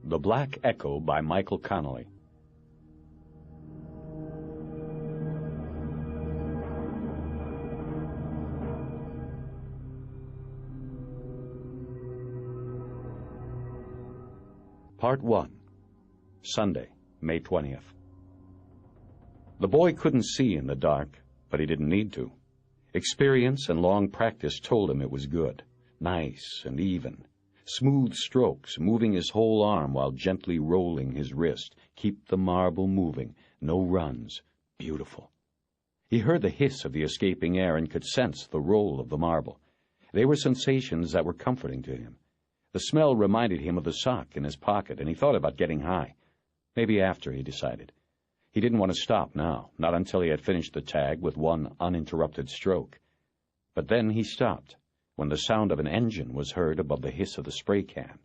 The Black Echo by Michael Connelly. Part 1. Sunday, May 20th. The boy couldn't see in the dark, but he didn't need to. Experience and long practice told him it was good, nice and even. Smooth strokes, moving his whole arm while gently rolling his wrist. Keep the marble moving, no runs. Beautiful. He heard the hiss of the escaping air and could sense the roll of the marble. They were sensations that were comforting to him. The smell reminded him of the sock in his pocket, and he thought about getting high. Maybe after, he decided. He didn't want to stop now, not until he had finished the tag with one uninterrupted stroke. But then he stopped, when the sound of an engine was heard above the hiss of the spray can.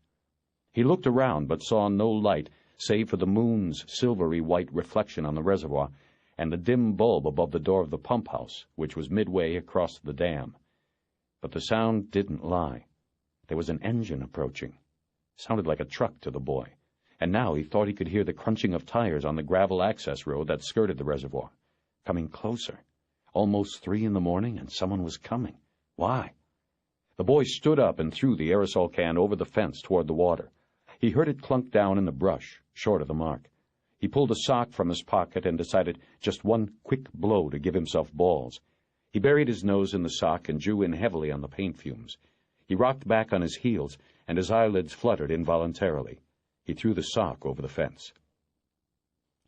He looked around, but saw no light, save for the moon's silvery white reflection on the reservoir, and the dim bulb above the door of the pump house, which was midway across the dam. But the sound didn't lie. There was an engine approaching. It sounded like a truck to the boy, and now he thought he could hear the crunching of tires on the gravel access road that skirted the reservoir. Coming closer. Almost 3 in the morning, and someone was coming. Why? The boy stood up and threw the aerosol can over the fence toward the water. He heard it clunk down in the brush, short of the mark. He pulled a sock from his pocket and decided just one quick blow to give himself balls. He buried his nose in the sock and drew in heavily on the paint fumes. He rocked back on his heels, and his eyelids fluttered involuntarily. He threw the sock over the fence.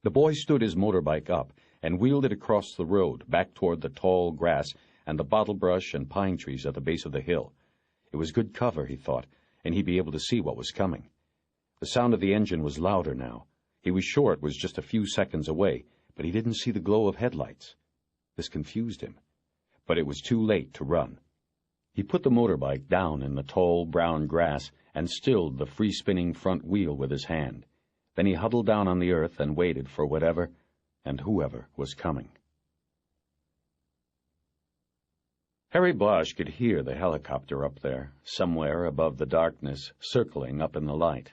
The boy stood his motorbike up and wheeled it across the road, back toward the tall grass and the bottle brush and pine trees at the base of the hill. It was good cover, he thought, and he'd be able to see what was coming. The sound of the engine was louder now. He was sure it was just a few seconds away, but he didn't see the glow of headlights. This confused him. But it was too late to run. He put the motorbike down in the tall brown grass and stilled the free-spinning front wheel with his hand. Then he huddled down on the earth and waited for whatever and whoever was coming. Harry Bosch could hear the helicopter up there, somewhere above the darkness, circling up in the light.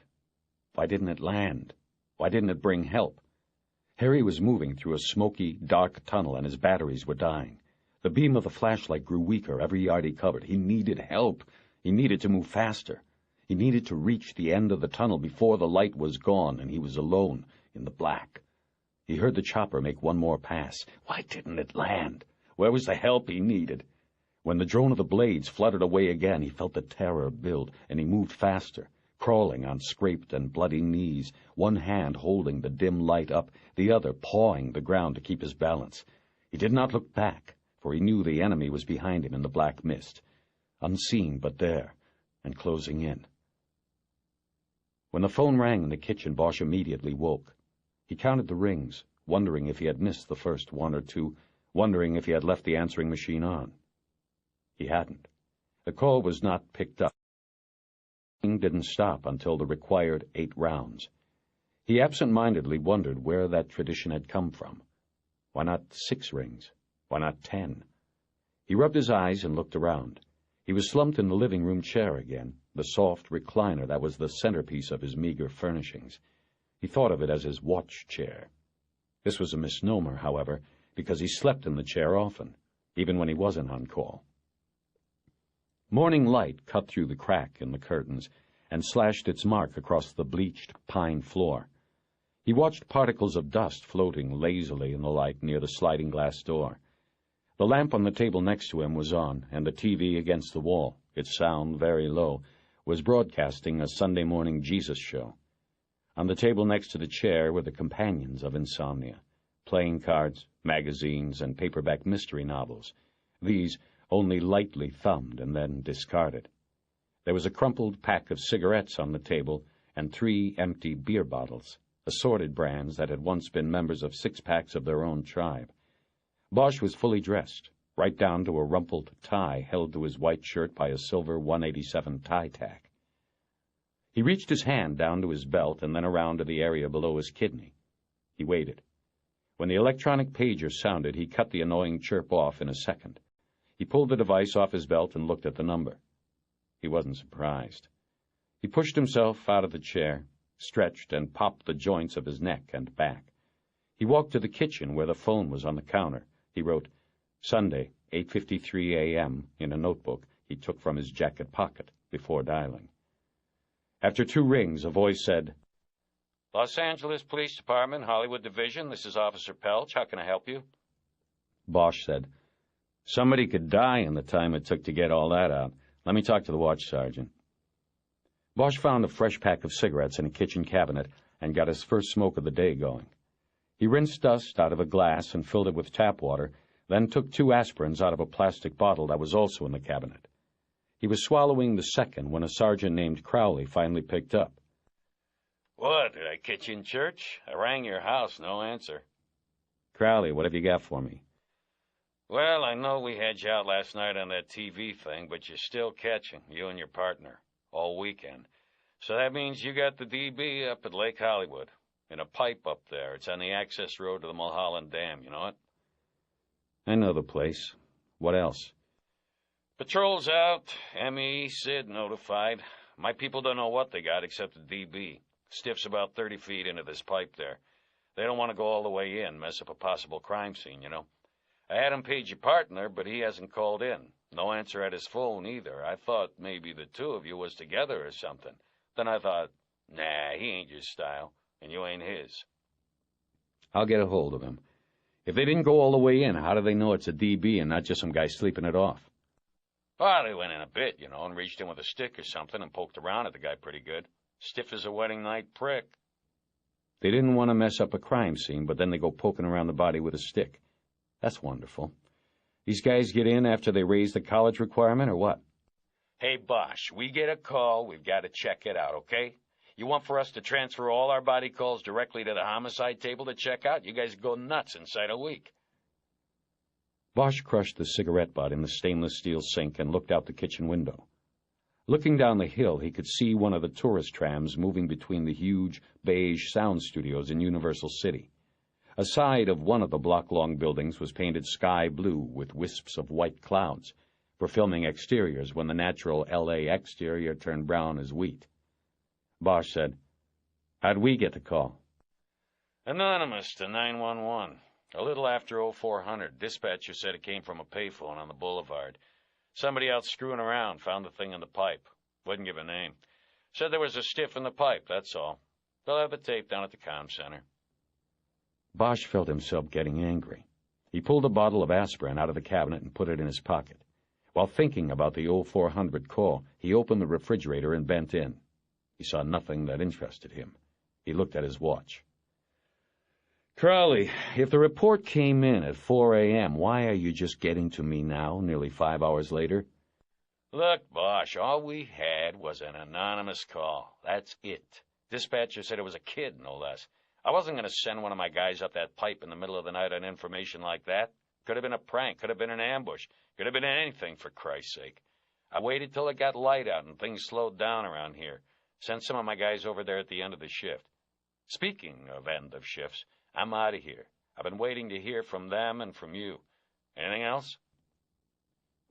Why didn't it land? Why didn't it bring help? Harry was moving through a smoky, dark tunnel, and his batteries were dying. The beam of the flashlight grew weaker every yard he covered. He needed help. He needed to move faster. He needed to reach the end of the tunnel before the light was gone and he was alone in the black. He heard the chopper make one more pass. Why didn't it land? Where was the help he needed? When the drone of the blades fluttered away again, he felt the terror build, and he moved faster, crawling on scraped and bloody knees, one hand holding the dim light up, the other pawing the ground to keep his balance. He did not look back, for he knew the enemy was behind him in the black mist, unseen but there, and closing in. When the phone rang in the kitchen, Bosch immediately woke. He counted the rings, wondering if he had missed the first 1 or 2, wondering if he had left the answering machine on. He hadn't. The call was not picked up. The ring didn't stop until the required 8 rounds. He absent-mindedly wondered where that tradition had come from. Why not 6 rings? Why not 10? He rubbed his eyes and looked around. He was slumped in the living room chair again, the soft recliner that was the centerpiece of his meager furnishings. He thought of it as his watch chair. This was a misnomer, however, because he slept in the chair often, even when he wasn't on call. Morning light cut through the crack in the curtains and slashed its mark across the bleached pine floor. He watched particles of dust floating lazily in the light near the sliding glass door. The lamp on the table next to him was on, and the TV against the wall, its sound very low, was broadcasting a Sunday morning Jesus show. On the table next to the chair were the companions of insomnia, playing cards, magazines, and paperback mystery novels. These only lightly thumbed and then discarded. There was a crumpled pack of cigarettes on the table and 3 empty beer bottles, assorted brands that had once been members of 6-packs of their own tribe. Bosch was fully dressed, right down to a rumpled tie held to his white shirt by a silver 187 tie tack. He reached his hand down to his belt and then around to the area below his kidney. He waited. When the electronic pager sounded, he cut the annoying chirp off in a second. He pulled the device off his belt and looked at the number. He wasn't surprised. He pushed himself out of the chair, stretched, and popped the joints of his neck and back. He walked to the kitchen where the phone was on the counter. He wrote, Sunday, 8:53 a.m., in a notebook he took from his jacket pocket before dialing. After 2 rings, a voice said, Los Angeles Police Department, Hollywood Division, this is Officer Pelch. How can I help you? Bosch said, Somebody could die in the time it took to get all that out. Let me talk to the watch sergeant. Bosch found a fresh pack of cigarettes in a kitchen cabinet and got his first smoke of the day going. He rinsed dust out of a glass and filled it with tap water, then took 2 aspirins out of a plastic bottle that was also in the cabinet. He was swallowing the second when a sergeant named Crowley finally picked up. What, did I catch you in church? I rang your house, no answer. Crowley, what have you got for me? Well, I know we had you out last night on that TV thing, but you're still catching, you and your partner, all weekend. So that means you got the DB up at Lake Hollywood, in a pipe up there. It's on the access road to the Mulholland Dam, you know it? I know the place. What else? Patrol's out, ME, Sid notified. My people don't know what they got except the DB. Stiff's about 30 feet into this pipe there. They don't want to go all the way in, mess up a possible crime scene, you know. I had him page your partner, but he hasn't called in. No answer at his phone either. I thought maybe the 2 of you was together or something. Then I thought, nah, he ain't your style, and you ain't his. I'll get a hold of him. If they didn't go all the way in, how do they know it's a DB and not just some guy sleeping it off? Well, they went in a bit, you know, and reached in with a stick or something and poked around at the guy pretty good. Stiff as a wedding night prick. They didn't want to mess up a crime scene, but then they go poking around the body with a stick. That's wonderful. These guys get in after they raise the college requirement, or what? Hey, Bosch, we get a call, we've got to check it out, okay? You want for us to transfer all our body calls directly to the homicide table to check out? You guys go nuts inside a week. Bosch crushed the cigarette butt in the stainless steel sink and looked out the kitchen window. Looking down the hill, he could see one of the tourist trams moving between the huge beige sound studios in Universal City. A side of one of the block-long buildings was painted sky blue with wisps of white clouds for filming exteriors when the natural L.A. exterior turned brown as wheat. Bosch said, How'd we get the call? Anonymous to 911. A little after 0400. Dispatcher said it came from a payphone on the boulevard. Somebody out screwing around found the thing in the pipe. Wouldn't give a name. Said there was a stiff in the pipe, that's all. They'll have the tape down at the comm center. Bosch felt himself getting angry. He pulled a bottle of aspirin out of the cabinet and put it in his pocket. While thinking about the 0400 call, he opened the refrigerator and bent in. He saw nothing that interested him. He looked at his watch. Crowley, if the report came in at 4 a.m., why are you just getting to me now, nearly 5 hours later? Look, Bosch, all we had was an anonymous call. That's it. Dispatcher said it was a kid, no less. I wasn't going to send one of my guys up that pipe in the middle of the night on information like that. Could have been a prank, could have been an ambush, could have been anything, for Christ's sake. I waited till it got light out and things slowed down around here. Sent some of my guys over there at the end of the shift. Speaking of end of shifts, I'm out of here. I've been waiting to hear from them and from you. Anything else?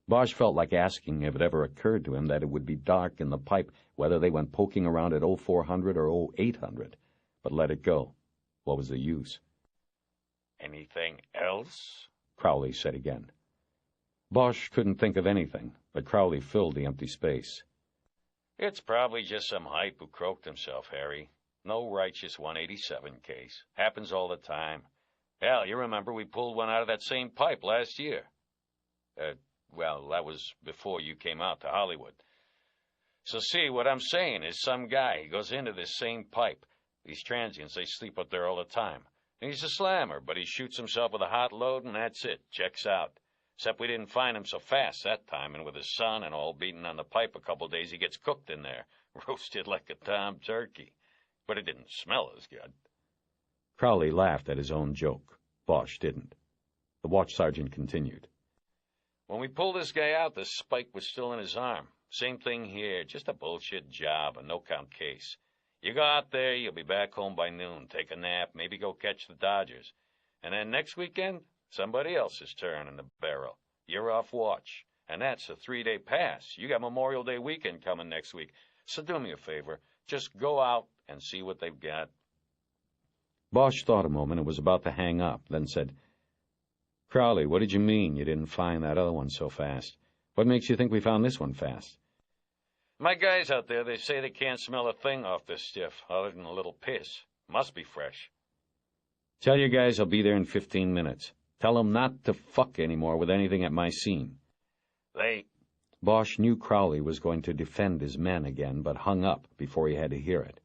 Bosch felt like asking if it ever occurred to him that it would be dark in the pipe whether they went poking around at 0400 or 0800, but let it go. What was the use? Anything else? Crowley said again. Bosch couldn't think of anything, but Crowley filled the empty space. It's probably just some hype who croaked himself, Harry. No righteous 187 case. Happens all the time. Hell, you remember we pulled one out of that same pipe last year. Well, that was before you came out to Hollywood. So see, what I'm saying is some guy, he goes into this same pipe. These transients, they sleep up there all the time. And he's a slammer, but he shoots himself with a hot load, and that's it. Checks out. Except we didn't find him so fast that time, and with his son and all beaten on the pipe a couple days, he gets cooked in there. Roasted like a tom turkey. But it didn't smell as good. Crowley laughed at his own joke. Bosch didn't. The watch sergeant continued. When we pulled this guy out, the spike was still in his arm. Same thing here, just a bullshit job, a no-count case. You go out there, you'll be back home by noon, take a nap, maybe go catch the Dodgers. And then next weekend, somebody else's turn in the barrel. You're off watch. And that's a 3-day pass. You got Memorial Day weekend coming next week. So do me a favor. Just go out and see what they've got. Bosch thought a moment and was about to hang up, then said, Crowley, what did you mean you didn't find that other one so fast? What makes you think we found this one fast? My guys out there, they say they can't smell a thing off this stiff, other than a little piss. Must be fresh. Tell your guys I'll be there in 15 minutes. Tell them not to fuck anymore with anything at my scene. Bosch knew Crowley was going to defend his men again, but hung up before he had to hear it.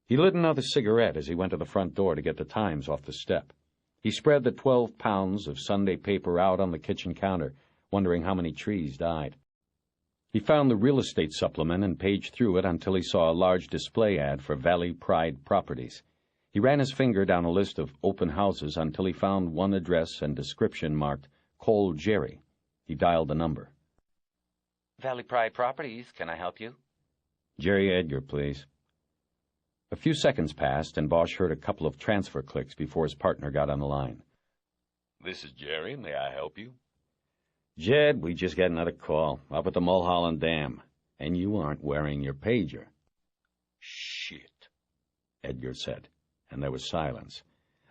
He lit another cigarette as he went to the front door to get the Times off the step. He spread the 12 pounds of Sunday paper out on the kitchen counter, wondering how many trees died. He found the real estate supplement and paged through it until he saw a large display ad for Valley Pride Properties. He ran his finger down a list of open houses until he found one address and description marked Cole Jerry. He dialed the number. Valley Pride Properties, can I help you? Jerry Edgar, please. A few seconds passed, and Bosch heard a couple of transfer clicks before his partner got on the line. This is Jerry. May I help you? Jed, we just got another call up at the Mulholland Dam, and you aren't wearing your pager. Shit, Edgar said, and there was silence.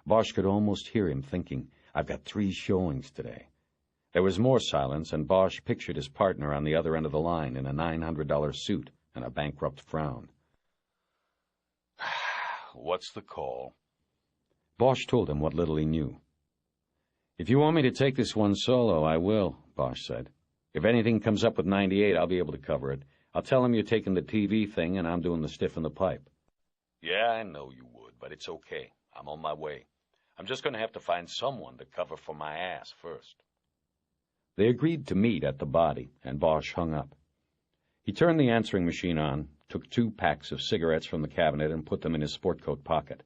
Bosch could almost hear him thinking, I've got 3 showings today. There was more silence, and Bosch pictured his partner on the other end of the line in a $900 suit and a bankrupt frown. What's the call? Bosch told him what little he knew. If you want me to take this one solo, I will, Bosch said. If anything comes up with 98, I'll be able to cover it. I'll tell him you're taking the TV thing and I'm doing the stiff in the pipe. Yeah, I know you would, but it's okay. I'm on my way. I'm just going to have to find someone to cover for my ass first. They agreed to meet at the Body, and Bosch hung up. He turned the answering machine on, took 2 packs of cigarettes from the cabinet and put them in his sport coat pocket.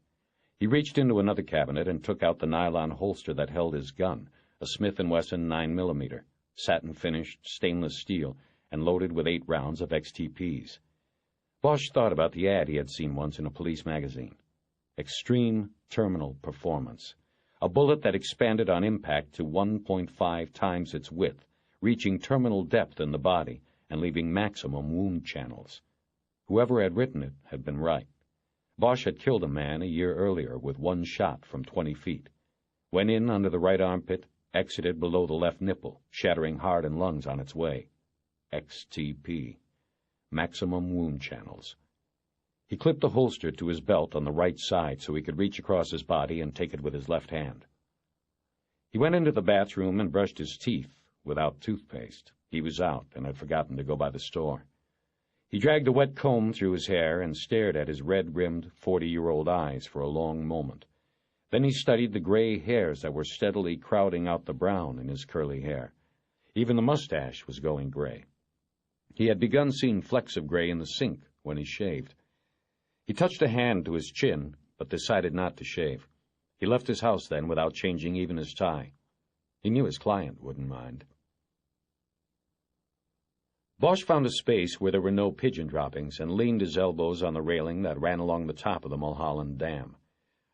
He reached into another cabinet and took out the nylon holster that held his gun, a Smith & Wesson 9mm, satin-finished, stainless steel, and loaded with 8 rounds of XTPs. Bosch thought about the ad he had seen once in a police magazine. Extreme Terminal Performance. A bullet that expanded on impact to 1.5 times its width, reaching terminal depth in the body and leaving maximum wound channels. Whoever had written it had been right. Bosch had killed a man a year earlier with 1 shot from 20 feet. Went in under the right armpit, exited below the left nipple, shattering heart and lungs on its way. XTP. Maximum wound channels. He clipped the holster to his belt on the right side so he could reach across his body and take it with his left hand. He went into the bathroom and brushed his teeth without toothpaste. He was out and had forgotten to go by the store. He dragged a wet comb through his hair and stared at his red-rimmed 40-year-old eyes for a long moment. Then he studied the gray hairs that were steadily crowding out the brown in his curly hair. Even the mustache was going gray. He had begun seeing flecks of gray in the sink when he shaved. He touched a hand to his chin, but decided not to shave. He left his house then without changing even his tie. He knew his client wouldn't mind. Bosch found a space where there were no pigeon droppings and leaned his elbows on the railing that ran along the top of the Mulholland Dam.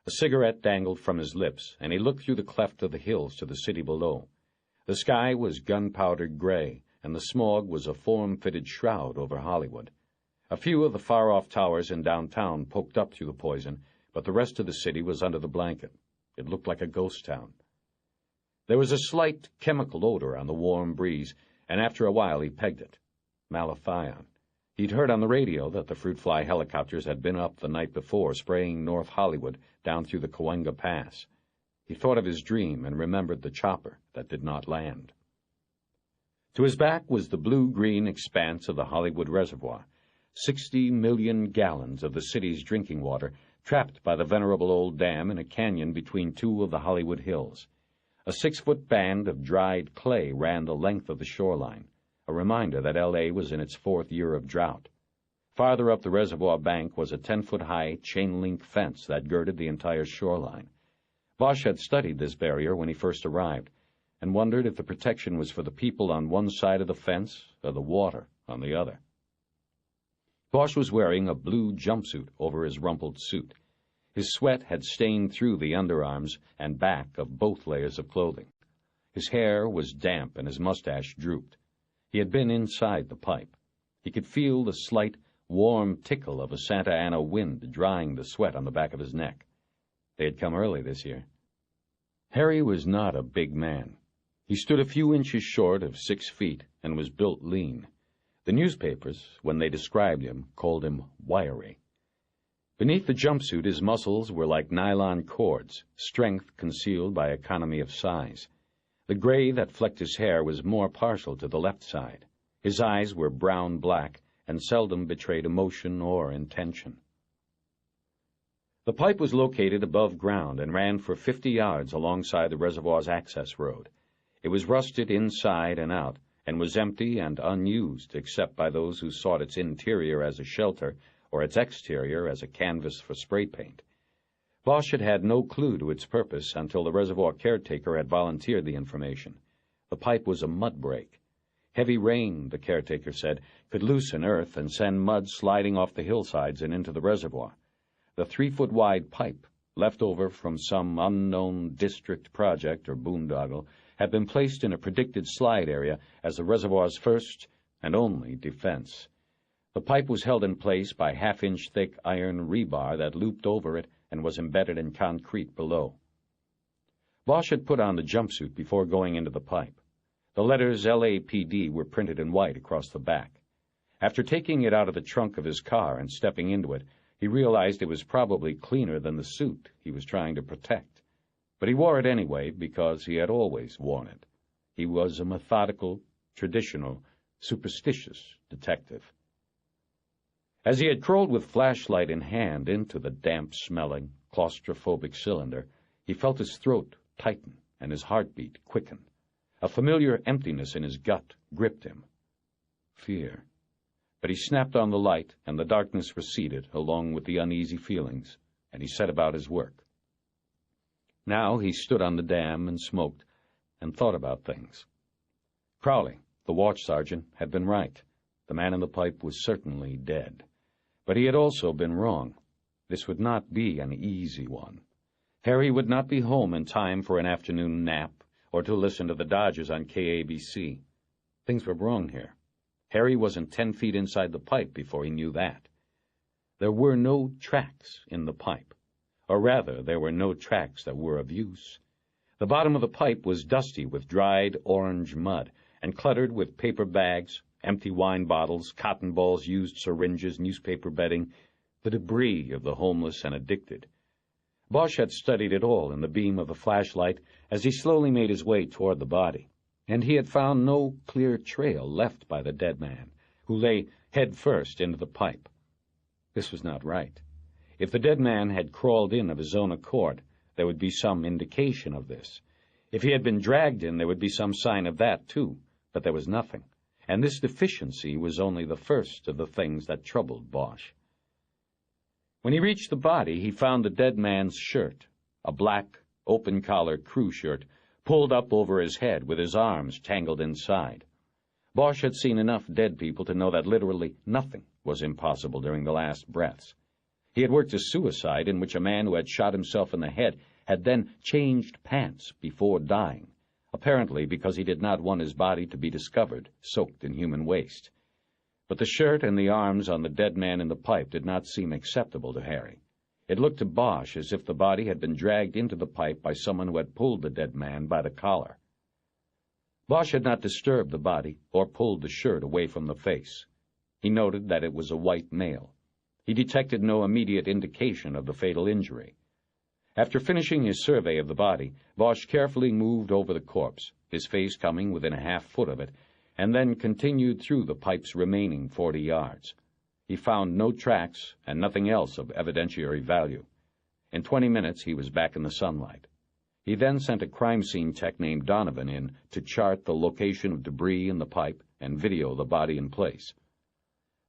A cigarette dangled from his lips, and he looked through the cleft of the hills to the city below. The sky was gunpowdered gray, and the smog was a form-fitted shroud over Hollywood. A few of the far-off towers in downtown poked up through the poison, but the rest of the city was under the blanket. It looked like a ghost town. There was a slight chemical odor on the warm breeze, and after a while he pegged it. Malathion. He'd heard on the radio that the fruit fly helicopters had been up the night before, spraying North Hollywood down through the Cahuenga Pass. He thought of his dream and remembered the chopper that did not land. To his back was the blue-green expanse of the Hollywood Reservoir, 60 million gallons of the city's drinking water trapped by the venerable old dam in a canyon between 2 of the Hollywood hills. A 6-foot band of dried clay ran the length of the shoreline, a reminder that L.A. was in its 4th year of drought. Farther up the reservoir bank was a 10-foot-high chain-link fence that girded the entire shoreline. Bosch had studied this barrier when he first arrived, and wondered if the protection was for the people on one side of the fence or the water on the other. Bosch was wearing a blue jumpsuit over his rumpled suit. His sweat had stained through the underarms and back of both layers of clothing. His hair was damp and his mustache drooped. He had been inside the pipe. He could feel the slight, warm tickle of a Santa Ana wind drying the sweat on the back of his neck. They had come early this year. Harry was not a big man. He stood a few inches short of 6 feet and was built lean. The newspapers, when they described him, called him wiry. Beneath the jumpsuit, his muscles were like nylon cords, strength concealed by economy of size. The gray that flecked his hair was more partial to the left side. His eyes were brown-black and seldom betrayed emotion or intention. The pipe was located above ground and ran for 50 yards alongside the reservoir's access road. It was rusted inside and out, and was empty and unused except by those who sought its interior as a shelter or its exterior as a canvas for spray paint. Bosch had had no clue to its purpose until the reservoir caretaker had volunteered the information. The pipe was a mud break. Heavy rain, the caretaker said, could loosen earth and send mud sliding off the hillsides and into the reservoir. The 3-foot-wide pipe, left over from some unknown district project or boondoggle, had been placed in a predicted slide area as the reservoir's first and only defense. The pipe was held in place by half-inch thick iron rebar that looped over it and was embedded in concrete below. Bosch had put on the jumpsuit before going into the pipe. The letters LAPD were printed in white across the back. After taking it out of the trunk of his car and stepping into it, he realized it was probably cleaner than the suit he was trying to protect. But he wore it anyway because he had always worn it. He was a methodical, traditional, superstitious detective. As he had crawled with flashlight in hand into the damp-smelling, claustrophobic cylinder, he felt his throat tighten and his heartbeat quicken. A familiar emptiness in his gut gripped him. Fear. But he snapped on the light, and the darkness receded along with the uneasy feelings, and he set about his work. Now he stood on the dam and smoked and thought about things. Crowley, the watch sergeant, had been right. The man in the pipe was certainly dead. But he had also been wrong. This would not be an easy one. Harry would not be home in time for an afternoon nap or to listen to the Dodgers on KABC. Things were wrong here. Harry wasn't 10 feet inside the pipe before he knew that. There were no tracks in the pipe, or rather, there were no tracks that were of use. The bottom of the pipe was dusty with dried orange mud and cluttered with paper bags, empty wine bottles, cotton balls, used syringes, newspaper bedding, the debris of the homeless and addicted. Bosch had studied it all in the beam of the flashlight as he slowly made his way toward the body, and he had found no clear trail left by the dead man, who lay head first into the pipe. This was not right. If the dead man had crawled in of his own accord, there would be some indication of this. If he had been dragged in, there would be some sign of that, too, but there was nothing, and this deficiency was only the first of the things that troubled Bosch. When he reached the body, he found the dead man's shirt, a black, open-collar crew shirt, pulled up over his head with his arms tangled inside. Bosch had seen enough dead people to know that literally nothing was impossible during the last breaths. He had worked a suicide in which a man who had shot himself in the head had then changed pants before dying, apparently because he did not want his body to be discovered soaked in human waste. But the shirt and the arms on the dead man in the pipe did not seem acceptable to Harry. It looked to Bosch as if the body had been dragged into the pipe by someone who had pulled the dead man by the collar. Bosch had not disturbed the body or pulled the shirt away from the face. He noted that it was a white male. He detected no immediate indication of the fatal injury. After finishing his survey of the body, Bosch carefully moved over the corpse, his face coming within a half-foot of it, and then continued through the pipe's remaining 40 yards. He found no tracks and nothing else of evidentiary value. In 20 minutes, he was back in the sunlight. He then sent a crime scene tech named Donovan in to chart the location of debris in the pipe and video the body in place.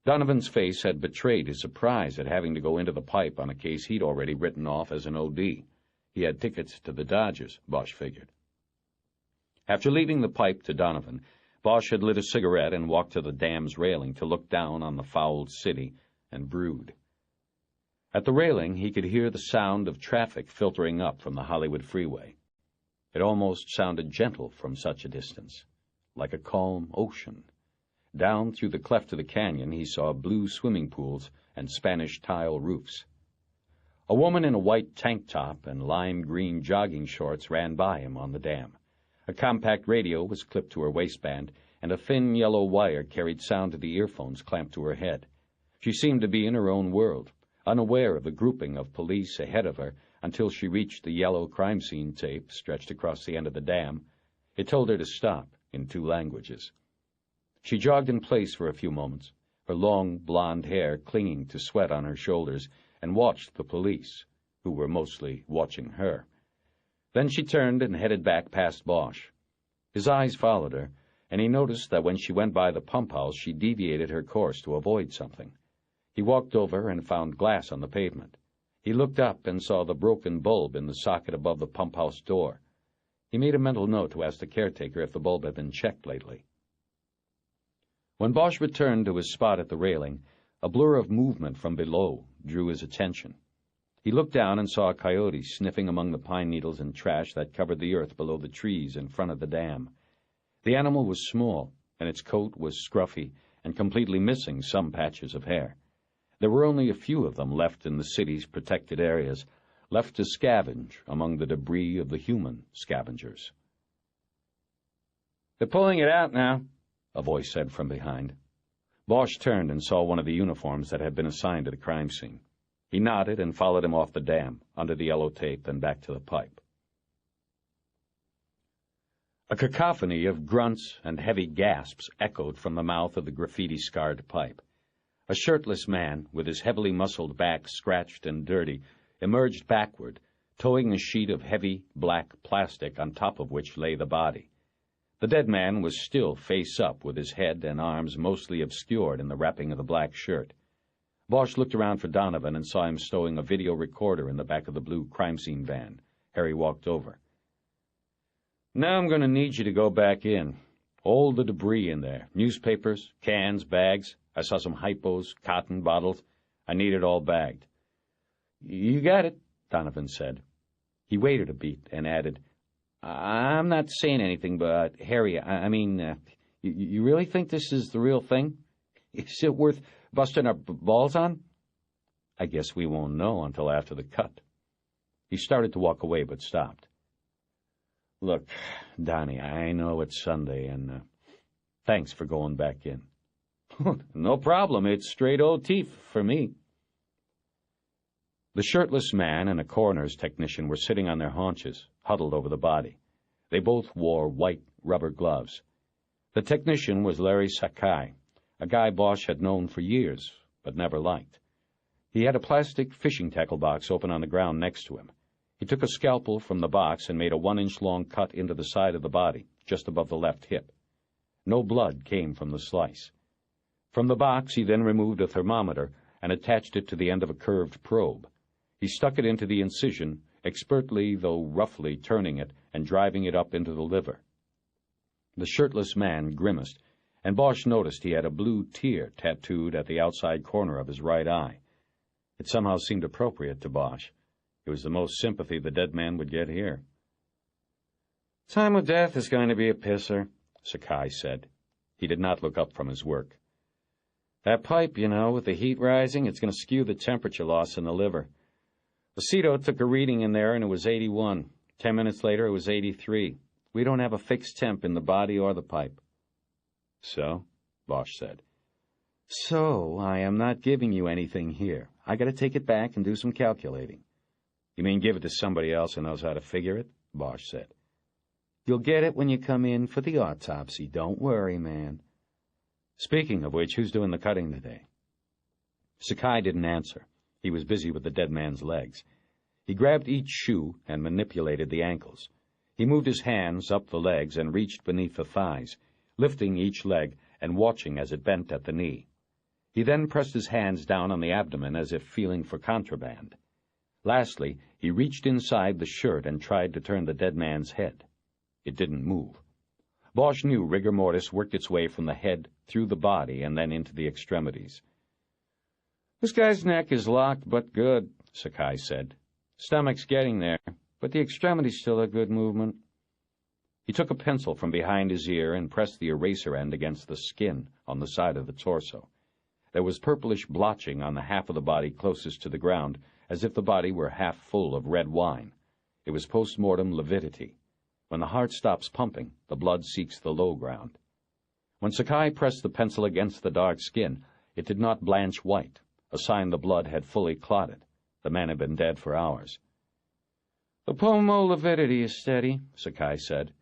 Donovan's face had betrayed his surprise at having to go into the pipe on a case he'd already written off as an OD. He had tickets to the Dodgers, Bosch figured. After leaving the pipe to Donovan, Bosch had lit a cigarette and walked to the dam's railing to look down on the fouled city and brood. At the railing, he could hear the sound of traffic filtering up from the Hollywood freeway. It almost sounded gentle from such a distance, like a calm ocean. Down through the cleft of the canyon he saw blue swimming pools and Spanish tile roofs. A woman in a white tank top and lime green jogging shorts ran by him on the dam. A compact radio was clipped to her waistband, and a thin yellow wire carried sound to the earphones clamped to her head. She seemed to be in her own world, unaware of the grouping of police ahead of her until she reached the yellow crime scene tape stretched across the end of the dam. It told her to stop in 2 languages. She jogged in place for a few moments, her long blonde hair clinging to sweat on her shoulders, and watched the police, who were mostly watching her. Then she turned and headed back past Bosch. His eyes followed her, and he noticed that when she went by the pump house she deviated her course to avoid something. He walked over and found glass on the pavement. He looked up and saw the broken bulb in the socket above the pump house door. He made a mental note to ask the caretaker if the bulb had been checked lately. When Bosch returned to his spot at the railing, a blur of movement from below drew his attention. He looked down and saw a coyote sniffing among the pine needles and trash that covered the earth below the trees in front of the dam. The animal was small, and its coat was scruffy and completely missing some patches of hair. There were only a few of them left in the city's protected areas, left to scavenge among the debris of the human scavengers. "They're pulling it out now," a voice said from behind. Bosch turned and saw one of the uniforms that had been assigned to the crime scene. He nodded and followed him off the dam, under the yellow tape, and back to the pipe. A cacophony of grunts and heavy gasps echoed from the mouth of the graffiti-scarred pipe. A shirtless man, with his heavily muscled back scratched and dirty, emerged backward, towing a sheet of heavy, black plastic on top of which lay the body. The dead man was still face up, with his head and arms mostly obscured in the wrapping of the black shirt. Bosch looked around for Donovan and saw him stowing a video recorder in the back of the blue crime scene van. Harry walked over. "Now I'm going to need you to go back in. All the debris in there. Newspapers, cans, bags. I saw some hypos, cotton, bottles. I need it all bagged." "You got it," Donovan said. He waited a beat and added, "I'm not saying anything, but, Harry, you really think this is the real thing? Is it worth busting our balls on?" "I guess we won't know until after the cut." He started to walk away, but stopped. "Look, Donnie, I know it's Sunday, and thanks for going back in." "No problem. It's straight OT for me." The shirtless man and a coroner's technician were sitting on their haunches, huddled over the body. They both wore white rubber gloves. The technician was Larry Sakai, a guy Bosch had known for years, but never liked. He had a plastic fishing tackle box open on the ground next to him. He took a scalpel from the box and made a 1-inch-long cut into the side of the body, just above the left hip. No blood came from the slice. From the box he then removed a thermometer and attached it to the end of a curved probe. He stuck it into the incision, expertly though roughly turning it and driving it up into the liver. The shirtless man grimaced, and Bosch noticed he had a blue tear tattooed at the outside corner of his right eye. It somehow seemed appropriate to Bosch. It was the most sympathy the dead man would get here. "Time of death is going to be a pisser," Sakai said. He did not look up from his work. "That pipe, with the heat rising, it's going to skew the temperature loss in the liver. Aceto took a reading in there, and it was 81. 10 minutes later, it was 83. We don't have a fixed temp in the body or the pipe." "So?" Bosch said. "So, I am not giving you anything here. I got to take it back and do some calculating." "You mean give it to somebody else who knows how to figure it?" Bosch said. "You'll get it when you come in for the autopsy. Don't worry, man." "Speaking of which, who's doing the cutting today?" Sakai didn't answer. He was busy with the dead man's legs. He grabbed each shoe and manipulated the ankles. He moved his hands up the legs and reached beneath the thighs, lifting each leg and watching as it bent at the knee. He then pressed his hands down on the abdomen as if feeling for contraband. Lastly, he reached inside the shirt and tried to turn the dead man's head. It didn't move. Bosch knew rigor mortis worked its way from the head through the body and then into the extremities. "This guy's neck is locked but good," Sakai said. "Stomach's getting there, but the extremities still have good movement." He took a pencil from behind his ear and pressed the eraser end against the skin on the side of the torso. There was purplish blotching on the half of the body closest to the ground, as if the body were half full of red wine. It was post-mortem lividity. When the heart stops pumping, the blood seeks the low ground. When Sakai pressed the pencil against the dark skin, it did not blanch white, a sign the blood had fully clotted. The man had been dead for hours. "The pulmolividity is steady," Sakai said.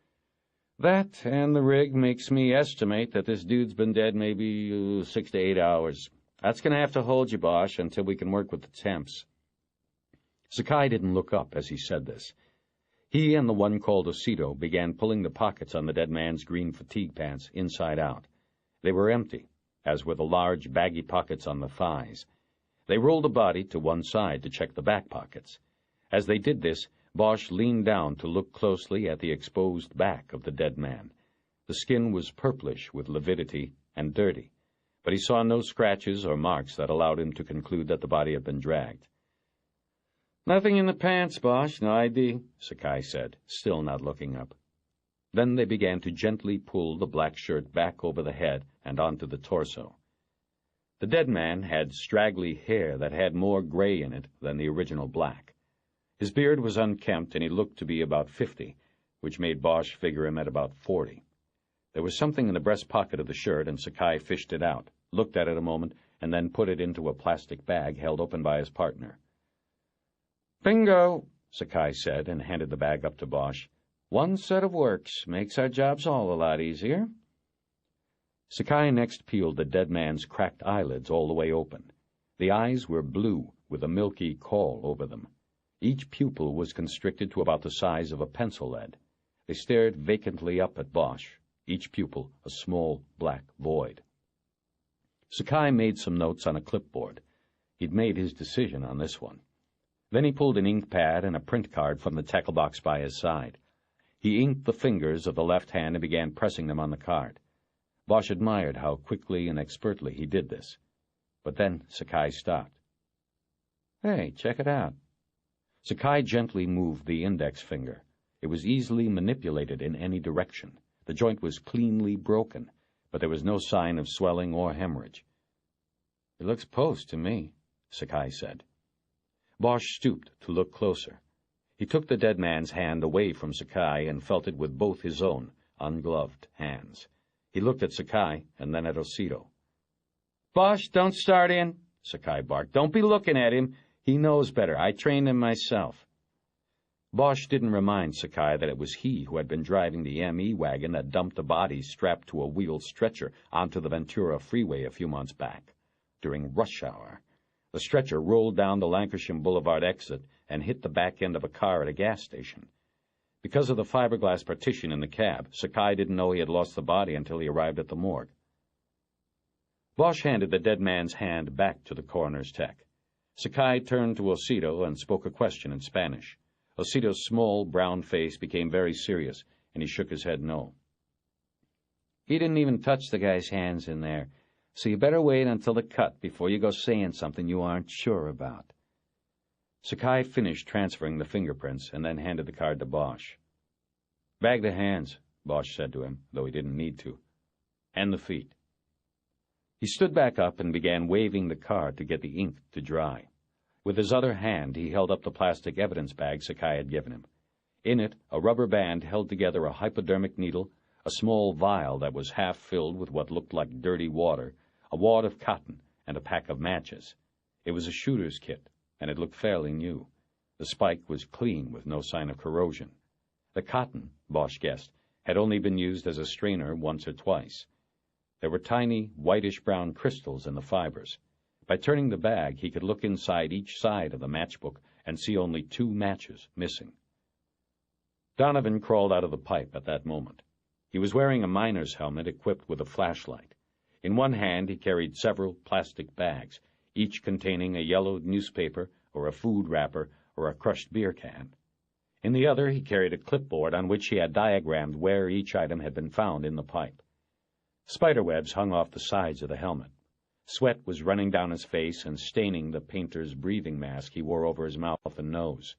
"That and the rig makes me estimate that this dude's been dead maybe 6 to 8 hours. That's going to have to hold you, Bosch, until we can work with the temps." Sakai didn't look up as he said this. He and the one called Osito began pulling the pockets on the dead man's green fatigue pants inside out. They were empty, as were the large, baggy pockets on the thighs. They rolled the body to one side to check the back pockets. As they did this, Bosch leaned down to look closely at the exposed back of the dead man. The skin was purplish with lividity and dirty, but he saw no scratches or marks that allowed him to conclude that the body had been dragged. "Nothing in the pants, Bosch, no ID," Sakai said, still not looking up. Then they began to gently pull the black shirt back over the head and onto the torso. The dead man had straggly hair that had more gray in it than the original black. His beard was unkempt, and he looked to be about 50, which made Bosch figure him at about 40. There was something in the breast pocket of the shirt, and Sakai fished it out, looked at it a moment, and then put it into a plastic bag held open by his partner. "Bingo," Sakai said, and handed the bag up to Bosch. "One set of works makes our jobs all a lot easier." Sakai next peeled the dead man's cracked eyelids all the way open. The eyes were blue, with a milky caul over them. Each pupil was constricted to about the size of a pencil lead. They stared vacantly up at Bosch, each pupil a small black void. Sakai made some notes on a clipboard. He'd made his decision on this one. Then he pulled an ink pad and a print card from the tackle box by his side. He inked the fingers of the left hand and began pressing them on the card. Bosch admired how quickly and expertly he did this. But then Sakai stopped. "Hey, check it out." Sakai gently moved the index finger. It was easily manipulated in any direction. The joint was cleanly broken, but there was no sign of swelling or hemorrhage. "It looks post to me," Sakai said. Bosch stooped to look closer. He took the dead man's hand away from Sakai and felt it with both his own, ungloved hands. He looked at Sakai and then at Osito. "Bosch, don't start in," Sakai barked. "Don't be looking at him. He knows better. I trained him myself." Bosch didn't remind Sakai that it was he who had been driving the ME wagon that dumped a body strapped to a wheeled stretcher onto the Ventura freeway a few months back, during rush hour. The stretcher rolled down the Lancashire Boulevard exit and hit the back end of a car at a gas station. Because of the fiberglass partition in the cab, Sakai didn't know he had lost the body until he arrived at the morgue. Bosch handed the dead man's hand back to the coroner's tech. Sakai turned to Osito and spoke a question in Spanish. Osito's small, brown face became very serious, and he shook his head no. "He didn't even touch the guy's hands in there, so you better wait until the cut before you go saying something you aren't sure about." Sakai finished transferring the fingerprints and then handed the card to Bosch. "Bag the hands," Bosch said to him, though he didn't need to. "And the feet." He stood back up and began waving the card to get the ink to dry. With his other hand, he held up the plastic evidence bag Sakai had given him. In it, a rubber band held together a hypodermic needle, a small vial that was half filled with what looked like dirty water, a wad of cotton, and a pack of matches. It was a shooter's kit, and it looked fairly new. The spike was clean with no sign of corrosion. The cotton, Bosch guessed, had only been used as a strainer once or twice. There were tiny, whitish-brown crystals in the fibers. By turning the bag, he could look inside each side of the matchbook and see only 2 matches missing. Donovan crawled out of the pipe at that moment. He was wearing a miner's helmet equipped with a flashlight. In one hand he carried several plastic bags, each containing a yellowed newspaper or a food wrapper or a crushed beer can. In the other he carried a clipboard on which he had diagrammed where each item had been found in the pipe. Spiderwebs hung off the sides of the helmet. Sweat was running down his face and staining the painter's breathing mask he wore over his mouth and nose.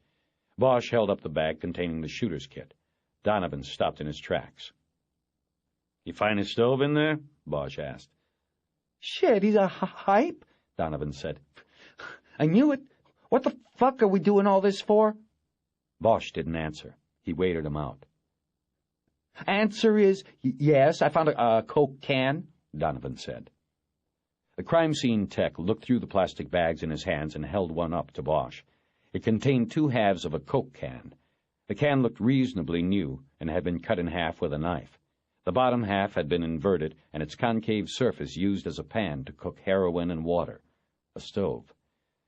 Bosch held up the bag containing the shooter's kit. Donovan stopped in his tracks. "You find a stove in there?" Bosch asked. "Shit, he's a hype," Donovan said. "I knew it. What the fuck are we doing all this for?" Bosch didn't answer. He waited him out. "Answer is yes, I found a Coke can," Donovan said. The crime scene tech looked through the plastic bags in his hands and held one up to Bosch. It contained 2 halves of a Coke can. The can looked reasonably new and had been cut in half with a knife. The bottom half had been inverted and its concave surface used as a pan to cook heroin and water. A stove.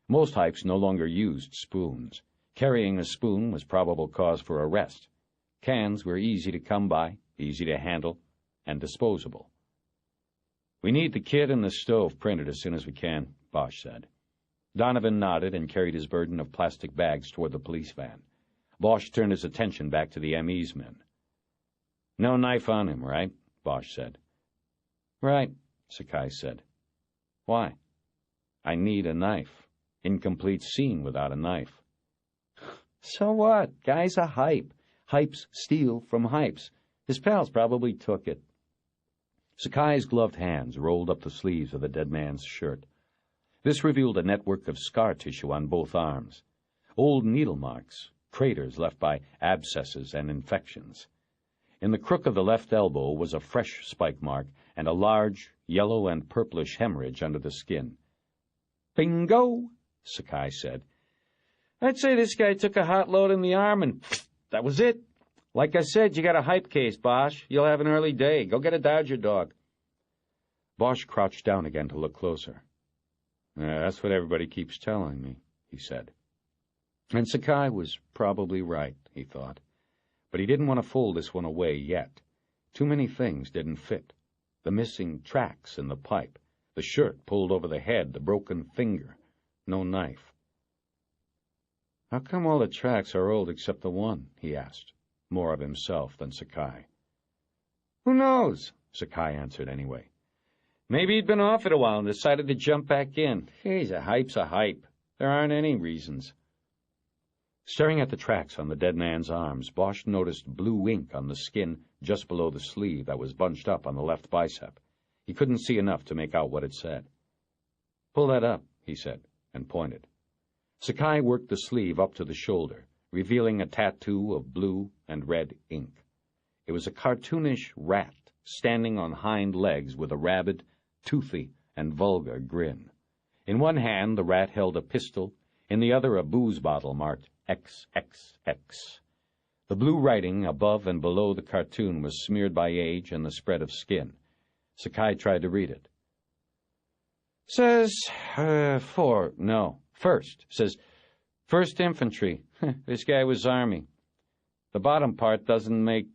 Most hypes no longer used spoons. Carrying a spoon was probable cause for arrest. Cans were easy to come by, easy to handle, and disposable. "We need the kit and the stove printed as soon as we can," Bosch said. Donovan nodded and carried his burden of plastic bags toward the police van. Bosch turned his attention back to the ME's men. "No knife on him, right?" Bosch said. "Right," Sakai said. "Why?" "I need a knife. Incomplete scene without a knife." "So what? Guy's a hype. Hypes steal from hypes. His pals probably took it." Sakai's gloved hands rolled up the sleeves of the dead man's shirt. This revealed a network of scar tissue on both arms. Old needle marks, craters left by abscesses and infections. In the crook of the left elbow was a fresh spike mark and a large, yellow and purplish hemorrhage under the skin. "Bingo," Sakai said. "I'd say this guy took a hot load in the arm and that was it. Like I said, you got a hype case, Bosch. You'll have an early day. Go get a Dodger dog." Bosch crouched down again to look closer. "That's what everybody keeps telling me," he said. And Sakai was probably right, he thought. But he didn't want to fold this one away yet. Too many things didn't fit. The missing tracks in the pipe, the shirt pulled over the head, the broken finger, no knife. "How come all the tracks are old except the one?" he asked, more of himself than Sakai. "Who knows?" Sakai answered anyway. "Maybe he'd been off it a while and decided to jump back in. He's a hype's a hype. There aren't any reasons." Staring at the tracks on the dead man's arms, Bosch noticed blue ink on the skin just below the sleeve that was bunched up on the left bicep. He couldn't see enough to make out what it said. "Pull that up," he said, and pointed. Sakai worked the sleeve up to the shoulder, revealing a tattoo of blue and red ink. It was a cartoonish rat standing on hind legs with a rabid, toothy, and vulgar grin. In one hand the rat held a pistol, in the other a booze bottle marked XXX. The blue writing above and below the cartoon was smeared by age and the spread of skin. Sakai tried to read it. "Says, first. Says, 1st Infantry. This guy was Army. The bottom part doesn't make...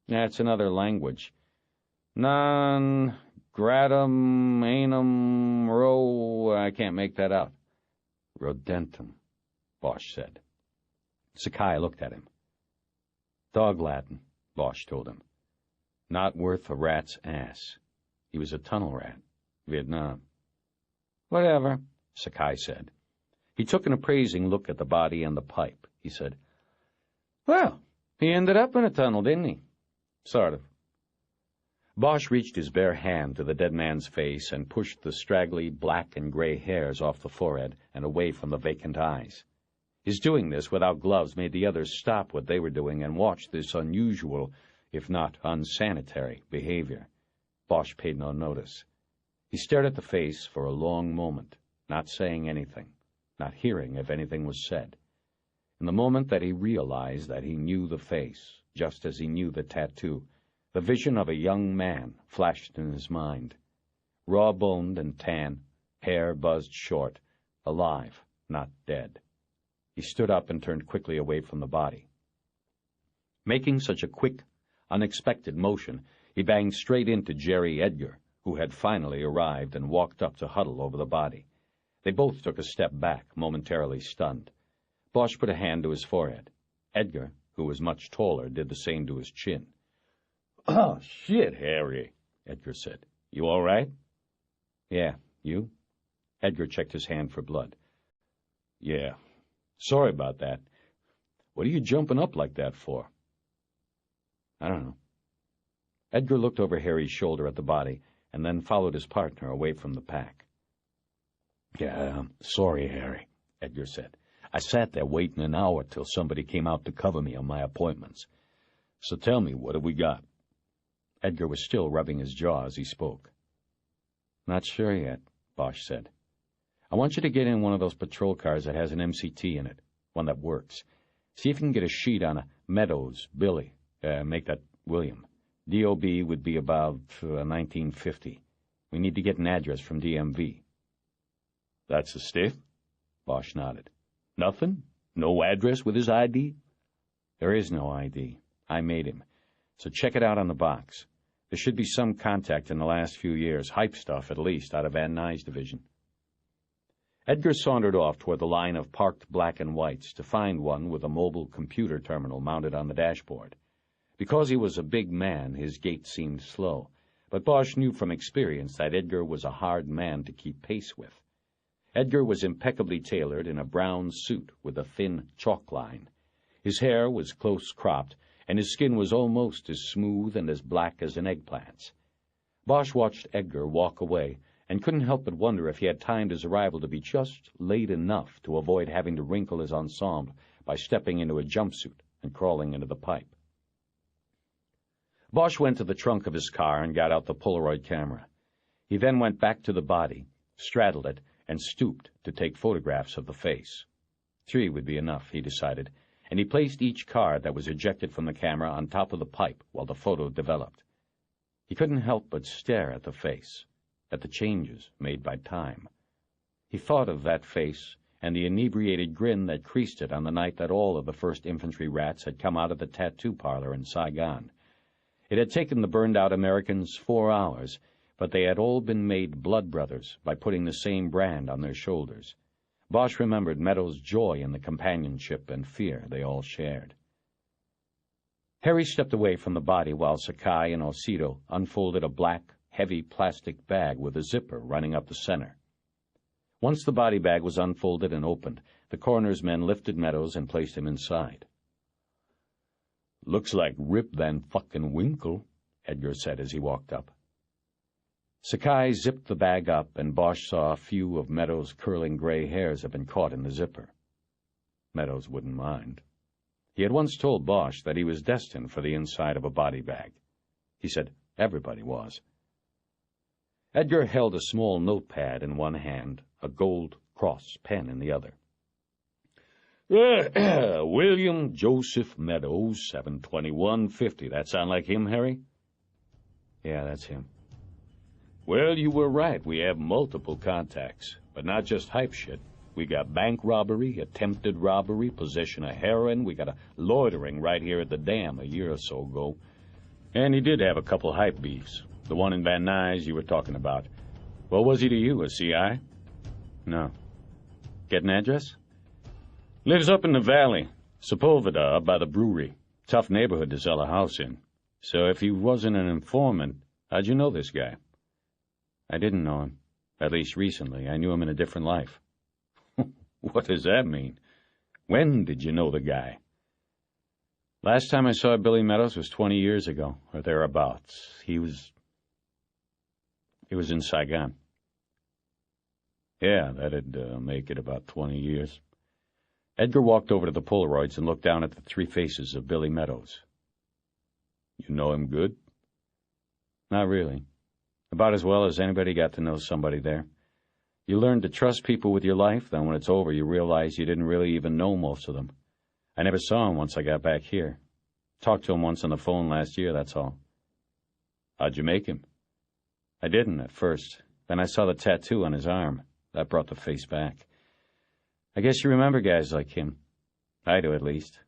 That's another language. Non gratum anum ro... I can't make that out." "Rodentum," Bosch said. Sakai looked at him. "Dog Latin," Bosch told him. "Not worth a rat's ass. He was a tunnel rat. Vietnam." "Whatever," Sakai said. He took an appraising look at the body and the pipe. He said, "Well, he ended up in a tunnel, didn't he?" "Sort of." Bosch reached his bare hand to the dead man's face and pushed the straggly black and gray hairs off the forehead and away from the vacant eyes. His doing this without gloves made the others stop what they were doing and watch this unusual, if not unsanitary, behavior. Bosch paid no notice. He stared at the face for a long moment, not saying anything, not hearing if anything was said. In the moment that he realized that he knew the face, just as he knew the tattoo, the vision of a young man flashed in his mind. Raw-boned and tan, hair buzzed short, alive, not dead. He stood up and turned quickly away from the body. Making such a quick, unexpected motion, he banged straight into Jerry Edgar, who had finally arrived and walked up to huddle over the body. They both took a step back, momentarily stunned. Bosch put a hand to his forehead. Edgar, who was much taller, did the same to his chin. "Oh, shit, Harry," Edgar said. "You all right?" "Yeah, you?" Edgar checked his hand for blood. "Yeah. Sorry about that. What are you jumping up like that for?" I don't know. Edgar looked over Harry's shoulder at the body and then followed his partner away from the pack. Yeah, sorry, Harry, Edgar said. I sat there waiting an hour till somebody came out to cover me on my appointments. So tell me, what have we got? Edgar was still rubbing his jaw as he spoke. Not sure yet, Bosch said. I want you to get in one of those patrol cars that has an MCT in it, one that works. See if you can get a sheet on a Meadows, Billy, make that William. DOB would be about 1950. We need to get an address from DMV. That's the stiff? Bosch nodded. Nothing? No address with his ID? There is no ID. I made him. So check it out on the box. There should be some contact in the last few years, hype stuff at least, out of Van Nuys division. Edgar sauntered off toward the line of parked black and whites to find one with a mobile computer terminal mounted on the dashboard. Because he was a big man, his gait seemed slow, but Bosch knew from experience that Edgar was a hard man to keep pace with. Edgar was impeccably tailored in a brown suit with a thin chalk line. His hair was close-cropped, and his skin was almost as smooth and as black as an eggplant's. Bosch watched Edgar walk away and couldn't help but wonder if he had timed his arrival to be just late enough to avoid having to wrinkle his ensemble by stepping into a jumpsuit and crawling into the pipe. Bosch went to the trunk of his car and got out the Polaroid camera. He then went back to the body, straddled it, and stooped to take photographs of the face. 3 would be enough, he decided, and he placed each card that was ejected from the camera on top of the pipe while the photo developed. He couldn't help but stare at the face, at the changes made by time. He thought of that face and the inebriated grin that creased it on the night that all of the 1st Infantry rats had come out of the tattoo parlor in Saigon. It had taken the burned-out Americans 4 hours, but they had all been made blood brothers by putting the same brand on their shoulders. Bosch remembered Meadows' joy in the companionship and fear they all shared. Harry stepped away from the body while Sakai and Osido unfolded a black, heavy plastic bag with a zipper running up the center. Once the body bag was unfolded and opened, the coroner's men lifted Meadows and placed him inside. Looks like Rip Van Fucking Winkle, Edgar said as he walked up. Sakai zipped the bag up, and Bosch saw a few of Meadows' curling gray hairs had been caught in the zipper. Meadows wouldn't mind. He had once told Bosch that he was destined for the inside of a body bag. He said everybody was. Edgar held a small notepad in one hand, a gold cross pen in the other. William Joseph Meadows, 7/21/50. That sound like him, Harry? Yeah, that's him. Well, you were right. We have multiple contacts, but not just hype shit. We got bank robbery, attempted robbery, possession of heroin. We got a loitering right here at the dam a year or so ago. And he did have a couple hype beefs. The one in Van Nuys you were talking about. What was he to you, a CI? No. Get an address? Lives up in the valley, Sepulveda, up by the brewery. Tough neighborhood to sell a house in. So if he wasn't an informant, how'd you know this guy? I didn't know him. At least recently. I knew him in a different life. What does that mean? When did you know the guy? Last time I saw Billy Meadows was 20 years ago, or thereabouts. He was in Saigon. Yeah, that'd make it about 20 years. Edgar walked over to the Polaroids and looked down at the 3 faces of Billy Meadows. You know him good? Not really. About as well as anybody got to know somebody there. You learn to trust people with your life, then when it's over you realize you didn't really even know most of them. I never saw him once I got back here. Talked to him once on the phone last year, that's all. How'd you make him? I didn't at first. Then I saw the tattoo on his arm. That brought the face back. I guess you remember guys like him. I do, at least.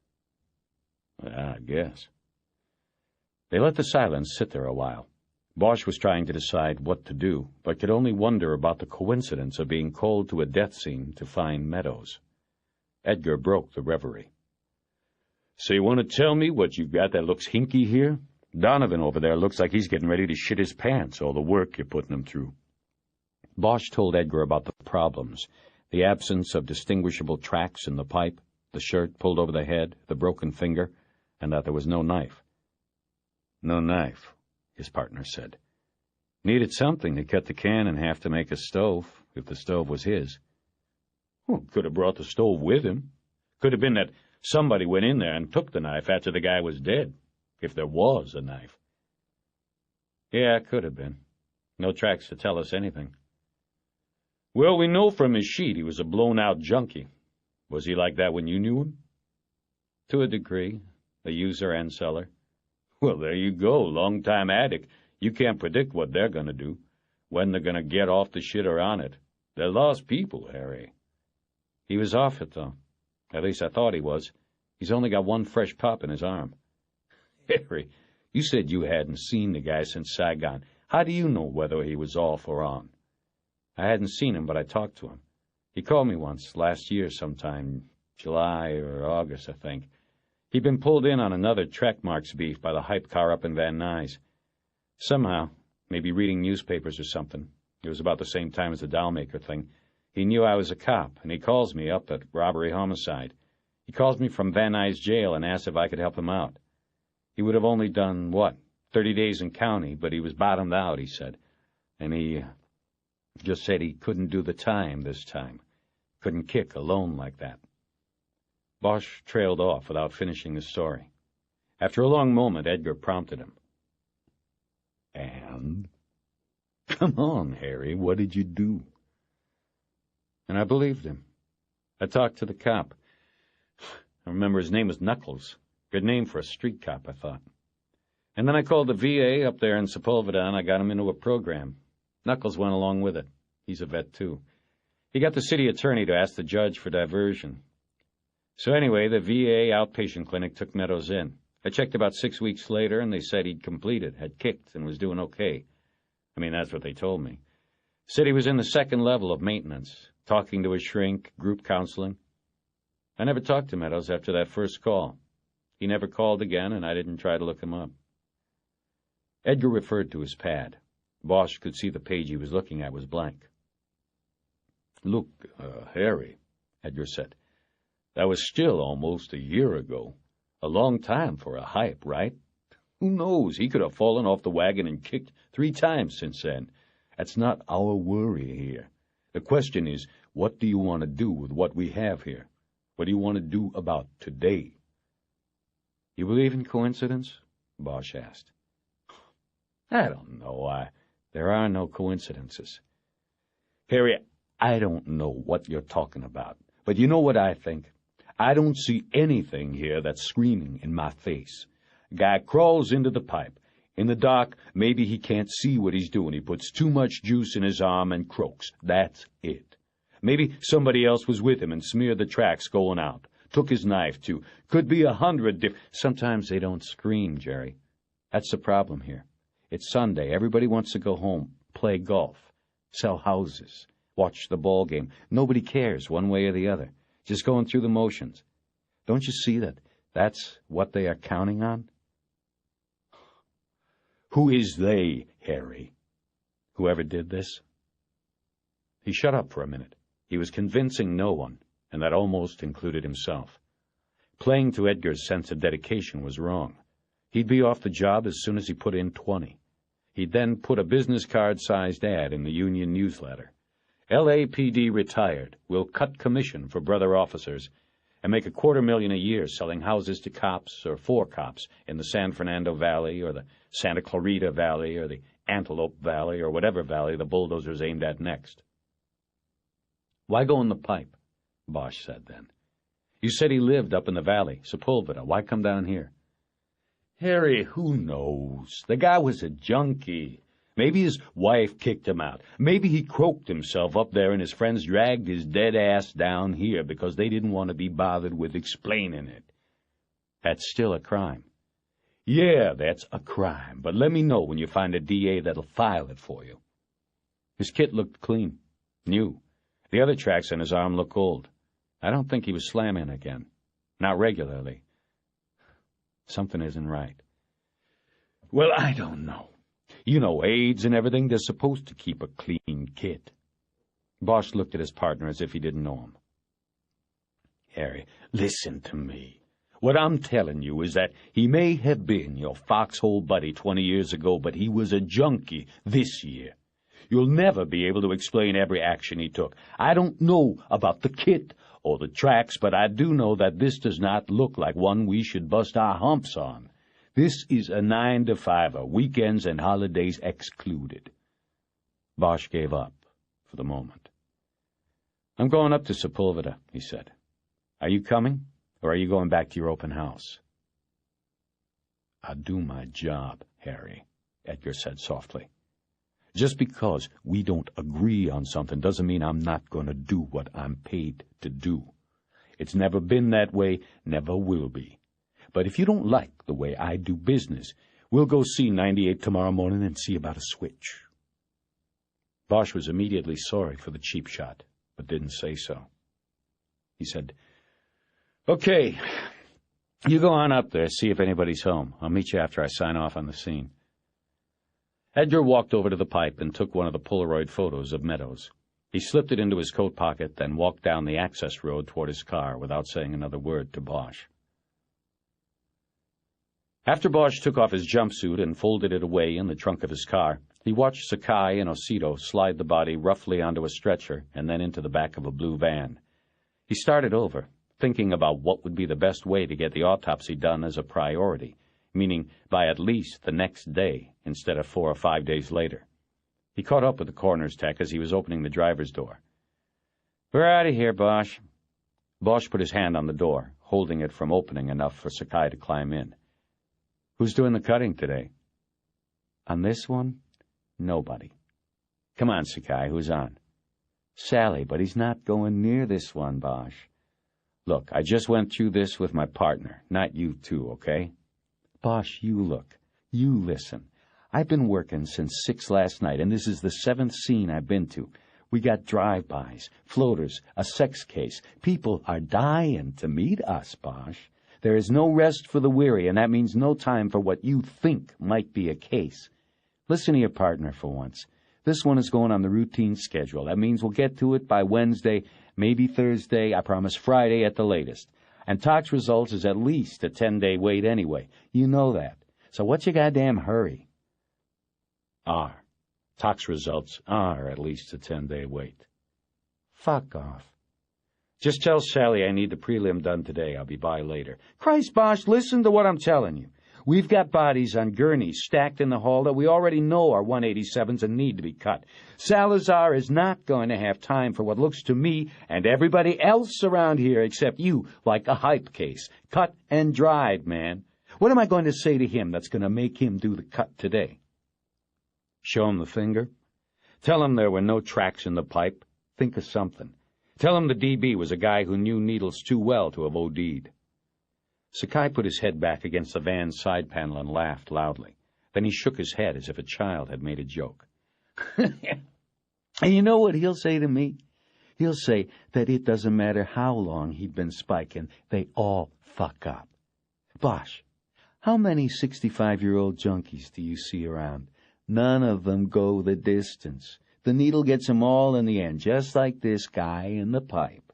I guess. They let the silence sit there a while. Bosch was trying to decide what to do, but could only wonder about the coincidence of being called to a death scene to find Meadows. Edgar broke the reverie. So you want to tell me what you got that looks hinky here? Donovan over there looks like he's getting ready to shit his pants, all the work you're putting him through. Bosch told Edgar about the problems, the absence of distinguishable tracks in the pipe, the shirt pulled over the head, the broken finger, and that there was no knife. No knife, his partner said. Needed something to cut the can in half to make a stove, if the stove was his. Well, could have brought the stove with him. Could have been that somebody went in there and took the knife after the guy was dead, if there was a knife. Yeah, it could have been. No tracks to tell us anything. Well, we know from his sheet he was a blown-out junkie. Was he like that when you knew him? To a degree, a user and seller. Well, there you go, long-time addict. You can't predict what they're going to do, when they're going to get off the shit or on it. They're lost people, Harry. He was off it, though. At least I thought he was. He's only got one fresh pop in his arm. Harry, you said you hadn't seen the guy since Saigon. How do you know whether he was off or on? I hadn't seen him, but I talked to him. He called me once, last year sometime, July or August, I think. He'd been pulled in on another track marks beef by the hype car up in Van Nuys. Somehow, maybe reading newspapers or something, it was about the same time as the dollmaker thing, he knew I was a cop, and he calls me up at robbery homicide. He calls me from Van Nuys jail and asks if I could help him out. He would have only done, 30 days in county, but he was bottomed out, he said. And he just said he couldn't do the time this time. Couldn't kick alone like that. Bosch trailed off without finishing the story. After a long moment, Edgar prompted him. And? Come on, Harry, what did you do? And I believed him. I talked to the cop. I remember his name was Knuckles. Good name for a street cop, I thought. And then I called the VA up there in Sepulveda, and I got him into a program. Knuckles went along with it. He's a vet, too. He got the city attorney to ask the judge for diversion. So anyway, the VA outpatient clinic took Meadows in. I checked about 6 weeks later, and they said he'd completed, had kicked, and was doing okay. I mean, that's what they told me. Said he was in the second level of maintenance, talking to a shrink, group counseling. I never talked to Meadows after that first call. He never called again, and I didn't try to look him up. Edgar referred to his pad. Bosch could see the page he was looking at was blank. Look, Harry, Edgar said, that was still almost a year ago. A long time for a hype, right? Who knows? He could have fallen off the wagon and kicked 3 times since then. That's not our worry here. The question is, what do you want to do with what we have here? What do you want to do about today? You believe in coincidence? Bosch asked. I don't know. There are no coincidences. Harry, I don't know what you're talking about, but you know what I think? I don't see anything here that's screaming in my face. Guy crawls into the pipe. In the dark, maybe he can't see what he's doing. He puts too much juice in his arm and croaks. That's it. Maybe somebody else was with him and smeared the tracks going out. Took his knife, too. Could be 100 Sometimes they don't scream, Jerry. That's the problem here. It's Sunday. Everybody wants to go home, play golf, sell houses, watch the ball game. Nobody cares one way or the other. Just going through the motions. Don't you see that that's what they are counting on? Who is they, Harry? Whoever did this? He shut up for a minute. He was convincing no one, and that almost included himself. Playing to Edgar's sense of dedication was wrong. He'd be off the job as soon as he put in 20. He'd then put a business card-sized ad in the union newsletter. LAPD retired, will cut commission for brother officers, and make $250,000 a year selling houses to cops or for cops in the San Fernando Valley or the Santa Clarita Valley or the Antelope Valley or whatever valley the bulldozers aimed at next. Why go in the pipe? Bosch said then. You said he lived up in the valley, Sepulveda. Why come down here? Harry, who knows? The guy was a junkie. Maybe his wife kicked him out. Maybe he croaked himself up there and his friends dragged his dead ass down here because they didn't want to be bothered with explaining it. That's still a crime. Yeah, that's a crime, but let me know when you find a DA that'll file it for you. His kit looked clean, new. The other tracks on his arm look old. I don't think he was slamming again. Not regularly. Something isn't right. Well, I don't know. You know, AIDS and everything, they're supposed to keep a clean kit. Bosch looked at his partner as if he didn't know him. Harry, listen to me. What I'm telling you is that he may have been your foxhole buddy 20 years ago, but he was a junkie this year. You'll never be able to explain every action he took. I don't know about the kit or the tracks, but I do know that this does not look like one we should bust our humps on. This is a 9-to-5er, weekends and holidays excluded. Bosch gave up for the moment. I'm going up to Sepulveda, he said. Are you coming, or are you going back to your open house? I'll do my job, Harry, Edgar said softly. Just because we don't agree on something doesn't mean I'm not going to do what I'm paid to do. It's never been that way, never will be. But if you don't like the way I do business, we'll go see 98 tomorrow morning and see about a switch. Bosch was immediately sorry for the cheap shot, but didn't say so. He said, Okay, you go on up there, see if anybody's home. I'll meet you after I sign off on the scene. Edgar walked over to the pipe and took one of the Polaroid photos of Meadows. He slipped it into his coat pocket, then walked down the access road toward his car without saying another word to Bosch. After Bosch took off his jumpsuit and folded it away in the trunk of his car, he watched Sakai and Osito slide the body roughly onto a stretcher and then into the back of a blue van. He started over, thinking about what would be the best way to get the autopsy done as a priority, meaning by at least the next day instead of 4 or 5 days later. He caught up with the coroner's tech as he was opening the driver's door. We're out of here, Bosch. Bosch put his hand on the door, holding it from opening enough for Sakai to climb in. Who's doing the cutting today? On this one? Nobody. Come on, Sakai, who's on? Sally, but he's not going near this one, Bosch. Look, I just went through this with my partner, not you two, okay? Bosch, you look. You listen. I've been working since 6 last night, and this is the 7th scene I've been to. We got drive-bys, floaters, a sex case. People are dying to meet us, Bosch. There is no rest for the weary, and that means no time for what you think might be a case. Listen to your partner for once. This one is going on the routine schedule. That means we'll get to it by Wednesday, maybe Thursday, I promise Friday at the latest. And tox results is at least a 10-day wait anyway. You know that. So what's your goddamn hurry? Tox results are at least a 10-day wait. Fuck off. Just tell Sally I need the prelim done today. I'll be by later. Christ, Bosch, listen to what I'm telling you. We've got bodies on gurneys stacked in the hall that we already know are 187s and need to be cut. Salazar is not going to have time for what looks to me and everybody else around here except you like a hype case. Cut and dried, man. What am I going to say to him that's going to make him do the cut today? Show him the finger? Tell him there were no tracks in the pipe? Think of something. Tell him the DB was a guy who knew needles too well to have OD'd. Sakai put his head back against the van's side panel and laughed loudly. Then he shook his head as if a child had made a joke. And you know what he'll say to me? He'll say that it doesn't matter how long he'd been spiking, they all fuck up. Bosch, how many 65-year-old junkies do you see around? None of them go the distance. The needle gets them all in the end, just like this guy in the pipe.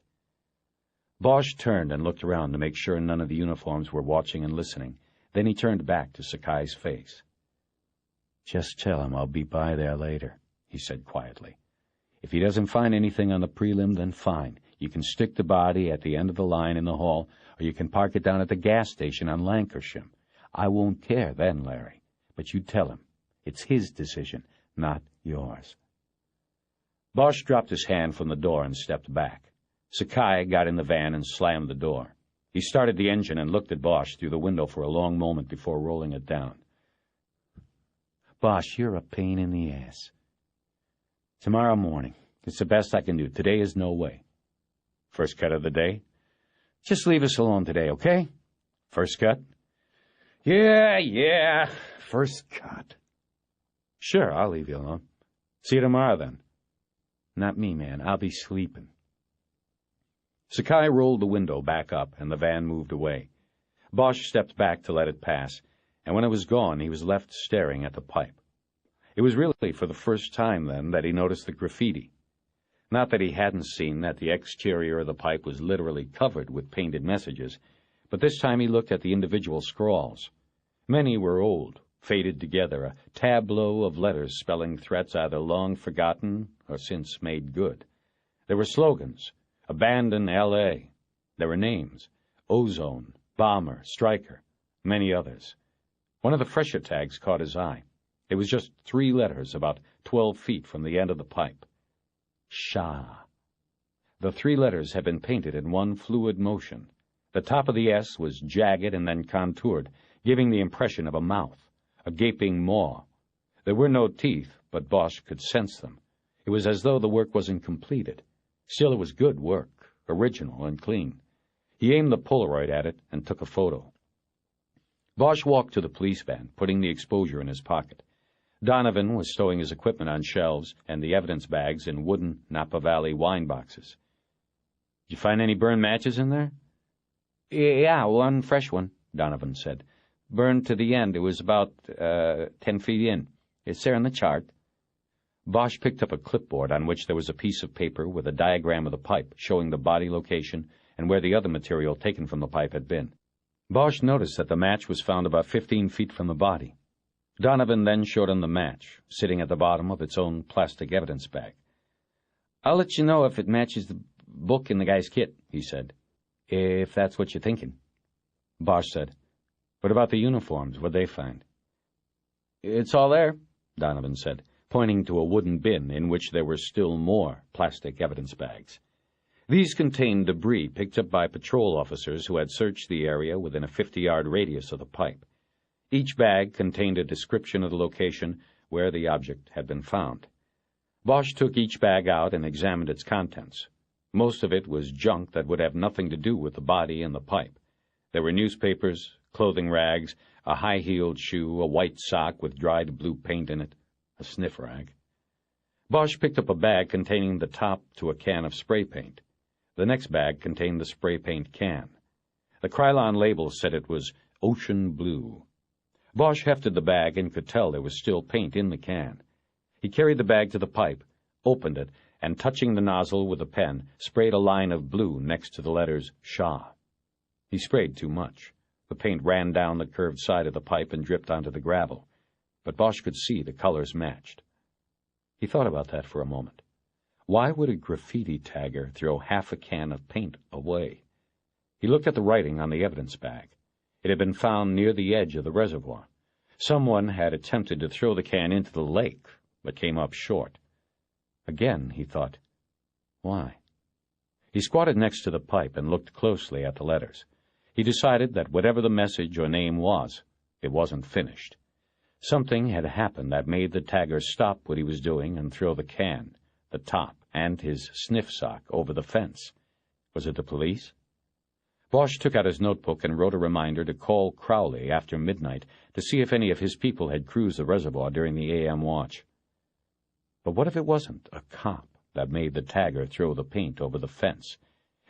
Bosch turned and looked around to make sure none of the uniforms were watching and listening. Then he turned back to Sakai's face. Just tell him I'll be by there later, he said quietly. If he doesn't find anything on the prelim, then fine. You can stick the body at the end of the line in the hall, or you can park it down at the gas station on Lancashire. I won't care then, Larry. But you tell him. It's his decision, not yours. Bosch dropped his hand from the door and stepped back. Sakai got in the van and slammed the door. He started the engine and looked at Bosch through the window for a long moment before rolling it down. Bosch, you're a pain in the ass. Tomorrow morning. It's the best I can do. Today is no way. First cut of the day? Just leave us alone today, okay? First cut? Yeah. First cut. Sure, I'll leave you alone. See you tomorrow, then. Not me, man. I'll be sleeping. Sakai rolled the window back up, and the van moved away. Bosch stepped back to let it pass, and when it was gone, he was left staring at the pipe. It was really for the first time, then, that he noticed the graffiti. Not that he hadn't seen that the exterior of the pipe was literally covered with painted messages, but this time he looked at the individual scrawls. Many were old, faded together, a tableau of letters spelling threats either long forgotten or since made good. There were slogans: Abandon L.A. There were names: Ozone, Bomber, Striker, many others. One of the fresher tags caught his eye. It was just 3 letters about 12 feet from the end of the pipe. Shah. The 3 letters had been painted in one fluid motion. The top of the S was jagged and then contoured, giving the impression of a mouth, a gaping maw. There were no teeth, but Bosch could sense them. It was as though the work wasn't completed. Still, it was good work, original and clean. He aimed the Polaroid at it and took a photo. Bosch walked to the police van, putting the exposure in his pocket. Donovan was stowing his equipment on shelves and the evidence bags in wooden Napa Valley wine boxes. "Did you find any burned matches in there?" "Yeah, one fresh one," Donovan said. "Burned to the end. It was about 10 feet in. It's there in the chart." Bosch picked up a clipboard on which there was a piece of paper with a diagram of the pipe showing the body location and where the other material taken from the pipe had been. Bosch noticed that the match was found about 15 feet from the body. Donovan then showed him the match, sitting at the bottom of its own plastic evidence bag. "I'll let you know if it matches the book in the guy's kit," he said, "if that's what you're thinking." Bosch said, "What about the uniforms? What'd they find?" "It's all there," Donovan said, pointing to a wooden bin in which there were still more plastic evidence bags. These contained debris picked up by patrol officers who had searched the area within a 50-yard radius of the pipe. Each bag contained a description of the location where the object had been found. Bosch took each bag out and examined its contents. Most of it was junk that would have nothing to do with the body and the pipe. There were newspapers, clothing rags, a high-heeled shoe, a white sock with dried blue paint in it, a sniff rag. Bosch picked up a bag containing the top to a can of spray paint. The next bag contained the spray paint can. The Krylon label said it was ocean blue. Bosch hefted the bag and could tell there was still paint in the can. He carried the bag to the pipe, opened it, and touching the nozzle with a pen, sprayed a line of blue next to the letters Shah. He sprayed too much. The paint ran down the curved side of the pipe and dripped onto the gravel, but Bosch could see the colors matched. He thought about that for a moment. Why would a graffiti tagger throw half a can of paint away? He looked at the writing on the evidence bag. It had been found near the edge of the reservoir. Someone had attempted to throw the can into the lake, but came up short. Again, he thought, why? He squatted next to the pipe and looked closely at the letters. He decided that whatever the message or name was, it wasn't finished. Something had happened that made the tagger stop what he was doing and throw the can, the top, and his sniff sock over the fence. Was it the police? Bosch took out his notebook and wrote a reminder to call Crowley after midnight to see if any of his people had cruised the reservoir during the AM watch. But what if it wasn't a cop that made the tagger throw the paint over the fence?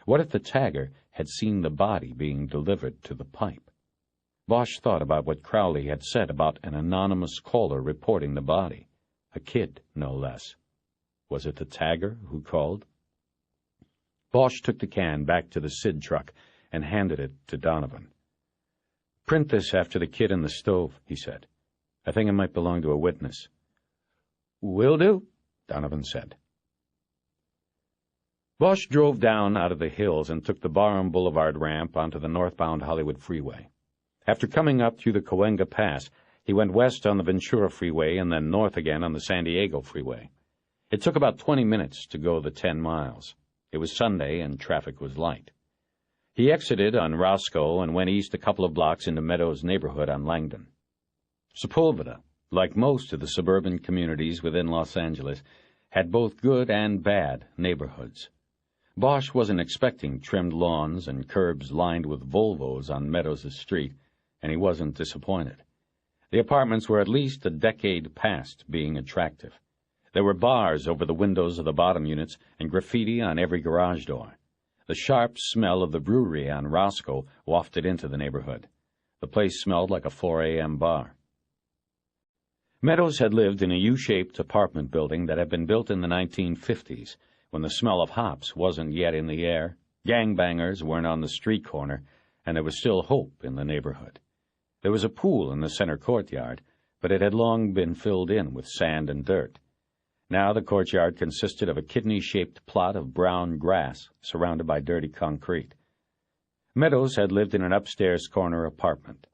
What if the tagger had seen the body being delivered to the pipe? Bosch thought about what Crowley had said about an anonymous caller reporting the body. A kid, no less. Was it the tagger who called? Bosch took the can back to the SID truck and handed it to Donovan. "Print this after the kid in the stove," he said. "I think it might belong to a witness." "Will do," Donovan said. Bosch drove down out of the hills and took the Barham Boulevard ramp onto the northbound Hollywood Freeway. After coming up through the Cahuenga Pass, he went west on the Ventura Freeway and then north again on the San Diego Freeway. It took about 20 minutes to go the 10 miles. It was Sunday and traffic was light. He exited on Roscoe and went east a couple of blocks into Meadows neighborhood on Langdon. Sepulveda, like most of the suburban communities within Los Angeles, had both good and bad neighborhoods. Bosch wasn't expecting trimmed lawns and curbs lined with Volvos on Meadows' street, and he wasn't disappointed. The apartments were at least a decade past being attractive. There were bars over the windows of the bottom units and graffiti on every garage door. The sharp smell of the brewery on Roscoe wafted into the neighborhood. The place smelled like a 4 a.m. bar. Meadows had lived in a U-shaped apartment building that had been built in the 1950s, when the smell of hops wasn't yet in the air, gangbangers weren't on the street corner, and there was still hope in the neighborhood. There was a pool in the center courtyard, but it had long been filled in with sand and dirt. Now the courtyard consisted of a kidney-shaped plot of brown grass surrounded by dirty concrete. Meadows had lived in an upstairs corner apartment.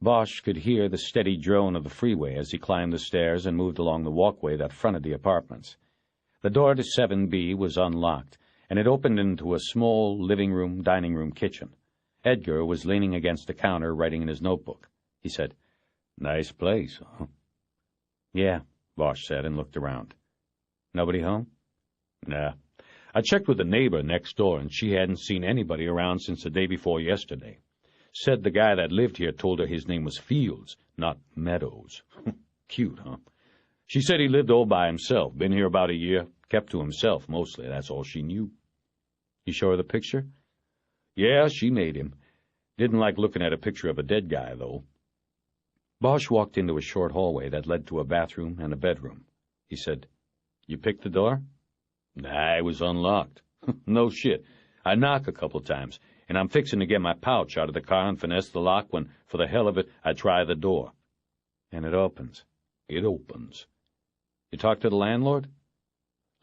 Bosch could hear the steady drone of the freeway as he climbed the stairs and moved along the walkway that fronted the apartments. The door to 7B was unlocked, and it opened into a small living room, dining room, kitchen. Edgar was leaning against the counter, writing in his notebook. He said, "Nice place, huh?" "Yeah," Bosch said, and looked around. "Nobody home?" "Nah. I checked with the neighbor next door, and she hadn't seen anybody around since the day before yesterday. Said the guy that lived here told her his name was Fields, not Meadows." "Cute, huh?" "She said he lived all by himself, been here about a year, kept to himself mostly, that's all she knew." "You show her the picture?" "Yeah, she made him. Didn't like looking at a picture of a dead guy, though." Bosch walked into a short hallway that led to a bathroom and a bedroom. He said, "You picked the door?" "Nah, it was unlocked." "No shit. I knock a couple times, and I'm fixing to get my pouch out of the car and finesse the lock when, for the hell of it, I try the door." "And it opens?" "It opens." "You talked to the landlord?"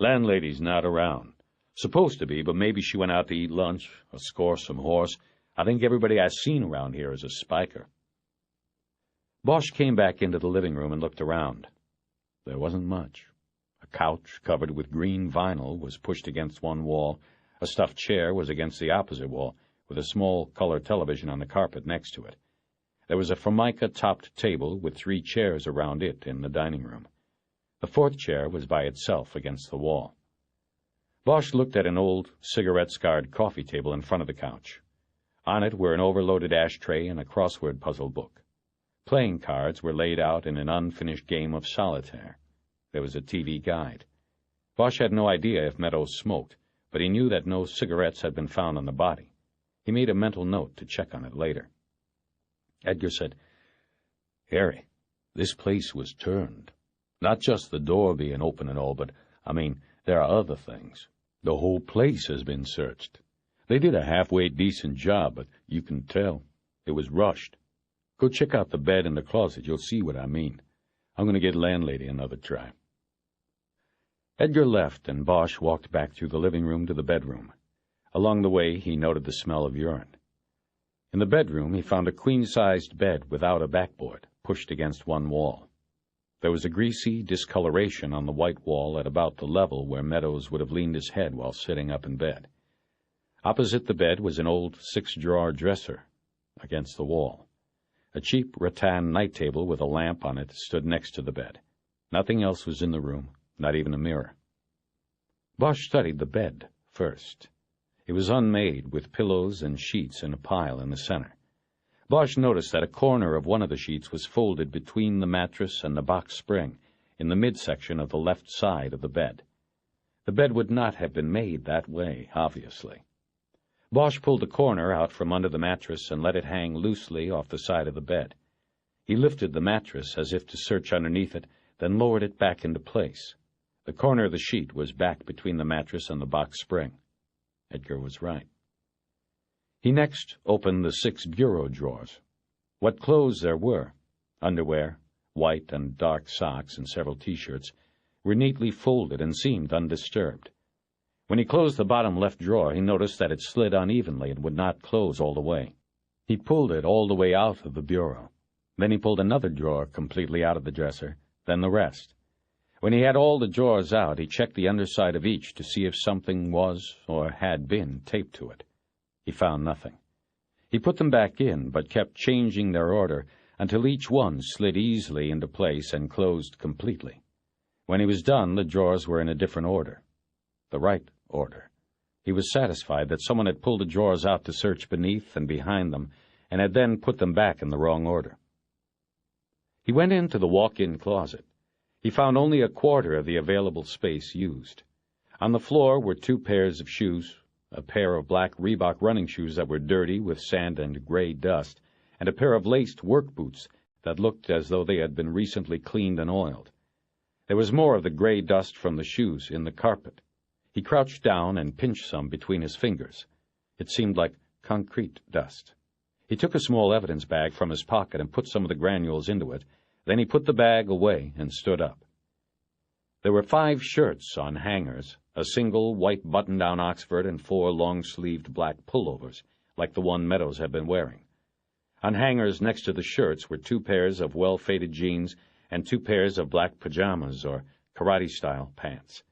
"Landlady's not around. Supposed to be, but maybe she went out to eat lunch or score some horse. I think everybody I've seen around here is a spiker." Bosch came back into the living room and looked around. There wasn't much. A couch covered with green vinyl was pushed against one wall. A stuffed chair was against the opposite wall, with a small color television on the carpet next to it. There was a formica-topped table with 3 chairs around it in the dining room. The 4th chair was by itself against the wall. Bosch looked at an old, cigarette-scarred coffee table in front of the couch. On it were an overloaded ashtray and a crossword puzzle book. Playing cards were laid out in an unfinished game of solitaire. There was a TV guide. Bosch had no idea if Meadows smoked, but he knew that no cigarettes had been found on the body. He made a mental note to check on it later. Edgar said, "Harry, this place was turned. Not just the door being open and all, but, there are other things. The whole place has been searched. They did a halfway decent job, but you can tell. It was rushed. Go check out the bed and the closet. You'll see what I mean. I'm going to get landlady another try." Edgar left, and Bosch walked back through the living room to the bedroom. Along the way, he noted the smell of urine. In the bedroom, he found a queen-sized bed without a backboard, pushed against one wall. There was a greasy discoloration on the white wall at about the level where Meadows would have leaned his head while sitting up in bed. Opposite the bed was an old 6-drawer dresser against the wall. A cheap rattan night table with a lamp on it stood next to the bed. Nothing else was in the room, not even a mirror. Bosch studied the bed first. It was unmade, with pillows and sheets in a pile in the center. Bosch noticed that a corner of one of the sheets was folded between the mattress and the box spring, in the midsection of the left side of the bed. The bed would not have been made that way, obviously. Bosch pulled the corner out from under the mattress and let it hang loosely off the side of the bed. He lifted the mattress as if to search underneath it, then lowered it back into place. The corner of the sheet was back between the mattress and the box spring. Edgar was right. He next opened the 6 bureau drawers. What clothes there were, underwear, white and dark socks, and several T-shirts, were neatly folded and seemed undisturbed. When he closed the bottom left drawer, he noticed that it slid unevenly and would not close all the way. He pulled it all the way out of the bureau. Then he pulled another drawer completely out of the dresser, then the rest. When he had all the drawers out, he checked the underside of each to see if something was or had been taped to it. He found nothing. He put them back in, but kept changing their order until each one slid easily into place and closed completely. When he was done, the drawers were in a different order. The right order. He was satisfied that someone had pulled the drawers out to search beneath and behind them, and had then put them back in the wrong order. He went into the walk-in closet. He found only a quarter of the available space used. On the floor were 2 pairs of shoes, a pair of black Reebok running shoes that were dirty with sand and gray dust, and a pair of laced work boots that looked as though they had been recently cleaned and oiled. There was more of the gray dust from the shoes in the carpet. He crouched down and pinched some between his fingers. It seemed like concrete dust. He took a small evidence bag from his pocket and put some of the granules into it. Then he put the bag away and stood up. There were 5 shirts on hangers, a single white button-down Oxford and 4 long-sleeved black pullovers, like the one Meadows had been wearing. On hangers next to the shirts were 2 pairs of well-faded jeans and 2 pairs of black pajamas or karate-style pants.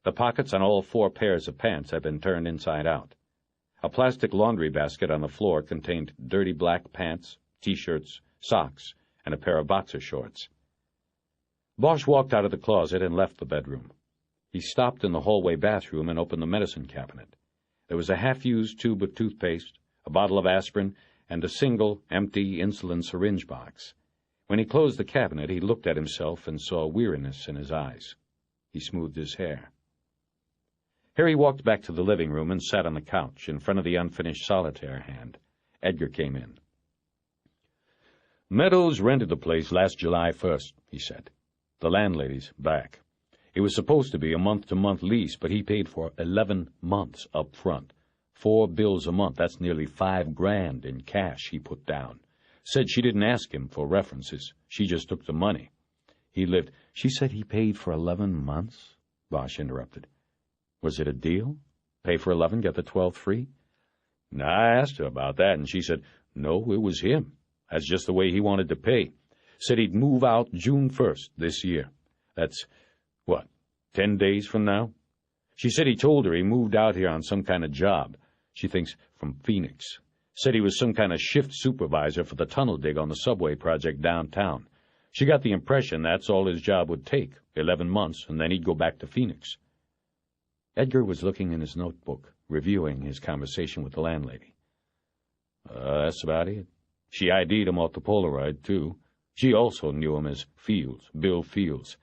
The pockets on all 4 pairs of pants had been turned inside out. A plastic laundry basket on the floor contained dirty black pants, T-shirts, socks, and a pair of boxer shorts. Bosch walked out of the closet and left the bedroom. He stopped in the hallway bathroom and opened the medicine cabinet. There was a half-used tube of toothpaste, a bottle of aspirin, and a single, empty insulin syringe box. When he closed the cabinet, he looked at himself and saw weariness in his eyes. He smoothed his hair. Harry walked back to the living room and sat on the couch in front of the unfinished solitaire hand. Edgar came in. "Meadows rented the place last July 1st, he said. "The landlady's back. It was supposed to be a month-to-month lease, but he paid for 11 months up front. 4 bills a month, that's nearly $5,000 in cash he put down. Said she didn't ask him for references. She just took the money. He lived—" "She said he paid for 11 months?" Bosch interrupted. "Was it a deal? Pay for 11, get the 12 free?" "I asked her about that, and she said, no, it was him. That's just the way he wanted to pay. Said he'd move out June 1st this year. That's, 10 days from now? She said he told her he moved out here on some kind of job. She thinks from Phoenix. Said he was some kind of shift supervisor for the tunnel dig on the subway project downtown. She got the impression that's all his job would take, 11 months, and then he'd go back to Phoenix." Edgar was looking in his notebook, reviewing his conversation with the landlady. "That's about it. She ID'd him off the Polaroid, too. She also knew him as Fields, Bill Fields.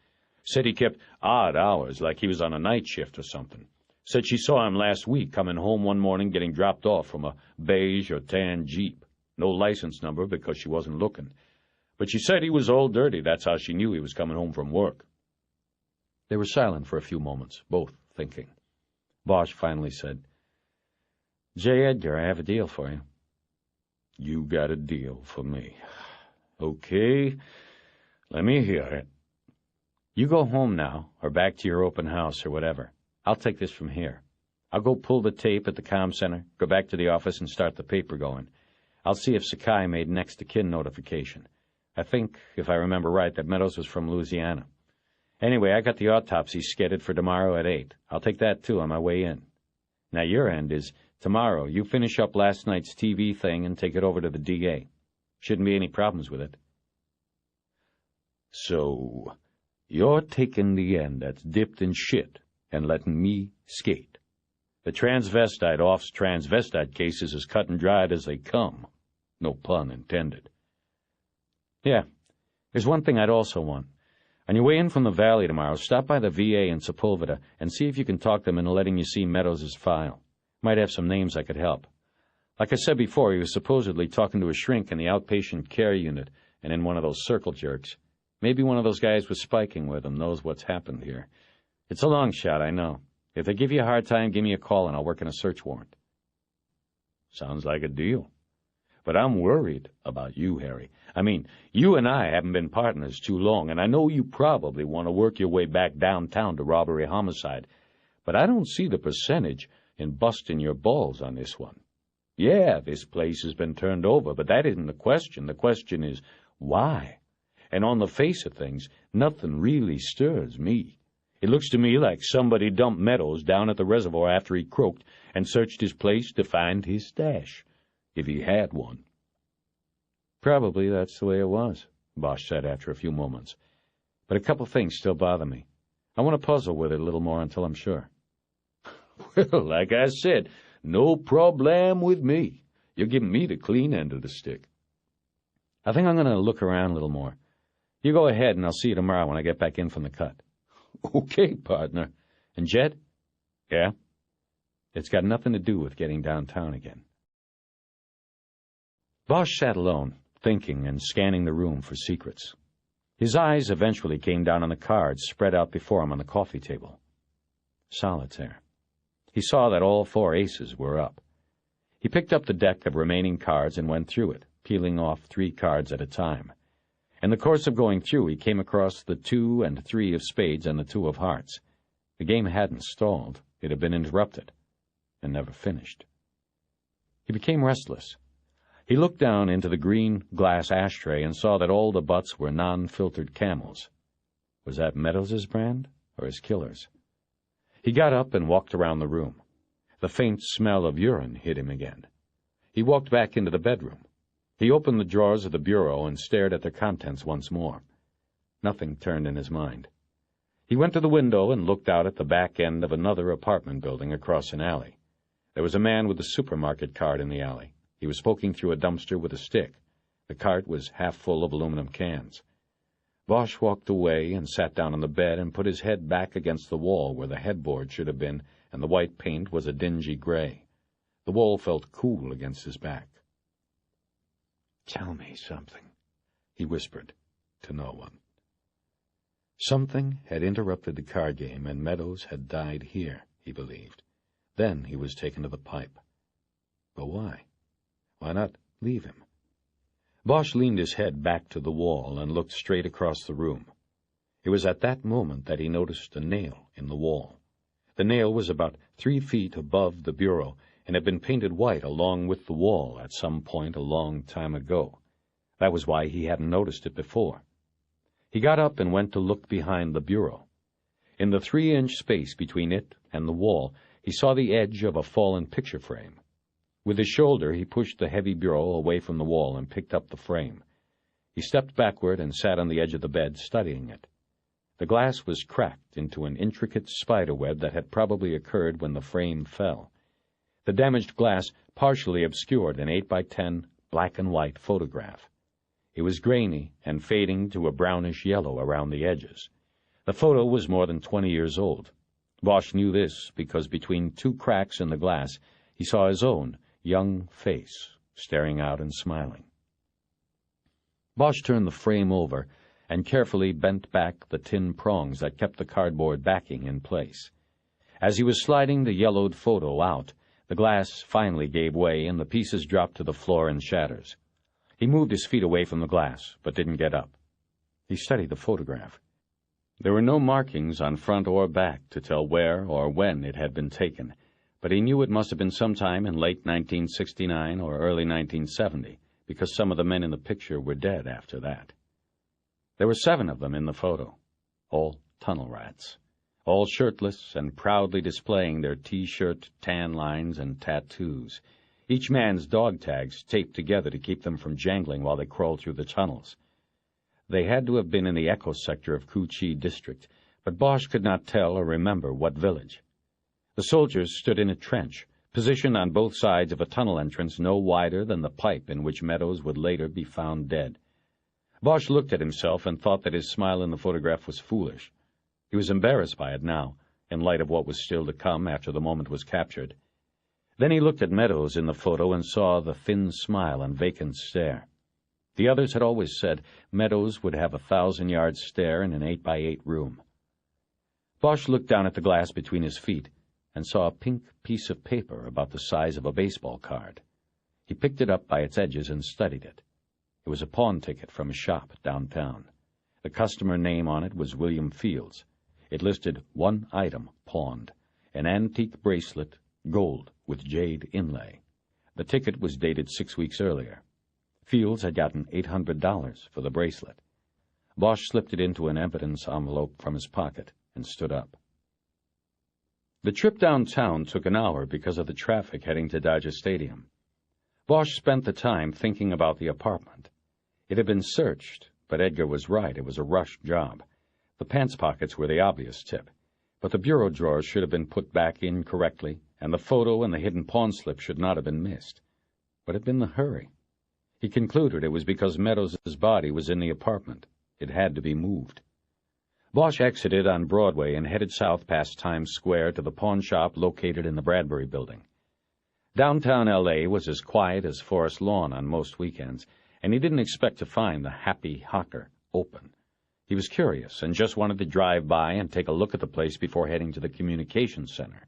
Said he kept odd hours, like he was on a night shift or something. Said she saw him last week coming home one morning getting dropped off from a beige or tan Jeep. No license number because she wasn't looking. But she said he was all dirty. That's how she knew he was coming home from work." They were silent for a few moments, both thinking. Bosch finally said, "J. Edgar, I have a deal for you." "You got a deal for me. Okay, let me hear it." "You go home now, or back to your open house, or whatever. I'll take this from here. I'll go pull the tape at the comm center, go back to the office and start the paper going. I'll see if Sakai made next of kin notification. I think, if I remember right, that Meadows was from Louisiana. Anyway, I got the autopsy scheduled for tomorrow at 8. I'll take that, too, on my way in. Now, your end is, tomorrow, you finish up last night's TV thing and take it over to the DA. Shouldn't be any problems with it." "So, you're taking the end that's dipped in shit and letting me skate. The transvestite off's transvestite case is as cut and dried as they come. No pun intended." "Yeah. There's one thing I'd also want. On your way in from the valley tomorrow, stop by the VA in Sepulveda and see if you can talk them into letting you see Meadows' file. Might have some names that could help. Like I said before, he was supposedly talking to a shrink in the outpatient care unit and in one of those circle jerks. Maybe one of those guys with spiking with him knows what's happened here. It's a long shot, I know. If they give you a hard time, give me a call and I'll work on a search warrant." "Sounds like a deal. But I'm worried about you, Harry. I mean, you and I haven't been partners too long, and I know you probably want to work your way back downtown to robbery homicide, but I don't see the percentage in busting your balls on this one. Yeah, this place has been turned over, but that isn't the question. The question is, why? And on the face of things, nothing really stirs me. It looks to me like somebody dumped Meadows down at the reservoir after he croaked and searched his place to find his stash, if he had one." "Probably that's the way it was," Bosch said after a few moments. "But a couple things still bother me. I want to puzzle with it a little more until I'm sure." "Well, like I said, no problem with me. You're giving me the clean end of the stick." "I think I'm going to look around a little more. You go ahead, and I'll see you tomorrow when I get back in from the cut." "Okay, partner. And Jed?" "Yeah?" "It's got nothing to do with getting downtown again." Bosch sat alone, thinking and scanning the room for secrets. His eyes eventually came down on the cards spread out before him on the coffee table. Solitaire. He saw that all 4 aces were up. He picked up the deck of remaining cards and went through it, peeling off 3 cards at a time. In the course of going through, he came across the 2 and 3 of spades and the 2 of hearts. The game hadn't stalled. It had been interrupted and never finished. He became restless. He looked down into the green glass ashtray and saw that all the butts were non-filtered Camels. Was that Meadows' brand or his killer's? He got up and walked around the room. The faint smell of urine hit him again. He walked back into the bedroom. He opened the drawers of the bureau and stared at their contents once more. Nothing turned in his mind. He went to the window and looked out at the back end of another apartment building across an alley. There was a man with a supermarket cart in the alley. He was poking through a dumpster with a stick. The cart was half full of aluminum cans. Bosch walked away and sat down on the bed and put his head back against the wall where the headboard should have been, and the white paint was a dingy gray. The wall felt cool against his back. "Tell me something," he whispered to no one. Something had interrupted the card game, and Meadows had died here, he believed. Then he was taken to the pipe. But why? Why not leave him? Bosch leaned his head back to the wall and looked straight across the room. It was at that moment that he noticed a nail in the wall. The nail was about 3 feet above the bureau and had been painted white along with the wall at some point a long time ago. That was why he hadn't noticed it before. He got up and went to look behind the bureau. In the 3-inch space between it and the wall, he saw the edge of a fallen picture frame. With his shoulder, he pushed the heavy bureau away from the wall and picked up the frame. He stepped backward and sat on the edge of the bed, studying it. The glass was cracked into an intricate spiderweb that had probably occurred when the frame fell. The damaged glass partially obscured an 8x10 black-and-white photograph. It was grainy and fading to a brownish yellow around the edges. The photo was more than 20 years old. Bosch knew this because between 2 cracks in the glass, he saw his own young face staring out and smiling. Bosch turned the frame over and carefully bent back the tin prongs that kept the cardboard backing in place. As he was sliding the yellowed photo out, the glass finally gave way and the pieces dropped to the floor in shatters. He moved his feet away from the glass, but didn't get up. He studied the photograph. There were no markings on front or back to tell where or when it had been taken, but he knew it must have been sometime in late 1969 or early 1970, because some of the men in the picture were dead after that. There were 7 of them in the photo, all tunnel rats, all shirtless and proudly displaying their T-shirt tan lines and tattoos, each man's dog tags taped together to keep them from jangling while they crawled through the tunnels. They had to have been in the Echo sector of Ku Chi district, but Bosch could not tell or remember what village. The soldiers stood in a trench, positioned on both sides of a tunnel entrance no wider than the pipe in which Meadows would later be found dead. Bosch looked at himself and thought that his smile in the photograph was foolish. He was embarrassed by it now, in light of what was still to come after the moment was captured. Then he looked at Meadows in the photo and saw the thin smile and vacant stare. The others had always said Meadows would have a 1,000-yard stare in an 8x8 room. Bosch looked down at the glass between his feet and saw a pink piece of paper about the size of a baseball card. He picked it up by its edges and studied it. It was a pawn ticket from a shop downtown. The customer name on it was William Fields. It listed 1 item pawned, an antique bracelet, gold with jade inlay. The ticket was dated 6 weeks earlier. Fields had gotten $800 for the bracelet. Bosch slipped it into an evidence envelope from his pocket and stood up. The trip downtown took an hour because of the traffic heading to Dodger Stadium. Bosch spent the time thinking about the apartment. It had been searched, but Edgar was right. It was a rushed job. The pants pockets were the obvious tip, but the bureau drawers should have been put back in correctly, and the photo and the hidden pawn slip should not have been missed. What had been the hurry? He concluded it was because Meadows' body was in the apartment. It had to be moved. Bosch exited on Broadway and headed south past Times Square to the pawn shop located in the Bradbury Building. Downtown L.A. was as quiet as Forest Lawn on most weekends, and he didn't expect to find the Happy Hawker open. He was curious and just wanted to drive by and take a look at the place before heading to the communications center.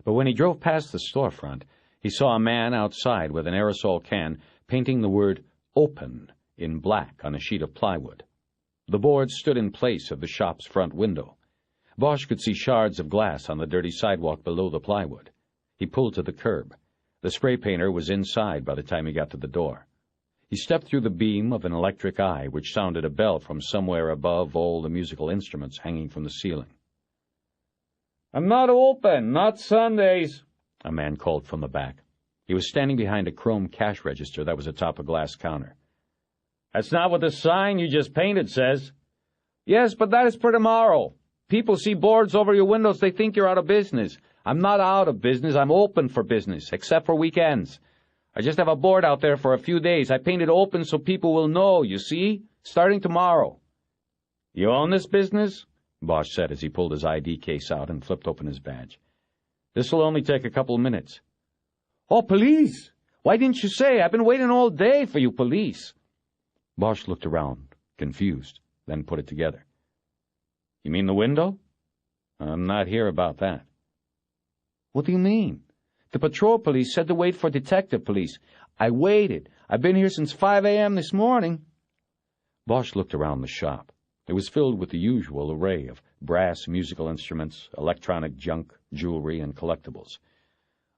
But when he drove past the storefront, he saw a man outside with an aerosol can painting the word "Open" in black on a sheet of plywood. The board stood in place of the shop's front window. Bosch could see shards of glass on the dirty sidewalk below the plywood. He pulled to the curb. The spray painter was inside by the time he got to the door. He stepped through the beam of an electric eye, which sounded a bell from somewhere above all the musical instruments hanging from the ceiling. "I'm not open, not Sundays," a man called from the back. He was standing behind a chrome cash register that was atop a glass counter. "That's not what the sign you just painted says." "Yes, but that is for tomorrow. People see boards over your windows, they think you're out of business. I'm not out of business, I'm open for business, except for weekends. I just have a board out there for a few days. I painted open so people will know, you see? Starting tomorrow." "You own this business?" Bosch said as he pulled his ID case out and flipped open his badge. "This'll only take a couple of minutes." "Oh, police! Why didn't you say? I've been waiting all day for you police." Bosch looked around, confused, then put it together. "You mean the window? I'm not here about that." "What do you mean? The patrol police said to wait for detective police. I waited. I've been here since 5 a.m. this morning." Bosch looked around the shop. It was filled with the usual array of brass musical instruments, electronic junk, jewelry, and collectibles.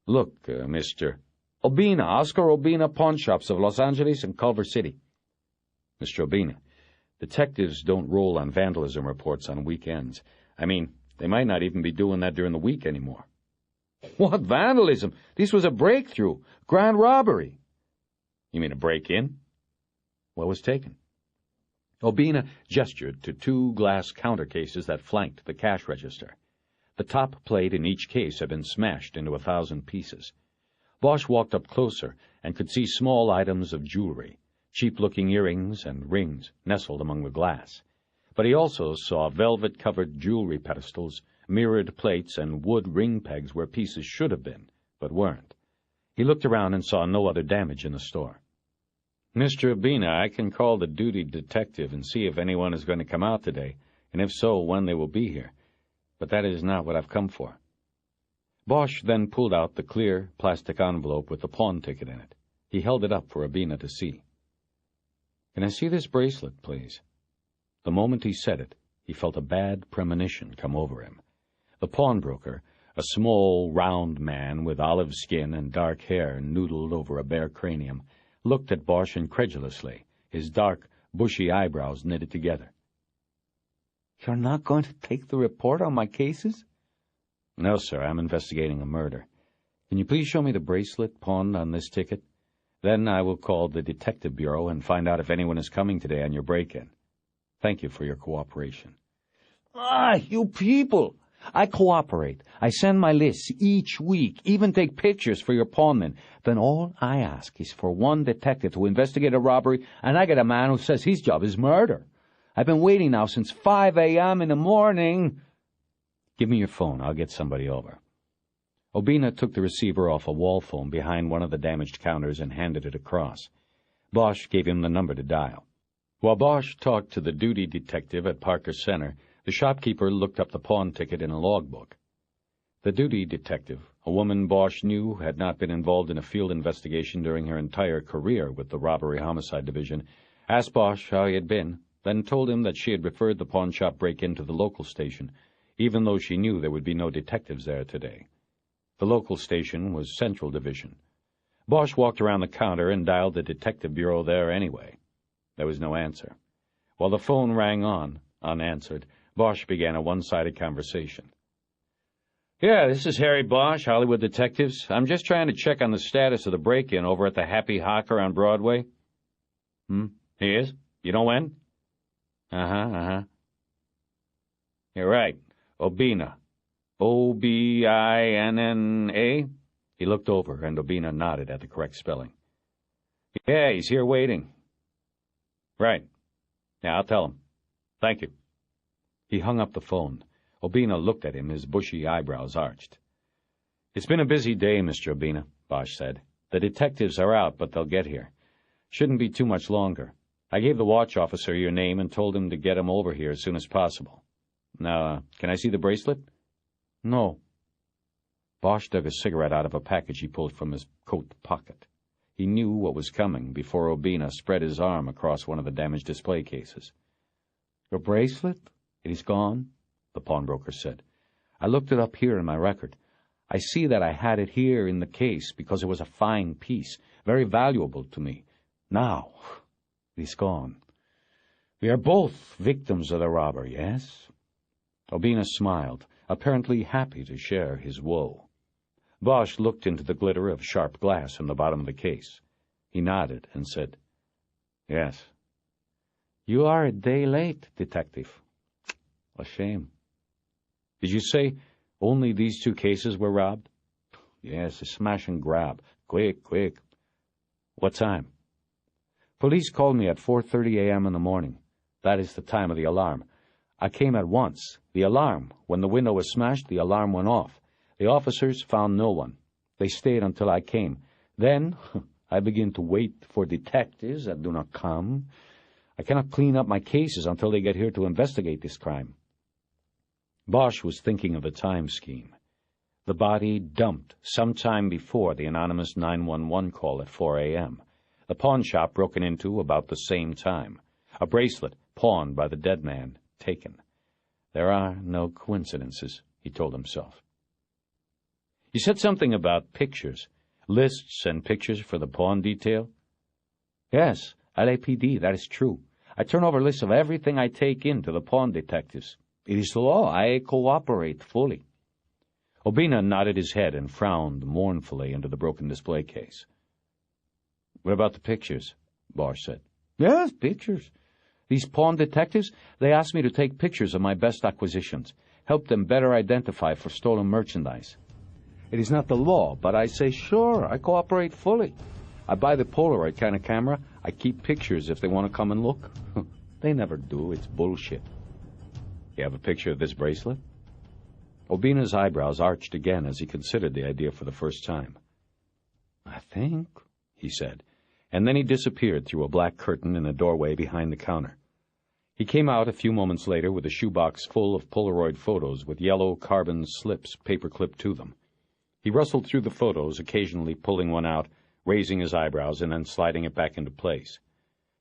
"Look, Mr. Obina, Oscar Obina Pawn Shops of Los Angeles and Culver City." "Mr. Obina, detectives don't roll on vandalism reports on weekends. I mean, they might not even be doing that during the week anymore." "What vandalism? This was a breakthrough. Grand robbery." "You mean a break-in?" "What was taken?" Obina gestured to 2 glass counter cases that flanked the cash register. The top plate in each case had been smashed into 1,000 pieces. Bosch walked up closer and could see small items of jewelry, cheap-looking earrings and rings nestled among the glass. But he also saw velvet-covered jewelry pedestals, mirrored plates, and wood ring pegs where pieces should have been, but weren't. He looked around and saw no other damage in the store. "Mr. Obina, I can call the duty detective and see if anyone is going to come out today, and if so, when they will be here. But that is not what I've come for." Bosch then pulled out the clear plastic envelope with the pawn ticket in it. He held it up for Obina to see. "Can I see this bracelet, please?" The moment he said it, he felt a bad premonition come over him. The pawnbroker, a small, round man with olive skin and dark hair noodled over a bare cranium, looked at Bosch incredulously, his dark, bushy eyebrows knitted together. "You're not going to take the report on my cases?" "No, sir, I'm investigating a murder. Can you please show me the bracelet pawned on this ticket? Then I will call the Detective Bureau and find out if anyone is coming today on your break-in. Thank you for your cooperation." You people! I cooperate. I send my lists each week, even take pictures for your pawnmen. Then all I ask is for one detective to investigate a robbery, and I get a man who says his job is murder. I've been waiting now since 5 a.m. in the morning. Give me your phone. I'll get somebody over. Obina took the receiver off a wall phone behind one of the damaged counters and handed it across. Bosch gave him the number to dial. While Bosch talked to the duty detective at Parker Center, the shopkeeper looked up the pawn ticket in a logbook. The duty detective, a woman Bosch knew had not been involved in a field investigation during her entire career with the Robbery-Homicide Division, asked Bosch how he had been, then told him that she had referred the pawnshop break-in to the local station, even though she knew there would be no detectives there today. The local station was Central Division. Bosch walked around the counter and dialed the Detective Bureau there anyway. There was no answer. While the phone rang on, unanswered, Bosch began a one-sided conversation. "Yeah, this is Harry Bosch, Hollywood Detectives. I'm just trying to check on the status of the break-in over at the Happy Hawker on Broadway." He is? You know when?" Uh-huh. You're right. Obina. O-B-I-N-N-A? He looked over, and Obina nodded at the correct spelling. "Yeah, he's here waiting." "Right. Yeah, I'll tell him. Thank you." He hung up the phone. Obina looked at him, his bushy eyebrows arched. "It's been a busy day, Mr. Obina," Bosch said. "The detectives are out, but they'll get here. Shouldn't be too much longer. I gave the watch officer your name and told him to get him over here as soon as possible. Now, can I see the bracelet?" "No." Bosch dug a cigarette out of a package he pulled from his coat pocket. He knew what was coming before Obina spread his arm across one of the damaged display cases. "Your bracelet? It is gone?" the pawnbroker said. "I looked it up here in my record. I see that I had it here in the case because it was a fine piece, very valuable to me. Now, it is gone. We are both victims of the robber, yes?" Obina smiled, apparently happy to share his woe. Bosch looked into the glitter of sharp glass in the bottom of the case. He nodded and said, "Yes." "You are a day late, detective." "A shame." "Did you say only these 2 cases were robbed?" "Yes, a smash and grab. Quick, quick." "What time?" "Police called me at 4:30 a.m. in the morning. That is the time of the alarm. I came at once. The alarm. When the window was smashed, the alarm went off. The officers found no one. They stayed until I came. Then I begin to wait for detectives that do not come. I cannot clean up my cases until they get here to investigate this crime." Bosch was thinking of the time scheme. The body dumped sometime before the anonymous 911 call at 4 a.m. The pawn shop broken into about the same time. A bracelet pawned by the dead man taken. There are no coincidences, he told himself. You said something about pictures, lists and pictures for the pawn detail? Yes, LAPD, that is true. I turn over lists of everything I take in to the pawn detectives. It is the law. I cooperate fully. Obina nodded his head and frowned mournfully into the broken display case. What about the pictures? Bosch said. Yes, pictures. These pawn detectives, they asked me to take pictures of my best acquisitions, help them better identify for stolen merchandise. It is not the law, but I say, sure, I cooperate fully. I buy the Polaroid kind of camera. I keep pictures if they want to come and look. They never do. It's bullshit. You have a picture of this bracelet? Obina's eyebrows arched again as he considered the idea for the first time. I think, he said, and then he disappeared through a black curtain in a doorway behind the counter. He came out a few moments later with a shoebox full of Polaroid photos with yellow carbon slips paper-clipped to them. He rustled through the photos, occasionally pulling one out, raising his eyebrows, and then sliding it back into place.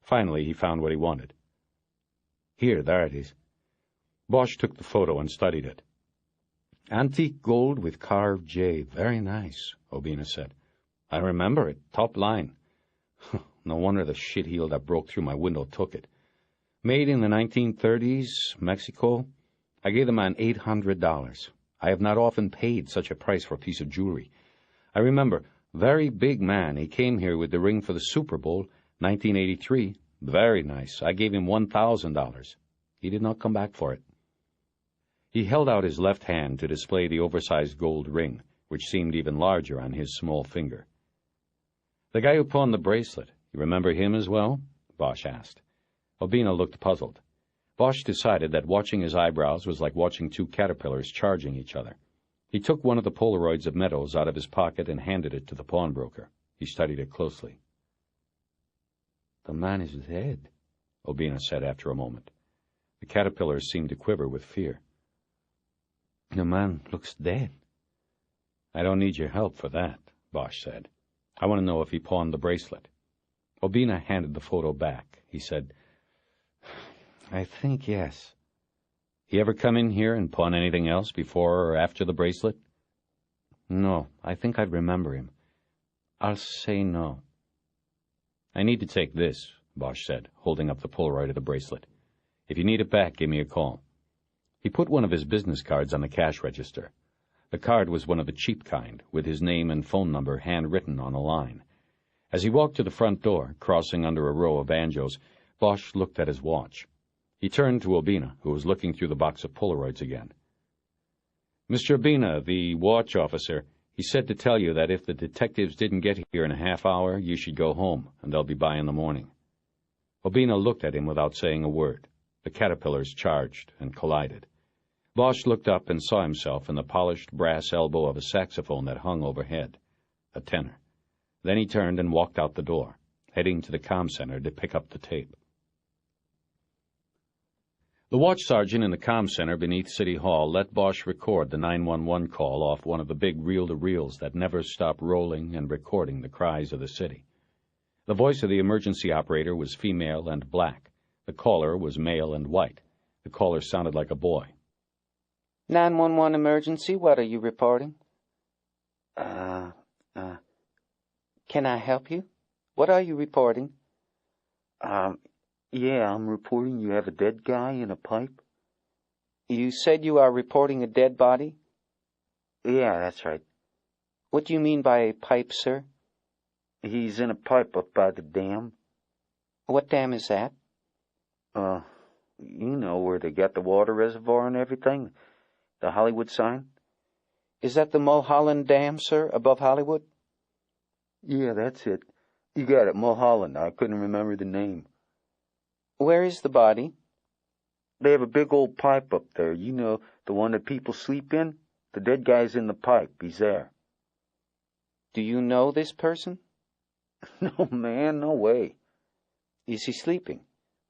Finally, he found what he wanted. Here, there it is. Bosch took the photo and studied it. Antique gold with carved jade. Very nice, Obina said. I remember it. Top line. No wonder the shitheel that broke through my window took it. Made in the 1930s, Mexico. I gave the man $800. I have not often paid such a price for a piece of jewelry. I remember, very big man. He came here with the ring for the Super Bowl, 1983. Very nice. I gave him $1,000. He did not come back for it. He held out his left hand to display the oversized gold ring, which seemed even larger on his small finger. The guy who pawned the bracelet, you remember him as well? Bosch asked. Obina looked puzzled. Bosch decided that watching his eyebrows was like watching 2 caterpillars charging each other. He took one of the Polaroids of Meadows out of his pocket and handed it to the pawnbroker. He studied it closely. The man is dead, Obina said after a moment. The caterpillars seemed to quiver with fear. The man looks dead. I don't need your help for that, Bosch said. I want to know if he pawned the bracelet. Obina handed the photo back. He said, I think yes. He ever come in here and pawn anything else before or after the bracelet? No, I think I'd remember him. I'll say no. I need to take this, Bosch said, holding up the Polaroid of the bracelet. If you need it back, give me a call. He put one of his business cards on the cash register. The card was one of the cheap kind, with his name and phone number handwritten on a line. As he walked to the front door, crossing under a row of banjos, Bosch looked at his watch. He turned to Obina, who was looking through the box of Polaroids again. Mr. Obina, the watch officer, he said to tell you that if the detectives didn't get here in a half hour, you should go home, and they'll be by in the morning. Obina looked at him without saying a word. The caterpillars charged and collided. Bosch looked up and saw himself in the polished brass elbow of a saxophone that hung overhead, a tenor. Then he turned and walked out the door, heading to the comm center to pick up the tape. The watch sergeant in the comm center beneath City Hall let Bosch record the 911 call off one of the big reel-to-reels that never stopped rolling and recording the cries of the city. The voice of the emergency operator was female and black. The caller was male and white. The caller sounded like a boy. 911 emergency, what are you reporting? Can I help you? What are you reporting? Yeah, I'm reporting you have a dead guy in a pipe. You said you are reporting a dead body? Yeah, that's right. What do you mean by a pipe, sir? He's in a pipe up by the dam. What dam is that? You know where they got the water reservoir and everything. The Hollywood sign. Is that the Mulholland Dam, sir, above Hollywood? Yeah, that's it. You got it, Mulholland. I couldn't remember the name. Where is the body? They have a big old pipe up there. You know, the one that people sleep in? The dead guy's in the pipe. He's there. Do you know this person? No, man, no way. Is he sleeping?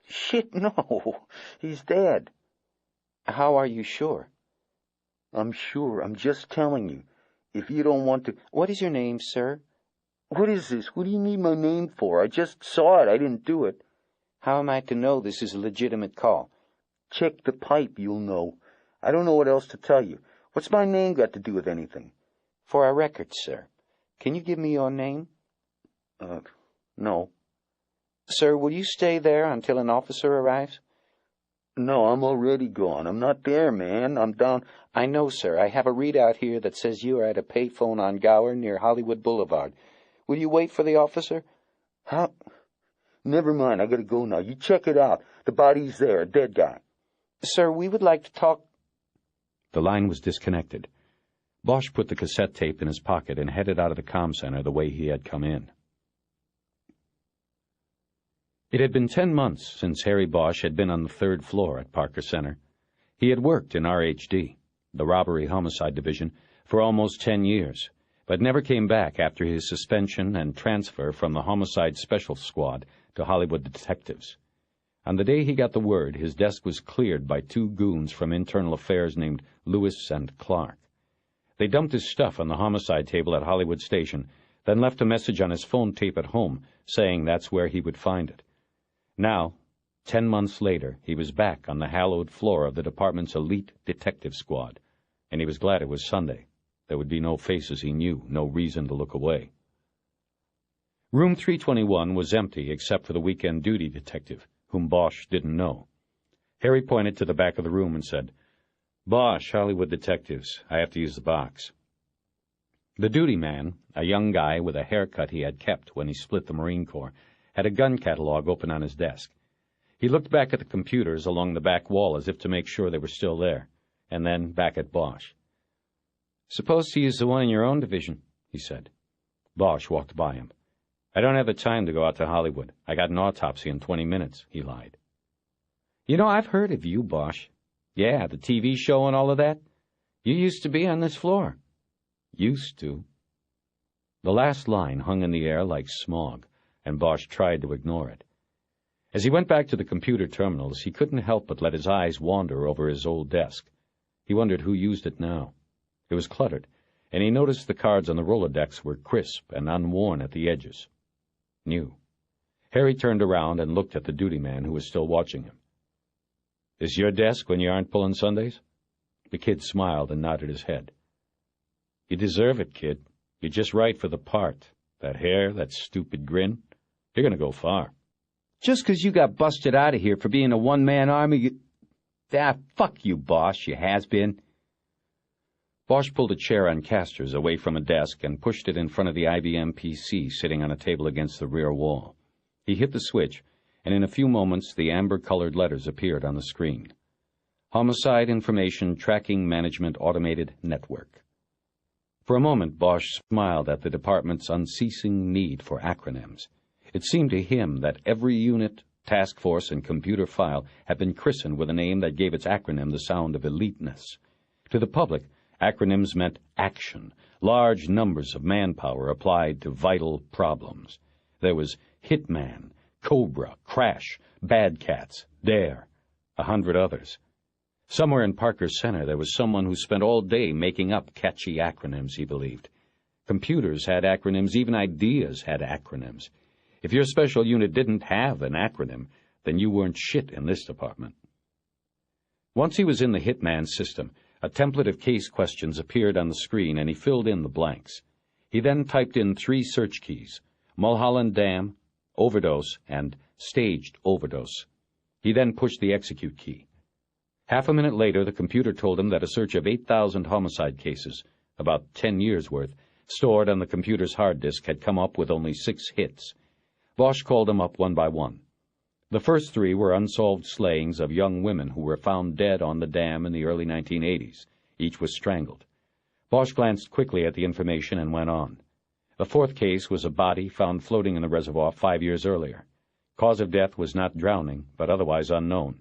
Shit, no. He's dead. How are you sure? I'm sure. I'm just telling you. If you don't want to... What is your name, sir? What is this? What do you need my name for? I just saw it. I didn't do it. How am I to know this is a legitimate call? Check the pipe, you'll know. I don't know what else to tell you. What's my name got to do with anything? For our records, sir. Can you give me your name? No. Sir, will you stay there until an officer arrives? No, I'm already gone. I'm not there, man. I'm down. I know, sir. I have a readout here that says you are at a payphone on Gower near Hollywood Boulevard. Will you wait for the officer? How? Never mind. I gotta go now. You check it out. The body's there, a dead guy. Sir, we would like to talk... The line was disconnected. Bosch put the cassette tape in his pocket and headed out of the comm center the way he had come in. It had been 10 months since Harry Bosch had been on the 3rd floor at Parker Center. He had worked in RHD, the Robbery Homicide Division, for almost 10 years, but never came back after his suspension and transfer from the Homicide Special Squad to Hollywood Detectives. On the day he got the word, his desk was cleared by 2 goons from Internal Affairs named Lewis and Clark. They dumped his stuff on the homicide table at Hollywood Station, then left a message on his phone tape at home saying that's where he would find it. Now, 10 months later, he was back on the hallowed floor of the department's elite detective squad, and he was glad it was Sunday. There would be no faces he knew, no reason to look away. Room 321 was empty except for the weekend duty detective, whom Bosch didn't know. Harry pointed to the back of the room and said, "Bosch, Hollywood Detectives. I have to use the box." The duty man, a young guy with a haircut he had kept when he split the Marine Corps, had a gun catalog open on his desk. He looked back at the computers along the back wall as if to make sure they were still there, and then back at Bosch. "Supposed to use the one in your own division," he said. Bosch walked by him. "I don't have the time to go out to Hollywood. I got an autopsy in 20 minutes, he lied. "You know, I've heard of you, Bosch. Yeah, the TV show and all of that. You used to be on this floor." "Used to." The last line hung in the air like smog, and Bosch tried to ignore it. As he went back to the computer terminals, he couldn't help but let his eyes wander over his old desk. He wondered who used it now. It was cluttered, and he noticed the cards on the Rolodex were crisp and unworn at the edges. New. Harry turned around and looked at the duty man who was still watching him. "This your desk when you aren't pulling Sundays?" The kid smiled and nodded his head. "You deserve it, kid. You're just right for the part. That hair, that stupid grin. You're going to go far." "Just 'cause you got busted out of here for being a one-man army, fuck you, Bosch, you has-been." Bosch pulled a chair on casters away from a desk and pushed it in front of the IBM PC sitting on a table against the rear wall. He hit the switch, and in a few moments the amber-colored letters appeared on the screen. Homicide Information Tracking Management Automated Network. For a moment, Bosch smiled at the department's unceasing need for acronyms. It seemed to him that every unit, task force, and computer file had been christened with a name that gave its acronym the sound of eliteness. To the public, acronyms meant action, large numbers of manpower applied to vital problems. There was Hitman, Cobra, Crash, Bad Cats, Dare. 100 others. Somewhere in Parker Center there was someone who spent all day making up catchy acronyms, he believed. Computers had acronyms, even ideas had acronyms. If your special unit didn't have an acronym, then you weren't shit in this department. Once he was in the hitman system, a template of case questions appeared on the screen and he filled in the blanks. He then typed in 3 search keys: Mulholland Dam, overdose, and staged overdose. He then pushed the execute key. Half a minute later, the computer told him that a search of 8,000 homicide cases, about 10 years' worth, stored on the computer's hard disk had come up with only 6 hits. Bosch called them up one by one. The first 3 were unsolved slayings of young women who were found dead on the dam in the early 1980s. Each was strangled. Bosch glanced quickly at the information and went on. The 4th case was a body found floating in the reservoir 5 years earlier. Cause of death was not drowning, but otherwise unknown.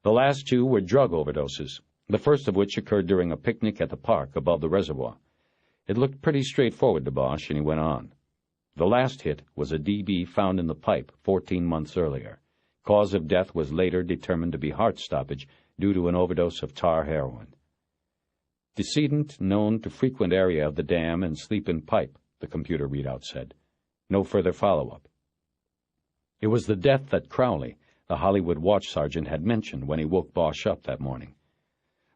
The last 2 were drug overdoses, the first of which occurred during a picnic at the park above the reservoir. It looked pretty straightforward to Bosch, and he went on. The last hit was a DB found in the pipe 14 months earlier. Cause of death was later determined to be heart stoppage due to an overdose of tar heroin. Decedent known to frequent area of the dam and sleep in pipe, the computer readout said. No further follow-up. It was the death that Crowley, the Hollywood watch sergeant, had mentioned when he woke Bosch up that morning.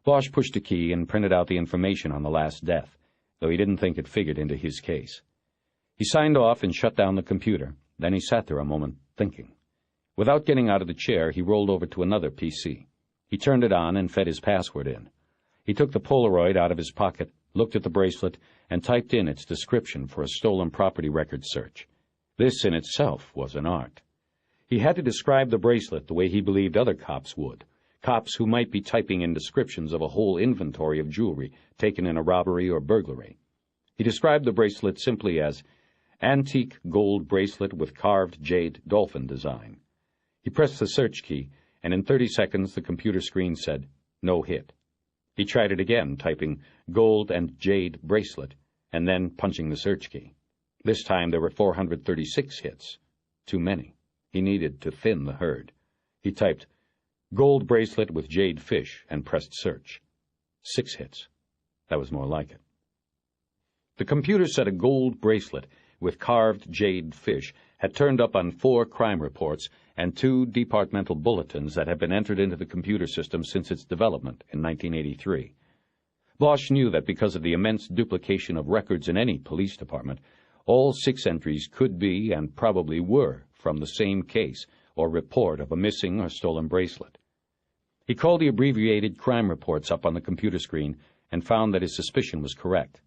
Bosch pushed a key and printed out the information on the last death, though he didn't think it figured into his case. He signed off and shut down the computer. Then he sat there a moment, thinking. Without getting out of the chair, he rolled over to another PC. He turned it on and fed his password in. He took the Polaroid out of his pocket, looked at the bracelet, and typed in its description for a stolen property record search. This in itself was an art. He had to describe the bracelet the way he believed other cops would, cops who might be typing in descriptions of a whole inventory of jewelry taken in a robbery or burglary. He described the bracelet simply as antique gold bracelet with carved jade dolphin design. He pressed the search key, and in 30 seconds the computer screen said, no hit. He tried it again, typing gold and jade bracelet, and then punching the search key. This time there were 436 hits. Too many. He needed to thin the herd. He typed, gold bracelet with jade fish, and pressed search. 6 hits. That was more like it. The computer said a gold bracelet with carved jade fish had turned up on 4 crime reports and 2 departmental bulletins that had been entered into the computer system since its development in 1983. Bosch knew that because of the immense duplication of records in any police department, all 6 entries could be, and probably were, from the same case or report of a missing or stolen bracelet. He called the abbreviated crime reports up on the computer screen and found that his suspicion was correct.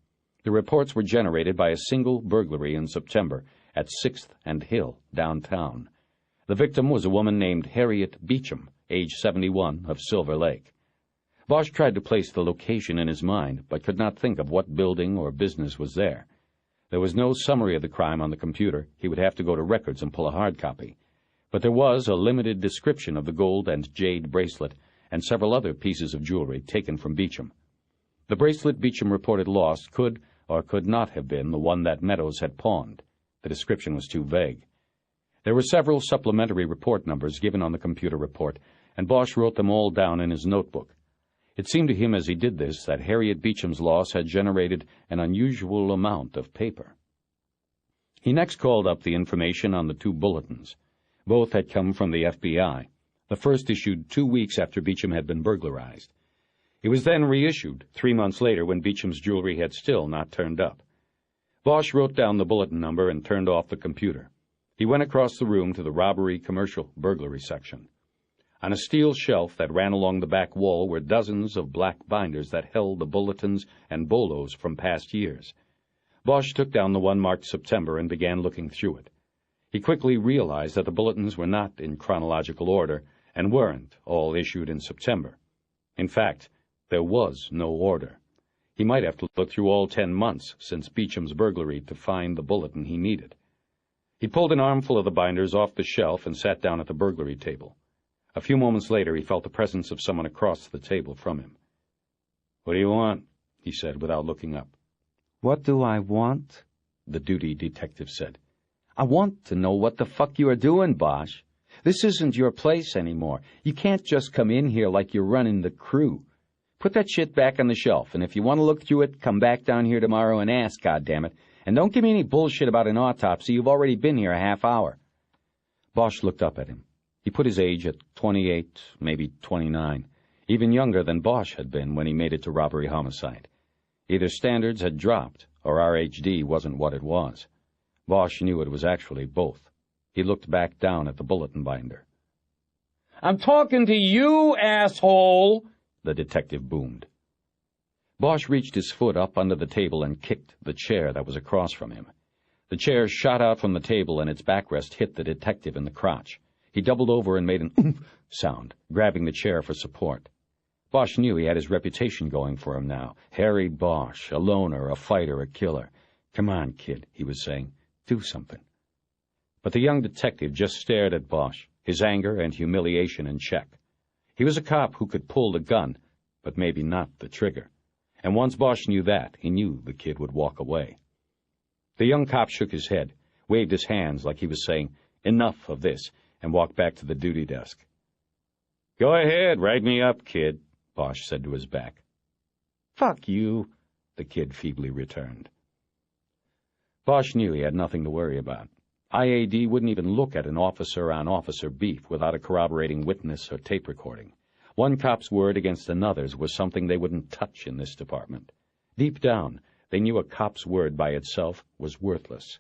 The reports were generated by a single burglary in September at 6th and Hill, downtown. The victim was a woman named Harriet Beecham, age 71, of Silver Lake. Bosch tried to place the location in his mind, but could not think of what building or business was there. There was no summary of the crime on the computer. He would have to go to records and pull a hard copy. But there was a limited description of the gold and jade bracelet and several other pieces of jewelry taken from Beecham. The bracelet Beecham reported lost could or could not have been the one that Meadows had pawned. The description was too vague. There were several supplementary report numbers given on the computer report, and Bosch wrote them all down in his notebook. It seemed to him as he did this that Harriet Beecham's loss had generated an unusual amount of paper. He next called up the information on the 2 bulletins. Both had come from the FBI, the first issued 2 weeks after Beecham had been burglarized. It was then reissued 3 months later when Beecham's jewelry had still not turned up. Bosch wrote down the bulletin number and turned off the computer. He went across the room to the robbery commercial burglary section. On a steel shelf that ran along the back wall were dozens of black binders that held the bulletins and bolos from past years. Bosch took down the one marked September and began looking through it. He quickly realized that the bulletins were not in chronological order and weren't all issued in September. In fact, there was no order. He might have to look through all 10 months since Beecham's burglary to find the bulletin he needed. He pulled an armful of the binders off the shelf and sat down at the burglary table. A few moments later, he felt the presence of someone across the table from him. "What do you want?" he said without looking up. What do I want? The duty detective said. I want to know what the fuck you are doing, Bosch. This isn't your place anymore. You can't just come in here like you're running the crew. Put that shit back on the shelf, and if you want to look through it, come back down here tomorrow and ask, goddammit. And don't give me any bullshit about an autopsy. You've already been here a half hour. Bosch looked up at him. He put his age at 28, maybe 29, even younger than Bosch had been when he made it to robbery homicide. Either standards had dropped, or RHD wasn't what it was. Bosch knew it was actually both. He looked back down at the bulletin binder. "I'm talking to you, asshole!" the detective boomed. Bosch reached his foot up under the table and kicked the chair that was across from him. The chair shot out from the table and its backrest hit the detective in the crotch. He doubled over and made an oomph sound, grabbing the chair for support. Bosch knew he had his reputation going for him now. Harry Bosch, a loner, a fighter, a killer. "Come on, kid," he was saying. "Do something." But the young detective just stared at Bosch, his anger and humiliation in check. He was a cop who could pull the gun, but maybe not the trigger. And once Bosch knew that, he knew the kid would walk away. The young cop shook his head, waved his hands like he was saying, "Enough of this," and walked back to the duty desk. "Go ahead, write me up, kid," Bosch said to his back. "Fuck you," the kid feebly returned. Bosch knew he had nothing to worry about. IAD wouldn't even look at an officer-on-officer beef without a corroborating witness or tape recording. One cop's word against another's was something they wouldn't touch in this department. Deep down, they knew a cop's word by itself was worthless.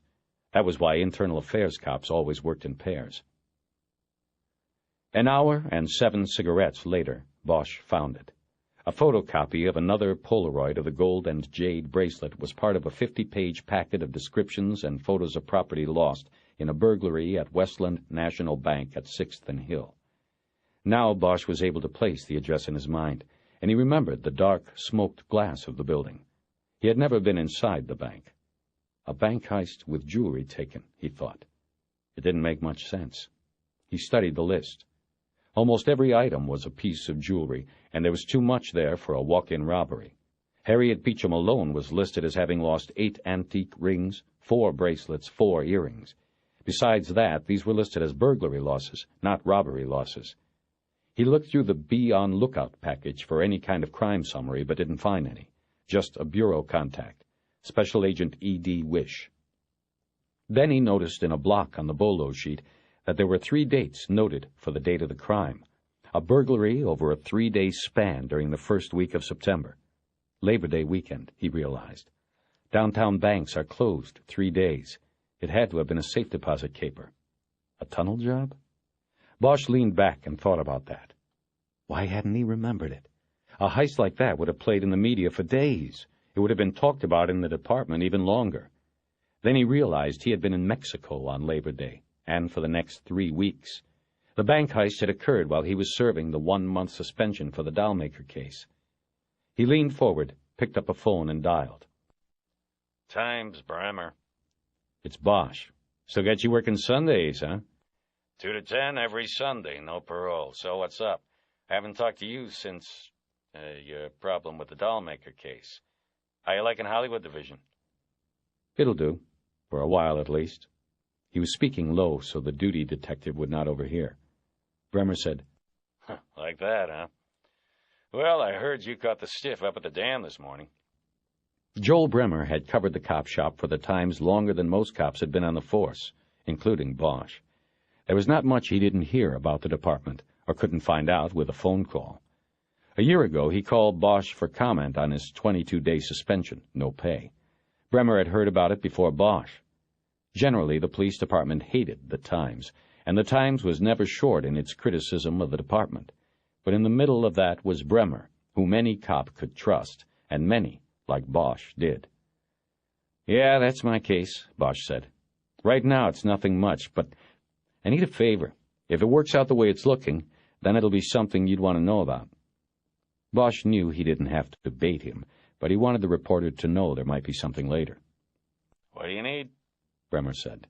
That was why internal affairs cops always worked in pairs. An hour and 7 cigarettes later, Bosch found it. A photocopy of another Polaroid of the gold and jade bracelet was part of a 50-page packet of descriptions and photos of property lost in a burglary at Westland National Bank at 6th and Hill. Now Bosch was able to place the address in his mind, and he remembered the dark, smoked glass of the building. He had never been inside the bank. A bank heist with jewelry taken, he thought. It didn't make much sense. He studied the list. Almost every item was a piece of jewelry, and there was too much there for a walk-in robbery. Harriet Beecham alone was listed as having lost 8 antique rings, 4 bracelets, 4 earrings. Besides that, these were listed as burglary losses, not robbery losses. He looked through the Be On Lookout package for any kind of crime summary, but didn't find any. Just a bureau contact, Special Agent E.D. Wish. Then he noticed in a block on the bolo sheet that there were 3 dates noted for the date of the crime. A burglary over a 3-day span during the first week of September. Labor Day weekend, he realized. Downtown banks are closed 3 days. It had to have been a safe deposit caper. A tunnel job? Bosch leaned back and thought about that. Why hadn't he remembered it? A heist like that would have played in the media for days. It would have been talked about in the department even longer. Then he realized he had been in Mexico on Labor Day, and for the next 3 weeks. The bank heist had occurred while he was serving the 1-month suspension for the dollmaker case. He leaned forward, picked up a phone, and dialed. "Times, Bremer." "It's Bosch. Still got you working Sundays, huh?" 2 to 10 every Sunday, no parole. So what's up? Haven't talked to you since your problem with the dollmaker case. How you liking Hollywood Division? "It'll do, for a while at least." He was speaking low so the duty detective would not overhear. Bremer said, Like that, huh? Well, I heard you caught the stiff up at the dam this morning. Joel Bremer had covered the cop shop for the Times longer than most cops had been on the force, including Bosch. There was not much he didn't hear about the department, or couldn't find out with a phone call. A year ago, he called Bosch for comment on his 22-day suspension, no pay. Bremer had heard about it before Bosch. Generally, the police department hated the Times, and the Times was never short in its criticism of the department. But in the middle of that was Bremer, whom any cop could trust, and many, like Bosch, did. "Yeah, that's my case," Bosch said. "Right now it's nothing much, but I need a favor. If it works out the way it's looking, then it'll be something you'd want to know about." Bosch knew he didn't have to bait him, but he wanted the reporter to know there might be something later. "What do you need?" Bremer said.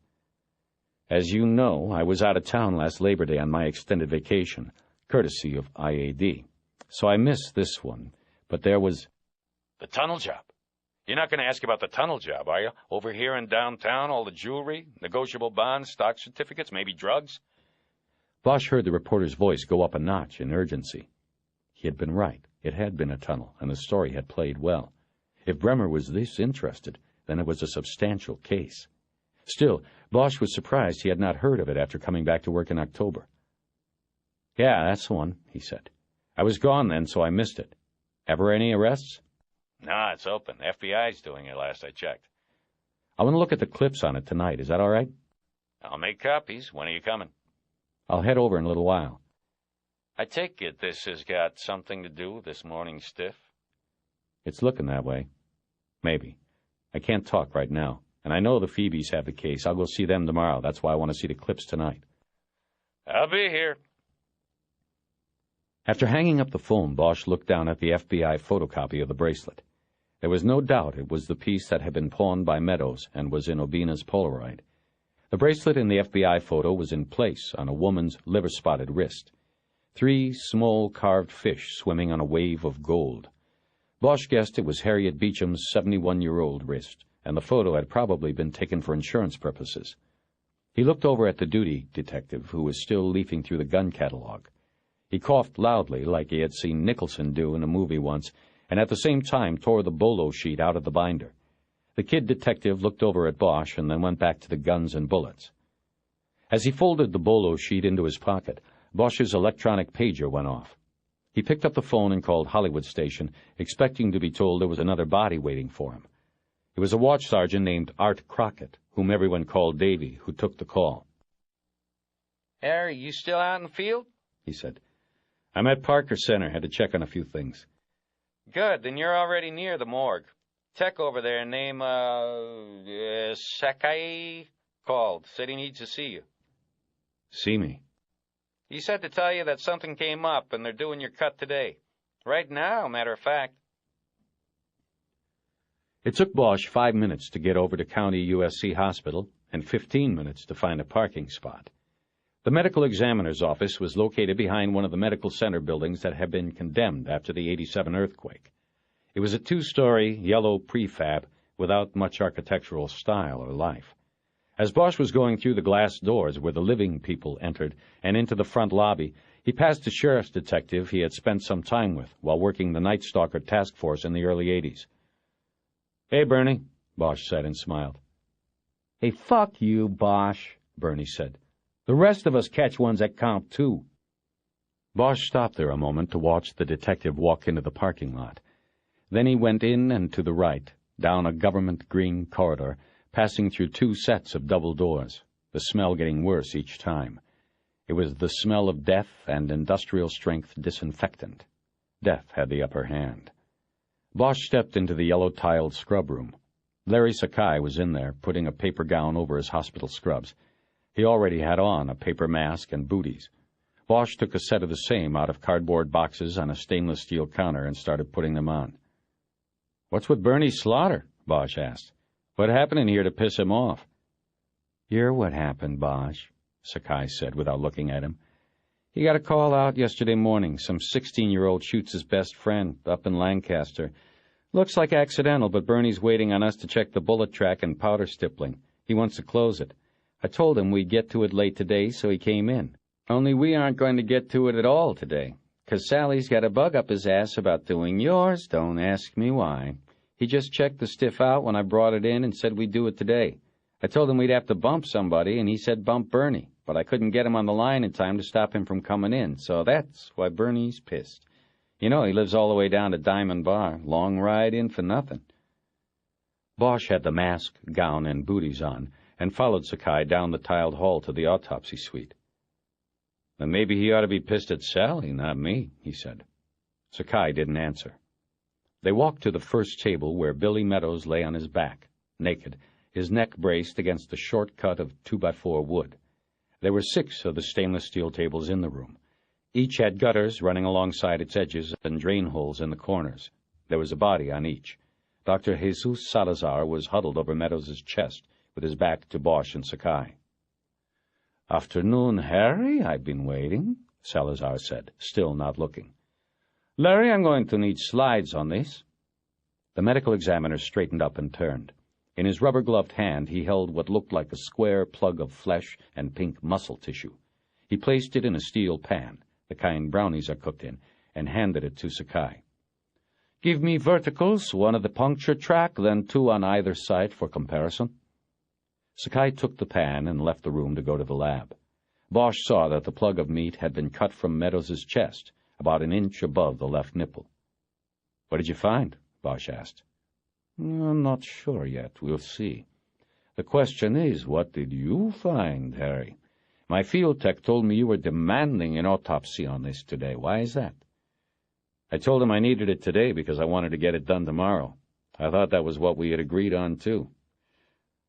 "As you know, I was out of town last Labor Day on my extended vacation, courtesy of IAD. So I missed this one, but there was—" "The tunnel job. You're not going to ask about the tunnel job, are you? Over here in downtown, all the jewelry, negotiable bonds, stock certificates, maybe drugs?" Bosch heard the reporter's voice go up a notch in urgency. He had been right. It had been a tunnel, and the story had played well. If Bremer was this interested, then it was a substantial case. Still, Bosch was surprised he had not heard of it after coming back to work in October. "Yeah, that's the one," he said. "I was gone then, so I missed it. Ever any arrests?" No, it's open. FBI's doing it last I checked. "I want to look at the clips on it tonight. Is that all right?" I'll make copies. When are you coming? "I'll head over in a little while." I take it this has got something to do with this morning's stiff? "It's looking that way. Maybe. I can't talk right now, and I know the Phoebes have the case. I'll go see them tomorrow. That's why I want to see the clips tonight." I'll be here. After hanging up the phone, Bosch looked down at the FBI photocopy of the bracelet. There was no doubt it was the piece that had been pawned by Meadows and was in Obina's Polaroid. The bracelet in the FBI photo was in place on a woman's liver-spotted wrist. 3 small carved fish swimming on a wave of gold. Bosch guessed it was Harriet Beecham's 71-year-old wrist, and the photo had probably been taken for insurance purposes. He looked over at the duty detective, who was still leafing through the gun catalog. He coughed loudly, like he had seen Nicholson do in a movie once, and at the same time tore the bolo sheet out of the binder. The kid detective looked over at Bosch and then went back to the guns and bullets. As he folded the bolo sheet into his pocket, Bosch's electronic pager went off. He picked up the phone and called Hollywood Station, expecting to be told there was another body waiting for him. It was a watch sergeant named Art Crockett, whom everyone called Davy, who took the call. "Harry, you still out in the field?" He said. "I'm at Parker Center. Had to check on a few things." Good, then you're already near the morgue. Tech over there named, Sakai called. Said he needs to see you. "See me?" He said to tell you that something came up and they're doing your cut today. Right now, matter of fact. It took Bosch 5 minutes to get over to County USC Hospital and 15 minutes to find a parking spot. The medical examiner's office was located behind one of the medical center buildings that had been condemned after the '87 earthquake. It was a 2-story yellow prefab without much architectural style or life. As Bosch was going through the glass doors where the living people entered and into the front lobby, he passed a sheriff's detective he had spent some time with while working the Night Stalker task force in the early '80s. "Hey, Bernie," Bosch said and smiled. "Hey, fuck you, Bosch," Bernie said. "The rest of us catch ones that count, too." Bosch stopped there a moment to watch the detective walk into the parking lot. Then he went in and to the right, down a government green corridor, passing through 2 sets of double doors, the smell getting worse each time. It was the smell of death and industrial-strength disinfectant. Death had the upper hand. Bosch stepped into the yellow-tiled scrub room. Larry Sakai was in there, putting a paper gown over his hospital scrubs. He already had on a paper mask and booties. Bosch took a set of the same out of cardboard boxes on a stainless steel counter and started putting them on. "What's with Bernie Slaughter?" Bosch asked. "What happened in here to piss him off?" "You're what happened, Bosch," Sakai said without looking at him. "He got a call out yesterday morning. Some 16-year-old shoots his best friend up in Lancaster. Looks like accidental, but Bernie's waiting on us to check the bullet track and powder stippling. He wants to close it. I told him we'd get to it late today, so he came in. Only we aren't going to get to it at all today, 'cause Sally's got a bug up his ass about doing yours. Don't ask me why. He just checked the stiff out when I brought it in and said we'd do it today. I told him we'd have to bump somebody, and he said bump Bernie, but I couldn't get him on the line in time to stop him from coming in, so that's why Bernie's pissed. You know, he lives all the way down to Diamond Bar. Long ride in for nothing." Bosch had the mask, gown, and booties on, and followed Sakai down the tiled hall to the autopsy suite. "Then maybe he ought to be pissed at Sally, not me," he said. Sakai didn't answer. They walked to the first table where Billy Meadows lay on his back, naked, his neck braced against a short cut of 2x4 wood. There were 6 of the stainless steel tables in the room. Each had gutters running alongside its edges and drain holes in the corners. There was a body on each. Dr. Jesus Salazar was huddled over Meadows' chest, with his back to Bosch and Sakai. "Afternoon, Harry. I've been waiting," Salazar said, still not looking. "Larry, I'm going to need slides on this." The medical examiner straightened up and turned. In his rubber-gloved hand he held what looked like a square plug of flesh and pink muscle tissue. He placed it in a steel pan, the kind brownies are cooked in, and handed it to Sakai. "Give me verticals, one at the puncture track, then two on either side for comparison." Sakai took the pan and left the room to go to the lab. Bosch saw that the plug of meat had been cut from Meadows's chest, about an inch above the left nipple. "What did you find?" Bosch asked. "I'm not sure yet. We'll see. The question is, what did you find, Harry? My field tech told me you were demanding an autopsy on this today. Why is that?" "I told him I needed it today because I wanted to get it done tomorrow. I thought that was what we had agreed on, too."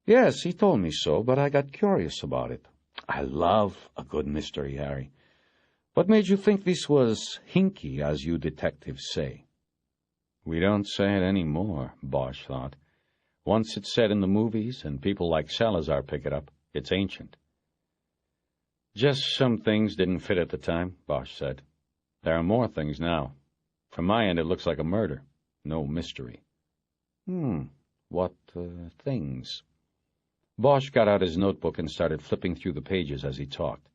"Yes, he told me so, but I got curious about it. I love a good mystery, Harry. What made you think this was hinky, as you detectives say?" "We don't say it anymore," Bosch thought. "Once it's said in the movies, and people like Salazar pick it up, it's ancient." "Just some things didn't fit at the time," Bosch said. "There are more things now. From my end, it looks like a murder. No mystery." What things?" Bosch got out his notebook and started flipping through the pages as he talked.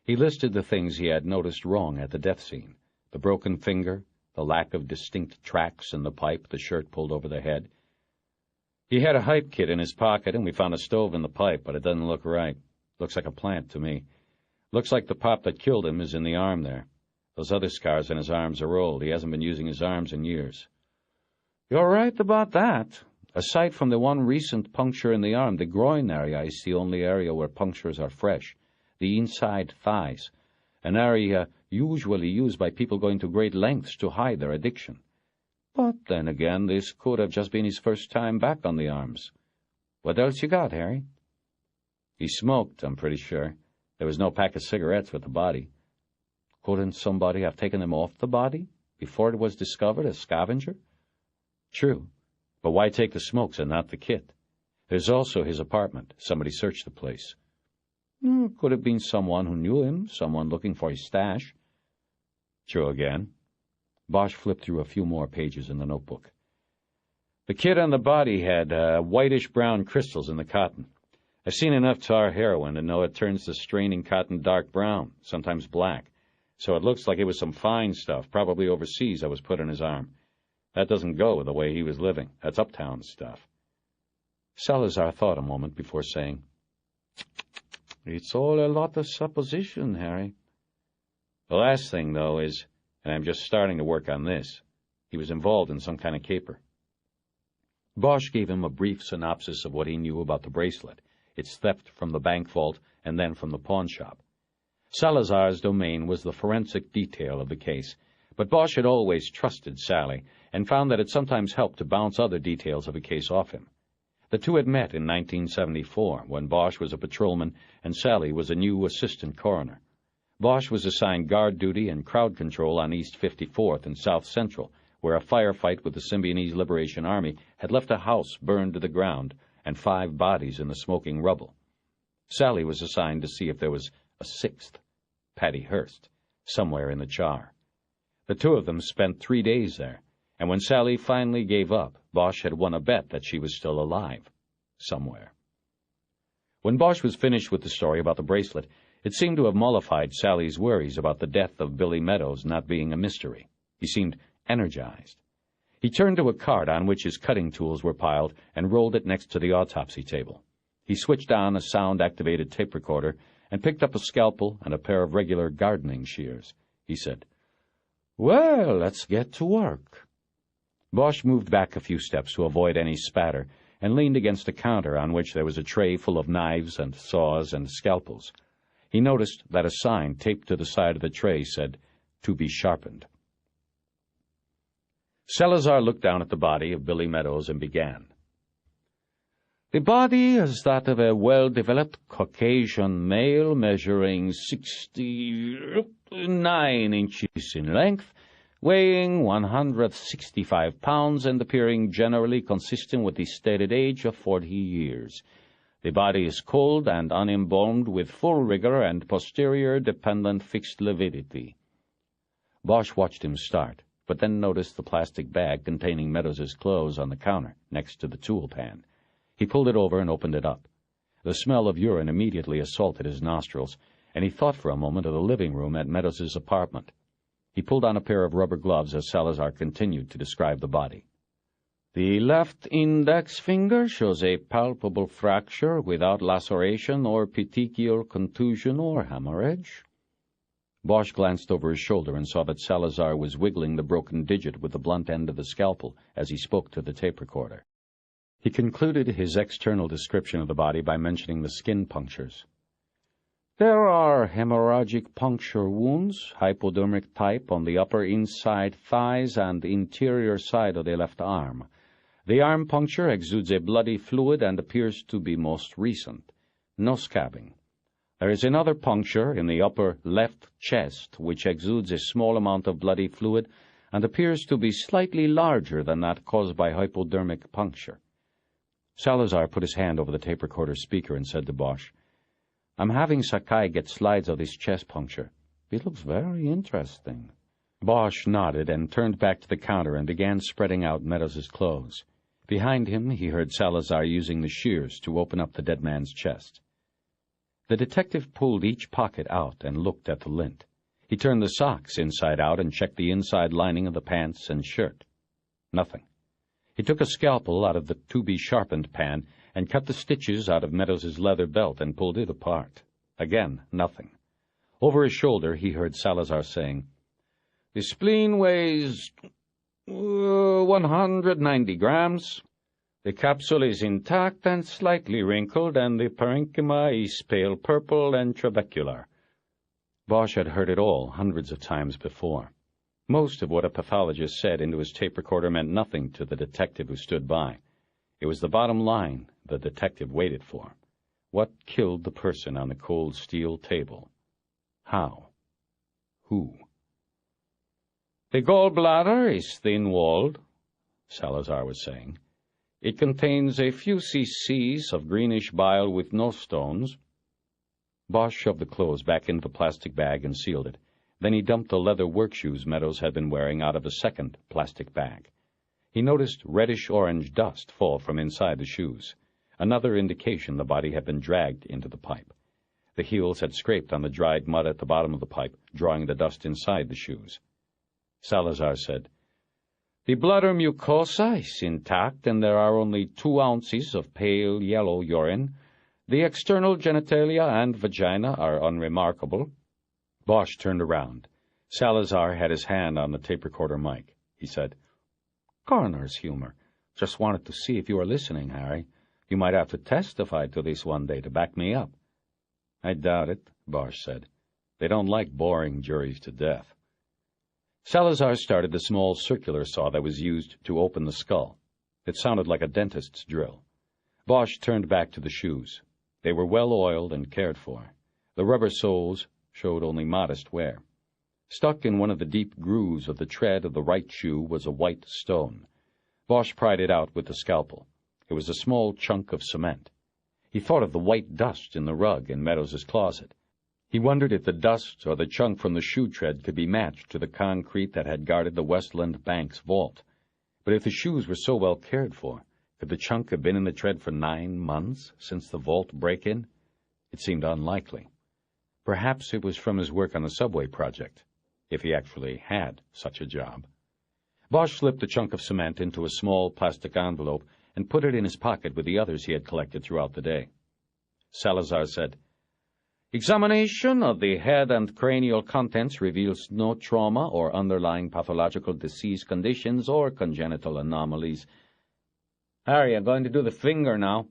He listed the things he had noticed wrong at the death scene: the broken finger, the lack of distinct tracks in the pipe, the shirt pulled over the head. "He had a hype kit in his pocket, and we found a stove in the pipe, but it doesn't look right. Looks like a plant to me. Looks like the pop that killed him is in the arm there. Those other scars on his arms are old. He hasn't been using his arms in years." "You're right about that. Aside from the one recent puncture in the arm, the groin area is the only area where punctures are fresh. The inside thighs, an area usually used by people going to great lengths to hide their addiction. But then again, this could have just been his first time back on the arms. What else you got, Harry?" "He smoked, I'm pretty sure. There was no pack of cigarettes with the body." "Couldn't somebody have taken them off the body before it was discovered as scavenger?" "True, but why take the smokes and not the kit? There's also his apartment. Somebody searched the place." "Could have been someone who knew him, someone looking for his stash." "True again." Bosch flipped through a few more pages in the notebook. "The kit on the body had whitish-brown crystals in the cotton. I've seen enough tar heroin to know it turns the straining cotton dark brown, sometimes black, so it looks like it was some fine stuff, probably overseas, that was put on his arm. That doesn't go with the way he was living. That's uptown stuff." Salazar thought a moment before saying, "It's all a lot of supposition, Harry." "The last thing, though, is, and I'm just starting to work on this, he was involved in some kind of caper." Bosch gave him a brief synopsis of what he knew about the bracelet, its theft from the bank vault, and then from the pawn shop. Salazar's domain was the forensic detail of the case, but Bosch had always trusted Sally and found that it sometimes helped to bounce other details of a case off him. The two had met in 1974, when Bosch was a patrolman and Sally was a new assistant coroner. Bosch was assigned guard duty and crowd control on East 54th and South Central, where a firefight with the Symbionese Liberation Army had left a house burned to the ground and 5 bodies in the smoking rubble. Sally was assigned to see if there was a 6th, Patty Hearst, somewhere in the char. The two of them spent 3 days there, and when Sally finally gave up, Bosch had won a bet that she was still alive, somewhere. When Bosch was finished with the story about the bracelet, it seemed to have mollified Sally's worries about the death of Billy Meadows not being a mystery. He seemed energized. He turned to a cart on which his cutting tools were piled and rolled it next to the autopsy table. He switched on a sound-activated tape recorder and picked up a scalpel and a pair of regular gardening shears. He said, "Well, let's get to work." Bosch moved back a few steps to avoid any spatter and leaned against a counter on which there was a tray full of knives and saws and scalpels. He noticed that a sign taped to the side of the tray said, "To be sharpened." Salazar looked down at the body of Billy Meadows and began. "The body is that of a well-developed Caucasian male measuring 69 inches in length, weighing 165 pounds and appearing generally consistent with the stated age of 40 years. The body is cold and unembalmed with full rigor and posterior dependent fixed lividity." Bosch watched him start, but then noticed the plastic bag containing Meadows's clothes on the counter next to the tool pan. He pulled it over and opened it up. The smell of urine immediately assaulted his nostrils, and he thought for a moment of the living room at Meadows's apartment. He pulled on a pair of rubber gloves as Salazar continued to describe the body. The left index finger shows a palpable fracture without laceration or petechial contusion or hemorrhage. Bosch glanced over his shoulder and saw that Salazar was wiggling the broken digit with the blunt end of the scalpel as he spoke to the tape recorder. He concluded his external description of the body by mentioning the skin punctures. There are hemorrhagic puncture wounds, hypodermic type, on the upper inside thighs and interior side of the left arm. The arm puncture exudes a bloody fluid and appears to be most recent. No scabbing. There is another puncture in the upper left chest, which exudes a small amount of bloody fluid and appears to be slightly larger than that caused by hypodermic puncture. Salazar put his hand over the tape recorder speaker and said to Bosch, I'm having Sakai get slides of this chest puncture. It looks very interesting. Bosch nodded and turned back to the counter and began spreading out Meadows's clothes. Behind him he heard Salazar using the shears to open up the dead man's chest. The detective pulled each pocket out and looked at the lint. He turned the socks inside out and checked the inside lining of the pants and shirt. Nothing. He took a scalpel out of the to-be-sharpened pan and cut the stitches out of Meadows's leather belt and pulled it apart. Again, nothing. Over his shoulder he heard Salazar saying, The spleen weighs 190 grams. The capsule is intact and slightly wrinkled, and the parenchyma is pale purple and trabecular. Bosch had heard it all hundreds of times before. Most of what a pathologist said into his tape recorder meant nothing to the detective who stood by. It was the bottom line the detective waited for. What killed the person on the cold steel table? How? Who? The gallbladder is thin-walled, Salazar was saying. It contains a few cc's of greenish bile with no stones. Bosch shoved the clothes back into the plastic bag and sealed it. Then he dumped the leather work shoes Meadows had been wearing out of a second plastic bag. He noticed reddish-orange dust fall from inside the shoes, another indication the body had been dragged into the pipe. The heels had scraped on the dried mud at the bottom of the pipe, drawing the dust inside the shoes. Salazar said, The bladder mucosa is intact, and there are only 2 ounces of pale yellow urine. The external genitalia and vagina are unremarkable. Bosch turned around. Salazar had his hand on the tape recorder mic. He said, Coroner's humor. Just wanted to see if you were listening, Harry. You might have to testify to this one day to back me up. I doubt it, Bosch said. They don't like boring juries to death. Salazar started the small circular saw that was used to open the skull. It sounded like a dentist's drill. Bosch turned back to the shoes. They were well oiled and cared for. The rubber soles showed only modest wear. Stuck in one of the deep grooves of the tread of the right shoe was a white stone. Bosch pried it out with the scalpel. It was a small chunk of cement. He thought of the white dust in the rug in Meadows's closet. He wondered if the dust or the chunk from the shoe tread could be matched to the concrete that had guarded the Westland Bank's vault. But if the shoes were so well cared for, could the chunk have been in the tread for 9 months since the vault break-in? It seemed unlikely. Perhaps it was from his work on the subway project, if he actually had such a job. Bosch slipped the chunk of cement into a small plastic envelope and put it in his pocket with the others he had collected throughout the day. Salazar said, Examination of the head and cranial contents reveals no trauma or underlying pathological disease conditions or congenital anomalies. Harry, I'm going to do the finger now.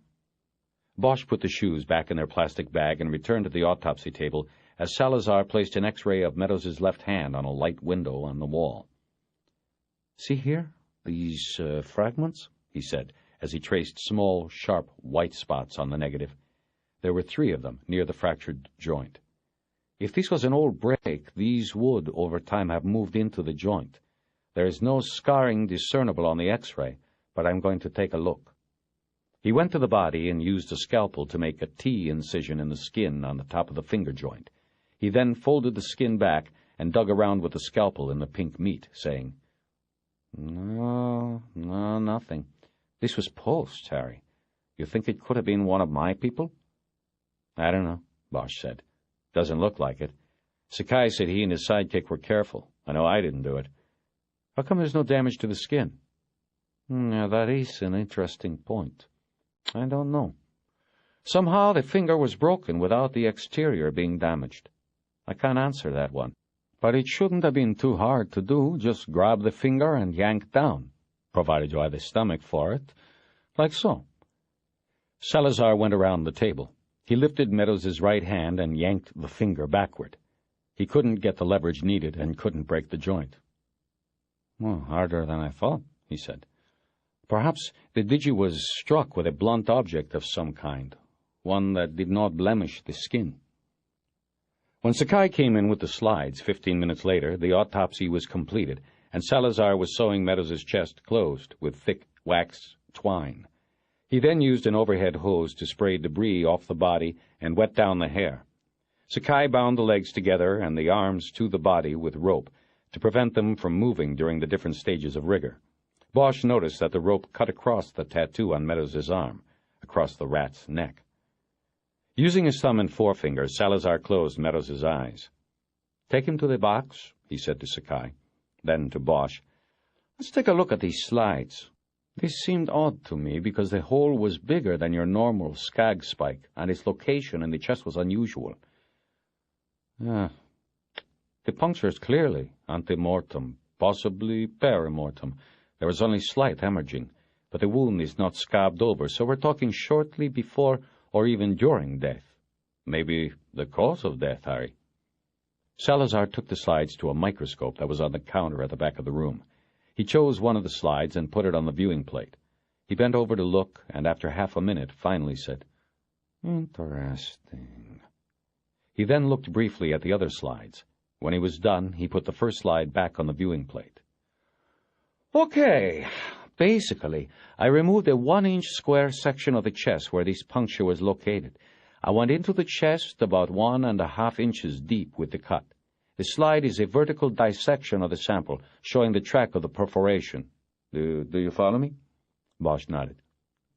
Bosch put the shoes back in their plastic bag and returned to the autopsy table as Salazar placed an X-ray of Meadows's left hand on a light window on the wall. See here, these fragments, he said, as he traced small, sharp white spots on the negative. There were 3 of them near the fractured joint. If this was an old break, these would, over time, have moved into the joint. There is no scarring discernible on the X-ray, but I'm going to take a look. He went to the body and used a scalpel to make a T incision in the skin on the top of the finger joint. He then folded the skin back and dug around with the scalpel in the pink meat, saying, No, nothing. This was post, Harry. You think it could have been one of my people? I don't know, Bosch said. Doesn't look like it. Sakai said he and his sidekick were careful. I know I didn't do it. How come there's no damage to the skin? Now, that is an interesting point. I don't know. Somehow the finger was broken without the exterior being damaged. I can't answer that one. But it shouldn't have been too hard to do. Just grab the finger and yank down, provided you had the stomach for it, like so. Salazar went around the table. He lifted Meadows' right hand and yanked the finger backward. He couldn't get the leverage needed and couldn't break the joint. Well, harder than I thought, he said. Perhaps the digi was struck with a blunt object of some kind, one that did not blemish the skin. When Sakai came in with the slides 15 minutes later, the autopsy was completed, and Salazar was sewing Meadows' chest closed with thick wax twine. He then used an overhead hose to spray debris off the body and wet down the hair. Sakai bound the legs together and the arms to the body with rope to prevent them from moving during the different stages of rigor. Bosch noticed that the rope cut across the tattoo on Meadows' arm, across the rat's neck. Using his thumb and forefinger, Salazar closed Meadows' eyes. "Take him to the box," he said to Sakai. Then to Bosch, "Let's take a look at these slides. This seemed odd to me because the hole was bigger than your normal skag spike, and its location in the chest was unusual. The puncture is clearly ante-mortem, possibly peri-mortem. There was only slight hemorrhaging, but the wound is not scabbed over, so we're talking shortly before or even during death. Maybe the cause of death, Harry." Salazar took the slides to a microscope that was on the counter at the back of the room. He chose one of the slides and put it on the viewing plate. He bent over to look, and after half a minute finally said, "Interesting." He then looked briefly at the other slides. When he was done, he put the first slide back on the viewing plate. "Okay. Basically, I removed a 1-inch square section of the chest where this puncture was located. I went into the chest about 1.5 inches deep with the cut. The slide is a vertical dissection of the sample, showing the track of the perforation. Do you follow me?" Bosch nodded.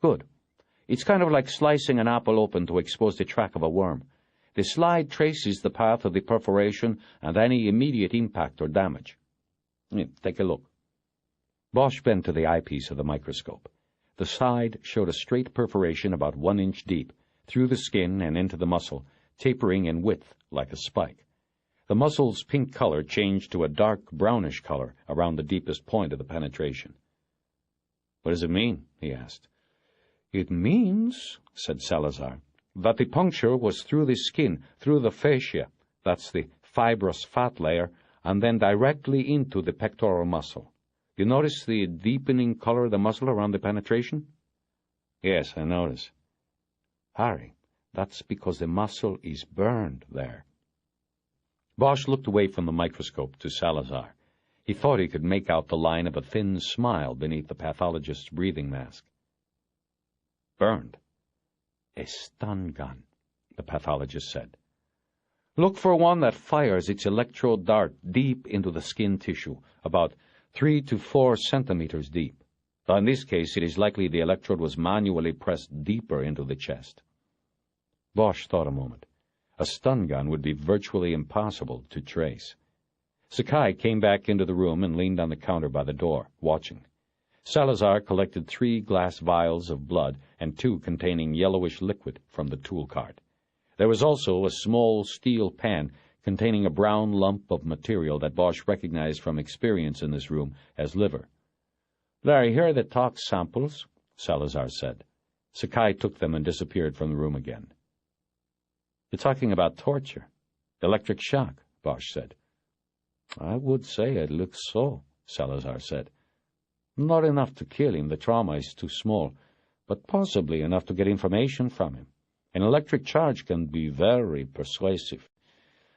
"Good. It's kind of like slicing an apple open to expose the track of a worm. The slide traces the path of the perforation and any immediate impact or damage. Take a look." Bosch bent to the eyepiece of the microscope. The slide showed a straight perforation about 1 inch deep, through the skin and into the muscle, tapering in width like a spike. The muscle's pink color changed to a dark brownish color around the deepest point of the penetration. "What does it mean?" he asked. "It means," said Salazar, "that the puncture was through the skin, through the fascia, that's the fibrous fat layer, and then directly into the pectoral muscle. You notice the deepening color of the muscle around the penetration?" "Yes, I notice." "Harry, that's because the muscle is burned there." Bosch looked away from the microscope to Salazar. He thought he could make out the line of a thin smile beneath the pathologist's breathing mask. "Burned." "A stun gun," the pathologist said. "Look for one that fires its electrode dart deep into the skin tissue, about 3 to 4 centimeters deep. Though in this case it is likely the electrode was manually pressed deeper into the chest." Bosch thought a moment. A stun gun would be virtually impossible to trace. Sakai came back into the room and leaned on the counter by the door, watching. Salazar collected 3 glass vials of blood and 2 containing yellowish liquid from the tool cart. There was also a small steel pan containing a brown lump of material that Bosch recognized from experience in this room as liver. "Larry, here are the tox samples," Salazar said. Sakai took them and disappeared from the room again. "You're talking about torture. Electric shock," Bosch said. "I would say it looks so," Salazar said. "Not enough to kill him, the trauma is too small, but possibly enough to get information from him. An electric charge can be very persuasive.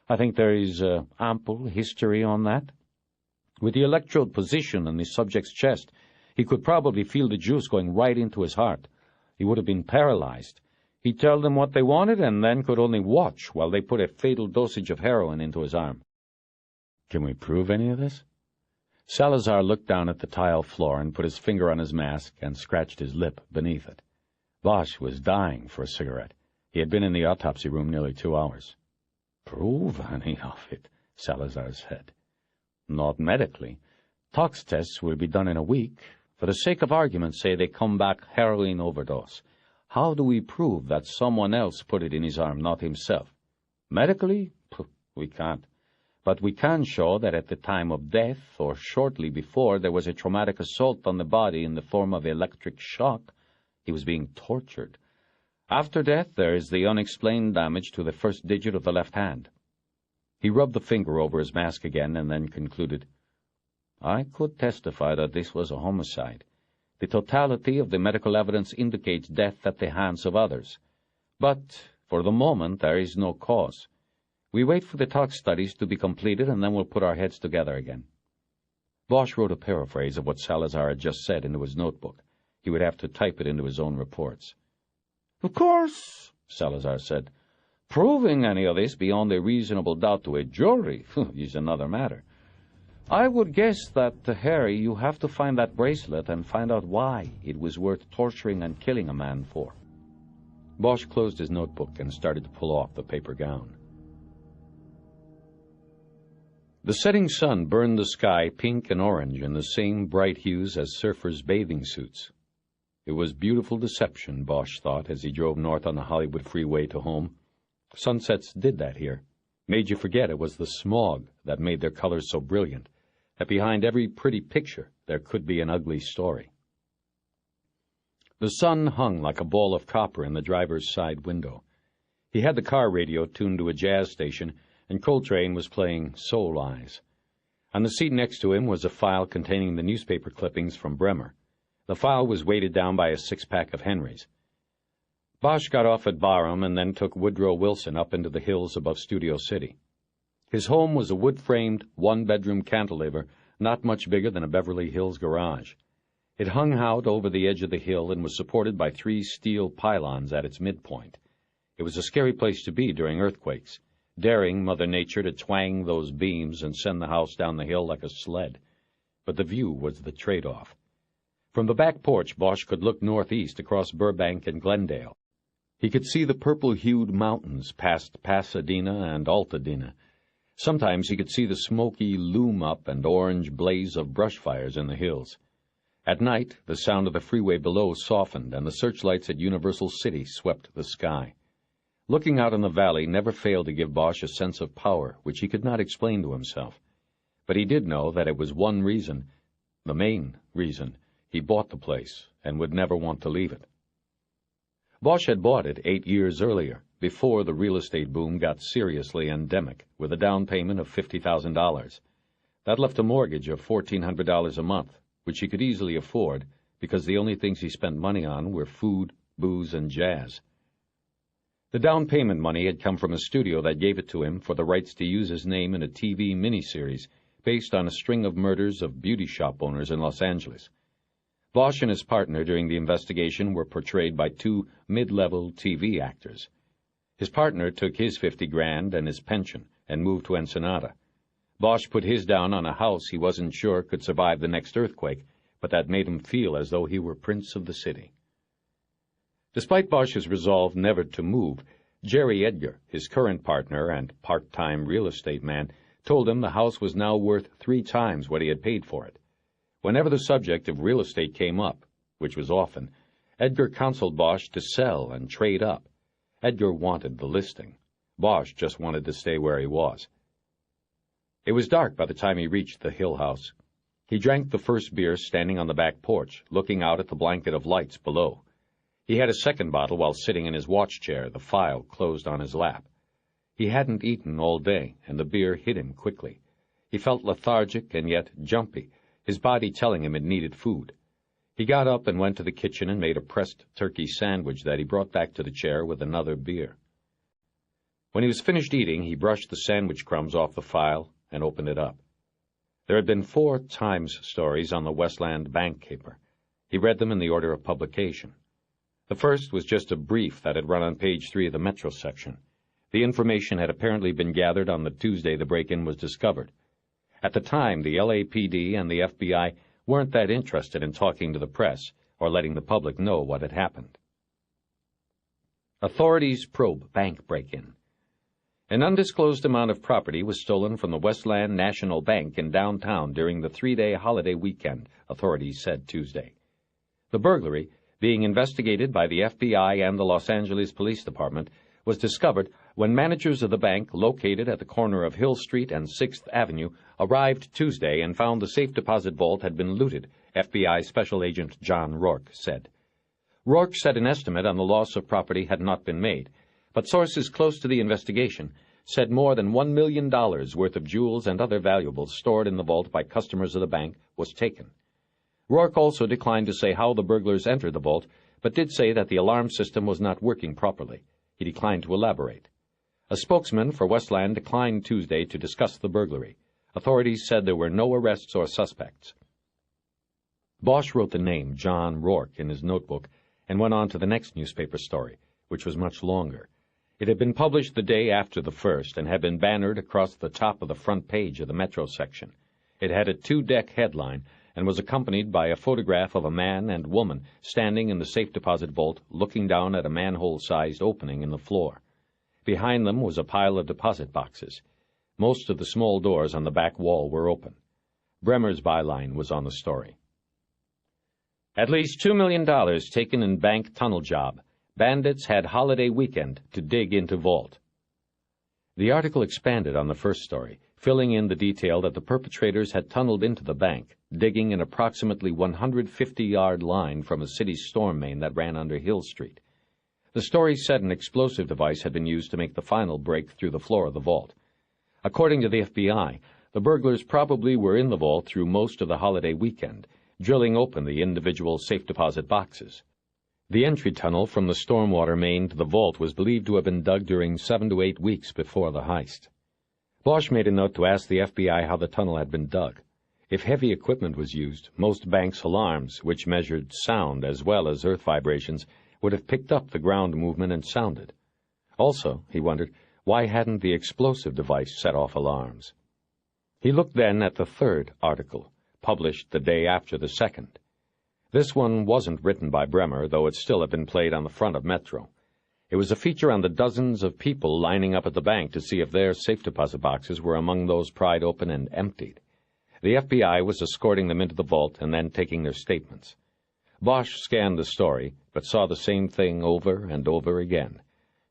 I think there is ample history on that. With the electrode position in the subject's chest, he could probably feel the juice going right into his heart. He would have been paralyzed. He'd tell them what they wanted and then could only watch while they put a fatal dosage of heroin into his arm." "Can we prove any of this?" Salazar looked down at the tile floor and put his finger on his mask and scratched his lip beneath it. Bosch was dying for a cigarette. He had been in the autopsy room nearly 2 hours. Prove any of it, Salazar said. Not medically. Tox tests will be done in a week. For the sake of argument, say they come back heroin overdose. How do we prove that someone else put it in his arm, not himself? Medically? We can't. But we can show that at the time of death, or shortly before, there was a traumatic assault on the body in the form of electric shock. He was being tortured. After death, there is the unexplained damage to the first digit of the left hand. He rubbed the finger over his mask again and then concluded, I could testify that this was a homicide. The totality of the medical evidence indicates death at the hands of others. But, for the moment, there is no cause. We wait for the tox studies to be completed, and then we'll put our heads together again. Bosch wrote a paraphrase of what Salazar had just said into his notebook. He would have to type it into his own reports. Of course, Salazar said, proving any of this beyond a reasonable doubt to a jury is another matter. I would guess that, Harry, you have to find that bracelet and find out why it was worth torturing and killing a man for. Bosch closed his notebook and started to pull off the paper gown. The setting sun burned the sky pink and orange in the same bright hues as surfers' bathing suits. It was beautiful deception, Bosch thought, as he drove north on the Hollywood freeway to home. Sunsets did that here. Made you forget it was the smog that made their colors so brilliant, that behind every pretty picture there could be an ugly story. The sun hung like a ball of copper in the driver's side window. He had the car radio tuned to a jazz station, and Coltrane was playing Soul Eyes. On the seat next to him was a file containing the newspaper clippings from Bremer. The file was weighted down by a six-pack of Henrys. Bosch got off at Barham and then took Woodrow Wilson up into the hills above Studio City. His home was a wood-framed, one-bedroom cantilever, not much bigger than a Beverly Hills garage. It hung out over the edge of the hill and was supported by 3 steel pylons at its midpoint. It was a scary place to be during earthquakes, daring Mother Nature to twang those beams and send the house down the hill like a sled. But the view was the trade-off. From the back porch, Bosch could look northeast across Burbank and Glendale. He could see the purple-hued mountains past Pasadena and Altadena. Sometimes he could see the smoky loom-up and orange blaze of brush fires in the hills. At night, the sound of the freeway below softened, and the searchlights at Universal City swept the sky. Looking out on the valley never failed to give Bosch a sense of power which he could not explain to himself. But he did know that it was one reason, the main reason, he bought the place and would never want to leave it. Bosch had bought it 8 years earlier, before the real estate boom got seriously endemic, with a down payment of $50,000. That left a mortgage of $1,400 a month, which he could easily afford because the only things he spent money on were food, booze, and jazz. The down payment money had come from a studio that gave it to him for the rights to use his name in a TV miniseries based on a string of murders of beauty shop owners in Los Angeles. Bosch and his partner during the investigation were portrayed by 2 mid-level TV actors. His partner took his $50,000 and his pension and moved to Ensenada. Bosch put his down on a house he wasn't sure could survive the next earthquake, but that made him feel as though he were prince of the city. Despite Bosch's resolve never to move, Jerry Edgar, his current partner and part-time real estate man, told him the house was now worth 3 times what he had paid for it. Whenever the subject of real estate came up, which was often, Edgar counseled Bosch to sell and trade up. Edgar wanted the listing. Bosch just wanted to stay where he was. It was dark by the time he reached the Hill House. He drank the first beer standing on the back porch, looking out at the blanket of lights below. He had a second bottle while sitting in his watch chair, the file closed on his lap. He hadn't eaten all day, and the beer hit him quickly. He felt lethargic and yet jumpy, his body telling him it needed food. He got up and went to the kitchen and made a pressed turkey sandwich that he brought back to the chair with another beer. When he was finished eating, he brushed the sandwich crumbs off the file and opened it up. There had been 4 Times stories on the Westland bank caper. He read them in the order of publication. The first was just a brief that had run on page 3 of the Metro section. The information had apparently been gathered on the Tuesday the break-in was discovered. At the time, the LAPD and the FBI weren't that interested in talking to the press or letting the public know what had happened. Authorities probe bank break-in. An undisclosed amount of property was stolen from the Westland National Bank in downtown during the 3-day holiday weekend, authorities said Tuesday. The burglary, being investigated by the FBI and the Los Angeles Police Department, was discovered when managers of the bank, located at the corner of Hill Street and 6th Avenue, arrived Tuesday and found the safe deposit vault had been looted, FBI Special Agent John Rourke said. Rourke said an estimate on the loss of property had not been made, but sources close to the investigation said more than $1 million worth of jewels and other valuables stored in the vault by customers of the bank was taken. Rourke also declined to say how the burglars entered the vault, but did say that the alarm system was not working properly. He declined to elaborate. A spokesman for Westland declined Tuesday to discuss the burglary. Authorities said there were no arrests or suspects. Bosch wrote the name John Rourke in his notebook and went on to the next newspaper story, which was much longer. It had been published the day after the first and had been bannered across the top of the front page of the Metro section. It had a 2-deck headline and was accompanied by a photograph of a man and woman standing in the safe deposit vault looking down at a manhole-sized opening in the floor. Behind them was a pile of deposit boxes. Most of the small doors on the back wall were open. Bremer's byline was on the story. At least $2 million taken in bank tunnel job. Bandits had holiday weekend to dig into vault. The article expanded on the first story, filling in the detail that the perpetrators had tunneled into the bank, digging an approximately 150-yard line from a city storm main that ran under Hill Street. The story said an explosive device had been used to make the final break through the floor of the vault. According to the FBI, the burglars probably were in the vault through most of the holiday weekend, drilling open the individual safe deposit boxes. The entry tunnel from the stormwater main to the vault was believed to have been dug during 7 to 8 weeks before the heist. Bosch made a note to ask the FBI how the tunnel had been dug. If heavy equipment was used, most banks' alarms, which measured sound as well as earth vibrations, would have picked up the ground movement and sounded. Also, he wondered, why hadn't the explosive device set off alarms? He looked then at the third article, published the day after the second. This one wasn't written by Bremer, though it still had been played on the front of Metro. It was a feature on the dozens of people lining up at the bank to see if their safe deposit boxes were among those pried open and emptied. The FBI was escorting them into the vault and then taking their statements. Bosch scanned the story, but saw the same thing over and over again.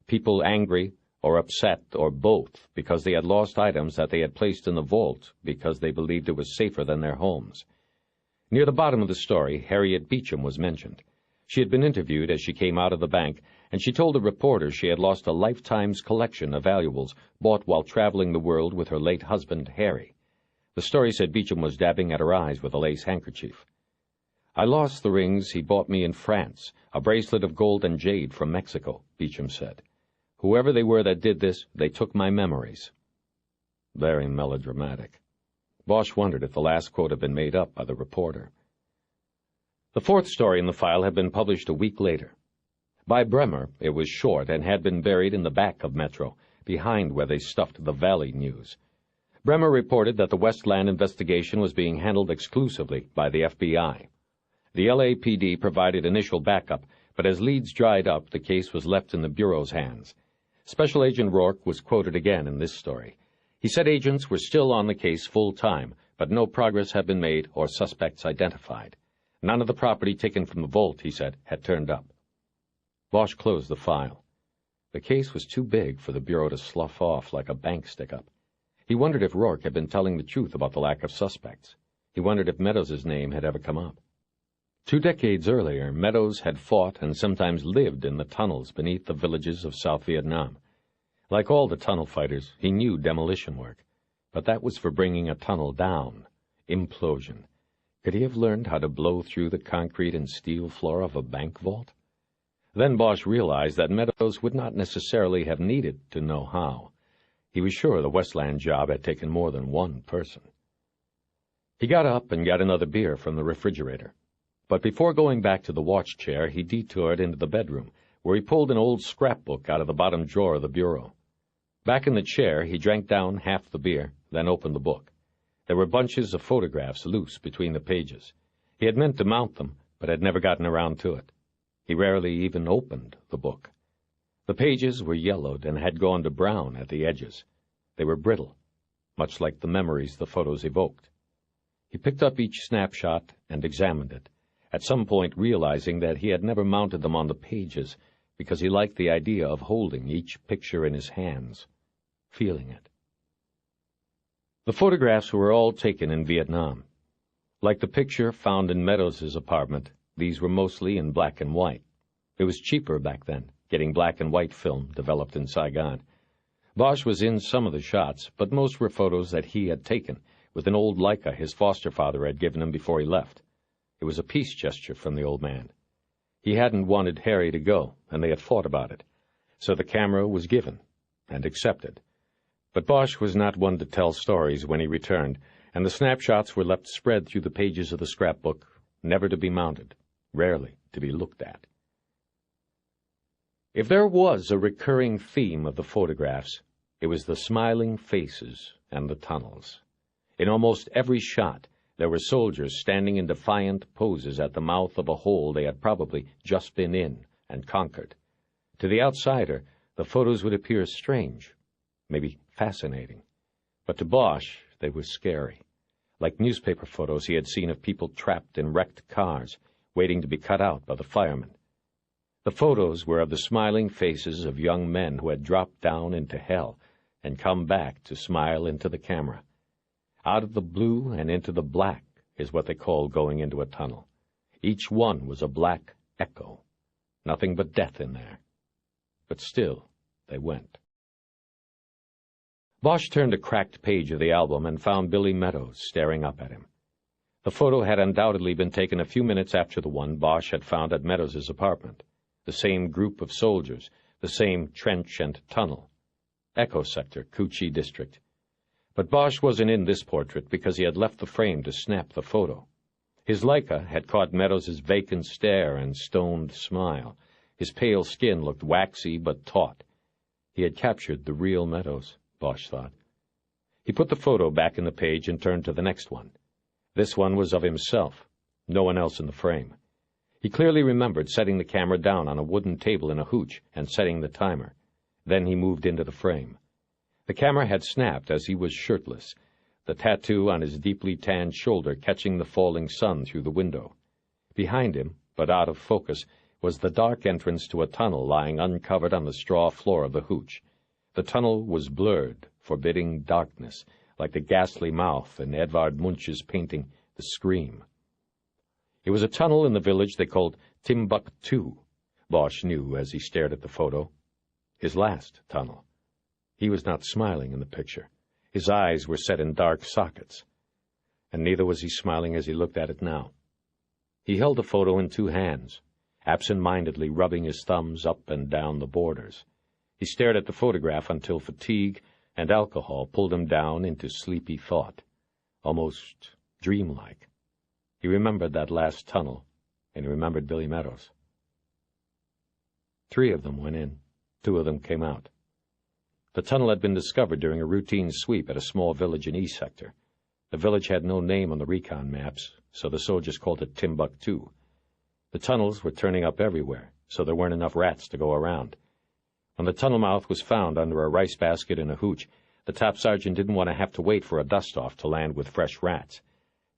People angry or upset or both because they had lost items that they had placed in the vault because they believed it was safer than their homes. Near the bottom of the story, Harriet Beecham was mentioned. She had been interviewed as she came out of the bank, and she told the reporter she had lost a lifetime's collection of valuables bought while traveling the world with her late husband, Harry. The story said Beecham was dabbing at her eyes with a lace handkerchief. "I lost the rings he bought me in France, a bracelet of gold and jade from Mexico," Beecham said. "Whoever they were that did this, they took my memories." Very melodramatic. Bosch wondered if the last quote had been made up by the reporter. The fourth story in the file had been published a week later. By Bremer, it was short and had been buried in the back of Metro, behind where they stuffed the Valley News. Bremer reported that the Westland investigation was being handled exclusively by the FBI. The LAPD provided initial backup, but as leads dried up, the case was left in the Bureau's hands. Special Agent Rourke was quoted again in this story. He said agents were still on the case full-time, but no progress had been made or suspects identified. None of the property taken from the vault, he said, had turned up. Bosch closed the file. The case was too big for the Bureau to slough off like a bank stick-up. He wondered if Rourke had been telling the truth about the lack of suspects. He wondered if Meadows' name had ever come up. 2 decades earlier, Meadows had fought and sometimes lived in the tunnels beneath the villages of South Vietnam. Like all the tunnel fighters, he knew demolition work, but that was for bringing a tunnel down, implosion. Could he have learned how to blow through the concrete and steel floor of a bank vault? Then Bosch realized that Meadows would not necessarily have needed to know how. He was sure the Westland job had taken more than one person. He got up and got another beer from the refrigerator. But before going back to the watch chair, he detoured into the bedroom, where he pulled an old scrapbook out of the bottom drawer of the bureau. Back in the chair, he drank down half the beer, then opened the book. There were bunches of photographs loose between the pages. He had meant to mount them, but had never gotten around to it. He rarely even opened the book. The pages were yellowed and had gone to brown at the edges. They were brittle, much like the memories the photos evoked. He picked up each snapshot and examined it, at some point realizing that he had never mounted them on the pages because he liked the idea of holding each picture in his hands, feeling it. The photographs were all taken in Vietnam. Like the picture found in Meadows' apartment, these were mostly in black and white. It was cheaper back then, getting black and white film developed in Saigon. Bosch was in some of the shots, but most were photos that he had taken, with an old Leica his foster father had given him before he left. It was a peace gesture from the old man. He hadn't wanted Harry to go, and they had fought about it, so the camera was given and accepted. But Bosch was not one to tell stories when he returned, and the snapshots were left spread through the pages of the scrapbook, never to be mounted, rarely to be looked at. If there was a recurring theme of the photographs, it was the smiling faces and the tunnels. In almost every shot, there were soldiers standing in defiant poses at the mouth of a hole they had probably just been in and conquered. To the outsider, the photos would appear strange, maybe fascinating. But to Bosch, they were scary, like newspaper photos he had seen of people trapped in wrecked cars, waiting to be cut out by the firemen. The photos were of the smiling faces of young men who had dropped down into hell and come back to smile into the camera. Out of the blue and into the black is what they call going into a tunnel. Each one was a black echo. Nothing but death in there. But still, they went. Bosch turned a cracked page of the album and found Billy Meadows staring up at him. The photo had undoubtedly been taken a few minutes after the one Bosch had found at Meadows' apartment. The same group of soldiers, the same trench and tunnel. Echo Sector, Cu Chi District. But Bosch wasn't in this portrait because he had left the frame to snap the photo. His Leica had caught Meadows' vacant stare and stoned smile. His pale skin looked waxy but taut. He had captured the real Meadows, Bosch thought. He put the photo back in the page and turned to the next one. This one was of himself, no one else in the frame. He clearly remembered setting the camera down on a wooden table in a hooch and setting the timer. Then he moved into the frame. The camera had snapped as he was shirtless, the tattoo on his deeply tanned shoulder catching the falling sun through the window. Behind him, but out of focus, was the dark entrance to a tunnel lying uncovered on the straw floor of the hooch. The tunnel was blurred, forbidding darkness, like the ghastly mouth in Edvard Munch's painting, The Scream. It was a tunnel in the village they called Timbuktu, Bosch knew as he stared at the photo. His last tunnel. He was not smiling in the picture. His eyes were set in dark sockets. And neither was he smiling as he looked at it now. He held the photo in two hands, absent-mindedly rubbing his thumbs up and down the borders. He stared at the photograph until fatigue and alcohol pulled him down into sleepy thought, almost dreamlike. He remembered that last tunnel, and he remembered Billy Meadows. 3 of them went in. 2 of them came out. The tunnel had been discovered during a routine sweep at a small village in East Sector. The village had no name on the recon maps, so the soldiers called it Timbuktu. The tunnels were turning up everywhere, so there weren't enough rats to go around. When the tunnel mouth was found under a rice basket in a hooch, the top sergeant didn't want to have to wait for a dust-off to land with fresh rats.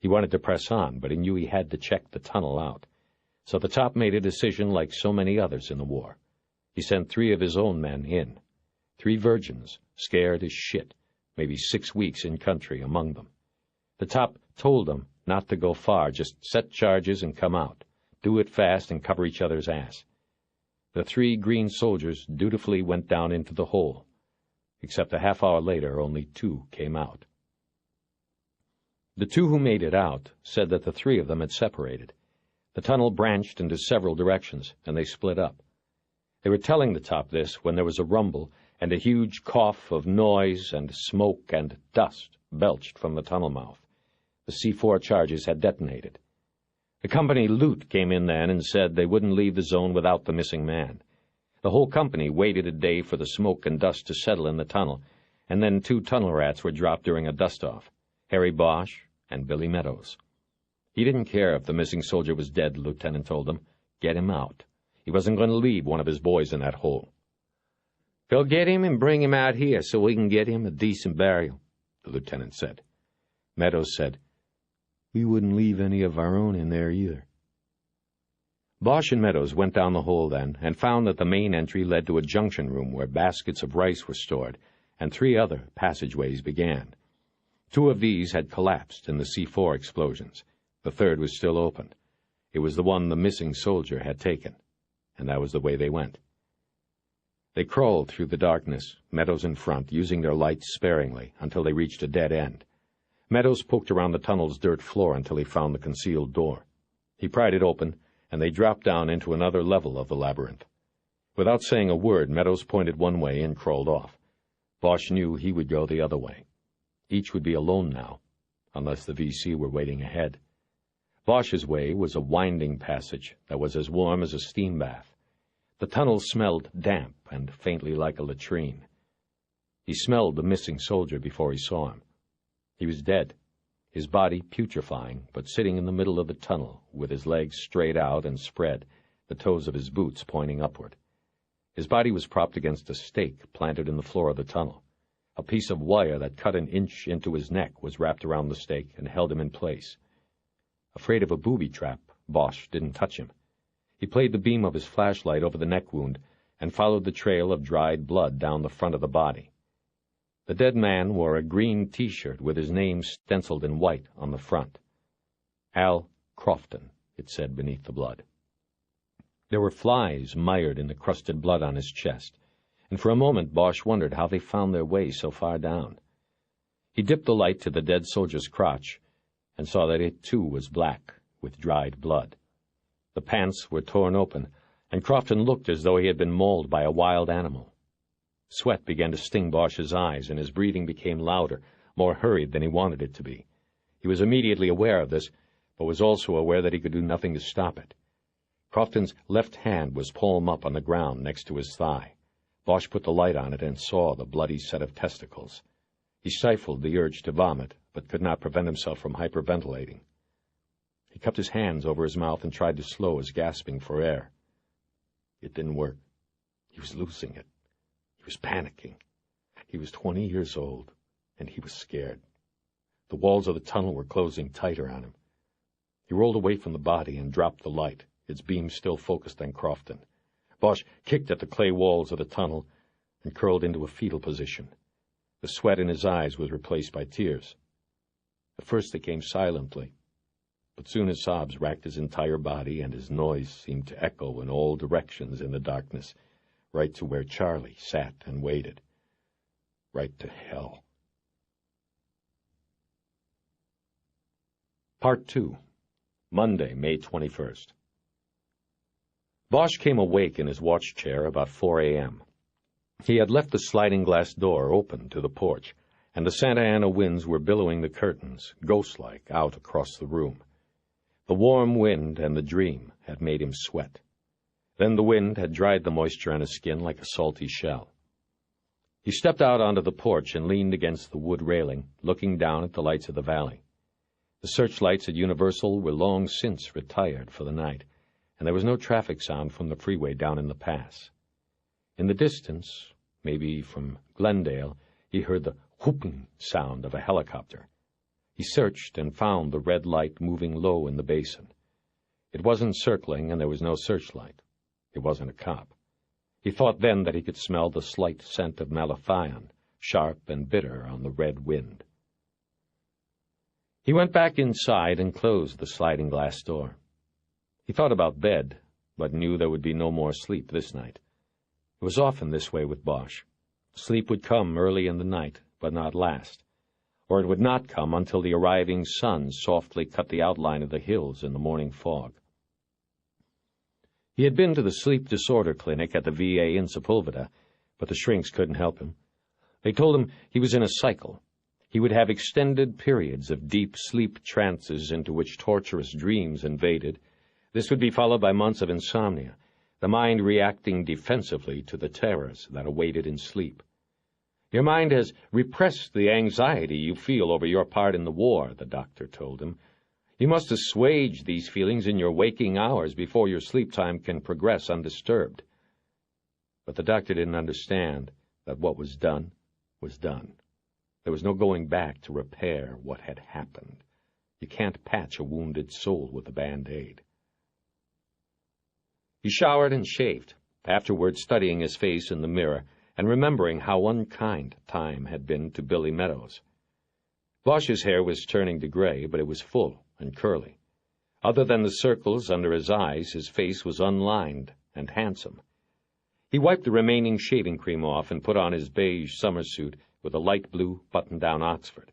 He wanted to press on, but he knew he had to check the tunnel out. So the top made a decision like so many others in the war. He sent 3 of his own men in. 3 virgins, scared as shit, maybe 6 weeks in country among them. The top told them not to go far, just set charges and come out. Do it fast and cover each other's ass. The 3 green soldiers dutifully went down into the hole. Except a half-hour later, only 2 came out. The 2 who made it out said that the 3 of them had separated. The tunnel branched into several directions, and they split up. They were telling the top this when there was a rumble, and a huge cough of noise and smoke and dust belched from the tunnel mouth. The C4 charges had detonated. The company loot came in then and said they wouldn't leave the zone without the missing man. The whole company waited a day for the smoke and dust to settle in the tunnel, and then 2 tunnel rats were dropped during a dust-off, Harry Bosch and Billy Meadows. He didn't care if the missing soldier was dead, the lieutenant told them. Get him out. He wasn't going to leave one of his boys in that hole. "Go get him and bring him out here so we can get him a decent burial," the lieutenant said. Meadows said, "We wouldn't leave any of our own in there either." Bosch and Meadows went down the hole then and found that the main entry led to a junction room where baskets of rice were stored, and 3 other passageways began. 2 of these had collapsed in the C4 explosions. The third was still open. It was the one the missing soldier had taken, and that was the way they went. They crawled through the darkness, Meadows in front, using their lights sparingly, until they reached a dead end. Meadows poked around the tunnel's dirt floor until he found the concealed door. He pried it open, and they dropped down into another level of the labyrinth. Without saying a word, Meadows pointed one way and crawled off. Bosch knew he would go the other way. Each would be alone now, unless the VC were waiting ahead. Bosch's way was a winding passage that was as warm as a steam bath. The tunnel smelled damp and faintly like a latrine. He smelled the missing soldier before he saw him. He was dead, his body putrefying, but sitting in the middle of the tunnel, with his legs straight out and spread, the toes of his boots pointing upward. His body was propped against a stake planted in the floor of the tunnel. A piece of wire that cut an inch into his neck was wrapped around the stake and held him in place. Afraid of a booby trap, Bosch didn't touch him. He played the beam of his flashlight over the neck wound and followed the trail of dried blood down the front of the body. The dead man wore a green T-shirt with his name stenciled in white on the front. Al Crofton, it said beneath the blood. There were flies mired in the crusted blood on his chest, and for a moment Bosch wondered how they found their way so far down. He dipped the light to the dead soldier's crotch and saw that it too was black with dried blood. The pants were torn open, and Crofton looked as though he had been mauled by a wild animal. Sweat began to sting Bosch's eyes, and his breathing became louder, more hurried than he wanted it to be. He was immediately aware of this, but was also aware that he could do nothing to stop it. Crofton's left hand was palm up on the ground next to his thigh. Bosch put the light on it and saw the bloody set of testicles. He stifled the urge to vomit, but could not prevent himself from hyperventilating. He cupped his hands over his mouth and tried to slow his gasping for air. It didn't work. He was losing it. He was panicking. He was 20 years old, and he was scared. The walls of the tunnel were closing tight around him. He rolled away from the body and dropped the light, its beam still focused on Crofton. Bosch kicked at the clay walls of the tunnel and curled into a fetal position. The sweat in his eyes was replaced by tears. At first they came silently, but soon his sobs racked his entire body, and his noise seemed to echo in all directions in the darkness, right to where Charlie sat and waited. Right to hell. Part 2. Monday, May 21st. Bosch came awake in his watch chair about 4 a.m. He had left the sliding glass door open to the porch, and the Santa Ana winds were billowing the curtains, ghost-like, out across the room. The warm wind and the dream had made him sweat. Then the wind had dried the moisture on his skin like a salty shell. He stepped out onto the porch and leaned against the wood railing, looking down at the lights of the valley. The searchlights at Universal were long since retired for the night, and there was no traffic sound from the freeway down in the pass. In the distance, maybe from Glendale, he heard the whooping sound of a helicopter. He searched and found the red light moving low in the basin. It wasn't circling, and there was no searchlight. It wasn't a cop. He thought then that he could smell the slight scent of malathion, sharp and bitter on the red wind. He went back inside and closed the sliding glass door. He thought about bed, but knew there would be no more sleep this night. It was often this way with Bosch. Sleep would come early in the night, but not last, or it would not come until the arriving sun softly cut the outline of the hills in the morning fog. He had been to the sleep disorder clinic at the VA in Sepulveda, but the shrinks couldn't help him. They told him he was in a cycle. He would have extended periods of deep sleep trances into which torturous dreams invaded. This would be followed by months of insomnia, the mind reacting defensively to the terrors that awaited in sleep. Your mind has repressed the anxiety you feel over your part in the war, the doctor told him. You must assuage these feelings in your waking hours before your sleep time can progress undisturbed. But the doctor didn't understand. that what was done was done. There was no going back to repair what had happened. You can't patch a wounded soul with a Band-Aid. He showered and shaved, afterward studying his face in the mirror and remembering how unkind time had been to Billy Meadows. Bosch's hair was turning to gray, but it was full and curly. Other than the circles under his eyes, his face was unlined and handsome. He wiped the remaining shaving cream off and put on his beige summer suit with a light blue button-down Oxford.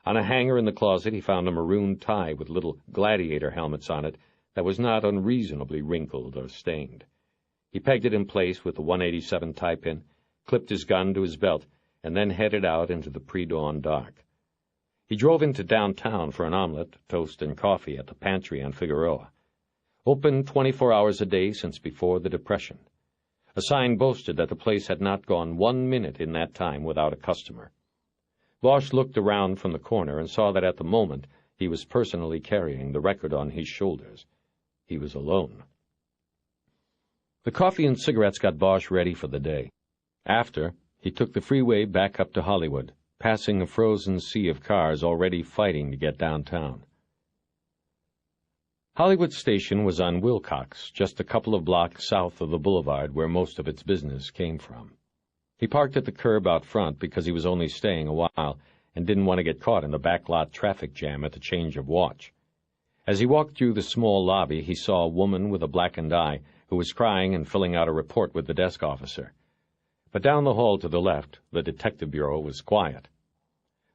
On a hanger in the closet he found a maroon tie with little gladiator helmets on it that was not unreasonably wrinkled or stained. He pegged it in place with the 187 tie-pin, clipped his gun to his belt, and then headed out into the pre-dawn dark. He drove into downtown for an omelet, toast, and coffee at the pantry on Figueroa. Open 24 hours a day since before the Depression. A sign boasted that the place had not gone 1 minute in that time without a customer. Bosch looked around from the corner and saw that at the moment he was personally carrying the record on his shoulders. He was alone. The coffee and cigarettes got Bosch ready for the day. After, he took the freeway back up to Hollywood, passing a frozen sea of cars already fighting to get downtown. Hollywood Station was on Wilcox, just a couple of blocks south of the boulevard where most of its business came from. He parked at the curb out front because he was only staying a while and didn't want to get caught in the backlot traffic jam at the change of watch. As he walked through the small lobby, he saw a woman with a blackened eye who was crying and filling out a report with the desk officer. But down the hall to the left, the detective bureau was quiet.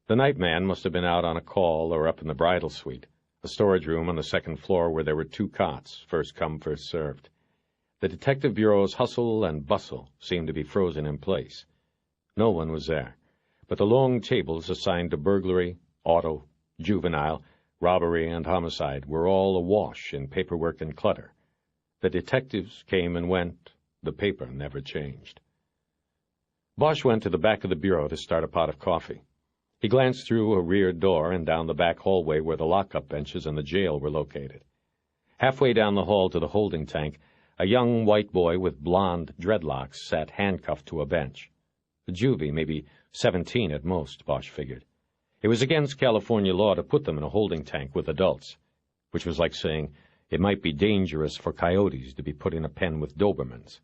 The night man must have been out on a call or up in the bridal suite, a storage room on the second floor where there were 2 cots, first come, first served. The detective bureau's hustle and bustle seemed to be frozen in place. No one was there, but the long tables assigned to burglary, auto, juvenile, robbery, and homicide were all awash in paperwork and clutter. The detectives came and went. The paper never changed. Bosch went to the back of the bureau to start a pot of coffee. He glanced through a rear door and down the back hallway where the lockup benches and the jail were located. Halfway down the hall to the holding tank, a young white boy with blonde dreadlocks sat handcuffed to a bench. A juvie, maybe 17 at most, Bosch figured. It was against California law to put them in a holding tank with adults, which was like saying it might be dangerous for coyotes to be put in a pen with Dobermans.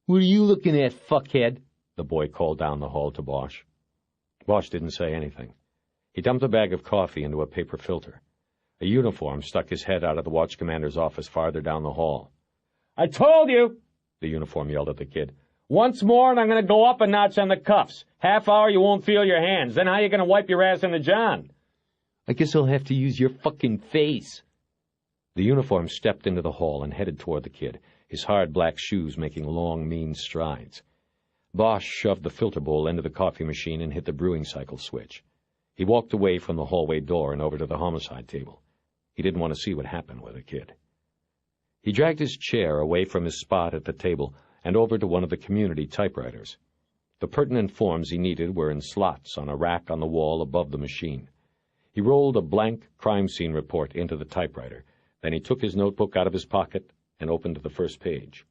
"What are you looking at, fuckhead?" the boy called down the hall to Bosch. Bosch didn't say anything. He dumped a bag of coffee into a paper filter. A uniform stuck his head out of the watch commander's office farther down the hall. "I told you," the uniform yelled at the kid. "Once more and I'm going to go up a notch on the cuffs. Half hour you won't feel your hands. Then how you going to wipe your ass in the john?" "I guess I'll have to use your fucking face." The uniform stepped into the hall and headed toward the kid, his hard black shoes making long, mean strides. Bosch shoved the filter bowl into the coffee machine and hit the brewing cycle switch. He walked away from the hallway door and over to the homicide table. He didn't want to see what happened with the kid. He dragged his chair away from his spot at the table and over to one of the community typewriters. The pertinent forms he needed were in slots on a rack on the wall above the machine. He rolled a blank crime scene report into the typewriter. Then he took his notebook out of his pocket and opened to the first page.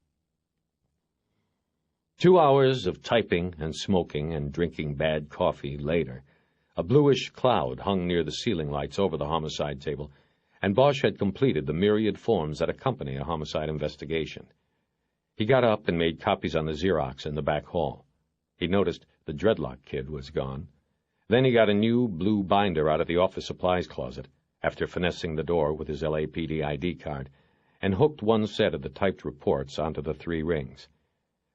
2 hours of typing and smoking and drinking bad coffee later, a bluish cloud hung near the ceiling lights over the homicide table, and Bosch had completed the myriad forms that accompany a homicide investigation. He got up and made copies on the Xerox in the back hall. He noticed the dreadlock kid was gone. Then he got a new blue binder out of the office supplies closet, after finessing the door with his LAPD ID card, and hooked one set of the typed reports onto the 3 rings.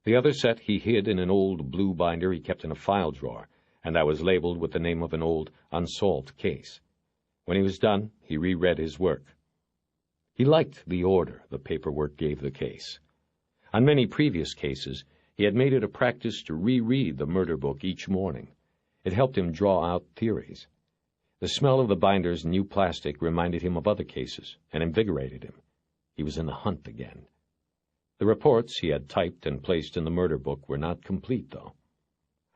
The other set he hid in an old blue binder he kept in a file drawer, and that was labeled with the name of an old unsolved case. When he was done, he reread his work. He liked the order the paperwork gave the case. On many previous cases, he had made it a practice to reread the murder book each morning. It helped him draw out theories. The smell of the binder's new plastic reminded him of other cases and invigorated him. He was in the hunt again. The reports he had typed and placed in the murder book were not complete, though.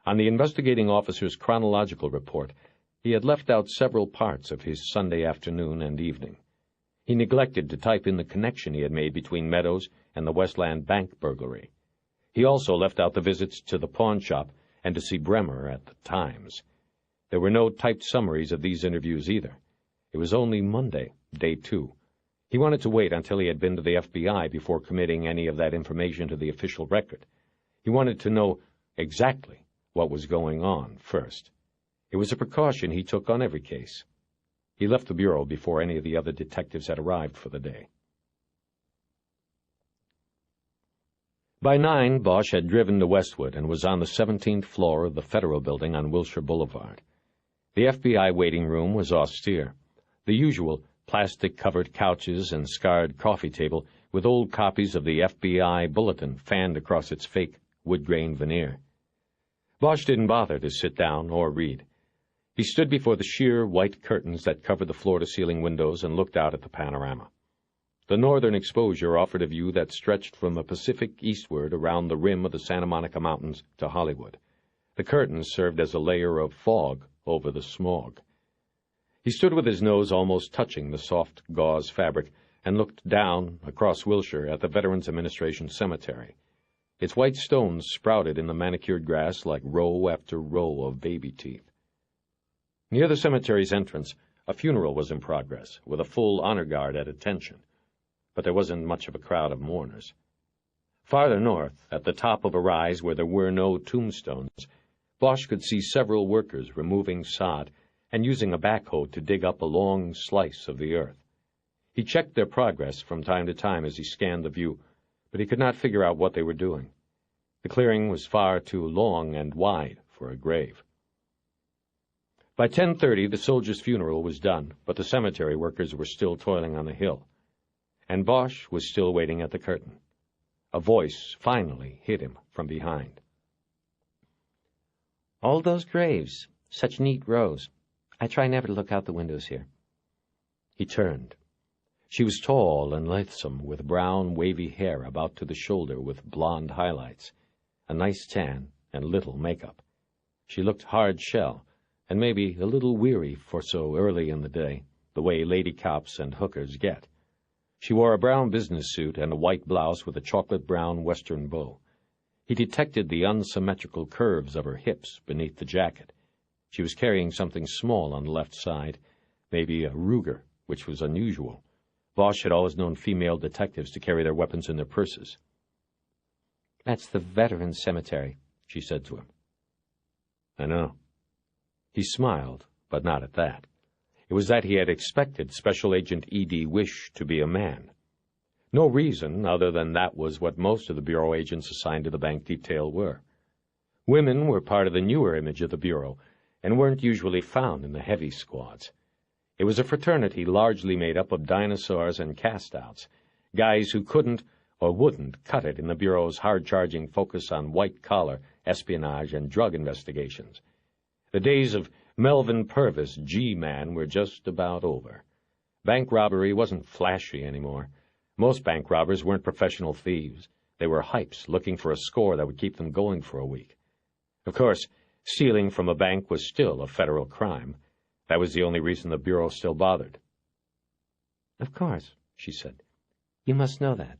On the investigating officer's chronological report, he had left out several parts of his Sunday afternoon and evening. He neglected to type in the connection he had made between Meadows and the Westland Bank burglary. He also left out the visits to the pawn shop and to see Bremer at the Times. There were no typed summaries of these interviews either. It was only Monday, day 2. He wanted to wait until he had been to the FBI before committing any of that information to the official record. He wanted to know exactly what was going on first. It was a precaution he took on every case. He left the bureau before any of the other detectives had arrived for the day. By 9, Bosch had driven to Westwood and was on the 17th floor of the Federal Building on Wilshire Boulevard. The FBI waiting room was austere. The usual plastic-covered couches and scarred coffee table with old copies of the FBI Bulletin fanned across its fake wood-grain veneer. Bosch didn't bother to sit down or read. He stood before the sheer white curtains that covered the floor-to-ceiling windows and looked out at the panorama. The northern exposure offered a view that stretched from the Pacific eastward around the rim of the Santa Monica Mountains to Hollywood. The curtains served as a layer of fog over the smog. He stood with his nose almost touching the soft gauze fabric and looked down across Wilshire at the Veterans Administration Cemetery. Its white stones sprouted in the manicured grass like row after row of baby teeth. Near the cemetery's entrance, a funeral was in progress, with a full honor guard at attention. But there wasn't much of a crowd of mourners. Farther north, at the top of a rise where there were no tombstones, Bosch could see several workers removing sod and using a backhoe to dig up a long slice of the earth. He checked their progress from time to time as he scanned the view, but he could not figure out what they were doing. The clearing was far too long and wide for a grave. By 10:30, the soldier's funeral was done, but the cemetery workers were still toiling on the hill. And Bosch was still waiting at the curtain. A voice finally hit him from behind. "All those graves, such neat rows. I try never to look out the windows here." He turned. She was tall and lithesome, with brown, wavy hair about to the shoulder with blonde highlights, a nice tan, and little makeup. She looked hard shell, and maybe a little weary for so early in the day, the way lady cops and hookers get. She wore a brown business suit and a white blouse with a chocolate-brown western bow. He detected the unsymmetrical curves of her hips beneath the jacket. She was carrying something small on the left side, maybe a Ruger, which was unusual. Bosch had always known female detectives to carry their weapons in their purses. "That's the Veterans Cemetery," she said to him. "I know." He smiled, but not at that. It was that he had expected Special Agent E.D. Wish to be a man. No reason other than that was what most of the Bureau agents assigned to the bank detail were. Women were part of the newer image of the Bureau and weren't usually found in the heavy squads. It was a fraternity largely made up of dinosaurs and cast-outs, guys who couldn't or wouldn't cut it in the Bureau's hard-charging focus on white-collar espionage and drug investigations. The days of Melvin Purvis, G-Man, were just about over. Bank robbery wasn't flashy anymore. Most bank robbers weren't professional thieves. They were hypes looking for a score that would keep them going for a week. Of course, stealing from a bank was still a federal crime. That was the only reason the Bureau still bothered. "Of course," she said. "You must know that.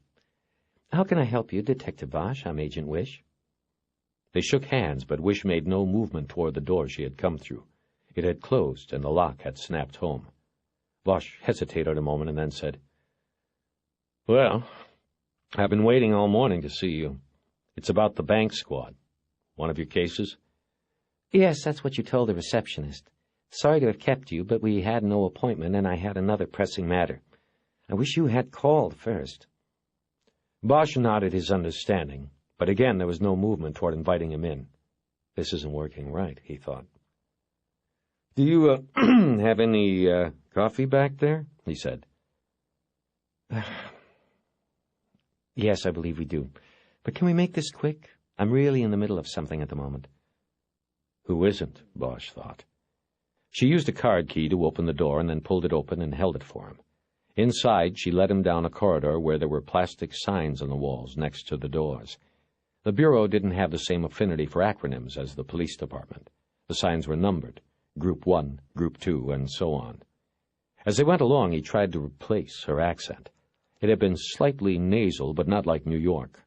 How can I help you, Detective Bosch? I'm Agent Wish." They shook hands, but Wish made no movement toward the door she had come through. It had closed, and the lock had snapped home. Bosch hesitated a moment and then said, "Well, I've been waiting all morning to see you. It's about the bank squad. One of your cases?" "Yes, that's what you told the receptionist. Sorry to have kept you, but we had no appointment, and I had another pressing matter. I wish you had called first." Bosch nodded his understanding, but again there was no movement toward inviting him in. This isn't working right, he thought. "Do you have any coffee back there?" he said. "Yes, I believe we do. But can we make this quick? I'm really in the middle of something at the moment." Who isn't, Bosch thought. She used a card key to open the door and then pulled it open and held it for him. Inside, she led him down a corridor where there were plastic signs on the walls next to the doors. The Bureau didn't have the same affinity for acronyms as the police department. The signs were numbered, Group 1, Group 2, and so on. As they went along, he tried to replace her accent. It had been slightly nasal, but not like New York.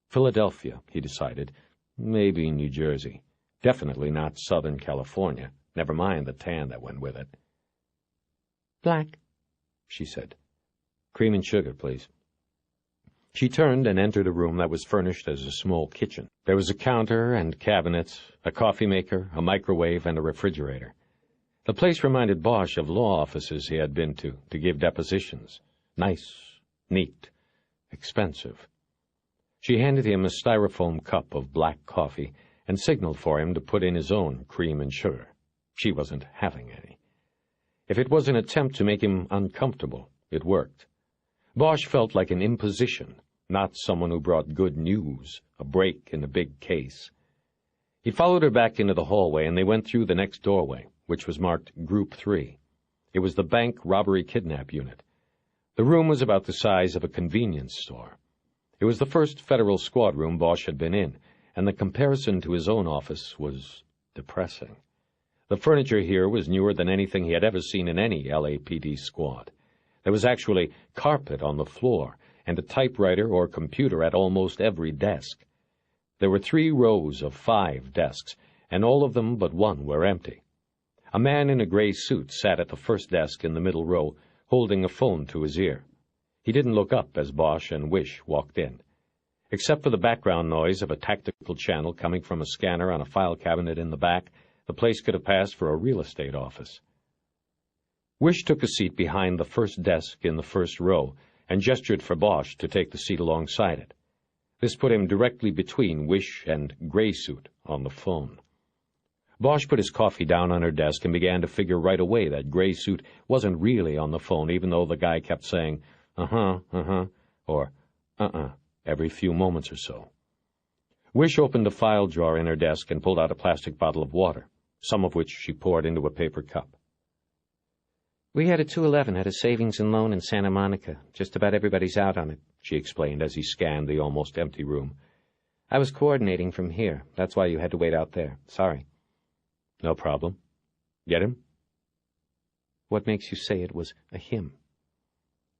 Philadelphia, he decided. Maybe New Jersey. Definitely not Southern California. Never mind the tan that went with it. Black, she said. Cream and sugar, please. She turned and entered a room that was furnished as a small kitchen. There was a counter and cabinets, a coffee maker, a microwave, and a refrigerator. The place reminded Bosch of law offices he had been to give depositions. Nice, neat, expensive. She handed him a styrofoam cup of black coffee and signaled for him to put in his own cream and sugar. She wasn't having any. If it was an attempt to make him uncomfortable, it worked. Bosch felt like an imposition, not someone who brought good news, a break in a big case. He followed her back into the hallway, and they went through the next doorway, which was marked Group 3. It was the bank robbery kidnap unit. The room was about the size of a convenience store. It was the first federal squad room Bosch had been in, and the comparison to his own office was depressing. The furniture here was newer than anything he had ever seen in any LAPD squad. There was actually carpet on the floor and a typewriter or computer at almost every desk. There were 3 rows of 5 desks, and all of them but one were empty. A man in a gray suit sat at the first desk in the middle row, holding a phone to his ear. He didn't look up as Bosch and Wish walked in. Except for the background noise of a tactical channel coming from a scanner on a file cabinet in the back, the place could have passed for a real estate office. Wish took a seat behind the first desk in the first row and gestured for Bosch to take the seat alongside it. This put him directly between Wish and Gray Suit on the phone. Bosch put his coffee down on her desk and began to figure right away that Gray Suit wasn't really on the phone, even though the guy kept saying, or every few moments or so. Wish opened a file drawer in her desk and pulled out a plastic bottle of water, some of which she poured into a paper cup. We had a 211 at a savings and loan in Santa Monica. Just about everybody's out on it, she explained as he scanned the almost empty room. I was coordinating from here. That's why you had to wait out there. Sorry. No problem. Get him? What makes you say it was a him?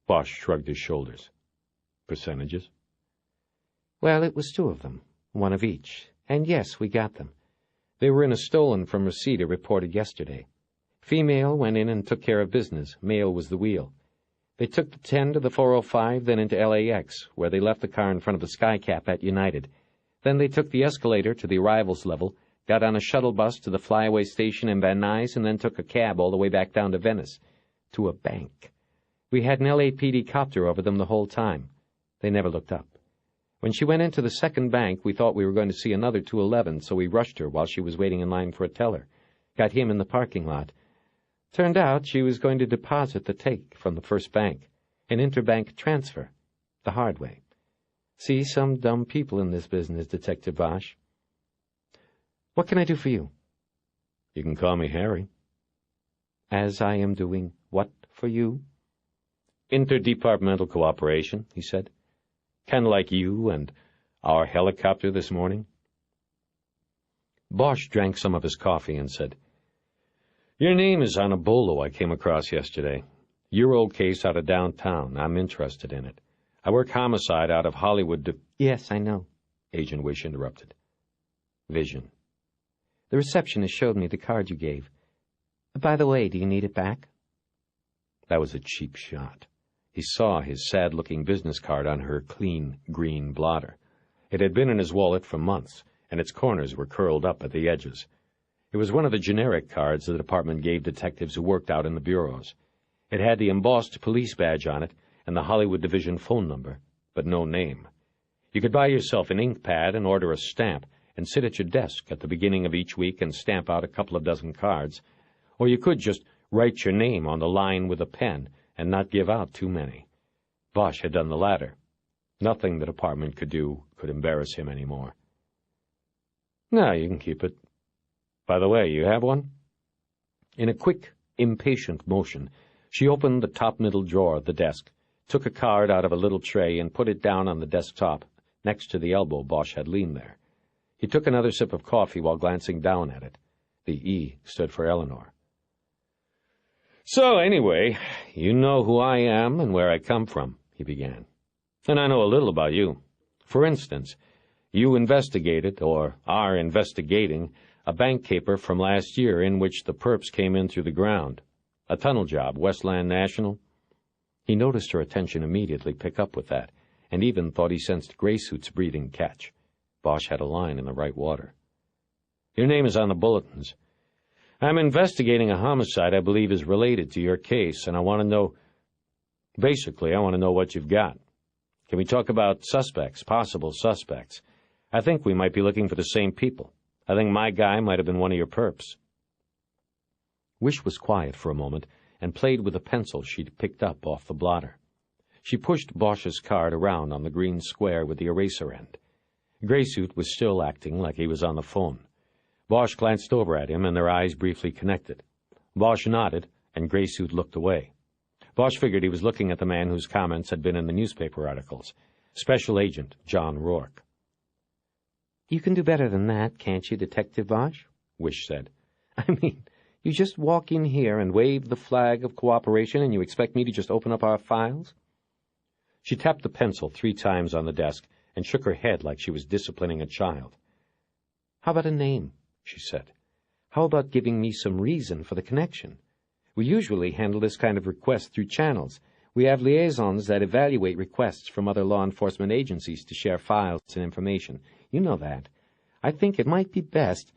Bosch shrugged his shoulders. Percentages? Well, it was 2 of them, 1 of each. And yes, we got them. They were in a stolen from Reseda reported yesterday. Female went in and took care of business. Male was the wheel. They took the 10 to the 405, then into LAX, where they left the car in front of the Skycap at United. Then they took the escalator to the arrivals level, got on a shuttle bus to the flyaway station in Van Nuys, and then took a cab all the way back down to Venice, to a bank. We had an LAPD copter over them the whole time. They never looked up. When she went into the second bank, we thought we were going to see another 211, so we rushed her while she was waiting in line for a teller. Got him in the parking lot. Turned out she was going to deposit the take from the first bank, an interbank transfer, the hard way. See, some dumb people in this business, Detective Bosch. What can I do for you? You can call me Harry. As I am doing what for you? Interdepartmental cooperation, he said. Kind of like you and our helicopter this morning. Bosch drank some of his coffee and said, Your name is on a bolo I came across yesterday. Your old case out of downtown. I'm interested in it. I work homicide out of Hollywood. Yes, I know, Agent Wish interrupted. Vision. The receptionist showed me the card you gave. By the way, do you need it back? That was a cheap shot. He saw his sad-looking business card on her clean green blotter. It had been in his wallet for months, and its corners were curled up at the edges. It was one of the generic cards the department gave detectives who worked out in the bureaus. It had the embossed police badge on it and the Hollywood Division phone number, but no name. You could buy yourself an ink pad and order a stamp and sit at your desk at the beginning of each week and stamp out a couple of dozen cards, or you could just write your name on the line with a pen and not give out too many. Bosch had done the latter. Nothing the department could do could embarrass him any more. No, you can keep it. By the way, you have one? In a quick, impatient motion, she opened the top middle drawer of the desk, took a card out of a little tray, and put it down on the desktop, next to the elbow Bosch had leaned there. He took another sip of coffee while glancing down at it. The E stood for Eleanor. So, anyway, you know who I am and where I come from, he began. And I know a little about you. For instance, You investigated, or are investigating, a bank caper from last year in which the perps came in through the ground. A tunnel job, Westland National." He noticed her attention immediately pick up with that, and even thought he sensed Graysuit's breathing catch. Bosch had a line in the right water. "Your name is on the bulletins. I'm investigating a homicide I believe is related to your case, and I want to know... Basically, I want to know what you've got. Can we talk about suspects, possible suspects? I think we might be looking for the same people. I think my guy might have been one of your perps." Wish was quiet for a moment and played with a pencil she'd picked up off the blotter. She pushed Bosch's card around on the green square with the eraser end. Graysuit was still acting like he was on the phone. Bosch glanced over at him, and their eyes briefly connected. Bosch nodded, and Graysuit looked away. Bosch figured he was looking at the man whose comments had been in the newspaper articles, Special Agent John Rourke. "You can do better than that, can't you, Detective Bosch?" Wish said. "I mean, you just walk in here and wave the flag of cooperation, and you expect me to just open up our files?" She tapped the pencil 3 times on the desk and shook her head like she was disciplining a child. "How about a name?" she said. "How about giving me some reason for the connection? We usually handle this kind of request through channels. We have liaisons that evaluate requests from other law enforcement agencies to share files and information. You know that. I think it might be best—"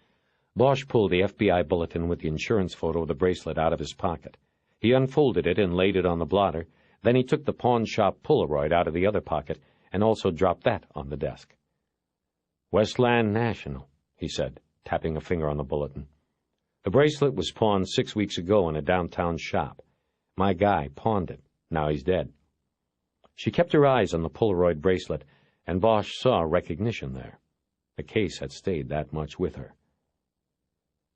Bosch pulled the FBI bulletin with the insurance photo of the bracelet out of his pocket. He unfolded it and laid it on the blotter. Then he took the pawn shop Polaroid out of the other pocket and also dropped that on the desk. "Westland National," he said, tapping a finger on the bulletin. "The bracelet was pawned 6 weeks ago in a downtown shop. My guy pawned it. Now he's dead." She kept her eyes on the Polaroid bracelet, and Bosch saw recognition there. The case had stayed that much with her.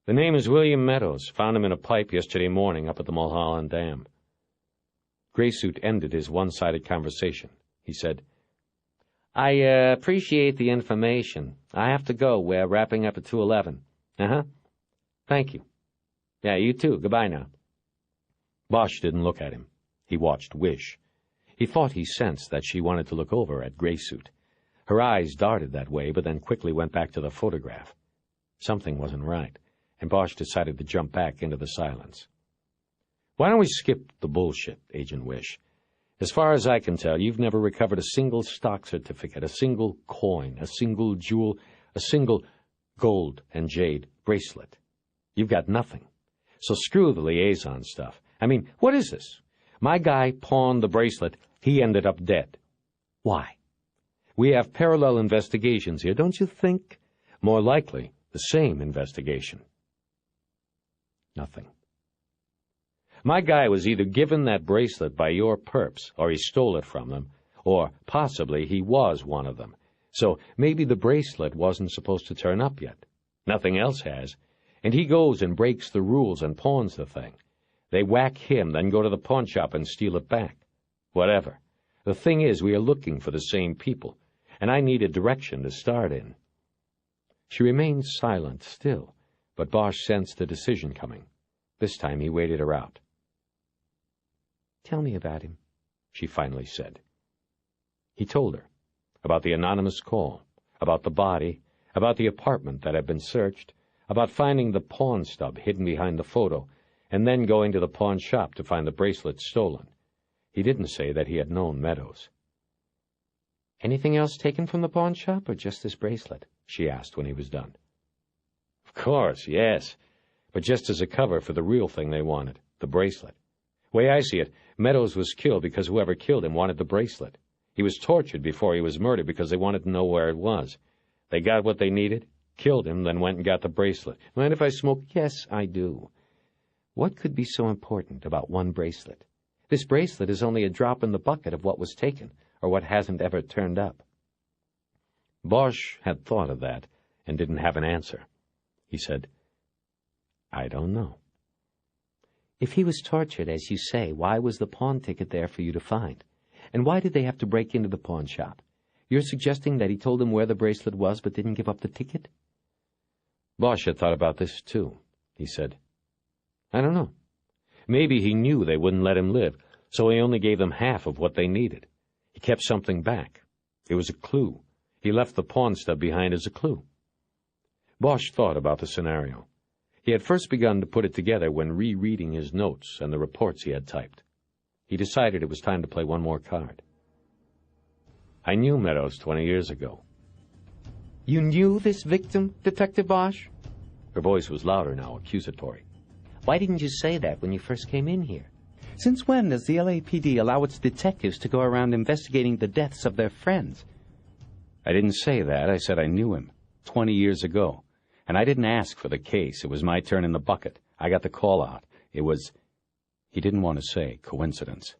"The name is William Meadows. Found him in a pipe yesterday morning up at the Mulholland Dam." Graysuit ended his one-sided conversation. He said, "I appreciate the information. I have to go. We're wrapping up at 2:11. Thank you. Yeah, you too. Goodbye now." Bosch didn't look at him. He watched Wish. He thought he sensed that she wanted to look over at Graysuit. Her eyes darted that way, but then quickly went back to the photograph. Something wasn't right, and Bosch decided to jump back into the silence. "Why don't we skip the bullshit, Agent Wish? As far as I can tell, you've never recovered a single stock certificate, a single coin, a single jewel, a single gold and jade bracelet. You've got nothing. So screw the liaison stuff. I mean, what is this? My guy pawned the bracelet. He ended up dead. Why? We have parallel investigations here, don't you think? More likely, the same investigation." Nothing. "My guy was either given that bracelet by your perps, or he stole it from them, or possibly he was one of them. So maybe the bracelet wasn't supposed to turn up yet. Nothing else has. And he goes and breaks the rules and pawns the thing. They whack him, then go to the pawn shop and steal it back. Whatever. The thing is, we are looking for the same people, and I need a direction to start in." She remained silent still, but Bosch sensed a decision coming. This time he waited her out. "Tell me about him," she finally said. He told her about the anonymous call, about the body, about the apartment that had been searched, about finding the pawn stub hidden behind the photo, and then going to the pawn shop to find the bracelet stolen. He didn't say that he had known Meadows. "Anything else taken from the pawn shop, or just this bracelet?" she asked when he was done. "Of course, yes, but just as a cover for the real thing they wanted, the bracelet. Way I see it, Meadows was killed because whoever killed him wanted the bracelet. He was tortured before he was murdered because they wanted to know where it was. They got what they needed, killed him, then went and got the bracelet. Mind if I smoke?" "Yes, I do. What could be so important about one bracelet? This bracelet is only a drop in the bucket of what was taken, or what hasn't ever turned up." Bosch had thought of that and didn't have an answer. He said, "I don't know." "If he was tortured, as you say, why was the pawn ticket there for you to find? And why did they have to break into the pawn shop? You're suggesting that he told them where the bracelet was but didn't give up the ticket?" Bosch had thought about this, too. He said, "I don't know. Maybe he knew they wouldn't let him live, so he only gave them half of what they needed. He kept something back. It was a clue. He left the pawn stub behind as a clue. Bosch thought about the scenario. He had first begun to put it together when rereading his notes and the reports he had typed. He decided it was time to play one more card. I knew Meadows 20 years ago. You knew this victim, Detective Bosch? Her voice was louder now, accusatory. Why didn't you say that when you first came in here? Since when does the LAPD allow its detectives to go around investigating the deaths of their friends? I didn't say that. I said I knew him 20 years ago. And I didn't ask for the case. It was my turn in the bucket. I got the call out. It was, he didn't want to say, coincidence.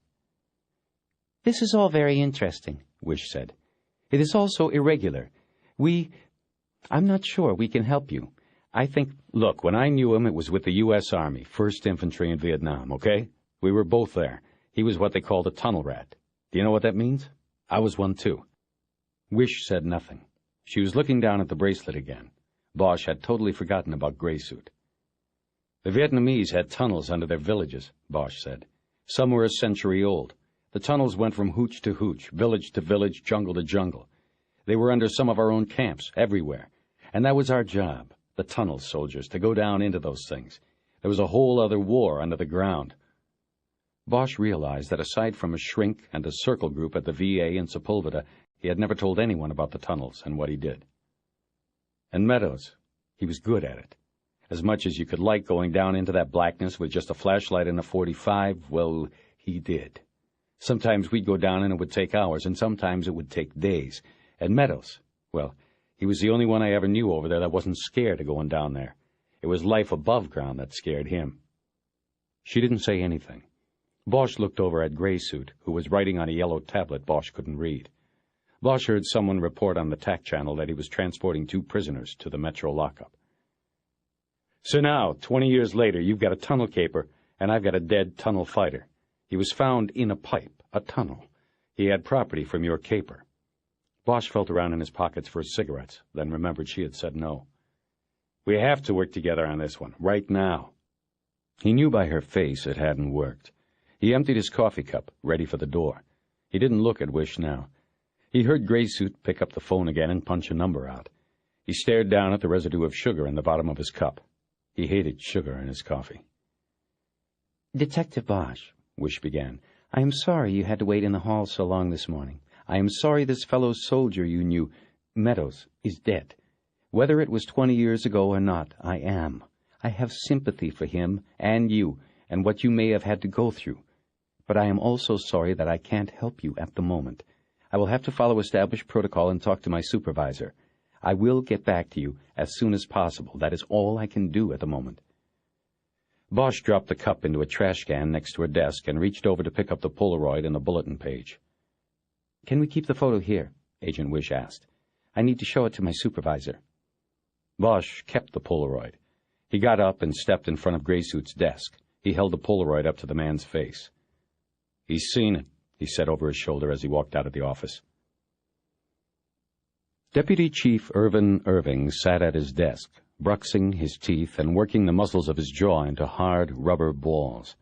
This is all very interesting, Wish said. It is also irregular. I'm not sure we can help you. I think... Look, when I knew him, it was with the U.S. Army, 1st Infantry in Vietnam, okay? We were both there. He was what they called a tunnel rat. Do you know what that means? I was one, too. Wish said nothing. She was looking down at the bracelet again. Bosch had totally forgotten about Gray Suit. The Vietnamese had tunnels under their villages, Bosch said. Some were a century old. The tunnels went from hooch to hooch, village to village, jungle to jungle. They were under some of our own camps, everywhere. And that was our job, the tunnel soldiers, to go down into those things. There was a whole other war under the ground. Bosch realized that aside from a shrink and a circle group at the VA in Sepulveda, he had never told anyone about the tunnels and what he did. And Meadows, he was good at it. As much as you could like going down into that blackness with just a flashlight and a .45, well, he did. Sometimes we'd go down and it would take hours, and sometimes it would take days. And Meadows, well, he was the only one I ever knew over there that wasn't scared of going down there. It was life above ground that scared him. She didn't say anything. Bosch looked over at Gray Suit, who was writing on a yellow tablet Bosch couldn't read. Bosch heard someone report on the TAC channel that he was transporting 2 prisoners to the Metro lockup. So now, 20 years later, you've got a tunnel caper, and I've got a dead tunnel fighter. He was found in a pipe, a tunnel. He had property from your caper. Bosch felt around in his pockets for his cigarettes, then remembered she had said no. We have to work together on this one, right now. He knew by her face it hadn't worked. He emptied his coffee cup, ready for the door. He didn't look at Wish now. He heard Gray Suit pick up the phone again and punch a number out. He stared down at the residue of sugar in the bottom of his cup. He hated sugar in his coffee. Detective Bosch, Wish began, I am sorry you had to wait in the hall so long this morning. I am sorry this fellow soldier you knew, Meadows, is dead. Whether it was 20 years ago or not, I am. I have sympathy for him and you and what you may have had to go through. But I am also sorry that I can't help you at the moment. I will have to follow established protocol and talk to my supervisor. I will get back to you as soon as possible. That is all I can do at the moment. Bosch dropped the cup into a trash can next to her desk and reached over to pick up the Polaroid and the bulletin page. Can we keep the photo here? Agent Wish asked. I need to show it to my supervisor. Bosch kept the Polaroid. He got up and stepped in front of Gray Suit's desk. He held the Polaroid up to the man's face. He's seen it, he said over his shoulder as he walked out of the office. Deputy Chief Irvin Irving sat at his desk, bruxing his teeth and working the muscles of his jaw into hard rubber balls.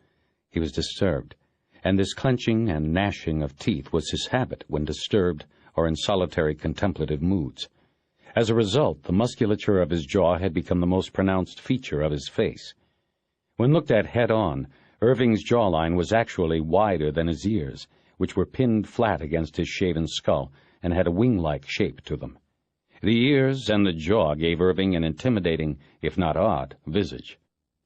He was disturbed, and this clenching and gnashing of teeth was his habit when disturbed or in solitary contemplative moods. As a result, the musculature of his jaw had become the most pronounced feature of his face. When looked at head-on, Irving's jawline was actually wider than his ears, which were pinned flat against his shaven skull and had a wing-like shape to them. The ears and the jaw gave Irving an intimidating, if not odd, visage.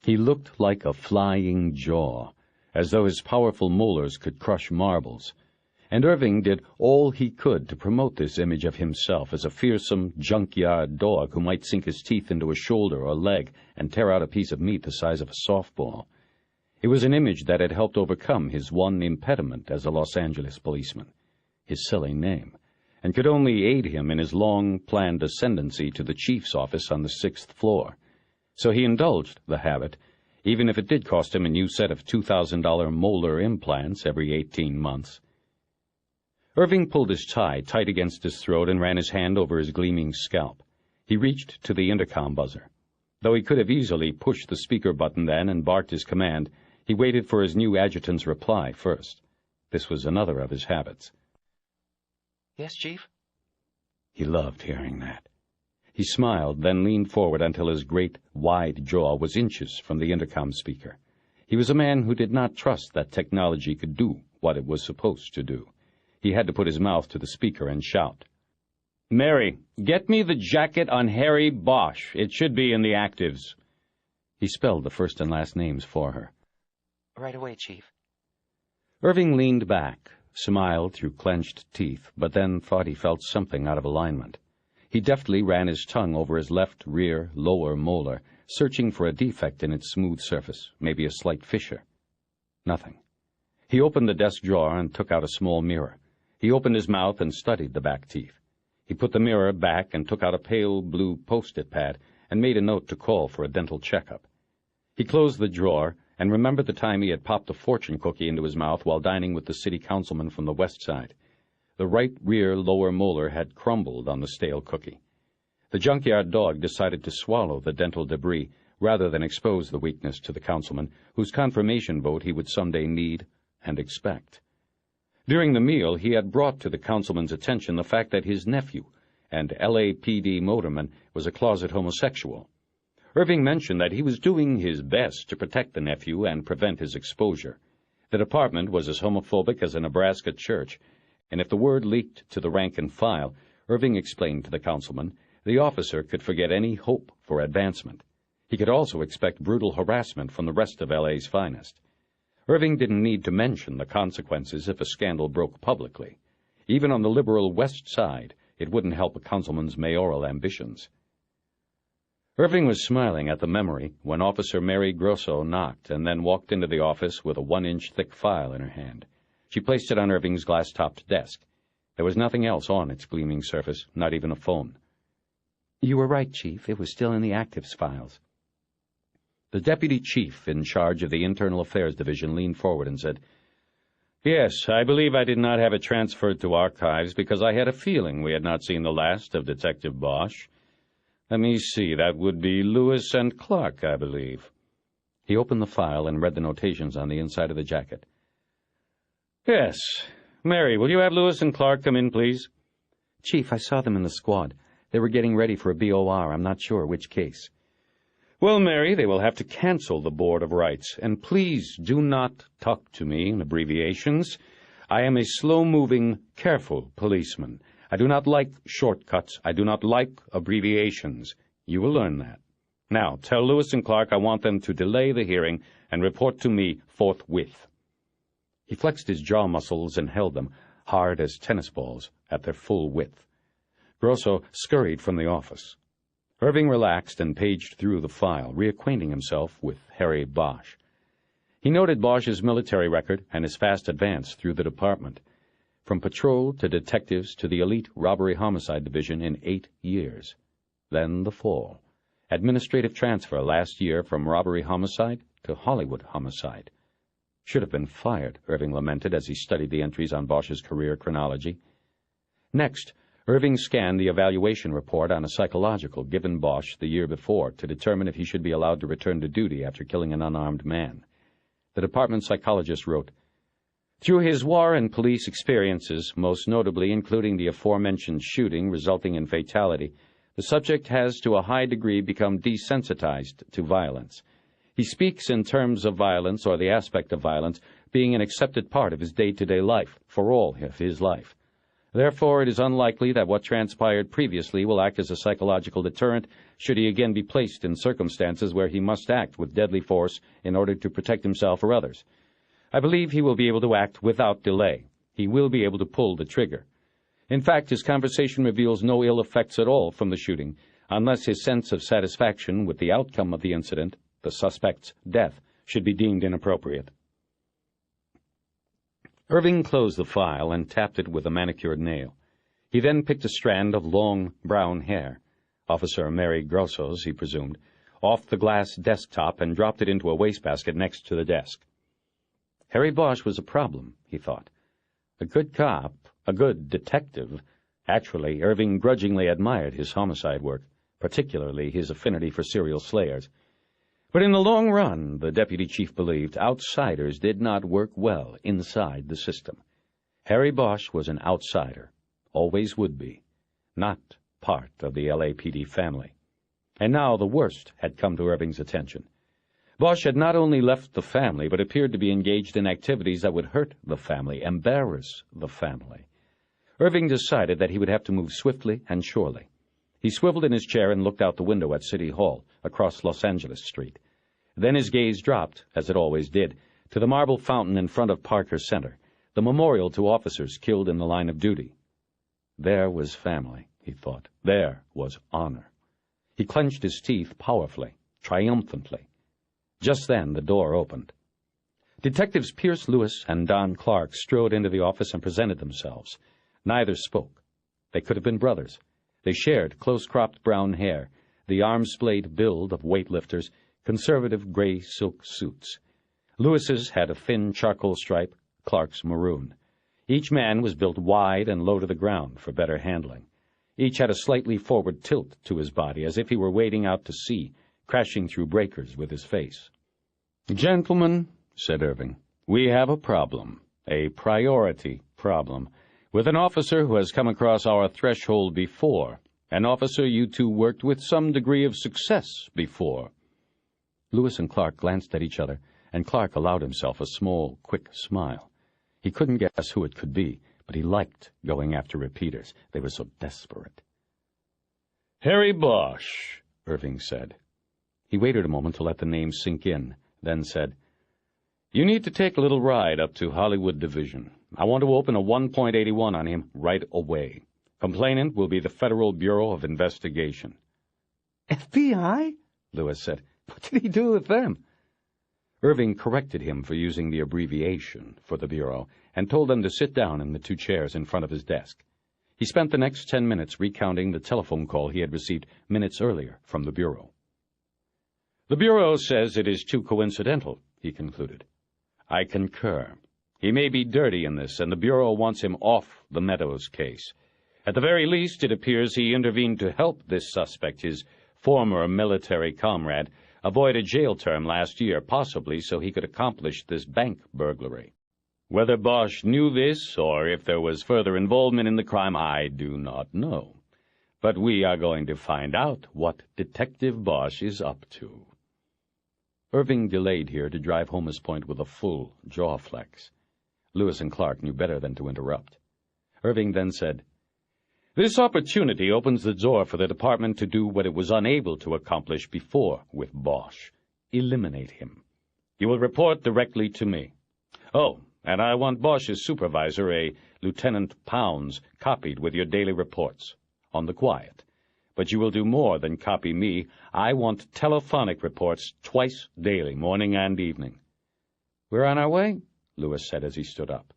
He looked like a flying jaw, as though his powerful molars could crush marbles, and Irving did all he could to promote this image of himself as a fearsome junkyard dog who might sink his teeth into a shoulder or leg and tear out a piece of meat the size of a softball. It was an image that had helped overcome his one impediment as a Los Angeles policeman, his silly name, and could only aid him in his long-planned ascendancy to the chief's office on the 6th floor. So he indulged the habit, even if it did cost him a new set of $2,000 molar implants every 18 months. Irving pulled his tie tight against his throat and ran his hand over his gleaming scalp. He reached to the intercom buzzer. Though he could have easily pushed the speaker button then and barked his command, he waited for his new adjutant's reply first. This was another of his habits. Yes, Chief? He loved hearing that. He smiled, then leaned forward until his great, wide jaw was inches from the intercom speaker. He was a man who did not trust that technology could do what it was supposed to do. He had to put his mouth to the speaker and shout. "Mary, get me the jacket on Harry Bosch. It should be in the actives." He spelled the first and last names for her. Right away, Chief. Irving leaned back, smiled through clenched teeth, but then thought he felt something out of alignment. He deftly ran his tongue over his left rear lower molar, searching for a defect in its smooth surface, maybe a slight fissure. Nothing. He opened the desk drawer and took out a small mirror. He opened his mouth and studied the back teeth. He put the mirror back and took out a pale blue post-it pad and made a note to call for a dental checkup. He closed the drawer and remembered the time he had popped a fortune cookie into his mouth while dining with the city councilman from the west side. The right rear lower molar had crumbled on the stale cookie. The junkyard dog decided to swallow the dental debris rather than expose the weakness to the councilman, whose confirmation vote he would someday need and expect. During the meal, he had brought to the councilman's attention the fact that his nephew, and LAPD motorman, was a closet homosexual. Irving mentioned that he was doing his best to protect the nephew and prevent his exposure. The department was as homophobic as a Nebraska church, and if the word leaked to the rank and file, Irving explained to the councilman, the officer could forget any hope for advancement. He could also expect brutal harassment from the rest of L.A.'s finest. Irving didn't need to mention the consequences if a scandal broke publicly. Even on the liberal west side, it wouldn't help a councilman's mayoral ambitions. Irving was smiling at the memory when Officer Mary Grosso knocked and then walked into the office with a 1-inch thick file in her hand. She placed it on Irving's glass-topped desk. There was nothing else on its gleaming surface, not even a phone. You were right, Chief. It was still in the actives files. The deputy chief in charge of the Internal Affairs Division leaned forward and said, "Yes, I believe I did not have it transferred to archives because I had a feeling we had not seen the last of Detective Bosch. Let me see, that would be Lewis and Clark, I believe." He opened the file and read the notations on the inside of the jacket. "Yes. Mary, will you have Lewis and Clark come in, please?" Chief, I saw them in the squad. They were getting ready for a BOR. I'm not sure which case. "Well, Mary, they will have to cancel the Board of Rights, and please do not talk to me in abbreviations. I am a slow-moving, careful policeman. I do not like shortcuts. I do not like abbreviations. You will learn that. Now, tell Lewis and Clark I want them to delay the hearing and report to me forthwith." He flexed his jaw muscles and held them, hard as tennis balls, at their full width. Grosso scurried from the office. Irving relaxed and paged through the file, reacquainting himself with Harry Bosch. He noted Bosch's military record and his fast advance through the department, from patrol to detectives to the elite robbery-homicide division in 8 years. Then the fall. Administrative transfer last year from robbery-homicide to Hollywood homicide. Should have been fired, Irving lamented as he studied the entries on Bosch's career chronology. Next, Irving scanned the evaluation report on a psychological given Bosch the year before to determine if he should be allowed to return to duty after killing an unarmed man. The department psychologist wrote, "Through his war and police experiences, most notably including the aforementioned shooting resulting in fatality, the subject has to a high degree become desensitized to violence. He speaks in terms of violence or the aspect of violence being an accepted part of his day-to-day life for all of his life. Therefore, it is unlikely that what transpired previously will act as a psychological deterrent should he again be placed in circumstances where he must act with deadly force in order to protect himself or others. I believe he will be able to act without delay. He will be able to pull the trigger. In fact, his conversation reveals no ill effects at all from the shooting, unless his sense of satisfaction with the outcome of the incident, the suspect's death, should be deemed inappropriate." Irving closed the file and tapped it with a manicured nail. He then picked a strand of long brown hair, Officer Mary Grosso's, he presumed, off the glass desktop and dropped it into a wastebasket next to the desk. Harry Bosch was a problem, he thought. A good cop, a good detective. Actually, Irving grudgingly admired his homicide work, particularly his affinity for serial slayers. But in the long run, the deputy chief believed, outsiders did not work well inside the system. Harry Bosch was an outsider, always would be. not part of the LAPD family. And now the worst had come to Irving's attention. Bosch had not only left the family, but appeared to be engaged in activities that would hurt the family, embarrass the family. Irving decided that he would have to move swiftly and surely. He swiveled in his chair and looked out the window at City Hall, across Los Angeles Street. Then his gaze dropped, as it always did, to the marble fountain in front of Parker Center, the memorial to officers killed in the line of duty. There was family, he thought. There was honor. He clenched his teeth powerfully, triumphantly. Just then the door opened. Detectives Pierce Lewis and Don Clark strode into the office and presented themselves. Neither spoke. They could have been brothers. They shared close-cropped brown hair, the arm-splayed build of weightlifters, conservative gray silk suits. Lewis's had a thin charcoal stripe, Clark's maroon. Each man was built wide and low to the ground for better handling. Each had a slightly forward tilt to his body, as if he were wading out to sea, crashing through breakers with his face. "Gentlemen," said Irving, "we have a problem, a priority problem, with an officer who has come across our threshold before, an officer you two worked with some degree of success before." Lewis and Clark glanced at each other, and Clark allowed himself a small, quick smile. He couldn't guess who it could be, but he liked going after repeaters. They were so desperate. "Harry Bosch," Irving said. He waited a moment to let the name sink in, then said, "You need to take a little ride up to Hollywood Division. I want to open a 1.81 on him right away. Complainant will be the Federal Bureau of Investigation." FBI? Lewis said. "What did he do with them?" Irving corrected him for using the abbreviation for the Bureau and told them to sit down in the two chairs in front of his desk. He spent the next 10 minutes recounting the telephone call he had received minutes earlier from the Bureau. "The Bureau says it is too coincidental," he concluded. "I concur. He may be dirty in this, and the Bureau wants him off the Meadows case. At the very least, it appears he intervened to help this suspect, his former military comrade, avoid a jail term last year, possibly so he could accomplish this bank burglary. Whether Bosch knew this, or if there was further involvement in the crime, I do not know. But we are going to find out what Detective Bosch is up to." Irving delayed here to drive home his point with a full jaw flex. Lewis and Clark knew better than to interrupt. Irving then said, "This opportunity opens the door for the department to do what it was unable to accomplish before with Bosch. Eliminate him. You will report directly to me. Oh, and I want Bosch's supervisor, a Lieutenant Pounds, copied with your daily reports. On the quiet. But you will do more than copy me. I want telephonic reports twice daily, morning and evening." "We're on our way," Lewis said as he stood up.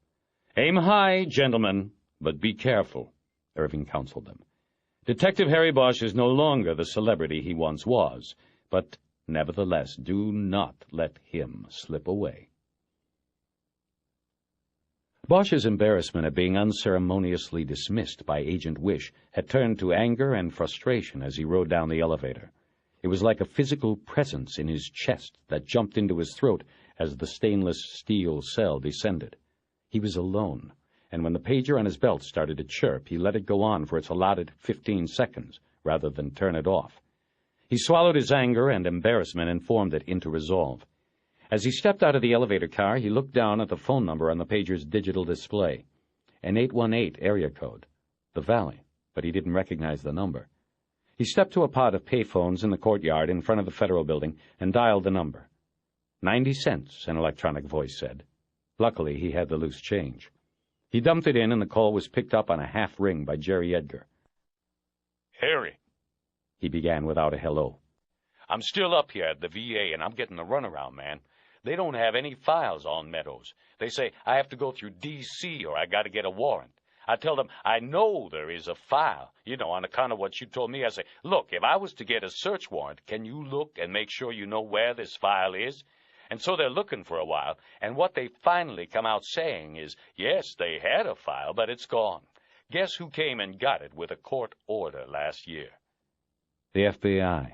"Aim high, gentlemen, but be careful," Irving counseled them. "Detective Harry Bosch is no longer the celebrity he once was, but nevertheless, do not let him slip away." Bosch's embarrassment at being unceremoniously dismissed by Agent Wish had turned to anger and frustration as he rode down the elevator. It was like a physical presence in his chest that jumped into his throat as the stainless steel cell descended. He was alone, and when the pager on his belt started to chirp, he let it go on for its allotted 15 seconds, rather than turn it off. He swallowed his anger and embarrassment and formed it into resolve. As he stepped out of the elevator car, he looked down at the phone number on the pager's digital display. An 818 area code. The Valley, but he didn't recognize the number. He stepped to a pod of payphones in the courtyard in front of the Federal Building and dialed the number. 90 cents, an electronic voice said. Luckily, he had the loose change. He dumped it in, and the call was picked up on a half ring by Jerry Edgar. "Harry," he began without a hello. "I'm still up here at the VA, and I'm getting the runaround, man. They don't have any files on Meadows. They say I have to go through D.C. or I got to get a warrant. I tell them I know there is a file, on account of what you told me. I say, look, if I was to get a search warrant, can you look and make sure you know where this file is? And so they're looking for a while, and what they finally come out saying is, yes, they had a file, but it's gone. Guess who came and got it with a court order last year? The FBI.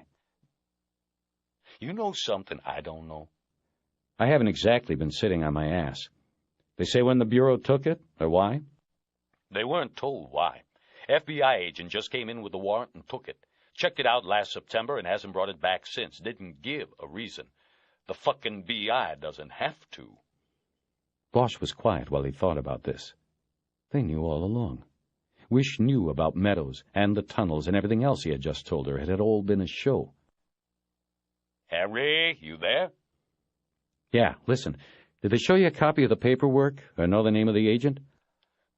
You know something I don't know? I haven't exactly been sitting on my ass. They say when the Bureau took it, or why? They weren't told why. FBI agent just came in with the warrant and took it. Checked it out last September and hasn't brought it back since. Didn't give a reason. The fucking BI doesn't have to. Bosch was quiet while he thought about this. They knew all along. Wish knew about Meadows and the tunnels and everything else he had just told her. It had all been a show. Harry, you there? Yeah, listen. Did they show you a copy of the paperwork or know the name of the agent?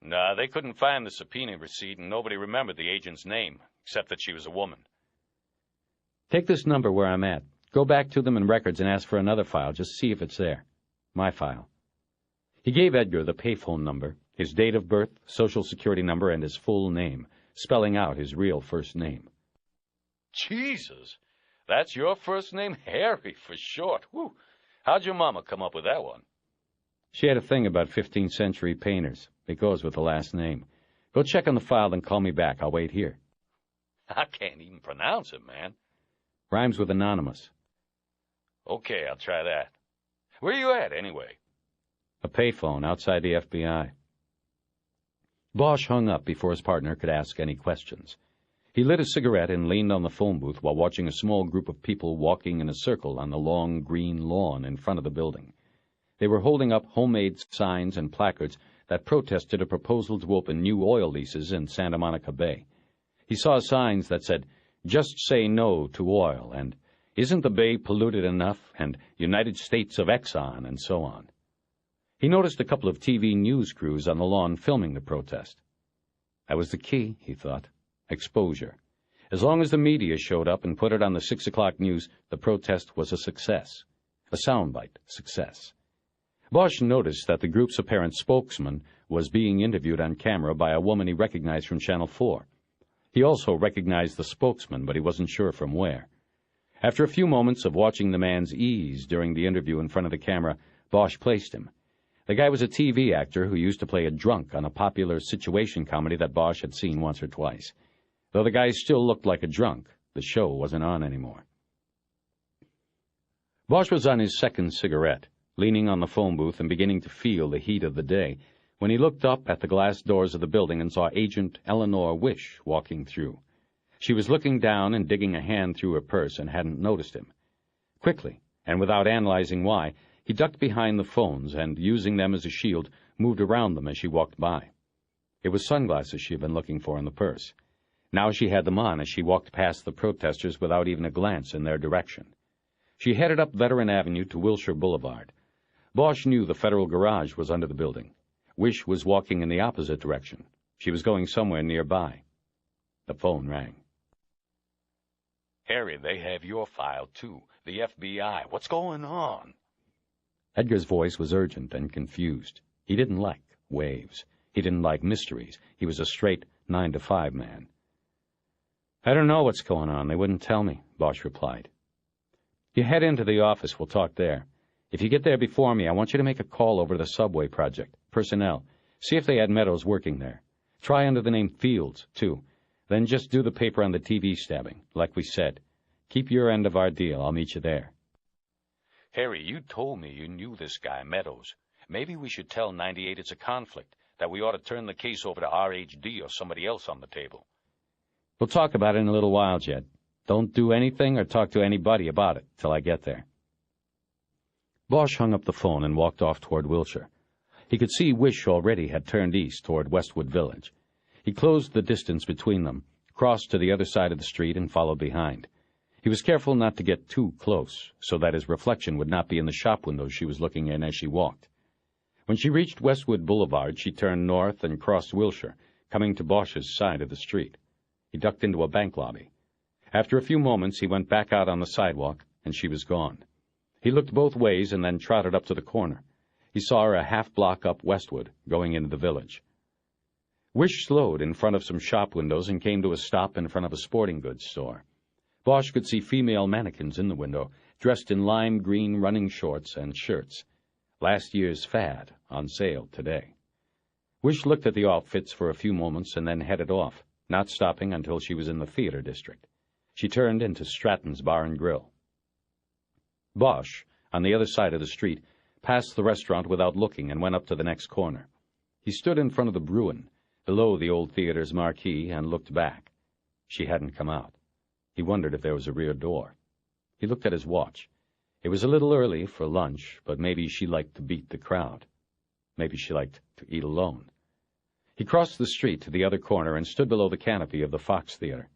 Nah, they couldn't find the subpoena receipt, and nobody remembered the agent's name, except that she was a woman. Take this number where I'm at. Go back to them in records and ask for another file. Just see if it's there. My file. He gave Edgar the payphone number, his date of birth, social security number, and his full name, spelling out his real first name. Jesus, that's your first name? Harry, for short. Whew. How'd your mama come up with that one? She had a thing about 15th century painters. It goes with the last name. Go check on the file, then call me back. I'll wait here. I can't even pronounce it, man. Rhymes with anonymous. Okay, I'll try that. Where you at, anyway? A payphone outside the FBI. Bosch hung up before his partner could ask any questions. He lit a cigarette and leaned on the phone booth while watching a small group of people walking in a circle on the long green lawn in front of the building. They were holding up homemade signs and placards that protested a proposal to open new oil leases in Santa Monica Bay. He saw signs that said, "Just say no to oil," and "Isn't the bay polluted enough?" and "United States of Exxon," and so on. He noticed a couple of TV news crews on the lawn filming the protest. That was the key, he thought. Exposure. As long as the media showed up and put it on the 6 o'clock news, the protest was a success. A soundbite success. Bosch noticed that the group's apparent spokesman was being interviewed on camera by a woman he recognized from Channel 4. He also recognized the spokesman, but he wasn't sure from where. After a few moments of watching the man's ease during the interview in front of the camera, Bosch placed him. The guy was a TV actor who used to play a drunk on a popular situation comedy that Bosch had seen once or twice. Though the guy still looked like a drunk, the show wasn't on anymore. Bosch was on his second cigarette, leaning on the phone booth and beginning to feel the heat of the day, when he looked up at the glass doors of the building and saw Agent Eleanor Wish walking through. She was looking down and digging a hand through her purse and hadn't noticed him. Quickly, and without analyzing why, he ducked behind the phones and, using them as a shield, moved around them as she walked by. It was sunglasses she had been looking for in the purse. Now she had them on as she walked past the protesters without even a glance in their direction. She headed up Veteran Avenue to Wilshire Boulevard. Bosch knew the Federal Garage was under the building. Wish was walking in the opposite direction. She was going somewhere nearby. The phone rang. Harry, they have your file, too. The FBI. What's going on? Edgar's voice was urgent and confused. He didn't like waves. He didn't like mysteries. He was a straight 9-to-5 man. "I don't know what's going on. They wouldn't tell me," Bosch replied. "You head into the office. We'll talk there. If you get there before me, I want you to make a call over to the subway project. Personnel. See if they had Meadows working there. Try under the name Fields, too. Then just do the paper on the TV stabbing, like we said. Keep your end of our deal. I'll meet you there." Harry, you told me you knew this guy, Meadows. Maybe we should tell 98 it's a conflict, that we ought to turn the case over to RHD or somebody else on the table. "We'll talk about it in a little while, Jed. Don't do anything or talk to anybody about it till I get there." Bosch hung up the phone and walked off toward Wilshire. He could see Wish already had turned east toward Westwood Village. He closed the distance between them, crossed to the other side of the street, and followed behind. He was careful not to get too close, so that his reflection would not be in the shop windows she was looking in as she walked. When she reached Westwood Boulevard, she turned north and crossed Wilshire, coming to Bosch's side of the street. He ducked into a bank lobby. After a few moments, he went back out on the sidewalk, and she was gone. He looked both ways and then trotted up to the corner. He saw her a half-block up Westwood, going into the village. Wish slowed in front of some shop windows and came to a stop in front of a sporting goods store. Bosch could see female mannequins in the window, dressed in lime green running shorts and shirts. Last year's fad, on sale today. Wish looked at the outfits for a few moments and then headed off, not stopping until she was in the theater district. She turned into Stratton's Bar and Grill. Bosch, on the other side of the street, passed the restaurant without looking and went up to the next corner. He stood in front of the Bruin, below the old theater's marquee, and looked back. She hadn't come out. He wondered if there was a rear door. He looked at his watch. It was a little early for lunch, but maybe she liked to beat the crowd. Maybe she liked to eat alone. He crossed the street to the other corner and stood below the canopy of the Fox Theater.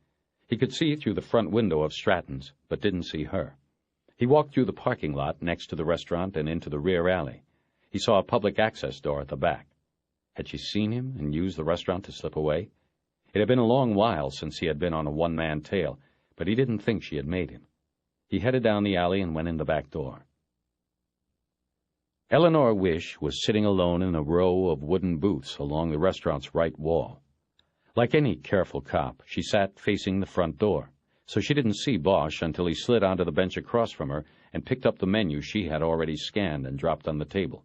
He could see through the front window of Stratton's, but didn't see her. He walked through the parking lot next to the restaurant and into the rear alley. He saw a public access door at the back. Had she seen him and used the restaurant to slip away? It had been a long while since he had been on a one-man tail, but he didn't think she had made him. He headed down the alley and went in the back door. Eleanor Wish was sitting alone in a row of wooden booths along the restaurant's right wall. Like any careful cop, she sat facing the front door, so she didn't see Bosch until he slid onto the bench across from her and picked up the menu she had already scanned and dropped on the table.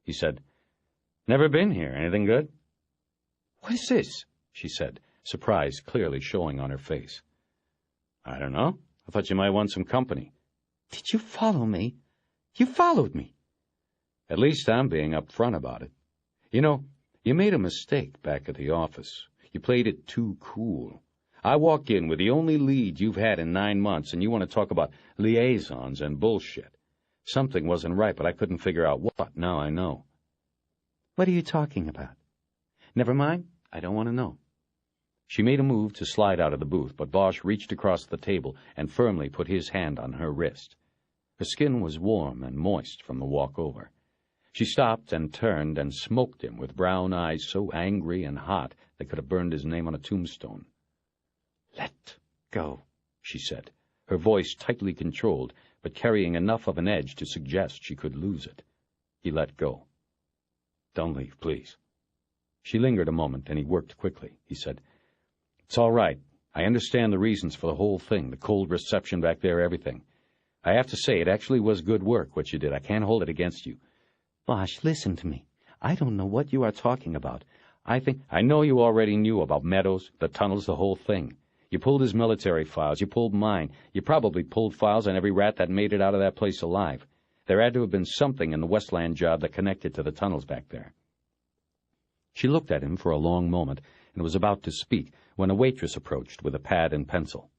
He said, "Never been here. Anything good?" "What is this?" she said, surprise clearly showing on her face. "I don't know. I thought you might want some company." "Did you follow me? You followed me." "At least I'm being upfront about it. You know, you made a mistake back at the office. You played it too cool. I walk in with the only lead you've had in 9 months, and you want to talk about liaisons and bullshit. Something wasn't right, but I couldn't figure out what. Now I know." "What are you talking about?" "Never mind. I don't want to know." She made a move to slide out of the booth, but Bosch reached across the table and firmly put his hand on her wrist. Her skin was warm and moist from the walk over. She stopped and turned and smoked him with brown eyes so angry and hot they could have burned his name on a tombstone. "Let go," she said, her voice tightly controlled, but carrying enough of an edge to suggest she could lose it. He let go. "Don't leave, please." She lingered a moment, and he worked quickly. He said, "It's all right. I understand the reasons for the whole thing, the cold reception back there, everything. I have to say, it actually was good work, what you did. I can't hold it against you." "Bosch, listen to me. I don't know what you are talking about. I know you already knew about Meadows, the tunnels, the whole thing. You pulled his military files. You pulled mine. You probably pulled files on every rat that made it out of that place alive. There had to have been something in the Westland job that connected to the tunnels back there." She looked at him for a long moment and was about to speak when a waitress approached with a pad and pencil.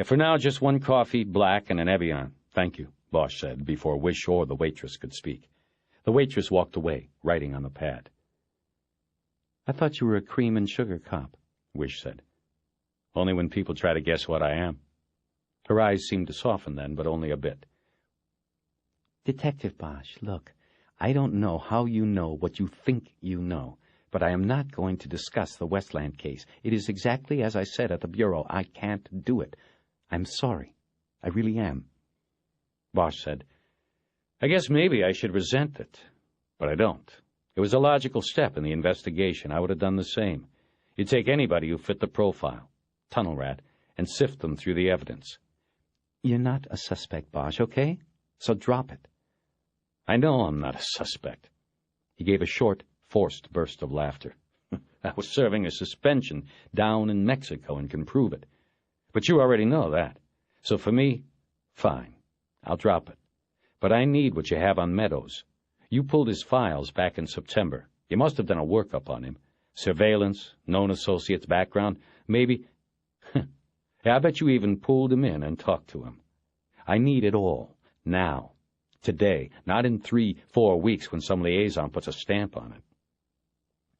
"For now, just 1 coffee, black, and an Evian. Thank you," Bosch said, before Wish or the waitress could speak. The waitress walked away, writing on the pad. "I thought you were a cream and sugar cop," Wish said. "Only when people try to guess what I am." Her eyes seemed to soften then, but only a bit. "Detective Bosch, look, I don't know how you know what you think you know, but I am not going to discuss the Westland case. It is exactly as I said at the Bureau. I can't do it. I'm sorry. I really am." Bosch said, "I guess maybe I should resent it, but I don't. It was a logical step in the investigation. I would have done the same. You take anybody who fit the profile, tunnel rat, and sift them through the evidence." "You're not a suspect, Bosch, okay? So drop it." "I know I'm not a suspect." He gave a short, forced burst of laughter. "I was serving a suspension down in Mexico and can prove it. But you already know that. So for me, fine, I'll drop it. But I need what you have on Meadows. You pulled his files back in September. You must have done a workup on him. Surveillance, known associates background, maybe. I bet you even pulled him in and talked to him. I need it all, now, today, not in 3-4 weeks when some liaison puts a stamp on it."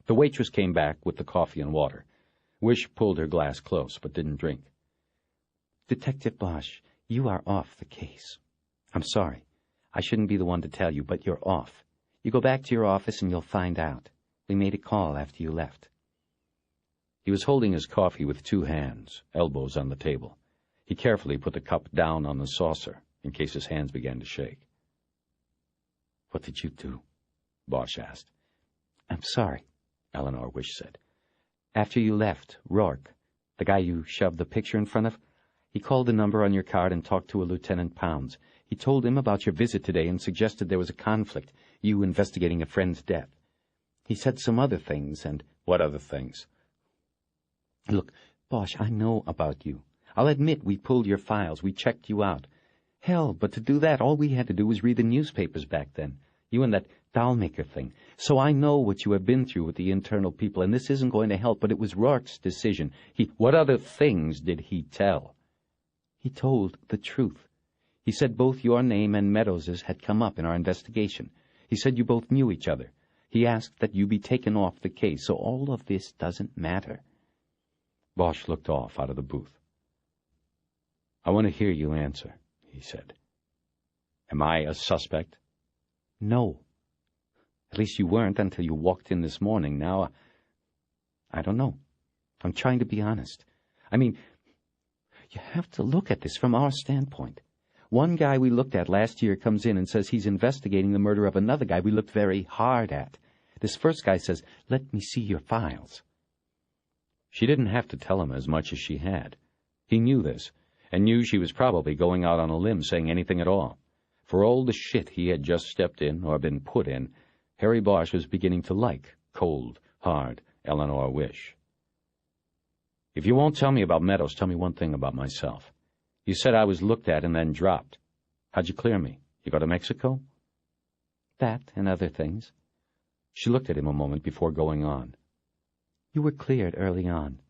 The waitress came back with the coffee and water. Wish pulled her glass close, but didn't drink. "Detective Bosch, you are off the case. I'm sorry. I shouldn't be the one to tell you, but you're off. You go back to your office and you'll find out. We made a call after you left." He was holding his coffee with 2 hands, elbows on the table. He carefully put the cup down on the saucer in case his hands began to shake. "What did you do?" Bosch asked. "I'm sorry," Eleanor Wish said. "After you left, Rourke, the guy you shoved the picture in front of, he called the number on your card and talked to a Lieutenant Pounds. He told him about your visit today and suggested there was a conflict, you investigating a friend's death. He said some other things and—" "What other things?" "Look, Bosch, I know about you. I'll admit we pulled your files, we checked you out. Hell, but to do that, all we had to do was read the newspapers back then. You and that doll-maker thing. So I know what you have been through with the internal people, and this isn't going to help, but it was Rourke's decision. What other things did he tell? He told the truth. He said both your name and Meadows's had come up in our investigation. He said you both knew each other. He asked that you be taken off the case, so all of this doesn't matter. Bosch looked off out of the booth. I want to hear you answer, he said. Am I a suspect? No. At least you weren't until you walked in this morning. Now, I don't know. I'm trying to be honest. I mean, you have to look at this from our standpoint. One guy we looked at last year comes in and says he's investigating the murder of another guy we looked very hard at. This first guy says, "Let me see your files." She didn't have to tell him as much as she had. He knew this, and knew she was probably going out on a limb saying anything at all. For all the shit he had just stepped in or been put in, Harry Bosch was beginning to like cold, hard Eleanor Wish. If you won't tell me about Meadows, tell me one thing about myself. You said I was looked at and then dropped. How'd you clear me? You go to Mexico? That and other things. She looked at him a moment before going on. You were cleared early on.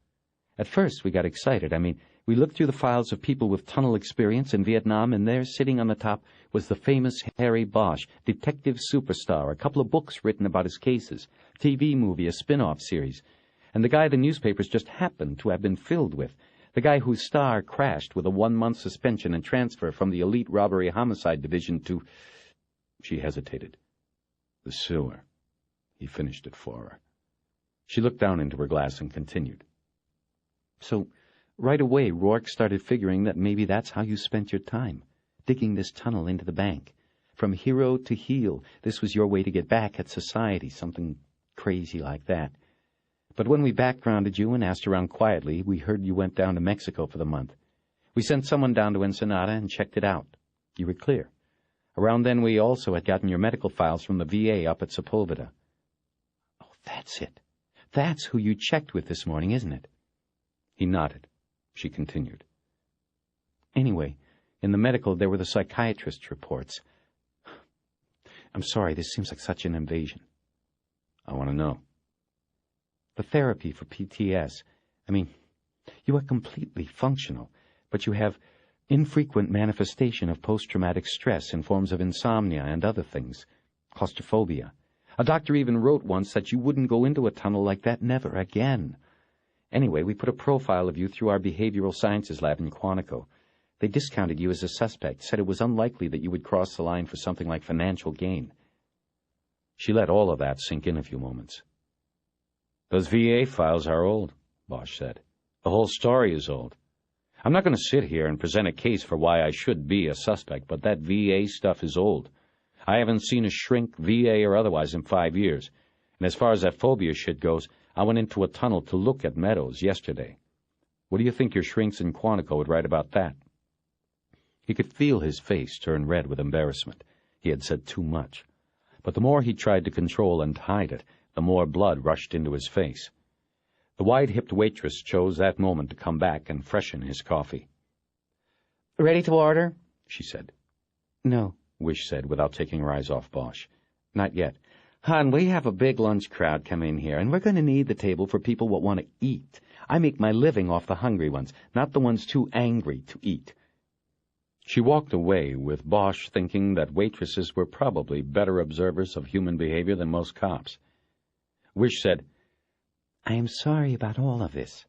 At first we got excited. I mean, we looked through the files of people with tunnel experience in Vietnam, and there, sitting on the top, was the famous Harry Bosch, detective superstar, a couple of books written about his cases, TV movie, a spin-off series, and the guy the newspapers just happened to have been filled with, the guy whose star crashed with a 1-month suspension and transfer from the elite robbery homicide division to... She hesitated. The sewer. He finished it for her. She looked down into her glass and continued. So, right away, Rourke started figuring that maybe that's how you spent your time, digging this tunnel into the bank. From hero to heel, this was your way to get back at society, something crazy like that. But when we backgrounded you and asked around quietly, we heard you went down to Mexico for the month. We sent someone down to Ensenada and checked it out. You were clear. Around then, we also had gotten your medical files from the VA up at Sepulveda. Oh, that's it. That's who you checked with this morning, isn't it? He nodded. She continued. Anyway, in the medical, there were the psychiatrist's reports. I'm sorry, this seems like such an invasion. I want to know. The therapy for PTS. I mean, you are completely functional, but you have infrequent manifestation of post-traumatic stress in forms of insomnia and other things, claustrophobia. A doctor even wrote once that you wouldn't go into a tunnel like that never again. Anyway, we put a profile of you through our behavioral sciences lab in Quantico. They discounted you as a suspect, said it was unlikely that you would cross the line for something like financial gain. She let all of that sink in a few moments. Those VA files are old, Bosch said. The whole story is old. I'm not going to sit here and present a case for why I should be a suspect, but that VA stuff is old. I haven't seen a shrink, VA or otherwise, in 5 years. And as far as that phobia shit goes, I went into a tunnel to look at Meadows yesterday. What do you think your shrinks in Quantico would write about that? He could feel his face turn red with embarrassment. He had said too much. But the more he tried to control and hide it, the more blood rushed into his face. The wide-hipped waitress chose that moment to come back and freshen his coffee. Ready to order? She said. No, Wish said without taking her eyes off Bosch. not yet. Hon, we have a big lunch crowd come in here, and we're going to need the table for people what want to eat. I make my living off the hungry ones, not the ones too angry to eat. She walked away with Bosch thinking that waitresses were probably better observers of human behavior than most cops. Wish said, I am sorry about all of this.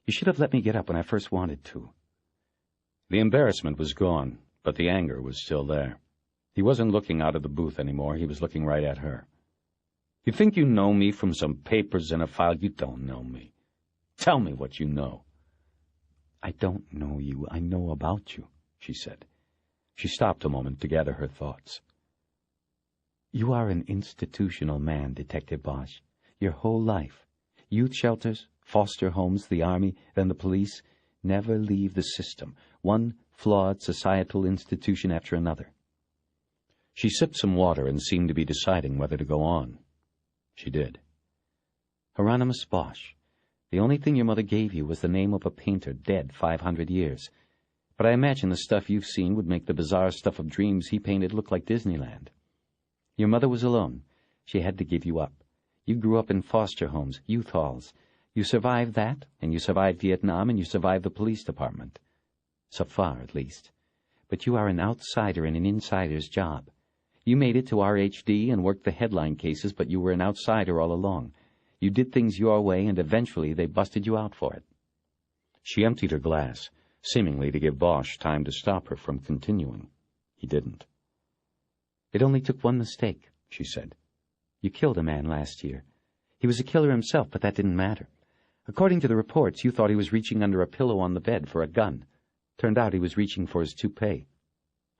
You should have let me get up when I first wanted to. The embarrassment was gone, but the anger was still there. He wasn't looking out of the booth anymore. He was looking right at her. You think you know me from some papers in a file? You don't know me. Tell me what you know. I don't know you. I know about you, she said. She stopped a moment to gather her thoughts. You are an institutional man, Detective Bosch. Your whole life. Youth shelters, foster homes, the army, then the police. Never leave the system. One flawed societal institution after another. She sipped some water and seemed to be deciding whether to go on. She did. Hieronymus Bosch. The only thing your mother gave you was the name of a painter dead 500 years. But I imagine the stuff you've seen would make the bizarre stuff of dreams he painted look like Disneyland. Your mother was alone. She had to give you up. You grew up in foster homes, youth halls. You survived that, and you survived Vietnam, and you survived the police department. So far, at least. But you are an outsider in an insider's job. You made it to RHD and worked the headline cases, but you were an outsider all along. You did things your way, and eventually they busted you out for it. She emptied her glass, seemingly to give Bosch time to stop her from continuing. He didn't. It only took one mistake, she said. You killed a man last year. He was a killer himself, but that didn't matter. According to the reports, you thought he was reaching under a pillow on the bed for a gun. Turned out he was reaching for his toupee.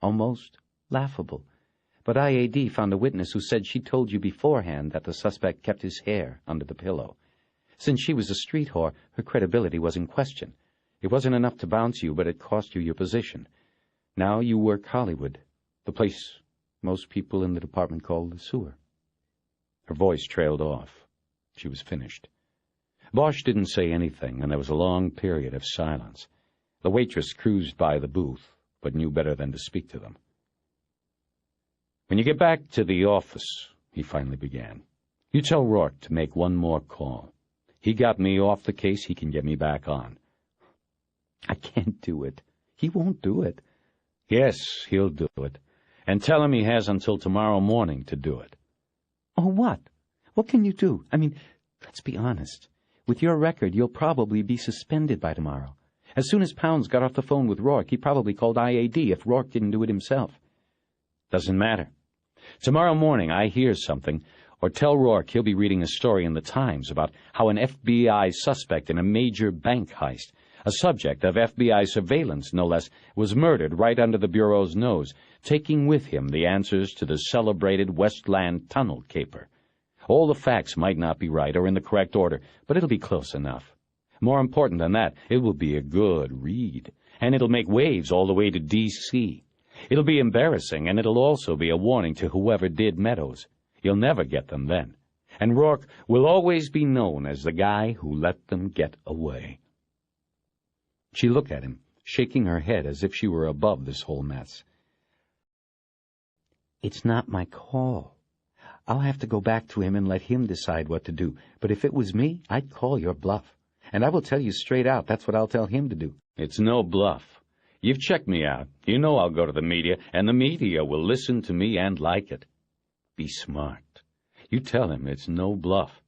Almost laughable. But IAD found a witness who said she told you beforehand that the suspect kept his hair under the pillow. Since she was a street whore, her credibility was in question. It wasn't enough to bounce you, but it cost you your position. Now you work Hollywood, the place most people in the department call the sewer. Her voice trailed off. She was finished. Bosch didn't say anything, and there was a long period of silence. The waitress cruised by the booth, but knew better than to speak to them. "When you get back to the office," he finally began, "you tell Rourke to make one more call. He got me off the case, he can get me back on." I can't do it. He won't do it. "Yes, he'll do it. And tell him he has until tomorrow morning to do it." Oh, what? What can you do? I mean, let's be honest. With your record, you'll probably be suspended by tomorrow. As soon as Pounds got off the phone with Rourke, he probably called IAD if Rourke didn't do it himself. Doesn't matter. Tomorrow morning I hear something, or tell Rourke he'll be reading a story in the Times about how an FBI suspect in a major bank heist, a subject of FBI surveillance no less, was murdered right under the Bureau's nose, taking with him the answers to the celebrated Westland Tunnel caper. All the facts might not be right or in the correct order, but it'll be close enough. More important than that, it will be a good read, and it'll make waves all the way to D.C. It'll be embarrassing, and it'll also be a warning to whoever did Meadows. You'll never get them then. And Rourke will always be known as the guy who let them get away. She looked at him, shaking her head as if she were above this whole mess. It's not my call. I'll have to go back to him and let him decide what to do. But if it was me, I'd call your bluff. And I will tell you straight out, that's what I'll tell him to do. It's no bluff. You've checked me out. You know I'll go to the media, and the media will listen to me and like it. Be smart. You tell him it's no bluff.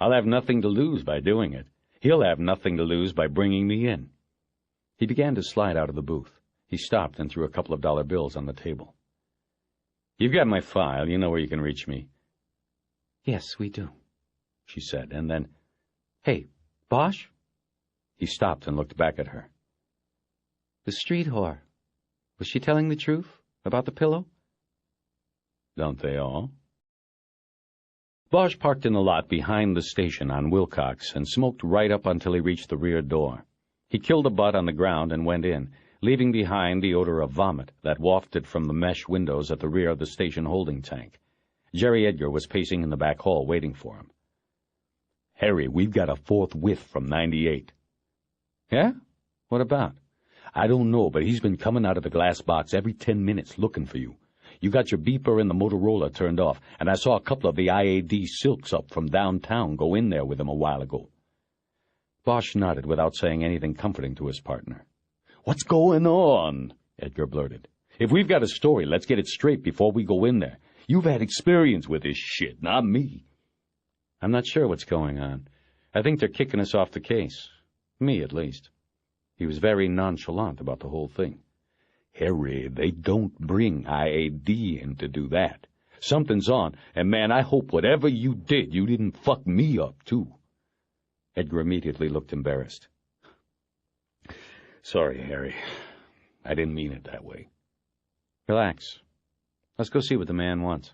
I'll have nothing to lose by doing it. He'll have nothing to lose by bringing me in. He began to slide out of the booth. He stopped and threw a couple of dollar bills on the table. "You've got my file. You know where you can reach me." Yes, we do, she said, and then, "Hey, Bosch?" He stopped and looked back at her. The street whore. Was she telling the truth about the pillow? Don't they all? Bosch parked in the lot behind the station on Wilcox and smoked right up until he reached the rear door. He killed a butt on the ground and went in, leaving behind the odor of vomit that wafted from the mesh windows at the rear of the station holding tank. Jerry Edgar was pacing in the back hall waiting for him. "Harry, we've got a fourth whiff from 98. "Yeah? What about?" "I don't know, but he's been coming out of the glass box every 10 minutes looking for you. You got your beeper and the Motorola turned off, and I saw a couple of the IAD silks up from downtown go in there with him a while ago." Bosch nodded without saying anything comforting to his partner. "What's going on?" Edgar blurted. "If we've got a story, let's get it straight before we go in there. You've had experience with this shit, not me." "I'm not sure what's going on. I think they're kicking us off the case. Me, at least." He was very nonchalant about the whole thing. "Harry, they don't bring IAD in to do that. Something's on, and man, I hope whatever you did, you didn't fuck me up, too." Edgar immediately looked embarrassed. "Sorry, Harry. I didn't mean it that way." "Relax. Let's go see what the man wants."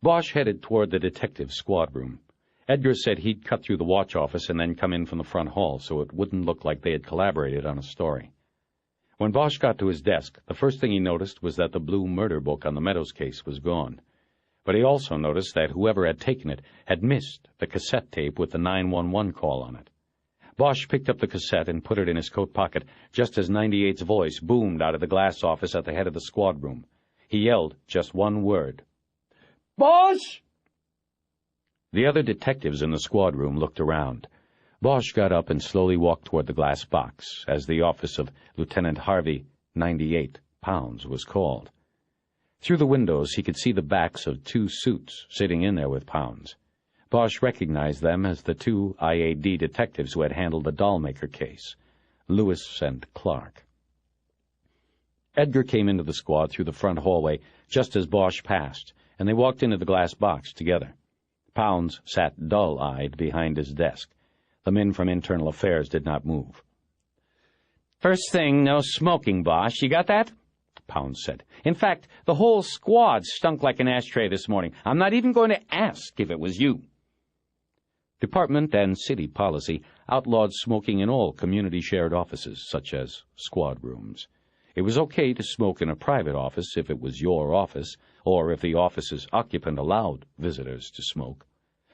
Bosch headed toward the detective squad room. Edgar said he'd cut through the watch office and then come in from the front hall so it wouldn't look like they had collaborated on a story. When Bosch got to his desk, the first thing he noticed was that the blue murder book on the Meadows case was gone. But he also noticed that whoever had taken it had missed the cassette tape with the 911 call on it. Bosch picked up the cassette and put it in his coat pocket just as 98's voice boomed out of the glass office at the head of the squad room. He yelled just one word. "Bosch!" The other detectives in the squad room looked around. Bosch got up and slowly walked toward the glass box, as the office of Lieutenant Harvey, 98 pounds, was called. Through the windows he could see the backs of 2 suits sitting in there with Pounds. Bosch recognized them as the 2 IAD detectives who had handled the dollmaker case, Lewis and Clark. Edgar came into the squad through the front hallway just as Bosch passed, and they walked into the glass box together. Pounds sat dull-eyed behind his desk. The men from Internal Affairs did not move. "First thing, no smoking, Bosch. You got that?" Pounds said. "In fact, the whole squad stunk like an ashtray this morning. I'm not even going to ask if it was you." Department and city policy outlawed smoking in all community-shared offices, such as squad rooms. It was okay to smoke in a private office if it was your office, or if the office's occupant allowed visitors to smoke.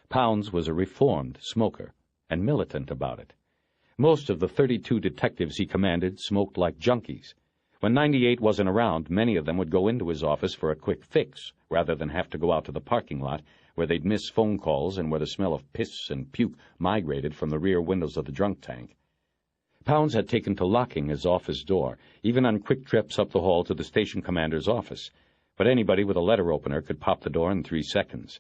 Pounds was a reformed smoker, and militant about it. Most of the 32 detectives he commanded smoked like junkies. When 98 wasn't around, many of them would go into his office for a quick fix, rather than have to go out to the parking lot, where they'd miss phone calls and where the smell of piss and puke migrated from the rear windows of the drunk tank. Pounds had taken to locking his office door, even on quick trips up the hall to the station commander's office, but anybody with a letter opener could pop the door in 3 seconds.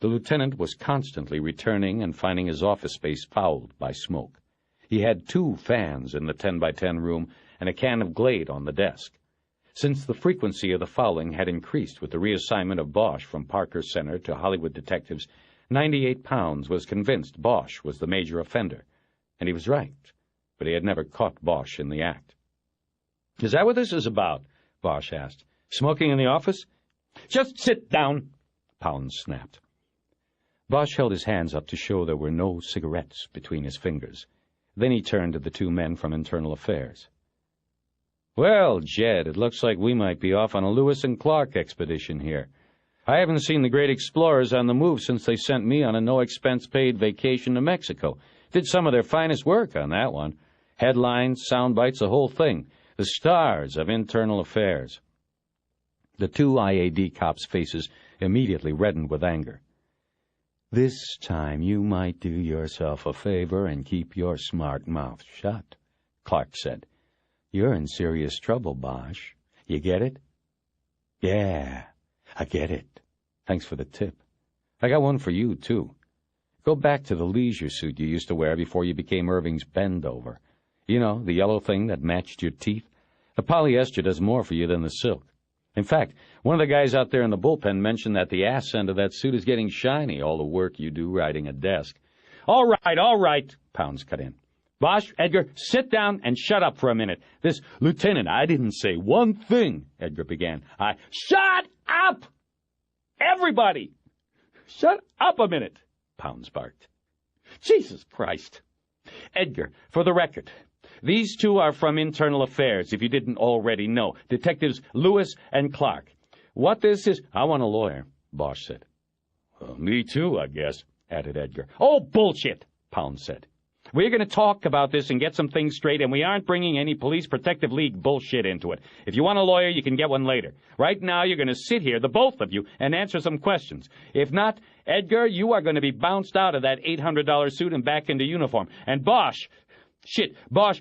The lieutenant was constantly returning and finding his office space fouled by smoke. He had 2 fans in the 10-by-10 room and a can of Glade on the desk. Since the frequency of the fouling had increased with the reassignment of Bosch from Parker Center to Hollywood detectives, 98 Pounds was convinced Bosch was the major offender, and he was right, but he had never caught Bosch in the act. "Is that what this is about?" Bosch asked. "Smoking in the office?" "Just sit down," Pounds snapped. Bosch held his hands up to show there were no cigarettes between his fingers. Then he turned to the 2 men from Internal Affairs. "Well, Jed, it looks like we might be off on a Lewis and Clark expedition here. I haven't seen the great explorers on the move since they sent me on a no-expense-paid vacation to Mexico. Did some of their finest work on that one. Headlines, sound bites, the whole thing. The stars of Internal Affairs." The 2 IAD cops' faces immediately reddened with anger. "This time you might do yourself a favor and keep your smart mouth shut," Clark said. "You're in serious trouble, Bosch. You get it?" "Yeah, I get it. Thanks for the tip. I got one for you, too. Go back to the leisure suit you used to wear before you became Irving's bend-over. You know, the yellow thing that matched your teeth. The polyester does more for you than the silk. In fact, one of the guys out there in the bullpen mentioned that the ass end of that suit is getting shiny, all the work you do riding a desk." All right, Pounds cut in. "Bosch, Edgar, sit down and shut up for a minute. This lieutenant, I didn't say one thing," Edgar began. Shut up! Everybody! Shut up a minute, Pounds barked. "Jesus Christ. Edgar, for the record, these 2 are from Internal Affairs, if you didn't already know. Detectives Lewis and Clark. What this is—" "I want a lawyer," Bosch said. "Well, me too, I guess," added Edgar. "Oh, bullshit," Pounds said. "We're going to talk about this and get some things straight, and we aren't bringing any Police Protective League bullshit into it. If you want a lawyer, you can get one later. Right now, you're going to sit here, the both of you, and answer some questions. If not, Edgar, you are going to be bounced out of that $800 suit and back into uniform. And Bosch,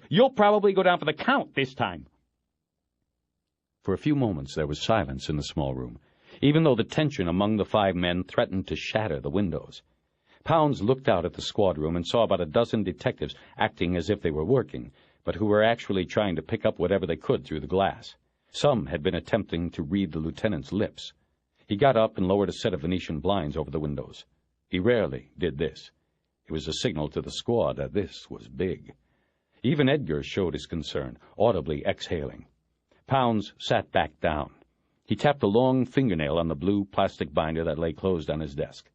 you'll probably go down for the count this time." For a few moments there was silence in the small room, even though the tension among the 5 men threatened to shatter the windows. Pounds looked out at the squad room and saw about a dozen detectives acting as if they were working, but who were actually trying to pick up whatever they could through the glass. Some had been attempting to read the lieutenant's lips. He got up and lowered a set of Venetian blinds over the windows. He rarely did this. It was a signal to the squad that this was big. Even Edgar showed his concern, audibly exhaling. Pounds sat back down. He tapped a long fingernail on the blue plastic binder that lay closed on his desk.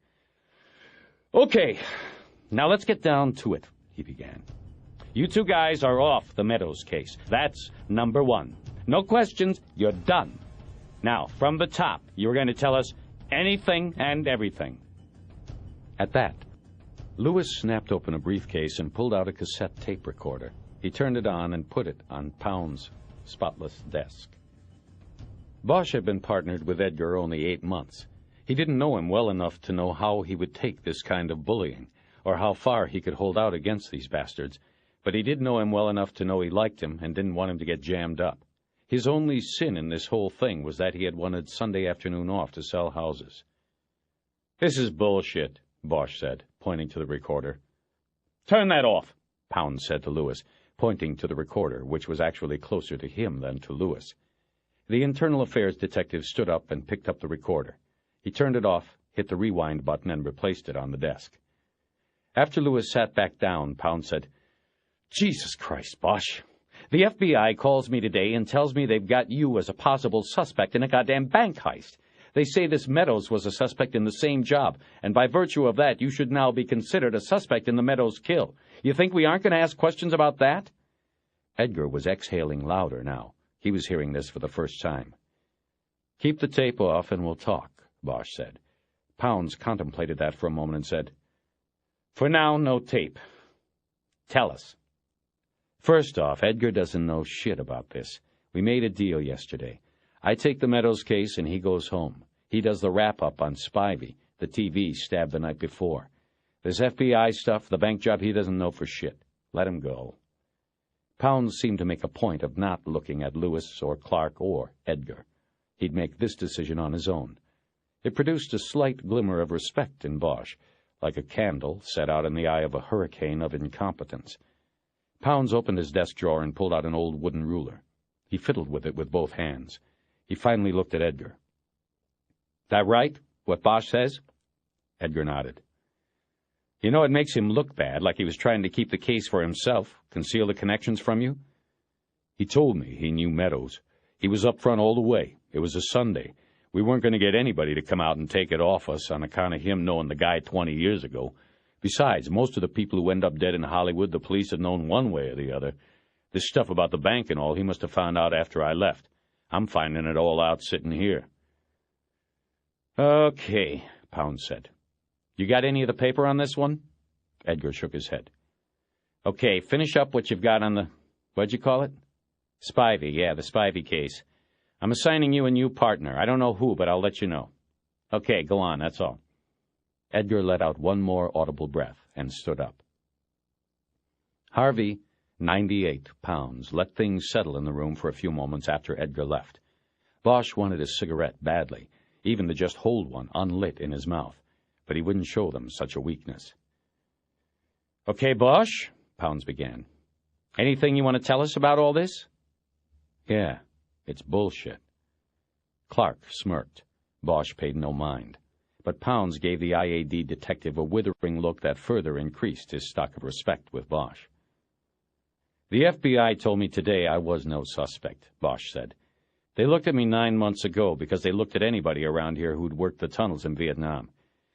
"Okay, now let's get down to it," he began. "You 2 guys are off the Meadows case. That's number 1. No questions, you're done. Now, from the top, you're going to tell us anything and everything." At that, Lewis snapped open a briefcase and pulled out a cassette tape recorder. He turned it on and put it on Pound's spotless desk. Bosch had been partnered with Edgar only 8 months. He didn't know him well enough to know how he would take this kind of bullying, or how far he could hold out against these bastards, but he did know him well enough to know he liked him and didn't want him to get jammed up. His only sin in this whole thing was that he had wanted Sunday afternoon off to sell houses. "This is bullshit," Bosch said, pointing to the recorder. Turn that off, Pound said to Lewis, pointing to the recorder, which was actually closer to him than to Lewis. The Internal Affairs detective stood up and picked up the recorder. He turned it off, hit the rewind button, and replaced it on the desk. After Lewis sat back down, Pound said, "Jesus Christ, Bosch. The FBI calls me today and tells me they've got you as a possible suspect in a goddamn bank heist. They say this Meadows was a suspect in the same job, and by virtue of that, you should now be considered a suspect in the Meadows kill. You think we aren't going to ask questions about that?" Edgar was exhaling louder now. He was hearing this for the first time. "Keep the tape off and we'll talk," Bosch said. Pounds contemplated that for a moment and said, "For now, no tape. Tell us." "First off, Edgar doesn't know shit about this. We made a deal yesterday. I take the Meadows case and he goes home. He does the wrap-up on Spivey, the TV stabbed the night before. This FBI stuff, the bank job, he doesn't know for shit. Let him go." Pounds seemed to make a point of not looking at Lewis or Clark or Edgar. He'd make this decision on his own. It produced a slight glimmer of respect in Bosch, like a candle set out in the eye of a hurricane of incompetence. Pounds opened his desk drawer and pulled out an old wooden ruler. He fiddled with it with both hands. He finally looked at Edgar. "That right, what Bosch says?" Edgar nodded. "You know, it makes him look bad, like he was trying to keep the case for himself, conceal the connections from you." "He told me he knew Meadows. He was up front all the way. It was a Sunday. We weren't going to get anybody to come out and take it off us on account of him knowing the guy 20 years ago. Besides, most of the people who end up dead in Hollywood, the police had known one way or the other. This stuff about the bank and all, he must have found out after I left. I'm finding it all out sitting here." "Okay," Pound said. "You got any of the paper on this one?" Edgar shook his head. "Okay, finish up what you've got on the, what'd you call it?" "Spivey, yeah, the Spivey case. I'm assigning you a new partner. I don't know who, but I'll let you know. Okay, go on, that's all." Edgar let out one more audible breath and stood up. Harvey, 98 pounds, let things settle in the room for a few moments after Edgar left. Bosch wanted a cigarette badly, even to just hold one unlit in his mouth, but he wouldn't show them such a weakness. "Okay, Bosch," Pounds began. "Anything you want to tell us about all this?" "Yeah, it's bullshit." Clark smirked. Bosch paid no mind. But Pounds gave the IAD detective a withering look that further increased his stock of respect with Bosch. "The FBI told me today I was no suspect," Bosch said. "They looked at me 9 months ago because they looked at anybody around here who'd worked the tunnels in Vietnam.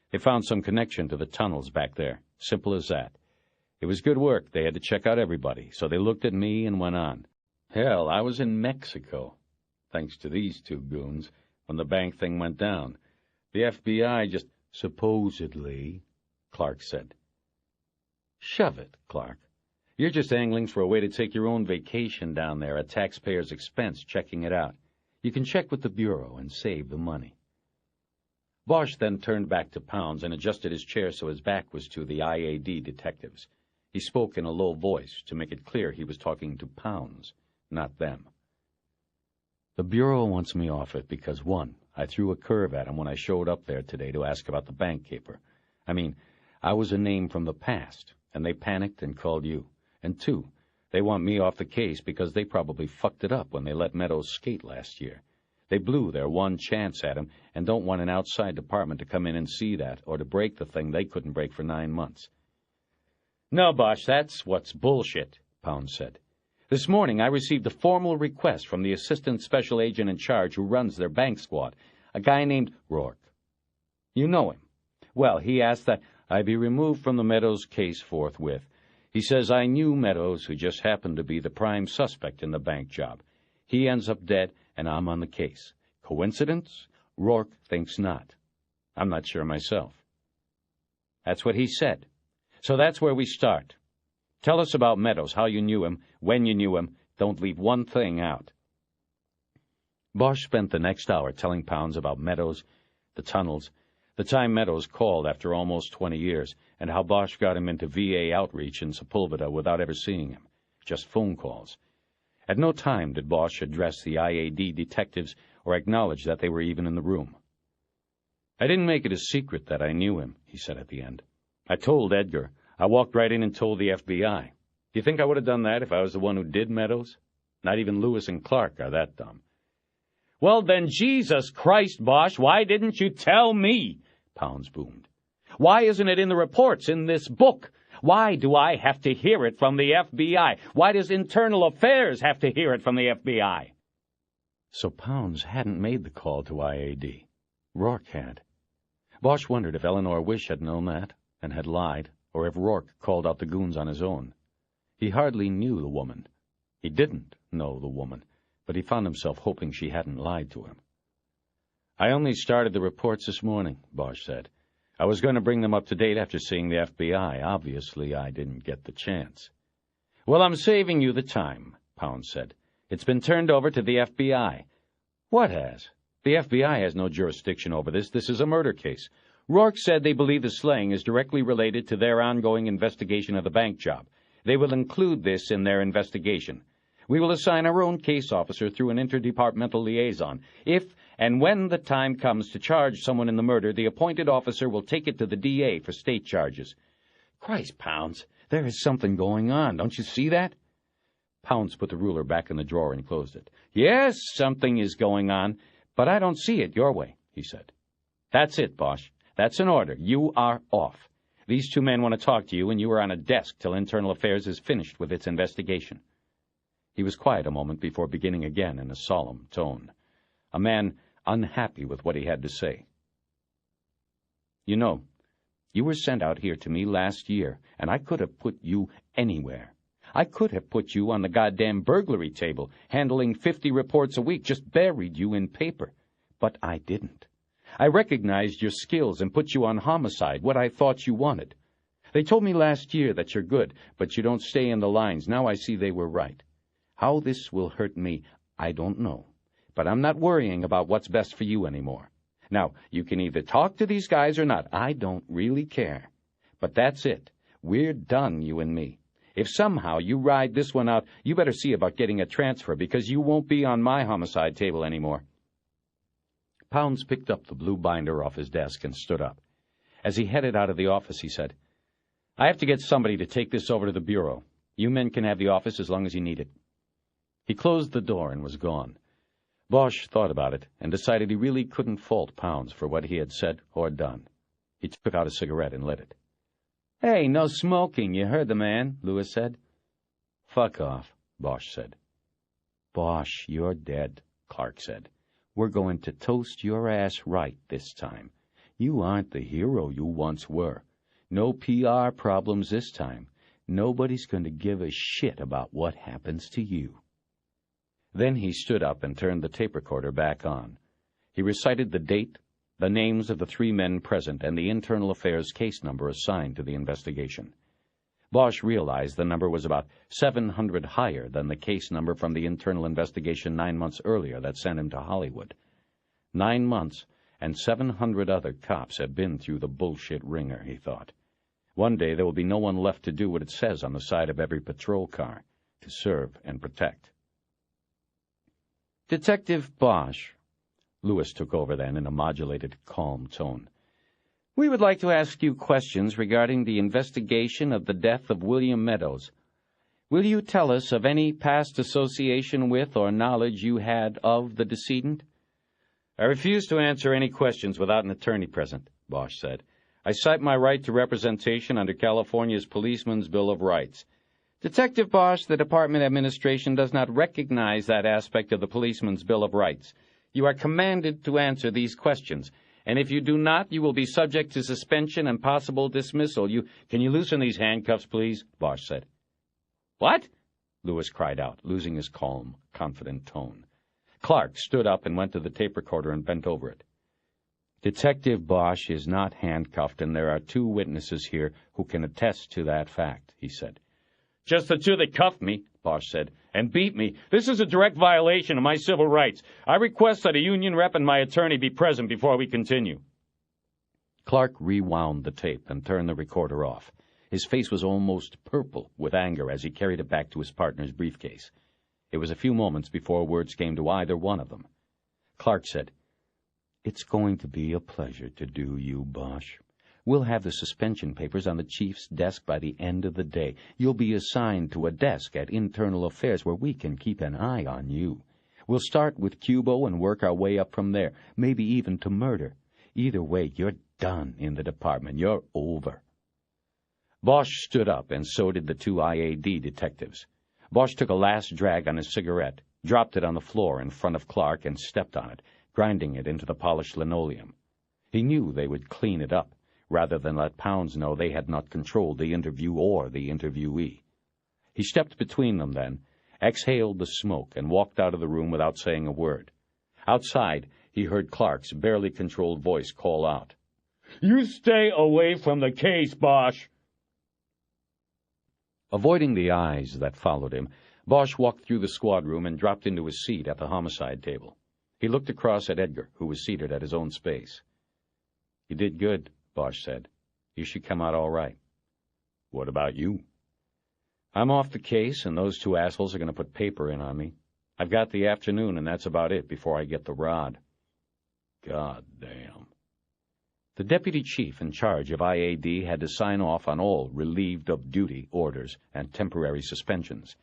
They found some connection to the tunnels back there. Simple as that. It was good work. They had to check out everybody, so they looked at me and went on. Hell, I was in Mexico, thanks to these two goons, when the bank thing went down. The FBI just supposedly," Clark said. "Shove it, Clark. You're just angling for a way to take your own vacation down there at taxpayers' expense, checking it out. You can check with the Bureau and save the money." Bosch then turned back to Pounds and adjusted his chair so his back was to the IAD detectives. He spoke in a low voice to make it clear he was talking to Pounds, not them. "The Bureau wants me off it because, 1, I threw a curve at him when I showed up there today to ask about the bank caper. I mean, I was a name from the past, and they panicked and called you. And 2, they want me off the case because they probably fucked it up when they let Meadows skate last year. They blew their one chance at him and don't want an outside department to come in and see that or to break the thing they couldn't break for 9 months. "No, Bosch, that's what's bullshit," Pounds said. "This morning I received a formal request from the assistant special agent in charge who runs their bank squad, a guy named Rourke. You know him. Well, he asked that I be removed from the Meadows case forthwith. He says I knew Meadows, who just happened to be the prime suspect in the bank job. He ends up dead, and I'm on the case. Coincidence? Rourke thinks not. I'm not sure myself." That's what he said. So that's where we start. Tell us about Meadows, how you knew him, when you knew him. Don't leave one thing out. Bosch spent the next hour telling Pounds about Meadows, the tunnels, the time Meadows called after almost 20 years, and how Bosch got him into VA outreach in Sepulveda without ever seeing him, just phone calls. At no time did Bosch address the IAD detectives or acknowledge that they were even in the room. "I didn't make it a secret that I knew him," he said at the end. "I told Edgar. I walked right in and told the FBI. Do you think I would have done that if I was the one who did Meadows? Not even Lewis and Clark are that dumb." "Well, then, Jesus Christ, Bosch, why didn't you tell me?" Pounds boomed. "Why isn't it in the reports, in this book? Why do I have to hear it from the FBI? Why does Internal Affairs have to hear it from the FBI?" So Pounds hadn't made the call to IAD. Rourke had. Bosch wondered if Eleanor Wish had known that and had lied, or if Rourke called out the goons on his own. He hardly knew the woman. He didn't know the woman, but he found himself hoping she hadn't lied to him. "I only started the reports this morning," Bosch said. "I was going to bring them up to date after seeing the FBI. Obviously, I didn't get the chance." "Well, I'm saving you the time," Pounds said. "It's been turned over to the FBI." "What has?" "The FBI has no jurisdiction over this. This is a murder case. Rourke said they believe the slaying is directly related to their ongoing investigation of the bank job. They will include this in their investigation. We will assign our own case officer through an interdepartmental liaison. If and when the time comes to charge someone in the murder, the appointed officer will take it to the DA for state charges." "Christ, Pounds, there is something going on. Don't you see that?" Pounds put the ruler back in the drawer and closed it. "Yes, something is going on, but I don't see it your way," he said. "That's it, Bosch. That's an order. You are off. These two men want to talk to you, and you are on a desk till Internal Affairs is finished with its investigation." He was quiet a moment before beginning again in a solemn tone, a man unhappy with what he had to say. "You know, you were sent out here to me last year, and I could have put you anywhere. I could have put you on the goddamn burglary table, handling 50 reports a week, just buried you in paper. But I didn't. I recognized your skills and put you on homicide, what I thought you wanted. They told me last year that you're good, but you don't stay in the lines. Now I see they were right. How this will hurt me, I don't know. But I'm not worrying about what's best for you anymore. Now, you can either talk to these guys or not. I don't really care. But that's it. We're done, you and me. If somehow you ride this one out, you better see about getting a transfer, because you won't be on my homicide table anymore." Pounds picked up the blue binder off his desk and stood up. As he headed out of the office, he said, "I have to get somebody to take this over to the Bureau. You men can have the office as long as you need it." He closed the door and was gone. Bosch thought about it and decided he really couldn't fault Pounds for what he had said or done. He took out a cigarette and lit it. "Hey, no smoking, you heard the man," Lewis said. "Fuck off," Bosch said. "Bosch, you're dead," Clark said. "We're going to toast your ass right this time. You aren't the hero you once were. No PR problems this time. Nobody's going to give a shit about what happens to you." Then he stood up and turned the tape recorder back on. He recited the date, the names of the 3 men present, and the Internal Affairs case number assigned to the investigation. Bosch realized the number was about 700 higher than the case number from the internal investigation 9 months earlier that sent him to Hollywood. 9 months, and 700 other cops have been through the bullshit ringer, he thought. One day there will be no one left to do what it says on the side of every patrol car, to serve and protect. "Detective Bosch," Lewis took over then in a modulated, calm tone, "we would like to ask you questions regarding the investigation of the death of William Meadows. Will you tell us of any past association with or knowledge you had of the decedent?" "I refuse to answer any questions without an attorney present," Bosch said. "I cite my right to representation under California's Policeman's Bill of Rights." "Detective Bosch, the Department Administration does not recognize that aspect of the Policeman's Bill of Rights. You are commanded to answer these questions, and if you do not, you will be subject to suspension and possible dismissal. Can you loosen these handcuffs, please?" Bosch said. "What?" Lewis cried out, losing his calm, confident tone. Clark stood up and went to the tape recorder and bent over it. "Detective Bosch is not handcuffed, and there are 2 witnesses here who can attest to that fact," he said. "Just the 2 that cuffed me," Bosch said, "and beat me. This is a direct violation of my civil rights. I request that a union rep and my attorney be present before we continue." Clark rewound the tape and turned the recorder off. His face was almost purple with anger as he carried it back to his partner's briefcase. It was a few moments before words came to either one of them. Clark said, "It's going to be a pleasure to do you, Bosch. We'll have the suspension papers on the chief's desk by the end of the day. You'll be assigned to a desk at Internal Affairs where we can keep an eye on you. We'll start with Cubo and work our way up from there, maybe even to murder. Either way, you're done in the department. You're over." Bosch stood up, and so did the two IAD detectives. Bosch took a last drag on his cigarette, dropped it on the floor in front of Clark, and stepped on it, grinding it into the polished linoleum. He knew they would clean it up, rather than let Pounds know they had not controlled the interview or the interviewee. He stepped between them then, exhaled the smoke, and walked out of the room without saying a word. Outside, he heard Clark's barely controlled voice call out, "You stay away from the case, Bosch." Avoiding the eyes that followed him, Bosch walked through the squad room and dropped into his seat at the homicide table. He looked across at Edgar, who was seated at his own space. "You did good," Bosch said. "You should come out all right." "What about you?" "I'm off the case, and those two assholes are going to put paper in on me. I've got the afternoon, and that's about it before I get the rod." "God damn." The deputy chief in charge of IAD had to sign off on all relieved-of-duty orders and temporary suspensions.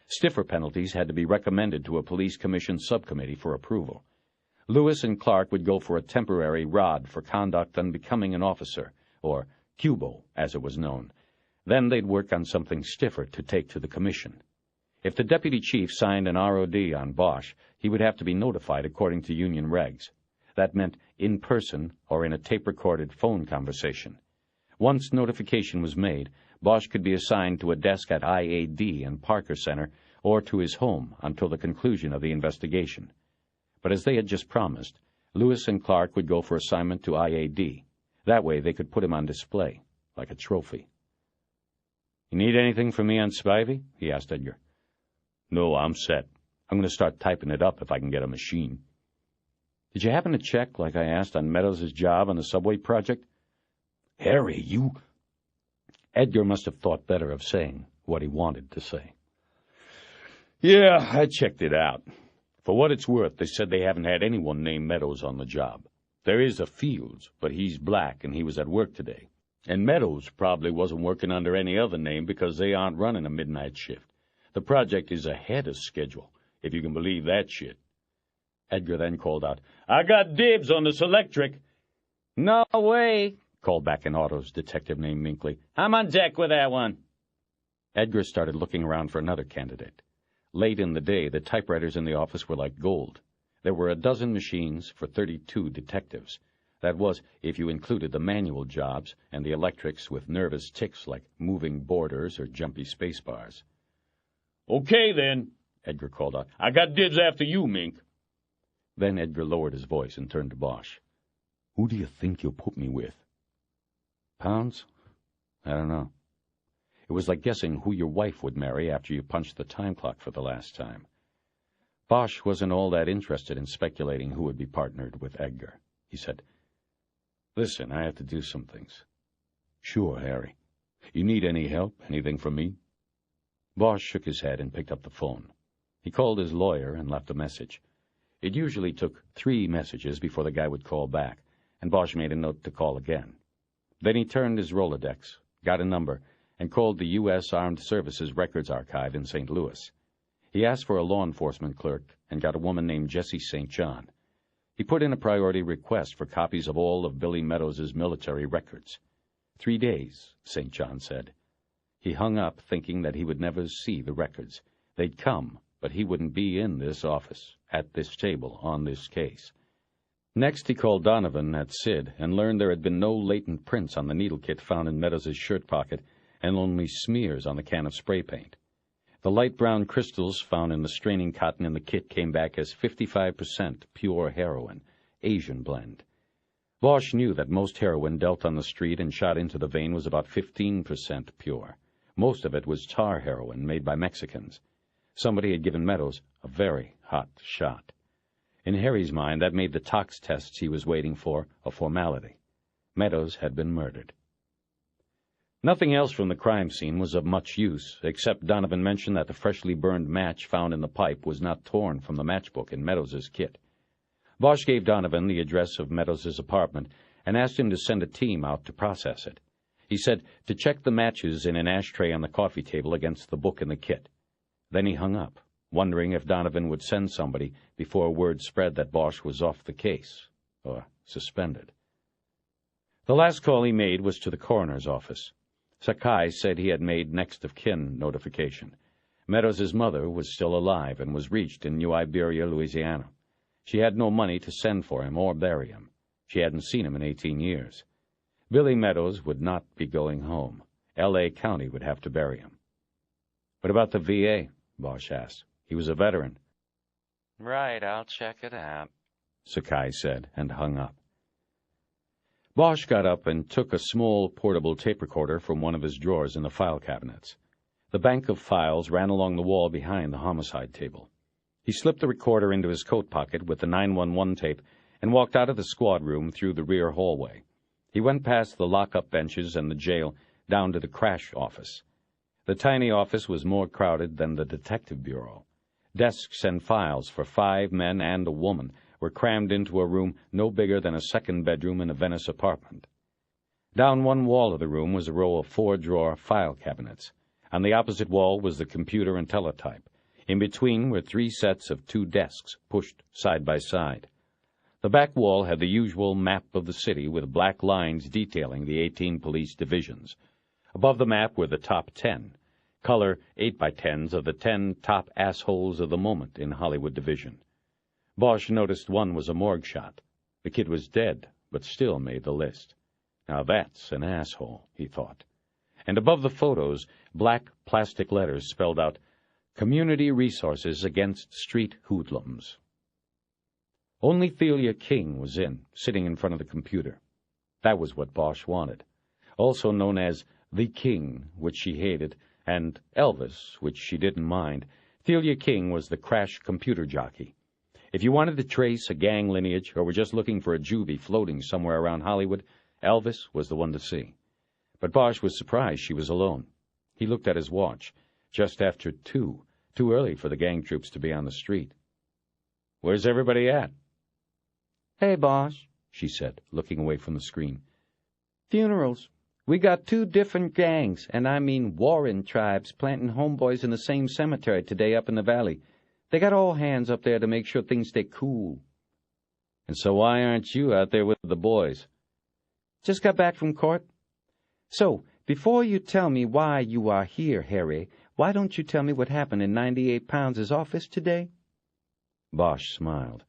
Stiffer penalties had to be recommended to a police commission subcommittee for approval. Lewis and Clark would go for a temporary rod for conduct unbecoming an officer, or Cubo, as it was known. Then they'd work on something stiffer to take to the commission. If the deputy chief signed an ROD on Bosch, he would have to be notified according to union regs. That meant in person or in a tape-recorded phone conversation. Once notification was made, Bosch could be assigned to a desk at IAD and Parker Center or to his home until the conclusion of the investigation. But as they had just promised, Lewis and Clark would go for assignment to IAD. That way they could put him on display, like a trophy. "You need anything from me on Spivey?" he asked Edgar. "No, I'm set. I'm going to start typing it up if I can get a machine." "Did you happen to check, like I asked, on Meadows' job on the subway project?" "Harry, you—" Edgar must have thought better of saying what he wanted to say. "Yeah, I checked it out. For what it's worth, they said they haven't had anyone named Meadows on the job. There is a Fields, but he's black and he was at work today. And Meadows probably wasn't working under any other name because they aren't running a midnight shift. The project is ahead of schedule, if you can believe that shit." Edgar then called out, "I got dibs on this electric." "No way," called back an autos detective named Minkley. "I'm on deck with that one." Edgar started looking around for another candidate. Late in the day, the typewriters in the office were like gold. There were a dozen machines for 32 detectives. That was, if you included the manual jobs and the electrics with nervous ticks like moving borders or jumpy space bars. "Okay, then," Edgar called out. "I got dibs after you, Mink." Then Edgar lowered his voice and turned to Bosch. "Who do you think you'll put me with?" "Pounds? I don't know. It was like guessing who your wife would marry after you punched the time clock for the last time." Bosch wasn't all that interested in speculating who would be partnered with Edgar. He said, "Listen, I have to do some things." "Sure, Harry. You need any help? Anything from me?" Bosch shook his head and picked up the phone. He called his lawyer and left a message. It usually took 3 messages before the guy would call back, and Bosch made a note to call again. Then he turned his Rolodex, got a number, and called the U.S. Armed Services Records Archive in St. Louis. He asked for a law enforcement clerk and got a woman named Jessie St. John. He put in a priority request for copies of all of Billy Meadows' military records. 3 days, St. John said. He hung up, thinking that he would never see the records. They'd come, but he wouldn't be in this office, at this table, on this case. Next, he called Donovan at Sid and learned there had been no latent prints on the needle kit found in Meadows' shirt pocket and only smears on the can of spray paint. The light brown crystals found in the straining cotton in the kit came back as 55% pure heroin, Asian blend. Bosch knew that most heroin dealt on the street and shot into the vein was about 15% pure. Most of it was tar heroin made by Mexicans. Somebody had given Meadows a very hot shot. In Harry's mind, that made the tox tests he was waiting for a formality. Meadows had been murdered. Nothing else from the crime scene was of much use, except Donovan mentioned that the freshly burned match found in the pipe was not torn from the matchbook in Meadows's kit. Bosch gave Donovan the address of Meadows's apartment and asked him to send a team out to process it. He said to check the matches in an ashtray on the coffee table against the book in the kit. Then he hung up, wondering if Donovan would send somebody before word spread that Bosch was off the case, or suspended. The last call he made was to the coroner's office. Sakai said he had made next of kin notification. Meadows's mother was still alive and was reached in New Iberia, Louisiana. She had no money to send for him or bury him. She hadn't seen him in 18 years. Billy Meadows would not be going home. L.A. County would have to bury him. What about the VA? Bosch asked. He was a veteran. Right, I'll check it out, Sakai said, and hung up. Bosch got up and took a small portable tape recorder from one of his drawers in the file cabinets. The bank of files ran along the wall behind the homicide table. He slipped the recorder into his coat pocket with the 911 tape and walked out of the squad room through the rear hallway. He went past the lock-up benches and the jail down to the crash office. The tiny office was more crowded than the detective bureau. Desks and files for 5 men and a woman were crammed into a room no bigger than a second bedroom in a Venice apartment. Down one wall of the room was a row of 4-drawer file cabinets. On the opposite wall was the computer and teletype. In between were 3 sets of 2 desks, pushed side by side. The back wall had the usual map of the city with black lines detailing the 18 police divisions. Above the map were the top 10, color 8x10s of the 10 top assholes of the moment in Hollywood division. Bosch noticed one was a morgue shot. The kid was dead, but still made the list. Now that's an asshole, he thought. And above the photos, black plastic letters spelled out, Community Resources Against Street Hoodlums. Only Thelia King was sitting in front of the computer. That was what Bosch wanted. Also known as the King, which she hated, and Elvis, which she didn't mind, Thelia King was the crash computer jockey. If you wanted to trace a gang lineage or were just looking for a juvie floating somewhere around Hollywood, Elvis was the one to see. But Bosch was surprised she was alone. He looked at his watch. Just after 2, too early for the gang troops to be on the street. Where's everybody at? Hey, Bosch, she said, looking away from the screen. Funerals. We got 2 different gangs, and I mean warring tribes, planting homeboys in the same cemetery today up in the valley. They got all hands up there to make sure things stay cool. And so why aren't you out there with the boys? Just got back from court. So, before you tell me why you are here, Harry, why don't you tell me what happened in 98 Pounds' office today? Bosch smiled.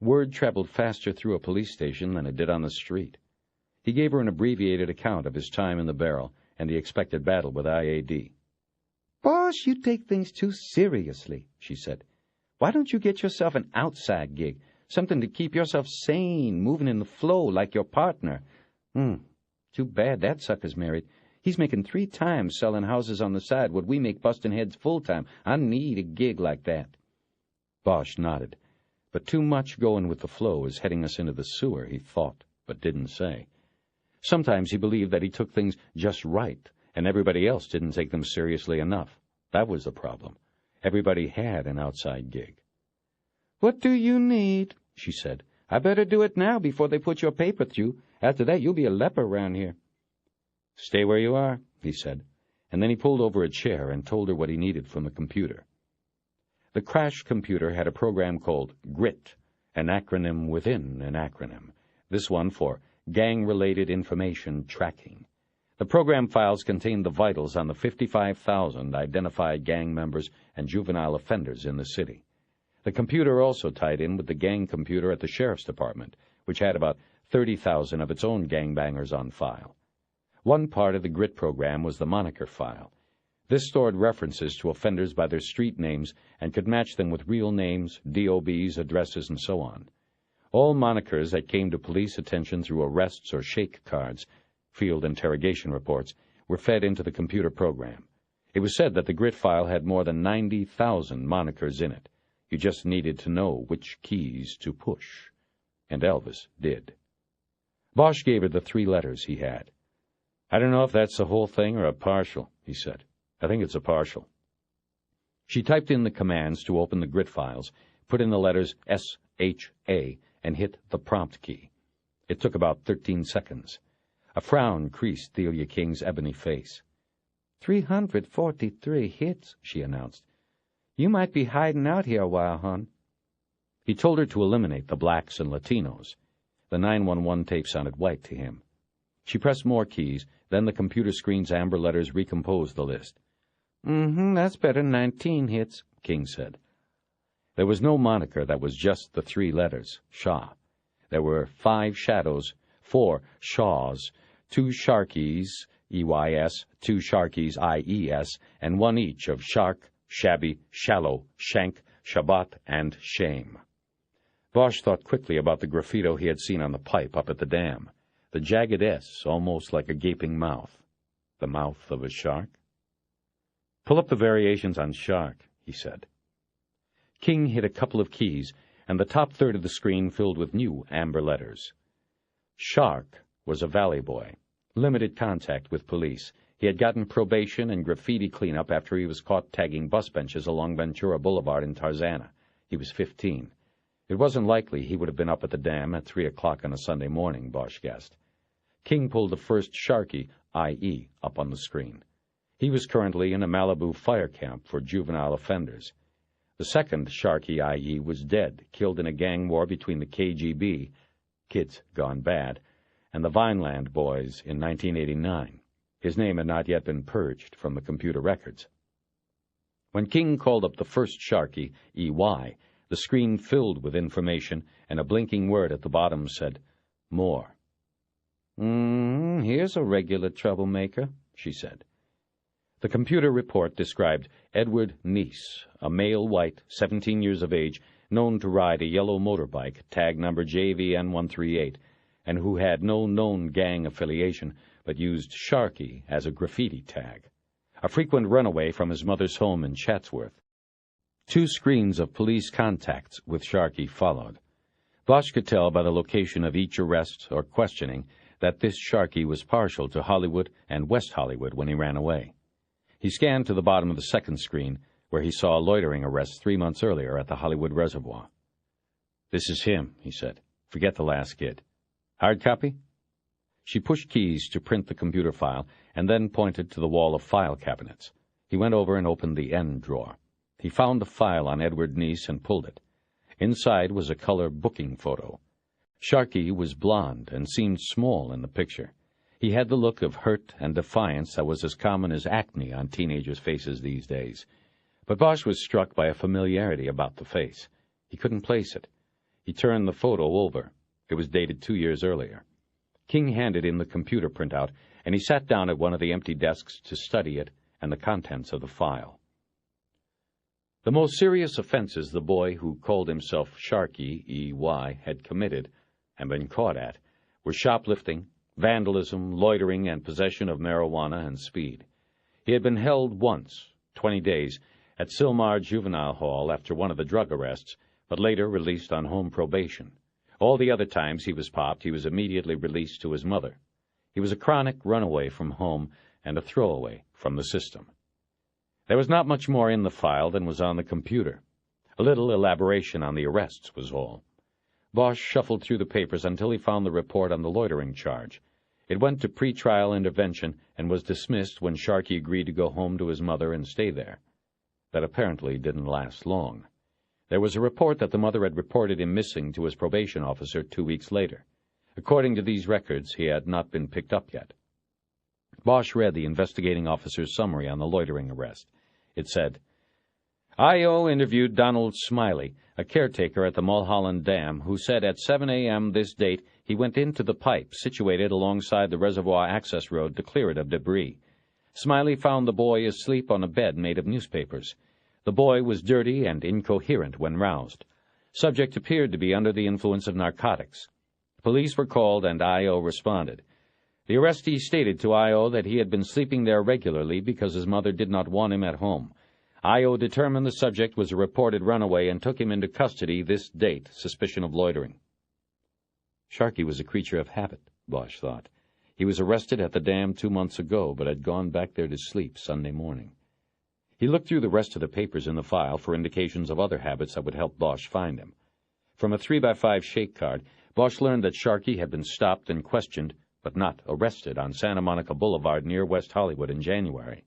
Word traveled faster through a police station than it did on the street. He gave her an abbreviated account of his time in the barrel and the expected battle with IAD. Bosch, you take things too seriously, she said. Why don't you get yourself an outside gig, something to keep yourself sane, moving in the flow like your partner? Too bad that sucker's married. He's making 3 times selling houses on the side what we make busting heads full-time. I need a gig like that. Bosch nodded. But too much going with the flow is heading us into the sewer, he thought, but didn't say. Sometimes he believed that he took things just right, and everybody else didn't take them seriously enough. That was the problem. Everybody had an outside gig. What do you need? She said. I better do it now before they put your paper through. After that, you'll be a leper around here. Stay where you are, he said, and then he pulled over a chair and told her what he needed from the computer. The crash computer had a program called GRIT, an acronym within an acronym, this one for Gang-Related Information Tracking. The program files contained the vitals on the 55,000 identified gang members and juvenile offenders in the city. The computer also tied in with the gang computer at the sheriff's department, which had about 30,000 of its own gangbangers on file. One part of the GRIT program was the moniker file. This stored references to offenders by their street names and could match them with real names, DOBs, addresses, and so on. All monikers that came to police attention through arrests or shake cards, field interrogation reports, were fed into the computer program. It was said that the GRIT file had more than 90,000 monikers in it. You just needed to know which keys to push. And Elvis did. Bosch gave her the 3 letters he had. "I don't know if that's the whole thing or a partial," he said. "I think it's a partial." She typed in the commands to open the grit files, put in the letters S-H-A, and hit the prompt key. It took about 13 seconds. A frown creased Thalia King's ebony face. 343 hits, she announced. "You might be hiding out here a while, hon." He told her to eliminate the blacks and Latinos. The 911 tape sounded white to him. She pressed more keys, then the computer screen's amber letters recomposed the list. That's better than 19 hits, King said. There was no moniker that was just the 3 letters, Shah. There were 5 shadows, 4 Shaws, 2 Sharkies, EYS, 2 Sharkies, IES, and 1 each of Shark, Shabby, Shallow, Shank, Shabbat, and Shame. Bosch thought quickly about the graffito he had seen on the pipe up at the dam. The jagged S, almost like a gaping mouth. The mouth of a shark? "Pull up the variations on shark," he said. King hit a couple of keys, and the top third of the screen filled with new amber letters. Shark was a valley boy, limited contact with police. He had gotten probation and graffiti cleanup after he was caught tagging bus benches along Ventura Boulevard in Tarzana. He was 15. It wasn't likely he would have been up at the dam at 3 o'clock on a Sunday morning, Bosch guessed. King pulled the first Sharky, IE, up on the screen. He was currently in a Malibu fire camp for juvenile offenders. The second Sharky IE was dead, killed in a gang war between the KGB, Kids Gone Bad, and the Vineland Boys in 1989. His name had not yet been purged from the computer records. When King called up the first Sharky, EY, the screen filled with information, and a blinking word at the bottom said, "More." Here's a regular troublemaker, she said. The computer report described Edward Neese, a male white, 17 years of age, known to ride a yellow motorbike, tag number JVN138, and who had no known gang affiliation, but used Sharky as a graffiti tag. A frequent runaway from his mother's home in Chatsworth. 2 screens of police contacts with Sharky followed. Bosch could tell by the location of each arrest or questioning that this Sharky was partial to Hollywood and West Hollywood when he ran away. He scanned to the bottom of the second screen, where he saw a loitering arrest 3 months earlier at the Hollywood Reservoir. "This is him," he said. "Forget the last kid. Hard copy?" She pushed keys to print the computer file, and then pointed to the wall of file cabinets. He went over and opened the end drawer. He found the file on Edward Neese and pulled it. Inside was a color booking photo. Sharky was blond and seemed small in the picture. He had the look of hurt and defiance that was as common as acne on teenagers' faces these days. But Bosch was struck by a familiarity about the face. He couldn't place it. He turned the photo over. It was dated 2 years earlier. King handed him the computer printout, and he sat down at one of the empty desks to study it and the contents of the file. The most serious offenses the boy who called himself Sharky, EY, had committed and been caught at were shoplifting, vandalism, loitering, and possession of marijuana and speed. He had been held once, 20 days, at Sylmar Juvenile Hall after one of the drug arrests, but later released on home probation. All the other times he was popped, he was immediately released to his mother. He was a chronic runaway from home and a throwaway from the system. There was not much more in the file than was on the computer. A little elaboration on the arrests was all. Bosch shuffled through the papers until he found the report on the loitering charge. It went to pre-trial intervention and was dismissed when Sharky agreed to go home to his mother and stay there. That apparently didn't last long. There was a report that the mother had reported him missing to his probation officer 2 weeks later. According to these records, he had not been picked up yet. Bosch read the investigating officer's summary on the loitering arrest. It said, I.O. interviewed Donald Smiley, a caretaker at the Mulholland Dam, who said at 7 a.m. this date he went into the pipe situated alongside the reservoir access road to clear it of debris. Smiley found the boy asleep on a bed made of newspapers. The boy was dirty and incoherent when roused. Subject appeared to be under the influence of narcotics. Police were called and I.O. responded. The arrestee stated to I.O. that he had been sleeping there regularly because his mother did not want him at home. I.O. determined the subject was a reported runaway and took him into custody this date, suspicion of loitering. Sharky was a creature of habit, Bosch thought. He was arrested at the dam 2 months ago, but had gone back there to sleep Sunday morning. He looked through the rest of the papers in the file for indications of other habits that would help Bosch find him. From a 3x5 shake card, Bosch learned that Sharkey had been stopped and questioned, but not arrested, on Santa Monica Boulevard near West Hollywood in January.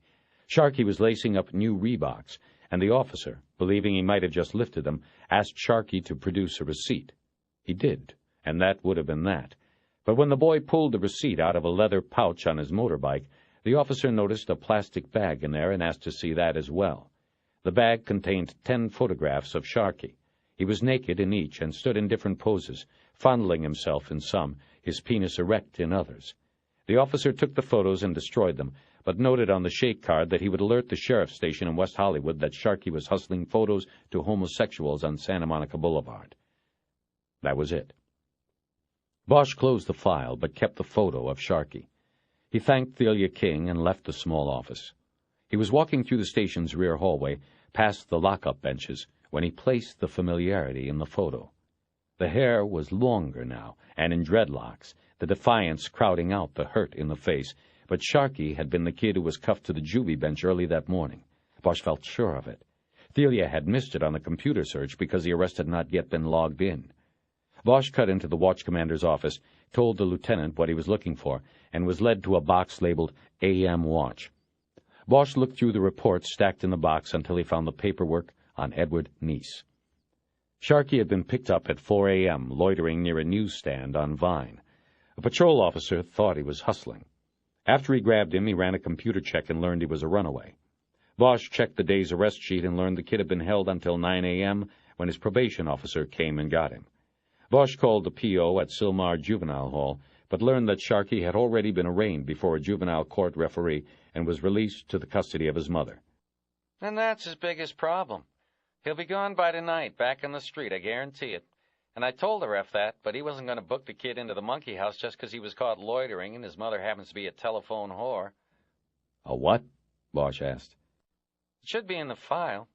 Sharkey was lacing up new Reeboks, and the officer, believing he might have just lifted them, asked Sharkey to produce a receipt. He did, and that would have been that. But when the boy pulled the receipt out of a leather pouch on his motorbike, the officer noticed a plastic bag in there and asked to see that as well. The bag contained 10 photographs of Sharkey. He was naked in each and stood in different poses, fondling himself in some, his penis erect in others. The officer took the photos and destroyed them, but noted on the shake card that he would alert the sheriff's station in West Hollywood that Sharkey was hustling photos to homosexuals on Santa Monica Boulevard. That was it. Bosch closed the file, but kept the photo of Sharkey. He thanked Thalia King and left the small office. He was walking through the station's rear hallway, past the lock-up benches, when he placed the familiarity in the photo. The hair was longer now, and in dreadlocks, the defiance crowding out the hurt in the face, but Sharkey had been the kid who was cuffed to the juvie bench early that morning. Bosch felt sure of it. Thalia had missed it on the computer search because the arrest had not yet been logged in. Bosch cut into the watch commander's office, told the lieutenant what he was looking for, and was led to a box labeled AM Watch. Bosch looked through the reports stacked in the box until he found the paperwork on Edward Neese. Sharkey had been picked up at 4 a.m., loitering near a newsstand on Vine. A patrol officer thought he was hustling. After he grabbed him, he ran a computer check and learned he was a runaway. Bosch checked the day's arrest sheet and learned the kid had been held until 9 a.m. when his probation officer came and got him. Bosch called the P.O. at Sylmar Juvenile Hall, but learned that Sharkey had already been arraigned before a juvenile court referee and was released to the custody of his mother. And that's his biggest problem. He'll be gone by tonight, back in the street, I guarantee it. And I told the ref that, but he wasn't going to book the kid into the monkey house just because he was caught loitering and his mother happens to be a telephone whore. A what? Bosch asked. It should be in the file.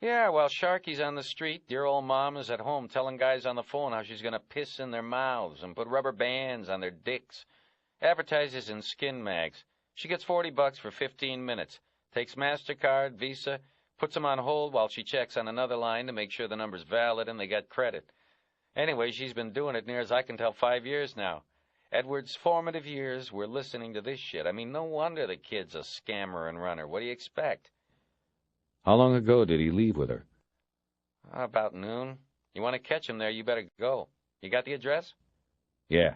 Yeah, while Sharky's on the street, dear old mom is at home telling guys on the phone how she's going to piss in their mouths and put rubber bands on their dicks. Advertises in skin mags. She gets $40 for 15 minutes. Takes MasterCard, Visa, puts them on hold while she checks on another line to make sure the number's valid and they get credit. Anyway, she's been doing it near as I can tell 5 years now. Edward's formative years were listening to this shit. I mean, no wonder the kid's a scammer and runner. What do you expect? How long ago did he leave with her? About noon. You want to catch him there, you better go. You got the address? Yeah.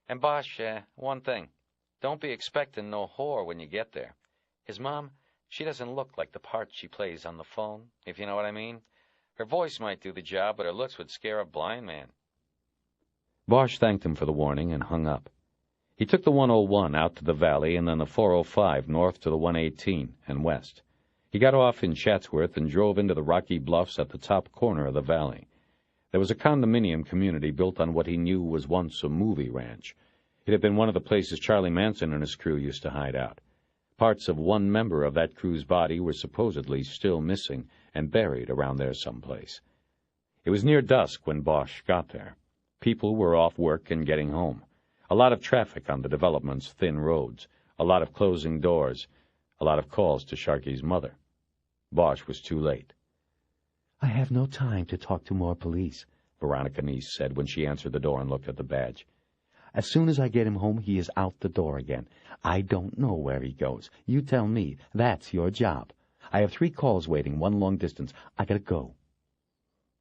And Bosch, one thing. Don't be expecting no whore when you get there. His mom, she doesn't look like the part she plays on the phone, if you know what I mean. Her voice might do the job, but her looks would scare a blind man. Bosch thanked him for the warning and hung up. He took the 101 out to the valley and then the 405 north to the 118 and west. He got off in Chatsworth and drove into the rocky bluffs at the top corner of the valley. There was a condominium community built on what he knew was once a movie ranch. It had been one of the places Charlie Manson and his crew used to hide out. Parts of one member of that crew's body were supposedly still missing and buried around there someplace. It was near dusk when Bosch got there. People were off work and getting home. A lot of traffic on the development's thin roads, a lot of closing doors, a lot of calls to Sharkey's mother. Bosch was too late. I have no time to talk to more police, Veronica Neese said when she answered the door and looked at the badge. As soon as I get him home, he is out the door again. I don't know where he goes. You tell me. That's your job. I have 3 calls waiting, 1 long distance. I gotta go.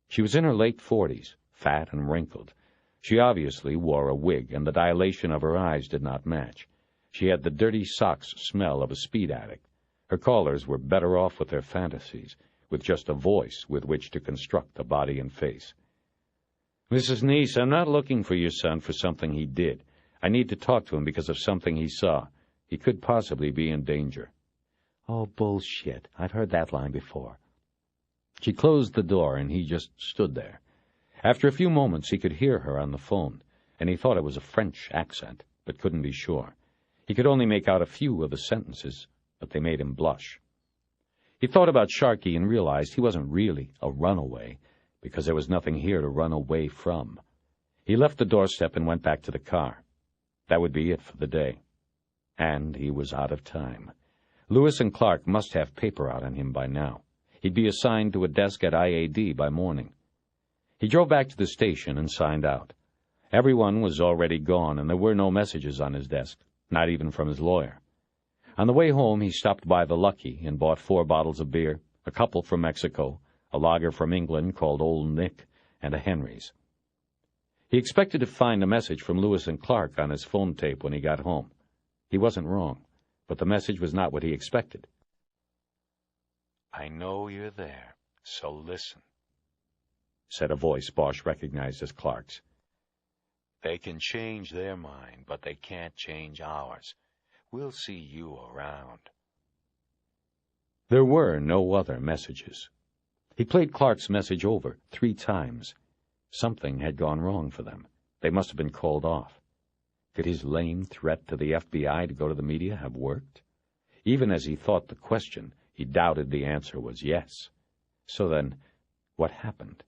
She was in her late 40s, fat and wrinkled. She obviously wore a wig, and the dilation of her eyes did not match. She had the dirty socks smell of a speed addict. Her callers were better off with their fantasies, with just a voice with which to construct a body and face. Mrs. Neese, I'm not looking for your son for something he did. I need to talk to him because of something he saw. He could possibly be in danger. Oh, bullshit. I've heard that line before. She closed the door, and he just stood there. After a few moments, he could hear her on the phone, and he thought it was a French accent, but couldn't be sure. He could only make out a few of the sentences, but they made him blush. He thought about Sharkey and realized he wasn't really a runaway, because there was nothing here to run away from. He left the doorstep and went back to the car. That would be it for the day. And he was out of time. Lewis and Clark must have paper out on him by now. He'd be assigned to a desk at IAD by morning. He drove back to the station and signed out. Everyone was already gone, and there were no messages on his desk, not even from his lawyer. On the way home, he stopped by the Lucky and bought 4 bottles of beer, a couple from Mexico, a lager from England called Old Nick, and a Henry's. He expected to find a message from Lewis and Clark on his phone tape when he got home. He wasn't wrong, but the message was not what he expected. "I know you're there, so listen," said a voice Bosch recognized as Clark's. "They can change their mind, but they can't change ours. We'll see you around." There were no other messages. He played Clark's message over 3 times. Something had gone wrong for them. They must have been called off. Could his lame threat to the FBI to go to the media have worked? Even as he thought the question, he doubted the answer was yes. So then, what happened?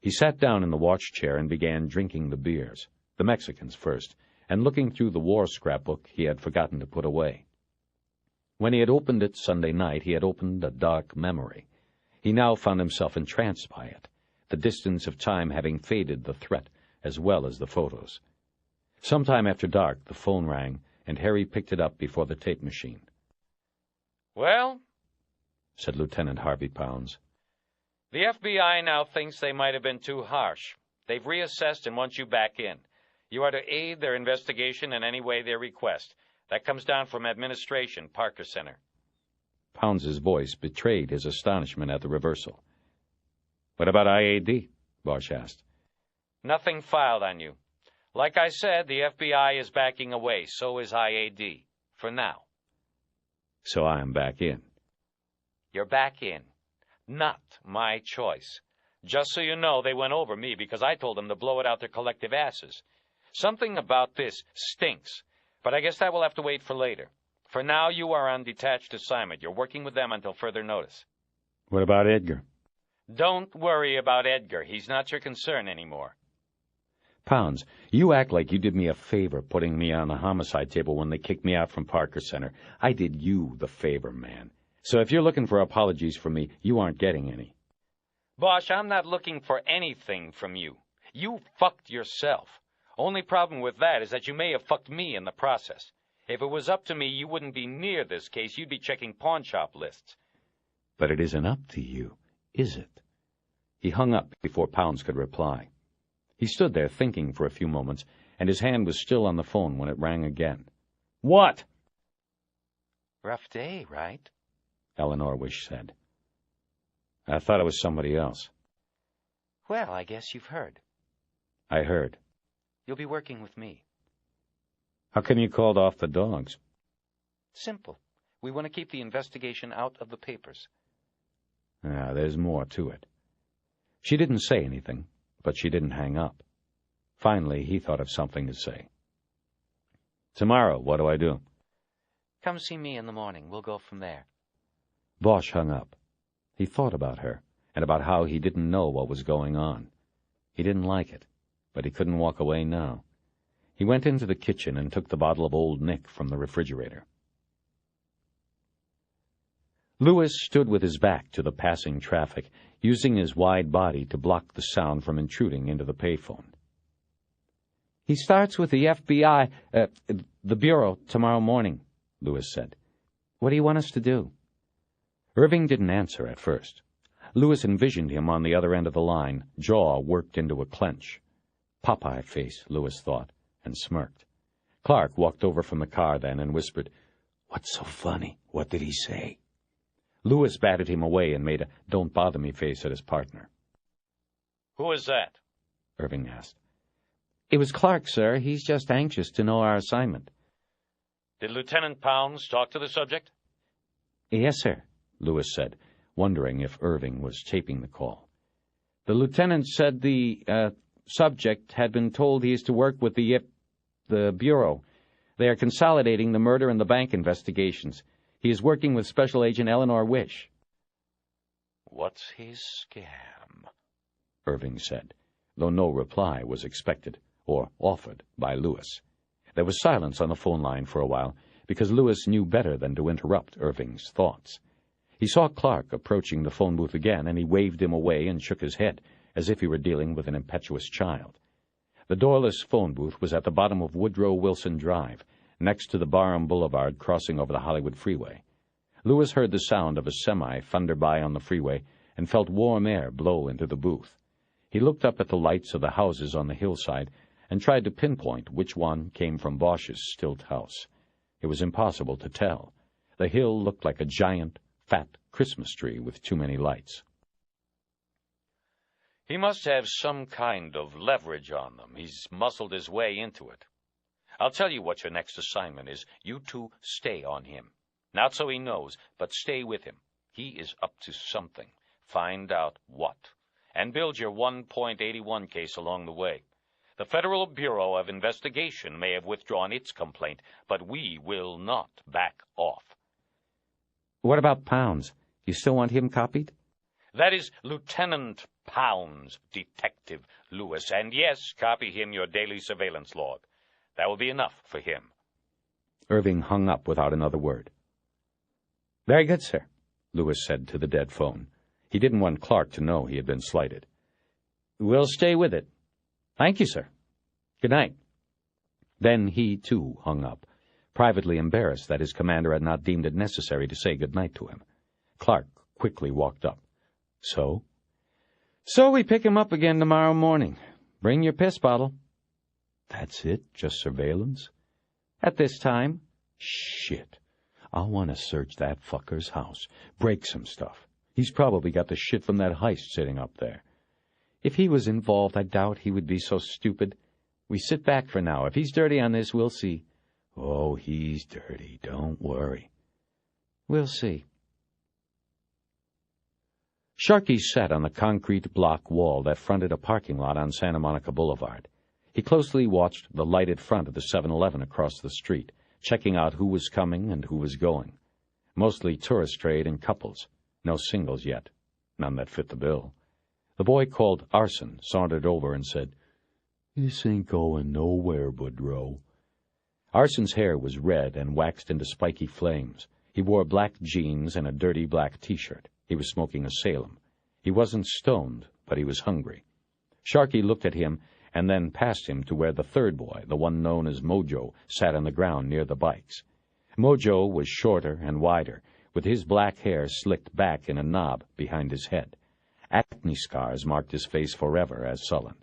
He sat down in the watch chair and began drinking the beers, the Mexicans first, and looking through the war scrapbook he had forgotten to put away. When he had opened it Sunday night, he had opened a dark memory. He now found himself entranced by it, the distance of time having faded the threat as well as the photos. Sometime after dark, the phone rang, and Harry picked it up before the tape machine. "Well," said Lieutenant Harvey Pounds, "the FBI now thinks they might have been too harsh. They've reassessed and want you back in. You are to aid their investigation in any way they request. That comes down from administration, Parker Center." Pounds's voice betrayed his astonishment at the reversal. "What about IAD?" Bosch asked. "Nothing filed on you. Like I said, the FBI is backing away. So is IAD. For now." "So I am back in." "You're back in. Not my choice. Just so you know, they went over me because I told them to blow it out their collective asses. Something about this stinks, but I guess that will have to wait for later. For now, you are on detached assignment. You're working with them until further notice." "What about Edgar?" "Don't worry about Edgar. He's not your concern anymore." "Pounds, you act like you did me a favor putting me on the homicide table when they kicked me out from Parker Center. I did you the favor, man. So if you're looking for apologies from me, you aren't getting any." "Bosch, I'm not looking for anything from you. You fucked yourself. Only problem with that is that you may have fucked me in the process. If it was up to me, you wouldn't be near this case. You'd be checking pawnshop lists." "But it isn't up to you, is it?" He hung up before Pounds could reply. He stood there thinking for a few moments, and his hand was still on the phone when it rang again. "What?" "Rough day, right?" Eleanor Wish said. "I thought it was somebody else." "Well, I guess you've heard. "I heard." You'll be working with me." "How come you called off the dogs?" "Simple. We want to keep the investigation out of the papers." There's more to it. She didn't say anything, but she didn't hang up. Finally, he thought of something to say. "Tomorrow, what do I do?" "Come see me in the morning. We'll go from there." Bosch hung up. He thought about her, and about how he didn't know what was going on. He didn't like it, but he couldn't walk away now. He went into the kitchen and took the bottle of Old Nick from the refrigerator. Lewis stood with his back to the passing traffic, using his wide body to block the sound from intruding into the payphone. "He starts with the FBI, the Bureau, tomorrow morning," Lewis said. "What do you want us to do?" Irving didn't answer at first. Lewis envisioned him on the other end of the line, jaw worked into a clench. Popeye face, Lewis thought, and smirked. Clark walked over from the car then and whispered, "What's so funny? What did he say?" Lewis batted him away and made a "don't bother me" face at his partner. "Who is that?" Irving asked. "It was Clark, sir. He's just anxious to know our assignment." "Did Lieutenant Pounds talk to the subject?" "Yes, sir," Lewis said, wondering if Irving was taping the call. "The lieutenant said the subject had been told he is to work with the Bureau. They are consolidating the murder and the bank investigations. He is working with Special Agent Eleanor Wish." "What's his scam?" Irving said, though no reply was expected or offered by Lewis. There was silence on the phone line for a while, because Lewis knew better than to interrupt Irving's thoughts. He saw Clark approaching the phone booth again, and he waved him away and shook his head, as if he were dealing with an impetuous child. The doorless phone booth was at the bottom of Woodrow Wilson Drive, next to the Barham Boulevard crossing over the Hollywood Freeway. Lewis heard the sound of a semi thunder by on the freeway and felt warm air blow into the booth. He looked up at the lights of the houses on the hillside and tried to pinpoint which one came from Bosch's stilt house. It was impossible to tell. The hill looked like a giant, fat Christmas tree with too many lights. He must have some kind of leverage on them. He's muscled his way into it. I'll tell you what your next assignment is. You two stay on him. Not so he knows, but stay with him. He is up to something. Find out what. And build your 1.81 case along the way. The Federal Bureau of Investigation may have withdrawn its complaint, but we will not back off. What about Pounds? You still want him copied? That is Lieutenant Pounds, Detective Lewis, and yes, copy him your daily surveillance log. That will be enough for him. Irving hung up without another word. Very good, sir, Lewis said to the dead phone. He didn't want Clark to know he had been slighted. We'll stay with it. Thank you, sir. Good night. Then he, too, hung up, privately embarrassed that his commander had not deemed it necessary to say good night to him. Clark quickly walked up. So? So we pick him up again tomorrow morning. Bring your piss bottle. That's it? Just surveillance? At this time? Shit. I'll want to search that fucker's house. Break some stuff. He's probably got the shit from that heist sitting up there. If he was involved, I doubt he would be so stupid. We sit back for now. If he's dirty on this, we'll see. Oh, he's dirty. Don't worry. We'll see. Sharkey sat on the concrete block wall that fronted a parking lot on Santa Monica Boulevard. He closely watched the lighted front of the 7-Eleven across the street, checking out who was coming and who was going. Mostly tourist trade and couples. No singles yet. None that fit the bill. The boy called Arson sauntered over and said, "This ain't going nowhere, Boudreaux." Arson's hair was red and waxed into spiky flames. He wore black jeans and a dirty black T-shirt. He was smoking a Salem. He wasn't stoned, but he was hungry. Sharkey looked at him and then passed him to where the third boy, the one known as Mojo, sat on the ground near the bikes. Mojo was shorter and wider, with his black hair slicked back in a knob behind his head. Acne scars marked his face forever as sullen.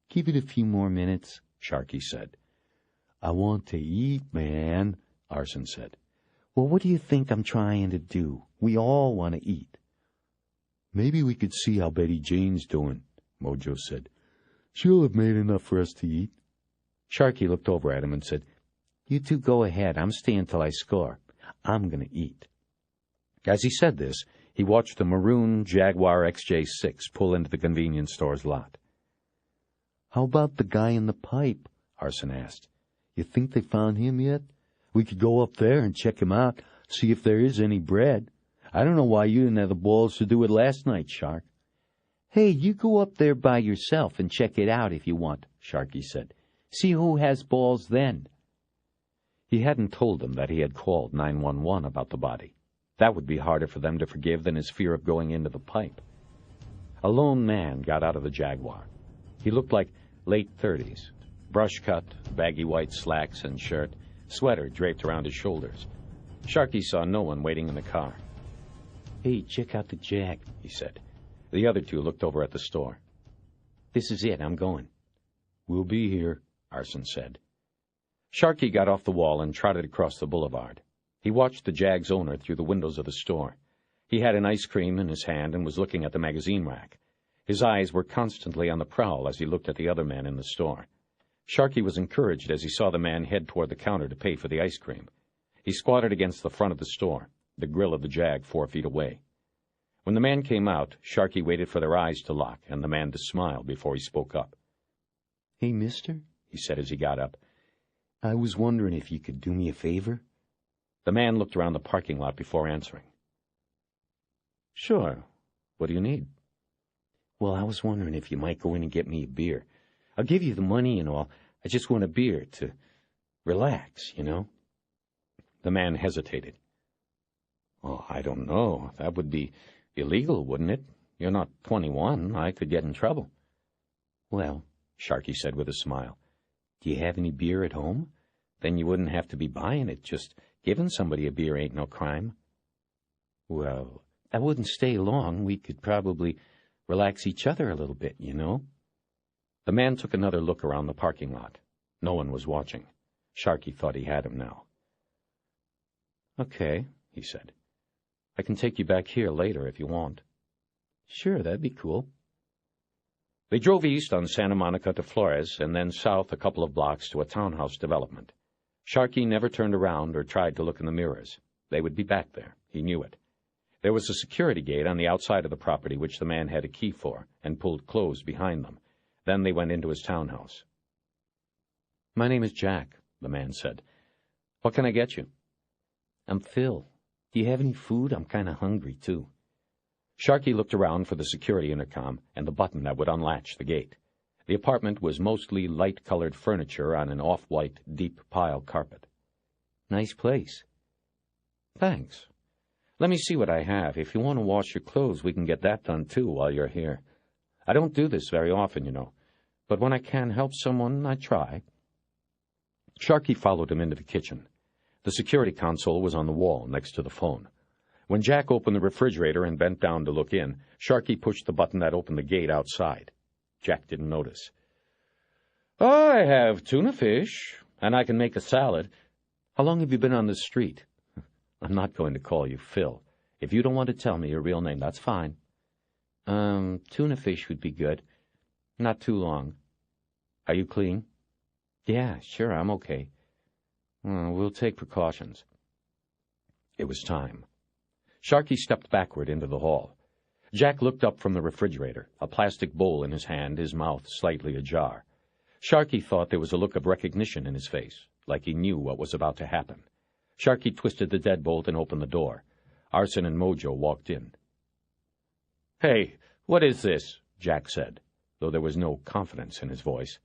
"Give it a few more minutes," Sharkey said. "I want to eat, man," Arson said. "Well, what do you think I'm trying to do? We all want to eat." "Maybe we could see how Betty Jane's doing," Mojo said. "She'll have made enough for us to eat." Sharkey looked over at him and said, "You two go ahead. I'm staying till I score. I'm going to eat." As he said this, he watched the maroon Jaguar XJ6 pull into the convenience store's lot. "How about the guy in the pipe?" Arson asked. "You think they found him yet? We could go up there and check him out, see if there is any bread. I don't know why you didn't have the balls to do it last night, Shark." "Hey, you go up there by yourself and check it out if you want," Sharkey said. "See who has balls then." He hadn't told them that he had called 911 about the body. That would be harder for them to forgive than his fear of going into the pipe. A lone man got out of the Jaguar. He looked like late 30s, brush cut, baggy white slacks and shirt, sweater draped around his shoulders. Sharkey saw no one waiting in the car. "Hey, check out the Jag," he said. The other two looked over at the store. "This is it. I'm going." "We'll be here," Arson said. Sharkey got off the wall and trotted across the boulevard. He watched the Jag's owner through the windows of the store. He had an ice cream in his hand and was looking at the magazine rack. His eyes were constantly on the prowl as he looked at the other men in the store. Sharkey was encouraged as he saw the man head toward the counter to pay for the ice cream. He squatted against the front of the store, the grill of the Jag 4 feet away. When the man came out, Sharkey waited for their eyes to lock and the man to smile before he spoke up. "Hey, mister," he said as he got up, "I was wondering if you could do me a favor." The man looked around the parking lot before answering. "Sure. What do you need?" "Well, I was wondering if you might go in and get me a beer. I'll give you the money and all. I just want a beer to Relax, you know. The man hesitated. Oh, I don't know. That would be illegal, wouldn't it? You're not 21. I could get in trouble. Well, Sharkey said with a smile, do you have any beer at home? Then you wouldn't have to be buying it. Just giving somebody a beer ain't no crime. Well, I wouldn't stay long. We could probably relax each other a little bit, you know. The man took another look around the parking lot. No one was watching. Sharkey thought he had him now. Okay, he said. I can take you back here later if you want. Sure, that'd be cool. They drove east on Santa Monica to Flores and then south a couple of blocks to a townhouse development. Sharkey never turned around or tried to look in the mirrors. They would be back there. He knew it. There was a security gate on the outside of the property which the man had a key for and pulled closed behind them. Then they went into his townhouse. My name is Jack, the man said. What can I get you? I'm Phil. Do you have any food? I'm kind of hungry, too. Sharkey looked around for the security intercom and the button that would unlatch the gate. The apartment was mostly light-colored furniture on an off-white, deep pile carpet. Nice place. Thanks. Let me see what I have. If you want to wash your clothes, we can get that done, too, while you're here. I don't do this very often, you know, but when I can help someone, I try. Sharkey followed him into the kitchen. The security console was on the wall next to the phone. When Jack opened the refrigerator and bent down to look in, Sharkey pushed the button that opened the gate outside. Jack didn't notice. I have tuna fish, and I can make a salad. How long have you been on this street? I'm not going to call you Phil. If you don't want to tell me your real name, that's fine. Tuna fish would be good. Not too long. Are you clean? Yeah, sure, I'm okay. We'll take precautions. It was time. Sharkey stepped backward into the hall. Jack looked up from the refrigerator, a plastic bowl in his hand, his mouth slightly ajar. Sharkey thought there was a look of recognition in his face, like he knew what was about to happen. Sharkey twisted the deadbolt and opened the door. Arson and Mojo walked in. Hey, what is this? Jack said, though there was no confidence in his voice.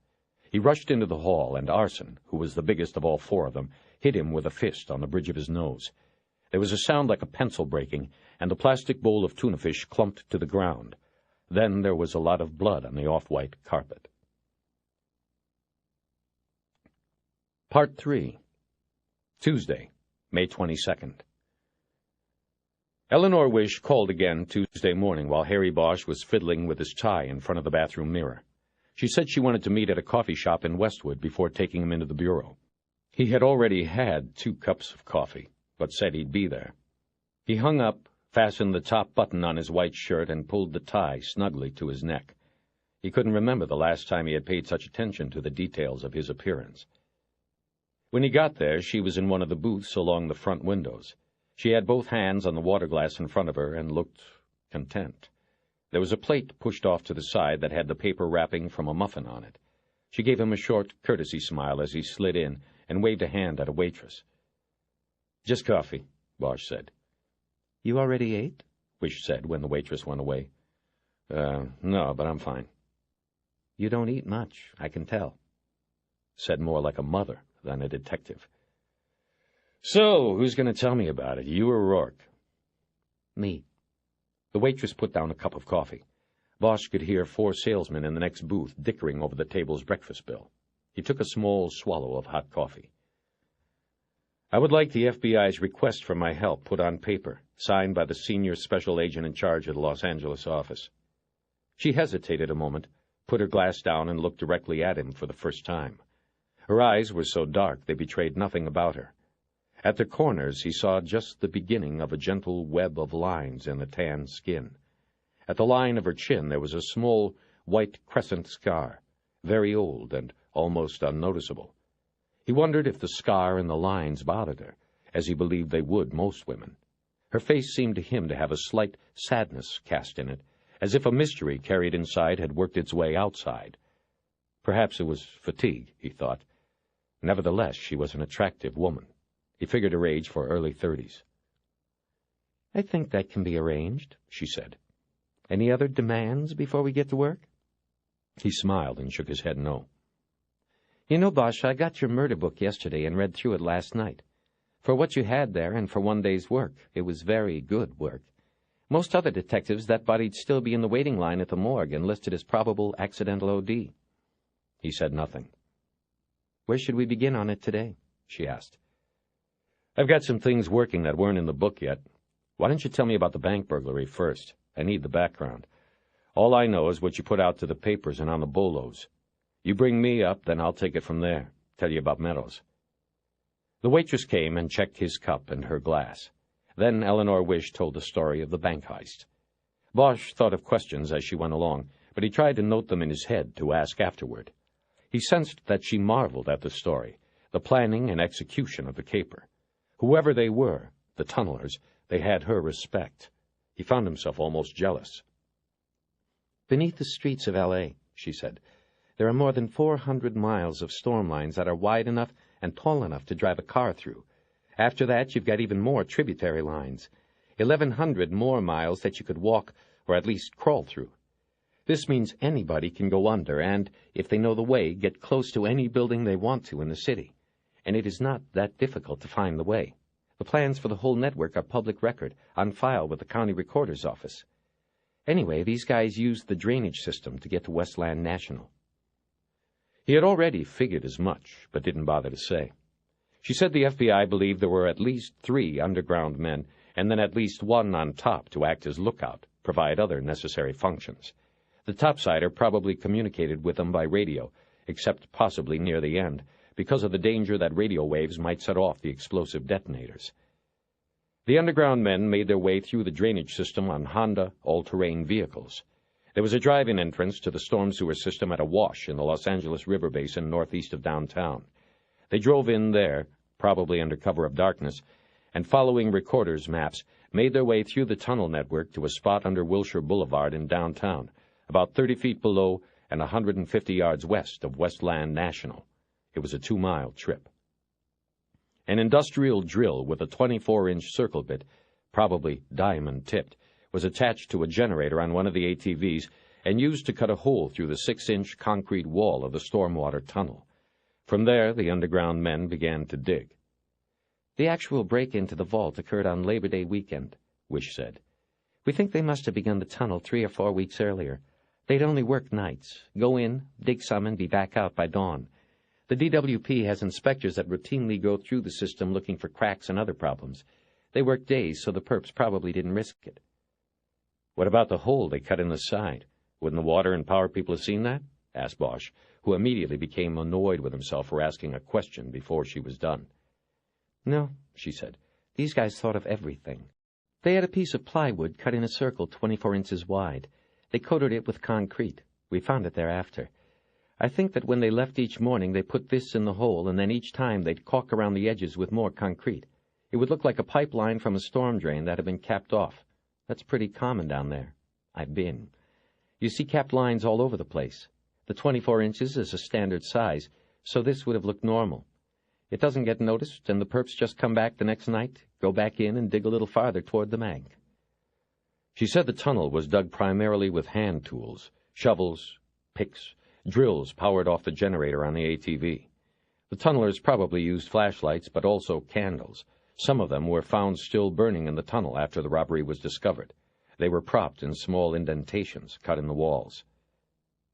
He rushed into the hall, and Arson, who was the biggest of all four of them, hit him with a fist on the bridge of his nose. There was a sound like a pencil breaking, and the plastic bowl of tuna fish clumped to the ground. Then there was a lot of blood on the off-white carpet. Part 3. Tuesday, May 22nd. Eleanor Wish called again Tuesday morning while Harry Bosch was fiddling with his tie in front of the bathroom mirror. She said she wanted to meet at a coffee shop in Westwood before taking him into the bureau. He had already had 2 cups of coffee, but said he'd be there. He hung up, fastened the top button on his white shirt, and pulled the tie snugly to his neck. He couldn't remember the last time he had paid such attention to the details of his appearance. When he got there, she was in one of the booths along the front windows. She had both hands on the water glass in front of her and looked content. There was a plate pushed off to the side that had the paper wrapping from a muffin on it. She gave him a short courtesy smile as he slid in and waved a hand at a waitress. Just coffee, Bosch said. You already ate? Wish said when the waitress went away. No, but I'm fine. You don't eat much, I can tell. Said more like a mother than a detective. So, who's going to tell me about it, you or Rourke? Me. The waitress put down a cup of coffee. Bosch could hear 4 salesmen in the next booth dickering over the table's breakfast bill. He took a small swallow of hot coffee. I would like the FBI's request for my help put on paper, signed by the senior special agent in charge of the Los Angeles office. She hesitated a moment, put her glass down, and looked directly at him for the first time. Her eyes were so dark they betrayed nothing about her. At their corners he saw just the beginning of a gentle web of lines in the tan skin. At the line of her chin there was a small white crescent scar, very old and almost unnoticeable. He wondered if the scar and the lines bothered her, as he believed they would most women. Her face seemed to him to have a slight sadness cast in it, as if a mystery carried inside had worked its way outside. Perhaps it was fatigue, he thought. Nevertheless, she was an attractive woman. He figured her age for early 30s. I think that can be arranged, she said. Any other demands before we get to work? He smiled and shook his head no. You know, Bosch, I got your murder book yesterday and read through it last night. For what you had there and for one day's work, it was very good work. Most other detectives, that body'd still be in the waiting line at the morgue and listed as probable accidental OD. He said nothing. Where should we begin on it today? She asked. I've got some things working that weren't in the book yet. Why don't you tell me about the bank burglary first? I need the background. All I know is what you put out to the papers and on the bolos. You bring me up, then I'll take it from there. Tell you about Meadows. The waitress came and checked his cup and her glass. Then Eleanor Wish told the story of the bank heist. Bosch thought of questions as she went along, but he tried to note them in his head to ask afterward. He sensed that she marveled at the story, the planning and execution of the caper. Whoever they were, the tunnelers, they had her respect. He found himself almost jealous. Beneath the streets of L.A., she said, there are more than 400 miles of storm lines that are wide enough and tall enough to drive a car through. After that, you've got even more tributary lines, 1,100 more miles that you could walk or at least crawl through. This means anybody can go under and, if they know the way, get close to any building they want to in the city. And it is not that difficult to find the way. The plans for the whole network are public record, on file with the county recorder's office. Anyway, these guys used the drainage system to get to Westland National. He had already figured as much, but didn't bother to say. She said the FBI believed there were at least 3 underground men, and then at least 1 on top to act as lookout, provide other necessary functions. The topsider probably communicated with them by radio, except possibly near the end, because of the danger that radio waves might set off the explosive detonators. The underground men made their way through the drainage system on Honda all-terrain vehicles. There was a drive-in entrance to the storm sewer system at a wash in the Los Angeles River Basin northeast of downtown. They drove in there, probably under cover of darkness, and following recorders' maps, made their way through the tunnel network to a spot under Wilshire Boulevard in downtown, about 30 feet below and 150 yards west of Westland National. It was a 2-mile trip. An industrial drill with a 24-inch circle bit, probably diamond-tipped, was attached to a generator on one of the ATVs and used to cut a hole through the 6-inch concrete wall of the stormwater tunnel. From there, the underground men began to dig. The actual break-in to the vault occurred on Labor Day weekend, Wish said. We think they must have begun the tunnel 3 or 4 weeks earlier. They'd only work nights, go in, dig some, and be back out by dawn. The DWP has inspectors that routinely go through the system looking for cracks and other problems. They work days, so the perps probably didn't risk it. What about the hole they cut in the side? Wouldn't the water and power people have seen that? Asked Bosch, who immediately became annoyed with himself for asking a question before she was done. No, she said. These guys thought of everything. They had a piece of plywood cut in a circle 24 inches wide. They coated it with concrete. We found it thereafter. I think that when they left each morning, they put this in the hole, and then each time they'd caulk around the edges with more concrete. It would look like a pipeline from a storm drain that had been capped off. That's pretty common down there. I've been. You see capped lines all over the place. The 24 inches is a standard size, so this would have looked normal. It doesn't get noticed, and the perps just come back the next night, go back in, and dig a little farther toward the bank. She said the tunnel was dug primarily with hand tools, shovels, picks, drills powered off the generator on the ATV. The tunnelers probably used flashlights, but also candles. Some of them were found still burning in the tunnel after the robbery was discovered. They were propped in small indentations cut in the walls.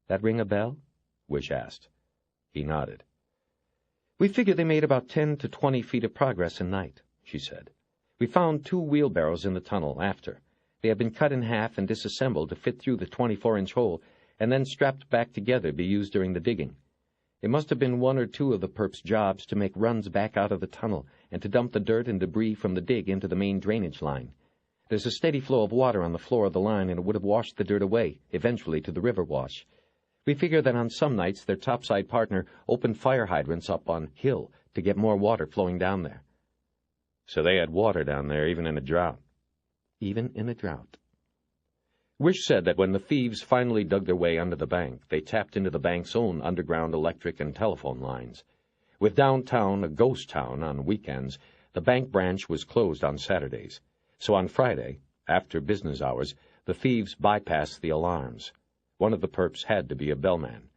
That ring a bell? Wish asked. He nodded. We figure they made about 10 to 20 feet of progress a night, she said. We found 2 wheelbarrows in the tunnel after. They had been cut in half and disassembled to fit through the 24-inch hole, and then strapped back together to be used during the digging. It must have been 1 or 2 of the perps' jobs to make runs back out of the tunnel and to dump the dirt and debris from the dig into the main drainage line. There's a steady flow of water on the floor of the line, and it would have washed the dirt away, eventually to the river wash. We figure that on some nights their topside partner opened fire hydrants up on hill to get more water flowing down there. So they had water down there even in a drought. Even in a drought. Wish said that when the thieves finally dug their way under the bank, they tapped into the bank's own underground electric and telephone lines. With downtown a ghost town on weekends, the bank branch was closed on Saturdays. So on Friday, after business hours, the thieves bypassed the alarms. One of the perps had to be a bellman.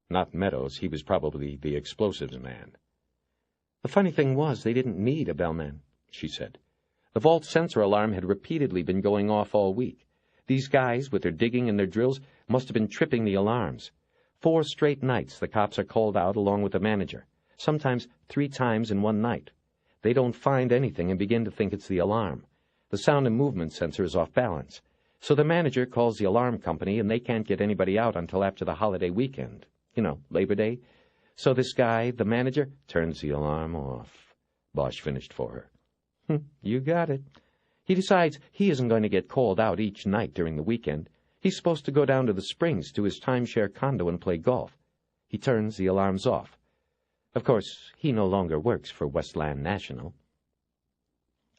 Not Meadows. He was probably the explosives man. The funny thing was, they didn't need a bellman, she said. The vault sensor alarm had repeatedly been going off all week. These guys, with their digging and their drills, must have been tripping the alarms. 4 straight nights the cops are called out along with the manager, sometimes 3 times in one night. They don't find anything and begin to think it's the alarm. The sound and movement sensor is off balance. So the manager calls the alarm company, and they can't get anybody out until after the holiday weekend. Labor Day. So this guy, the manager, turns the alarm off. Bosch finished for her. You got it. He decides he isn't going to get called out each night during the weekend. He's supposed to go down to the Springs to his timeshare condo and play golf. He turns the alarms off. Of course, he no longer works for Westland National.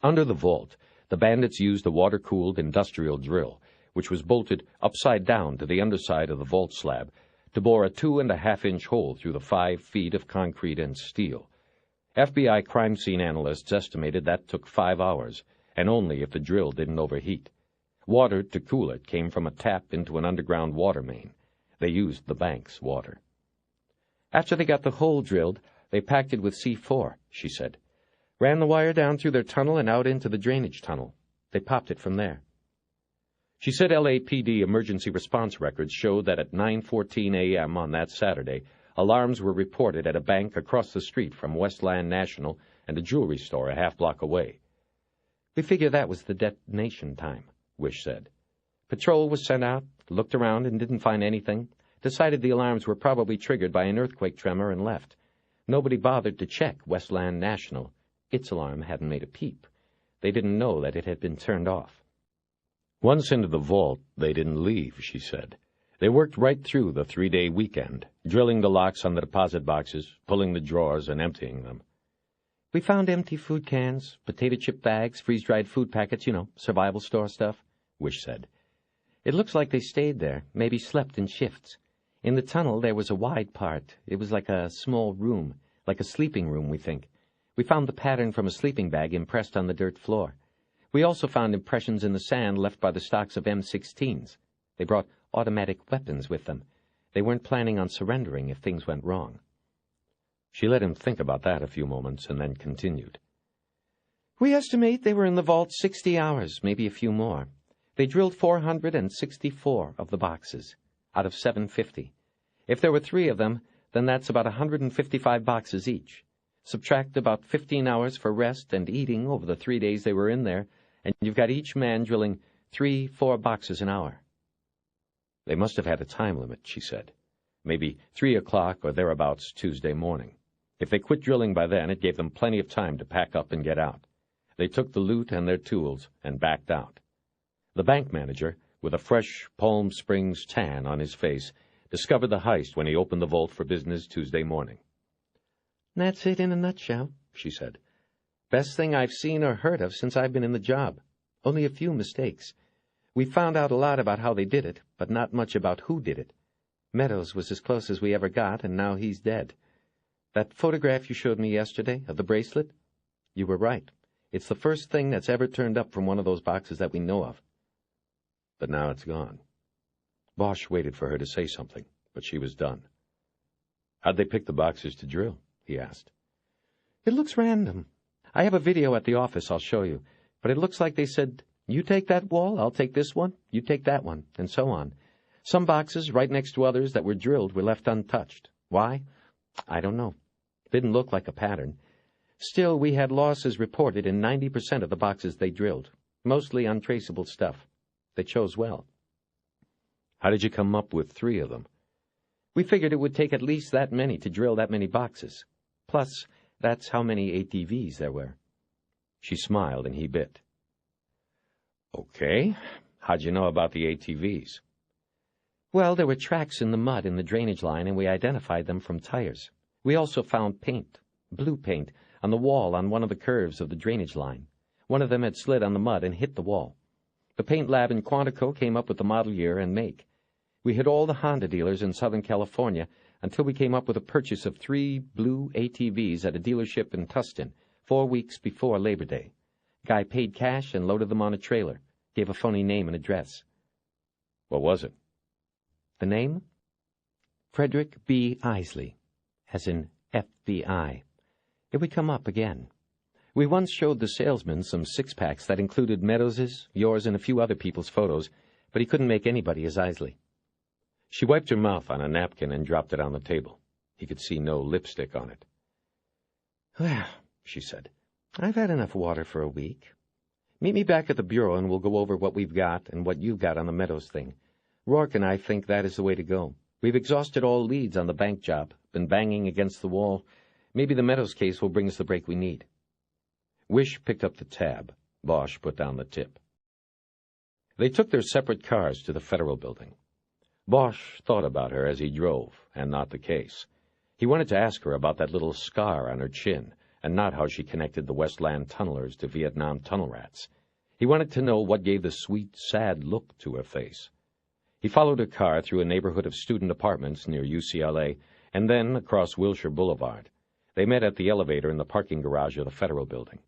Under the vault, the bandits used a water-cooled industrial drill, which was bolted upside down to the underside of the vault slab, to bore a 2.5-inch hole through the 5 feet of concrete and steel. FBI crime scene analysts estimated that took 5 hours, and only if the drill didn't overheat. Water to cool it came from a tap into an underground water main. They used the bank's water. After they got the hole drilled, they packed it with C4, she said. Ran the wire down through their tunnel and out into the drainage tunnel. They popped it from there. She said LAPD emergency response records showed that at 9:14 a.m. on that Saturday, alarms were reported at a bank across the street from Westland National and a jewelry store a half-block away. We figure that was the detonation time, Wish said. Patrol was sent out, looked around and didn't find anything, decided the alarms were probably triggered by an earthquake tremor and left. Nobody bothered to check Westland National. Its alarm hadn't made a peep. They didn't know that it had been turned off. Once into the vault, they didn't leave, she said. They worked right through the 3-day weekend, drilling the locks on the deposit boxes, pulling the drawers and emptying them. We found empty food cans, potato chip bags, freeze-dried food packets, survival store stuff, Wish said. It looks like they stayed there, maybe slept in shifts. In the tunnel, there was a wide part. It was like a small room, like a sleeping room, we think. We found the pattern from a sleeping bag impressed on the dirt floor. We also found impressions in the sand left by the stocks of M16s. They brought automatic weapons with them. They weren't planning on surrendering if things went wrong. She let him think about that a few moments and then continued. We estimate they were in the vault 60 hours, maybe a few more. They drilled 464 of the boxes, out of 750. If there were 3 of them, then that's about 155 boxes each. Subtract about 15 hours for rest and eating over the 3 days they were in there, and you've got each man drilling 3-4 boxes an hour. They must have had a time limit, she said. Maybe 3 o'clock or thereabouts Tuesday morning. If they quit drilling by then, it gave them plenty of time to pack up and get out. They took the loot and their tools and backed out. The bank manager, with a fresh Palm Springs tan on his face, discovered the heist when he opened the vault for business Tuesday morning. That's it in a nutshell, she said. Best thing I've seen or heard of since I've been in the job. Only a few mistakes. We found out a lot about how they did it, but not much about who did it. Meadows was as close as we ever got, and now he's dead. That photograph you showed me yesterday of the bracelet? You were right. It's the first thing that's ever turned up from one of those boxes that we know of. But now it's gone. Bosch waited for her to say something, but she was done. How'd they pick the boxes to drill? He asked. It looks random. I have a video at the office I'll show you, but it looks like they said, you take that wall, I'll take this one, you take that one, and so on. Some boxes right next to others that were drilled were left untouched. Why? I don't know. Didn't look like a pattern. Still, we had losses reported in 90% of the boxes they drilled, mostly untraceable stuff. They chose well. How did you come up with 3 of them? We figured it would take at least that many to drill that many boxes. Plus, that's how many ATVs there were. She smiled and he bit. Okay. How'd you know about the ATVs? Well, there were tracks in the mud in the drainage line, and we identified them from tires. We also found paint, blue paint, on the wall on one of the curves of the drainage line. One of them had slid on the mud and hit the wall. The paint lab in Quantico came up with the model year and make. We hit all the Honda dealers in Southern California until we came up with a purchase of 3 blue ATVs at a dealership in Tustin 4 weeks before Labor Day. Guy paid cash and loaded them on a trailer, gave a phony name and address. What was it? The name? Frederick B. Isley, as in FBI. It would come up again. We once showed the salesman some six-packs that included Meadows's, yours, and a few other people's photos, but he couldn't make anybody as Isley. She wiped her mouth on a napkin and dropped it on the table. He could see no lipstick on it. "Well," she said, "I've had enough water for a week. Meet me back at the bureau and we'll go over what we've got and what you've got on the Meadows thing. Rourke and I think that is the way to go. We've exhausted all leads on the bank job, been banging against the wall. Maybe the Meadows case will bring us the break we need." Wish picked up the tab. Bosch put down the tip. They took their separate cars to the Federal Building. Bosch thought about her as he drove, and not the case. He wanted to ask her about that little scar on her chin, and not how she connected the Westland tunnelers to Vietnam tunnel rats. He wanted to know what gave the sweet, sad look to her face. He followed her car through a neighborhood of student apartments near UCLA, and then across Wilshire Boulevard. They met at the elevator in the parking garage of the Federal Building.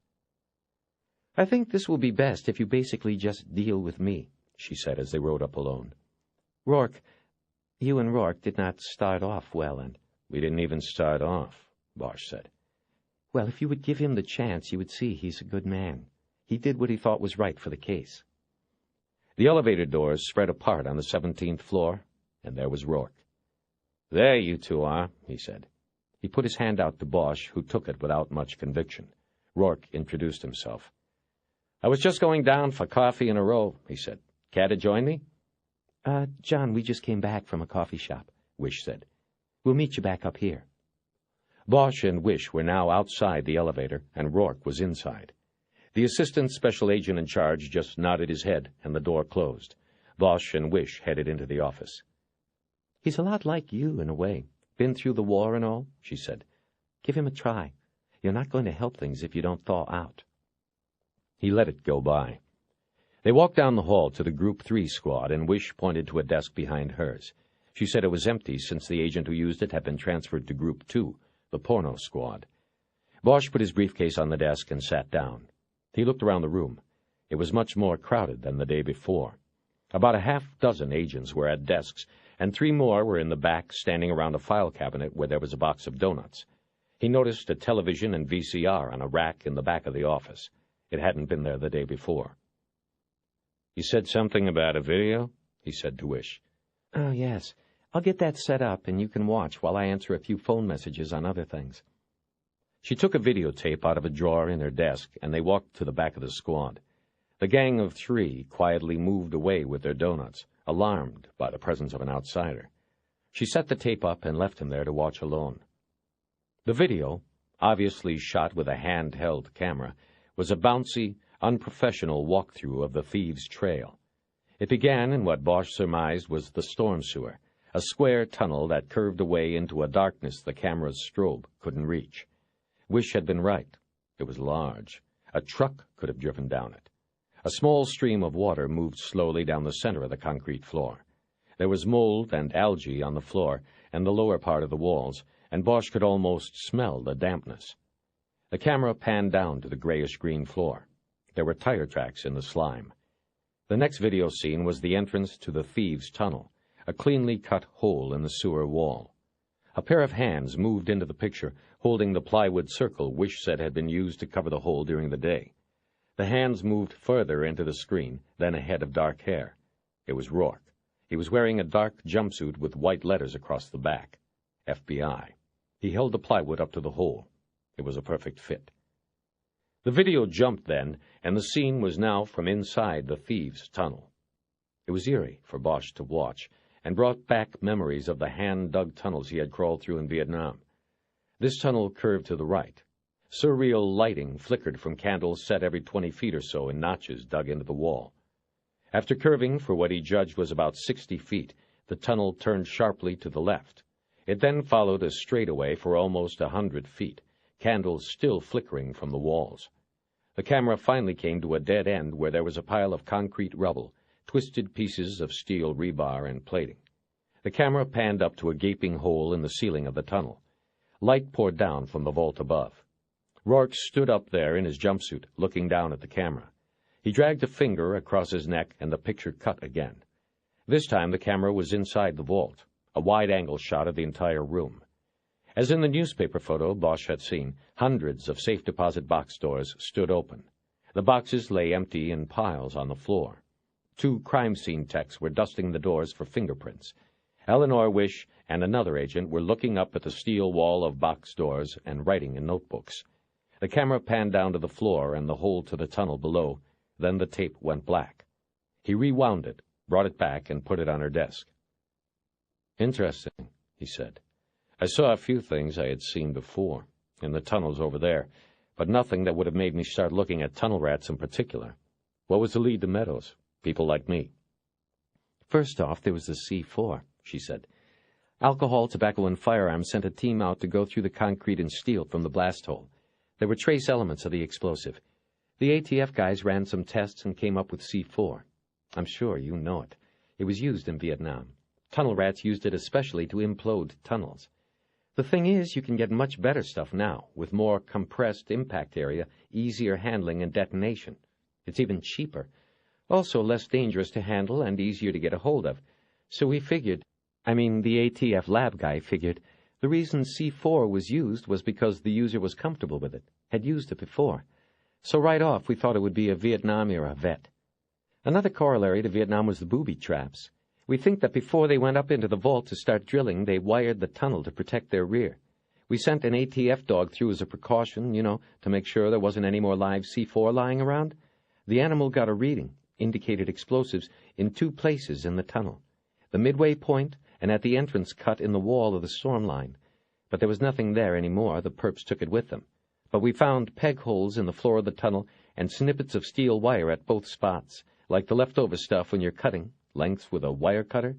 "I think this will be best if you basically just deal with me," she said as they rode up alone. You and Rourke did not start off well, and—" "We didn't even start off," Bosch said. "Well, if you would give him the chance, you would see he's a good man. He did what he thought was right for the case." The elevator doors spread apart on the 17th floor, and there was Rourke. "There you two are," he said. He put his hand out to Bosch, who took it without much conviction. Rourke introduced himself. "I was just going down for coffee in a row," he said. "Care to join me?" John, we just came back from a coffee shop," Wish said. "We'll meet you back up here." Bosch and Wish were now outside the elevator, and Rourke was inside. The assistant special agent in charge just nodded his head, and the door closed. Bosch and Wish headed into the office. "He's a lot like you, in a way. Been through the war and all," she said. "Give him a try. You're not going to help things if you don't thaw out." He let it go by. They walked down the hall to the Group 3 squad, and Wish pointed to a desk behind hers. She said it was empty since the agent who used it had been transferred to Group 2, the porno squad. Bosch put his briefcase on the desk and sat down. He looked around the room. It was much more crowded than the day before. About a half-dozen agents were at desks, and 3 more were in the back standing around a file cabinet where there was a box of donuts. He noticed a television and VCR on a rack in the back of the office. It hadn't been there the day before. "You said something about a video?" he said to Wish. "Oh, yes. I'll get that set up, and you can watch while I answer a few phone messages on other things." She took a videotape out of a drawer in her desk, and they walked to the back of the squad. The gang of 3 quietly moved away with their donuts, alarmed by the presence of an outsider. She set the tape up and left him there to watch alone. The video, obviously shot with a handheld camera, was a bouncy, unprofessional walkthrough of the thieves' trail. It began in what Bosch surmised was the storm sewer, a square tunnel that curved away into a darkness the camera's strobe couldn't reach. Wish had been right. It was large. A truck could have driven down it. A small stream of water moved slowly down the center of the concrete floor. There was mold and algae on the floor and the lower part of the walls, and Bosch could almost smell the dampness. The camera panned down to the grayish-green floor. There were tire tracks in the slime. The next video scene was the entrance to the thieves' tunnel, a cleanly cut hole in the sewer wall. A pair of hands moved into the picture, holding the plywood circle Wish said had been used to cover the hole during the day. The hands moved further into the screen, then a head of dark hair. It was Rourke. He was wearing a dark jumpsuit with white letters across the back. FBI. He held the plywood up to the hole. It was a perfect fit. The video jumped then, and the scene was now from inside the thieves' tunnel. It was eerie for Bosch to watch, and brought back memories of the hand-dug tunnels he had crawled through in Vietnam. This tunnel curved to the right. Surreal lighting flickered from candles set every 20 feet or so in notches dug into the wall. After curving for what he judged was about 60 feet, the tunnel turned sharply to the left. It then followed a straightaway for almost 100 feet, candles still flickering from the walls. The camera finally came to a dead end where there was a pile of concrete rubble, twisted pieces of steel rebar and plating. The camera panned up to a gaping hole in the ceiling of the tunnel. Light poured down from the vault above. Rourke stood up there in his jumpsuit, looking down at the camera. He dragged a finger across his neck, and the picture cut again. This time the camera was inside the vault, a wide-angle shot of the entire room. As in the newspaper photo Bosch had seen, hundreds of safe deposit box doors stood open. The boxes lay empty in piles on the floor. 2 crime scene techs were dusting the doors for fingerprints. Eleanor Wish and another agent were looking up at the steel wall of box doors and writing in notebooks. The camera panned down to the floor and the hole to the tunnel below. Then the tape went black. He rewound it, brought it back, and put it on her desk. "Interesting," he said. "I saw a few things I had seen before, in the tunnels over there, but nothing that would have made me start looking at tunnel rats in particular. What was the lead to Meadows? People like me." "First off, there was the C4, she said. Alcohol, tobacco, and firearms sent a team out to go through the concrete and steel from the blast hole. There were trace elements of the explosive. The ATF guys ran some tests and came up with C4. I'm sure you know it. It was used in Vietnam. Tunnel rats used it especially to implode tunnels. The thing is, you can get much better stuff now, with more compressed impact area, easier handling and detonation. It's even cheaper. Also less dangerous to handle and easier to get a hold of. So we figured, the ATF lab guy figured, the reason C4 was used was because the user was comfortable with it, had used it before. So right off we thought it would be a Vietnam-era vet. Another corollary to Vietnam was the booby traps. We think that before they went up into the vault to start drilling, they wired the tunnel to protect their rear. We sent an ATF dog through as a precaution, to make sure there wasn't any more live C4 lying around. The animal got a reading, indicated explosives, in 2 places in the tunnel. The midway point and at the entrance cut in the wall of the storm line. But there was nothing there anymore. The perps took it with them. But we found peg holes in the floor of the tunnel and snippets of steel wire at both spots, like the leftover stuff when you're cutting, lengths with a wire cutter."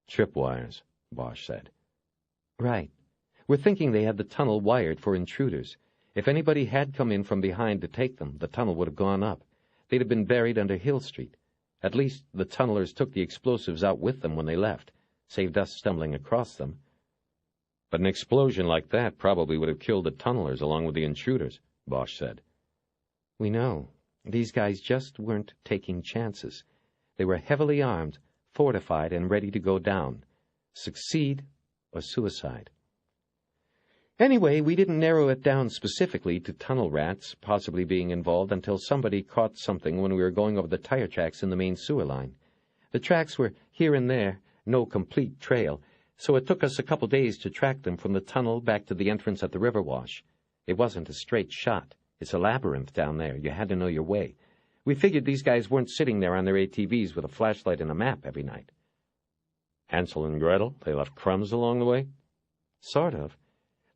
"Tripwires," Bosch said. "Right. We're thinking they had the tunnel wired for intruders. If anybody had come in from behind to take them, the tunnel would have gone up. They'd have been buried under Hill Street. At least the tunnelers took the explosives out with them when they left, saved us stumbling across them." "But an explosion like that probably would have killed the tunnelers along with the intruders," Bosch said. "We know. These guys just weren't taking chances. They were heavily armed, fortified, and ready to go down. Succeed or suicide. Anyway, we didn't narrow it down specifically to tunnel rats possibly being involved until somebody caught something when we were going over the tire tracks in the main sewer line. The tracks were here and there, no complete trail, so it took us a couple days to track them from the tunnel back to the entrance at the river wash. It wasn't a straight shot. It's a labyrinth down there. You had to know your way. We figured these guys weren't sitting there on their ATVs with a flashlight and a map every night." "Hansel and Gretel? They left crumbs along the way?" "Sort of.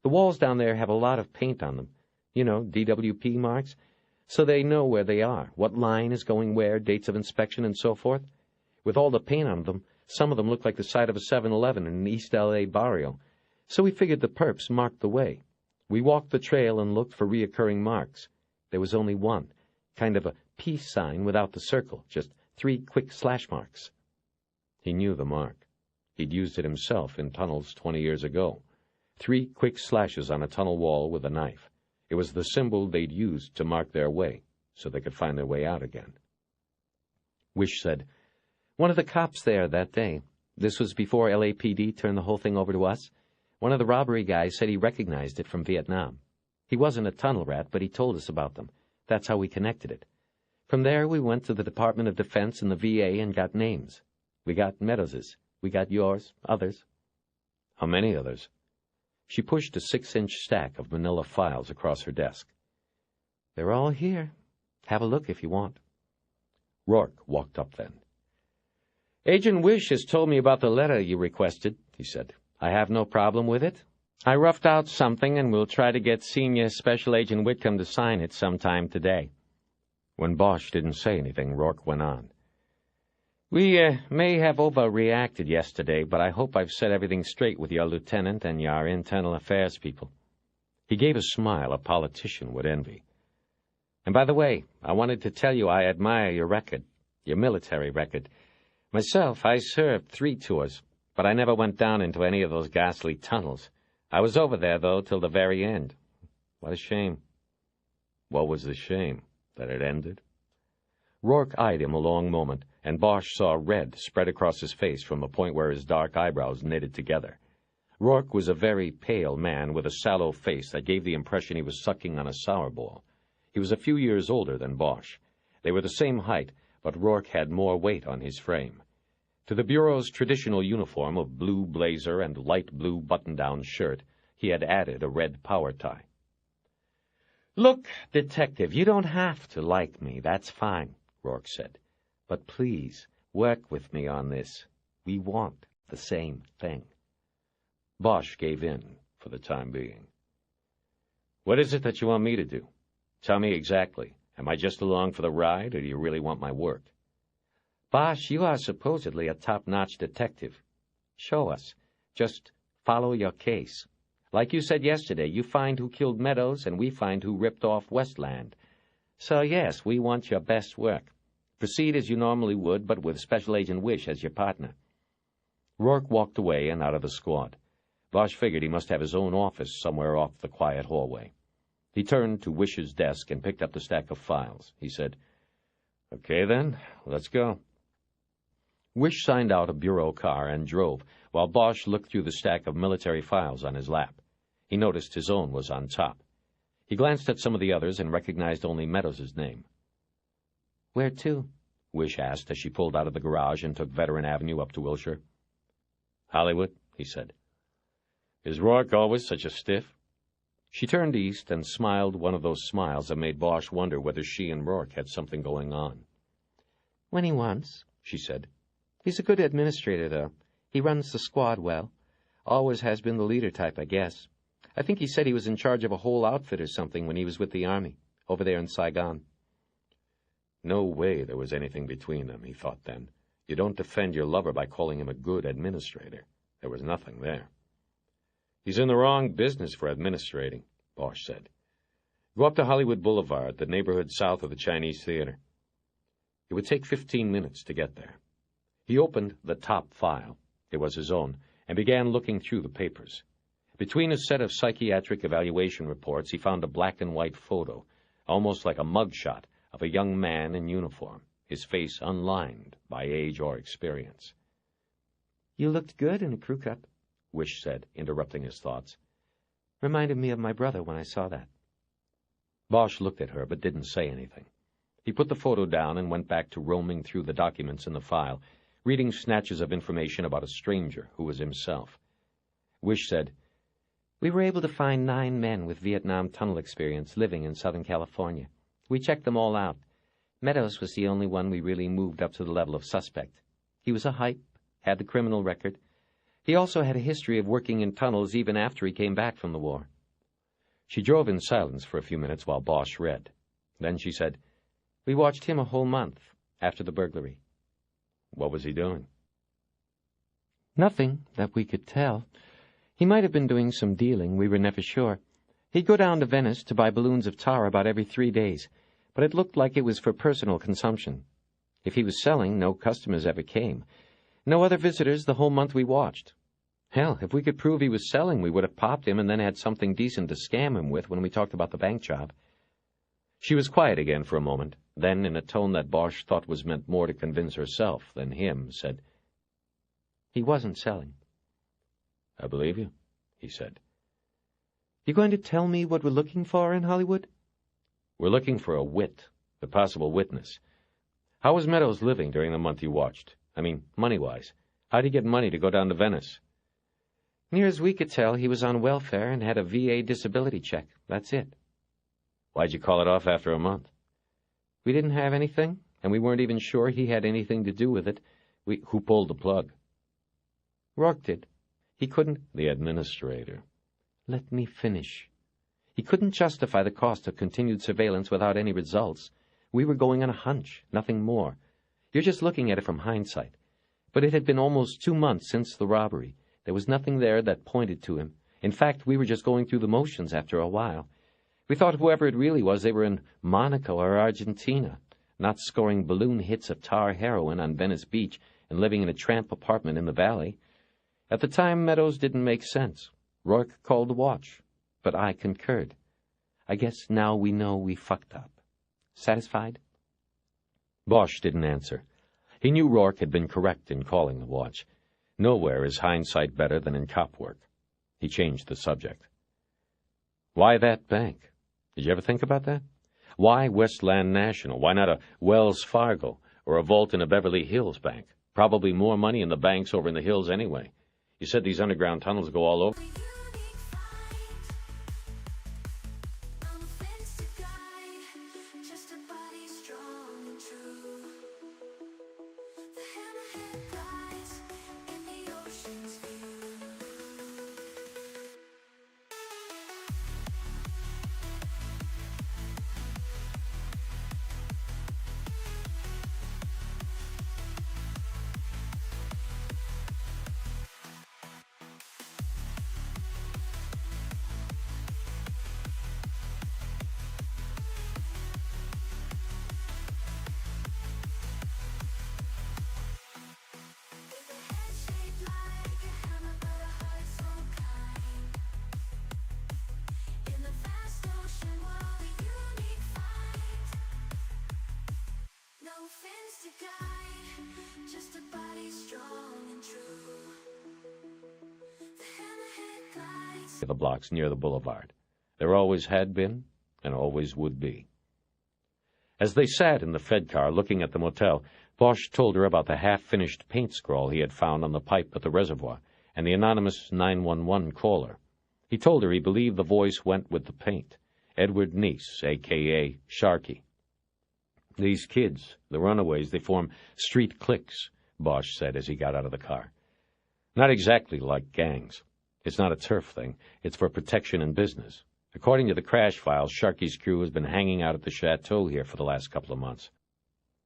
The walls down there have a lot of paint on them. DWP marks. So they know where they are, what line is going where, dates of inspection, and so forth. With all the paint on them, some of them look like the side of a 7-Eleven in an East L.A. barrio. So we figured the perps marked the way. We walked the trail and looked for reoccurring marks. There was only one, kind of a peace sign without the circle, just 3 quick slash marks." He knew the mark. He'd used it himself in tunnels 20 years ago. 3 quick slashes on a tunnel wall with a knife. It was the symbol they'd used to mark their way, so they could find their way out again. Wish said, "One of the cops there that day, this was before LAPD turned the whole thing over to us, one of the robbery guys said he recognized it from Vietnam. He wasn't a tunnel rat, but he told us about them. That's how we connected it. From there, we went to the Department of Defense and the VA and got names. We got Meadows's. We got yours, others." "How many others?" She pushed a 6-inch stack of manila files across her desk. "They're all here. Have a look if you want." Rourke walked up then. "Agent Wish has told me about the letter you requested," he said. "I have no problem with it. I roughed out something, and we'll try to get Senior Special Agent Whitcomb to sign it sometime today." When Bosch didn't say anything, Rourke went on. "We may have overreacted yesterday, but I hope I've set everything straight with your lieutenant and your internal affairs people." He gave a smile a politician would envy. "And by the way, I wanted to tell you I admire your record, your military record. Myself, I served 3 tours, but I never went down into any of those ghastly tunnels. I was over there, though, till the very end. What a shame." "What was the shame? That it ended?" Rourke eyed him a long moment, and Bosch saw red spread across his face from the point where his dark eyebrows knitted together. Rourke was a very pale man with a sallow face that gave the impression he was sucking on a sour ball. He was a few years older than Bosch. They were the same height, but Rourke had more weight on his frame. To the Bureau's traditional uniform of blue blazer and light blue button-down shirt, he had added a red power tie. "Look, Detective, you don't have to like me. That's fine," Rourke said. "But please, work with me on this. We want the same thing." Bosch gave in for the time being. "What is it that you want me to do? Tell me exactly. Am I just along for the ride, or do you really want my work?" "Bosch, you are supposedly a top-notch detective. Show us. Just follow your case. Like you said yesterday, you find who killed Meadows, and we find who ripped off Westland. So, yes, we want your best work. Proceed as you normally would, but with Special Agent Wish as your partner." Rourke walked away and out of the squad. Bosch figured he must have his own office somewhere off the quiet hallway. He turned to Wish's desk and picked up the stack of files. He said, "Okay, then, let's go." Wish signed out a bureau car and drove, while Bosch looked through the stack of military files on his lap. He noticed his own was on top. He glanced at some of the others and recognized only Meadows' name. "Where to?" Wish asked as she pulled out of the garage and took Veteran Avenue up to Wilshire. "Hollywood," he said. "Is Rourke always such a stiff?" She turned east and smiled one of those smiles that made Bosch wonder whether she and Rourke had something going on. "When he wants," she said. "He's a good administrator, though. He runs the squad well. Always has been the leader type, I guess. I think he said he was in charge of a whole outfit or something when he was with the Army, over there in Saigon." No way there was anything between them, he thought then. You don't defend your lover by calling him a good administrator. There was nothing there. "He's in the wrong business for administrating," Bosch said. "Go up to Hollywood Boulevard, the neighborhood south of the Chinese Theater." It would take 15 minutes to get there. He opened the top file. It was his own, and began looking through the papers. Between a set of psychiatric evaluation reports, he found a black-and-white photo, almost like a mugshot, of a young man in uniform, his face unlined by age or experience. "You looked good in a crew cut," Wish said, interrupting his thoughts. "Reminded me of my brother when I saw that." Bosch looked at her but didn't say anything. He put the photo down and went back to roaming through the documents in the file, reading snatches of information about a stranger who was himself. Wish said, "We were able to find 9 men with Vietnam tunnel experience living in Southern California. We checked them all out. Meadows was the only one we really moved up to the level of suspect. He was a hype, had the criminal record. He also had a history of working in tunnels even after he came back from the war." She drove in silence for a few minutes while Bosch read. Then she said, "We watched him a whole month after the burglary." "What was he doing?" "Nothing that we could tell. He might have been doing some dealing, we were never sure. He'd go down to Venice to buy balloons of tar about every 3 days, but it looked like it was for personal consumption. If he was selling, no customers ever came. No other visitors the whole month we watched. Hell, if we could prove he was selling, we would have popped him and then had something decent to scam him with when we talked about the bank job." She was quiet again for a moment, then, in a tone that Bosch thought was meant more to convince herself than him, said, "He wasn't selling." "I believe you," he said. "You going to tell me what we're looking for in Hollywood?" "We're looking for a wit, a possible witness. How was Meadows living during the month you watched? I mean, money-wise. How'd he get money to go down to Venice?" "Near as we could tell, he was on welfare and had a VA disability check. That's it." "Why'd you call it off after a month?" "We didn't have anything, and we weren't even sure he had anything to do with it. Who pulled the plug?" "Rourke did. He couldn't—" "The administrator." "Let me finish. He couldn't justify the cost of continued surveillance without any results. We were going on a hunch, nothing more. You're just looking at it from hindsight. But it had been almost 2 months since the robbery. There was nothing there that pointed to him. In fact, we were just going through the motions after a while. We thought whoever it really was, they were in Monaco or Argentina, not scoring balloon hits of tar heroin on Venice Beach and living in a tramp apartment in the valley. At the time, Meadows didn't make sense. Rourke called the watch, but I concurred. I guess now we know we fucked up. Satisfied?" Bosch didn't answer. He knew Rourke had been correct in calling the watch. Nowhere is hindsight better than in cop work. He changed the subject. Why that bank? Did you ever think about that? Why Westland National? Why not a Wells Fargo or a vault in a Beverly Hills bank? Probably more money in the banks over in the hills anyway. You said these underground tunnels go all over. The blocks near the boulevard. There always had been and always would be. As they sat in the Fed car looking at the motel, Bosch told her about the half-finished paint scrawl he had found on the pipe at the reservoir and the anonymous 911 caller. He told her he believed the voice went with the paint. Edward Neese, a.k.a. Sharkey. These kids, the runaways, they form street cliques, Bosch said as he got out of the car. Not exactly like gangs. It's not a turf thing. It's for protection and business. According to the crash files, Sharkey's crew has been hanging out at the chateau here for the last couple of months.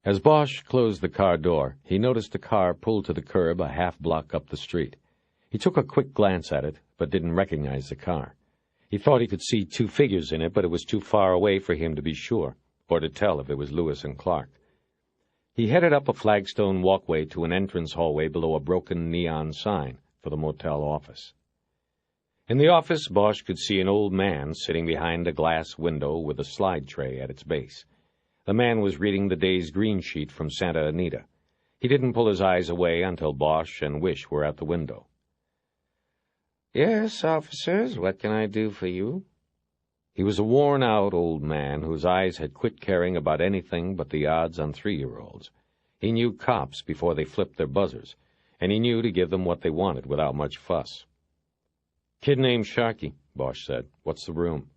As Bosch closed the car door, he noticed a car pulled to the curb a half-block up the street. He took a quick glance at it, but didn't recognize the car. He thought he could see two figures in it, but it was too far away for him to be sure, or to tell if it was Lewis and Clark. He headed up a flagstone walkway to an entrance hallway below a broken neon sign for the motel office. In the office, Bosch could see an old man sitting behind a glass window with a slide tray at its base. The man was reading the day's green sheet from Santa Anita. He didn't pull his eyes away until Bosch and Wish were at the window. "Yes, officers, what can I do for you?" He was a worn-out old man whose eyes had quit caring about anything but the odds on 3-year-olds. He knew cops before they flipped their buzzers, and he knew to give them what they wanted without much fuss. "Kid named Sharkey," Bosch said. "What's the room?"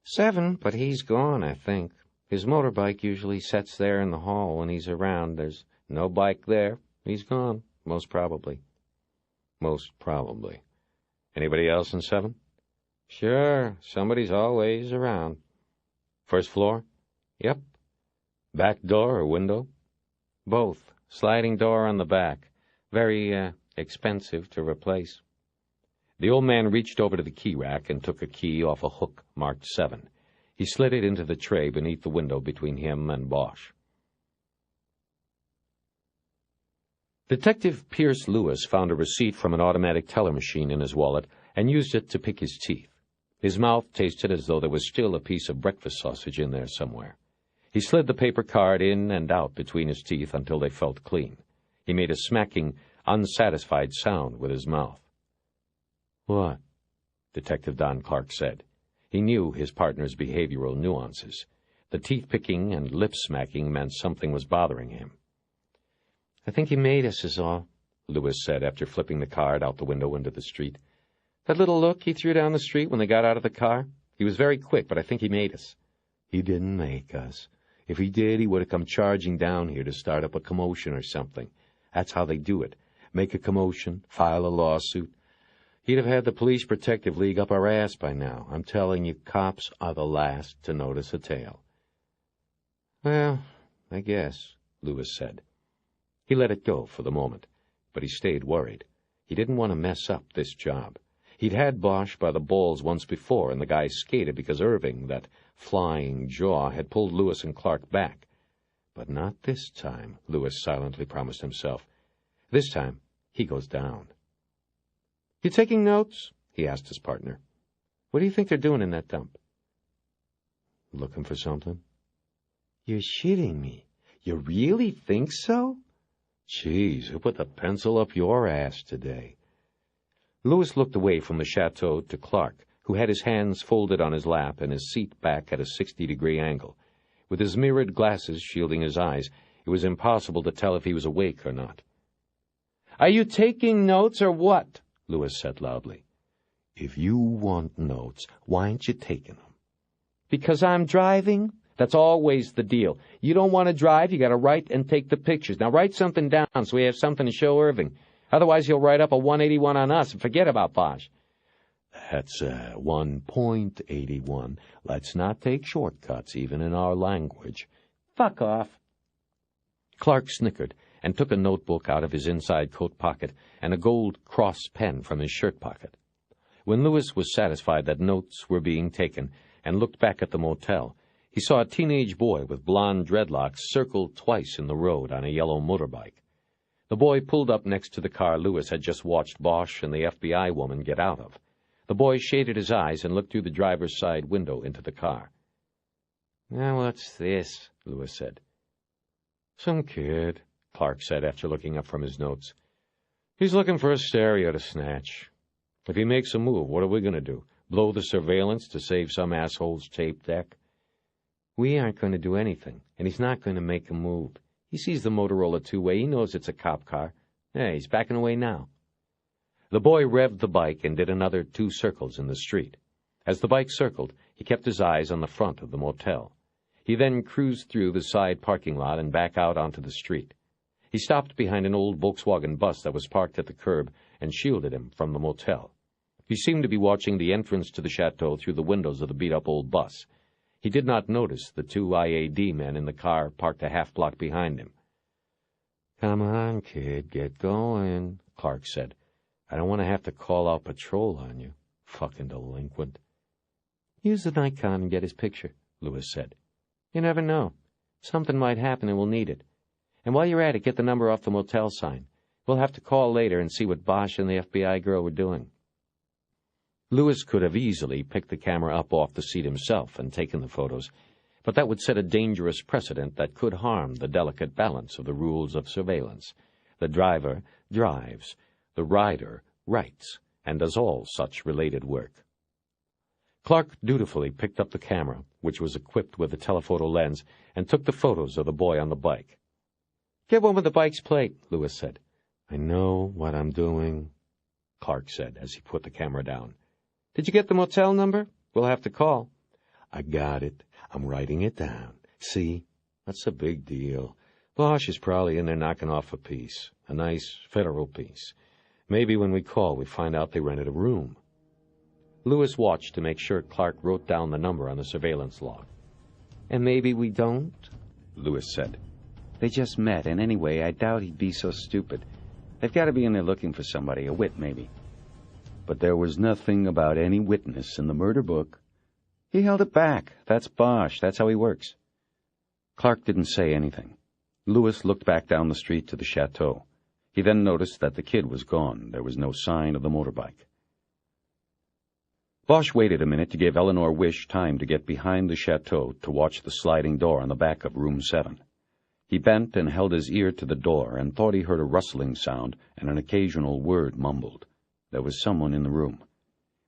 7, but he's gone, I think. His motorbike usually sits there in the hall when he's around. There's no bike there. He's gone, most probably. Most probably. Anybody else in 7? Sure, somebody's always around. First floor? Yep. Back door or window? Both. Sliding door on the back. Very, expensive to replace. The old man reached over to the key rack and took a key off a hook marked 7. He slid it into the tray beneath the window between him and Bosch. Detective Pierce Lewis found a receipt from an automatic teller machine in his wallet and used it to pick his teeth. His mouth tasted as though there was still a piece of breakfast sausage in there somewhere. He slid the paper card in and out between his teeth until they felt clean. He made a smacking, unsatisfied sound with his mouth. "What?" Detective Don Clark said. He knew his partner's behavioral nuances. The teeth-picking and lip-smacking meant something was bothering him. "I think he made us, is all," Lewis said after flipping the card out the window into the street. "That little look he threw down the street when they got out of the car? He was very quick, but I think he made us." "He didn't make us. If he did, he would have come charging down here to start up a commotion or something. That's how they do it. Make a commotion, file a lawsuit. He'd have had the Police Protective League up our ass by now. I'm telling you, cops are the last to notice a tail." "Well, I guess," Lewis said. He let it go for the moment, but he stayed worried. He didn't want to mess up this job. He'd had Bosch by the balls once before, and the guy skated because Irving, that flying jaw, had pulled Lewis and Clark back. But not this time, Lewis silently promised himself. This time, he goes down. "You taking notes?" he asked his partner. "What do you think they're doing in that dump?" "Looking for something." "You're shitting me. You really think so?" Jeez, who put the pencil up your ass today? Lewis looked away from the chateau to Clark, who had his hands folded on his lap and his seat back at a 60-degree angle. With his mirrored glasses shielding his eyes, it was impossible to tell if he was awake or not. "Are you taking notes or what?" Lewis said loudly. "If you want notes, why aren't you taking them?" "Because I'm driving? That's always the deal. You don't want to drive, you got to write and take the pictures. Now write something down so we have something to show Irving. Otherwise he'll write up a 181 on us and forget about Bosch." "That's 1.81. Let's not take shortcuts, even in our language." "Fuck off." Clark snickered and took a notebook out of his inside coat pocket and a gold cross pen from his shirt pocket. When Lewis was satisfied that notes were being taken and looked back at the motel, he saw a teenage boy with blonde dreadlocks circle twice in the road on a yellow motorbike. The boy pulled up next to the car Lewis had just watched Bosch and the FBI woman get out of. The boy shaded his eyes and looked through the driver's side window into the car. "Now what's this?" Lewis said. "Some kid," Clark said after looking up from his notes. "He's looking for a stereo to snatch. If he makes a move, what are we going to do? Blow the surveillance to save some asshole's tape deck?" "We aren't going to do anything, and he's not going to make a move. He sees the Motorola two-way. He knows it's a cop car. Hey, he's backing away now." The boy revved the bike and did another 2 circles in the street. As the bike circled, he kept his eyes on the front of the motel. He then cruised through the side parking lot and back out onto the street. He stopped behind an old Volkswagen bus that was parked at the curb and shielded him from the motel. He seemed to be watching the entrance to the chateau through the windows of the beat-up old bus. He did not notice the 2 IAD men in the car parked a half-block behind him. "Come on, kid, get going," Clark said. "I don't want to have to call out patrol on you, fucking delinquent." "Use the Nikon and get his picture," Lewis said. "You never know. Something might happen and we'll need it. And while you're at it, get the number off the motel sign. We'll have to call later and see what Bosch and the FBI girl were doing." Lewis could have easily picked the camera up off the seat himself and taken the photos, but that would set a dangerous precedent that could harm the delicate balance of the rules of surveillance. The driver drives, the rider writes, and does all such related work. Clark dutifully picked up the camera, which was equipped with a telephoto lens, and took the photos of the boy on the bike. "Get one with the bike's plate," Lewis said. "I know what I'm doing," Clark said as he put the camera down. "Did you get the motel number? We'll have to call." "I got it. I'm writing it down. See? That's a big deal. Bosch is probably in there knocking off a piece, a nice federal piece. Maybe when we call, we find out they rented a room." Lewis watched to make sure Clark wrote down the number on the surveillance log. "And maybe we don't," Lewis said. They just met, and anyway, I doubt he'd be so stupid. They've got to be in there looking for somebody, a wit maybe. But there was nothing about any witness in the murder book. He held it back. That's Bosch. That's how he works. Clark didn't say anything. Lewis looked back down the street to the chateau. He then noticed that the kid was gone. There was no sign of the motorbike. Bosch waited a minute to give Eleanor Wish time to get behind the chateau to watch the sliding door on the back of room 7. He bent and held his ear to the door and thought he heard a rustling sound and an occasional word mumbled. There was someone in the room.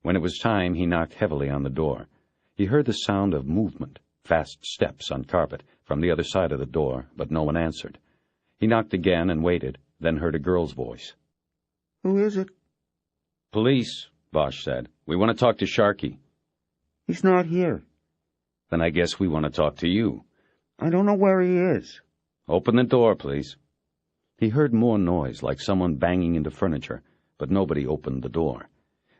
When it was time, he knocked heavily on the door. He heard the sound of movement, fast steps on carpet, from the other side of the door, but no one answered. He knocked again and waited, then heard a girl's voice. "Who is it?" "Police," Bosch said. "We want to talk to Sharkey." "He's not here." "Then I guess we want to talk to you." "I don't know where he is." "Open the door, please." He heard more noise, like someone banging into furniture, but nobody opened the door.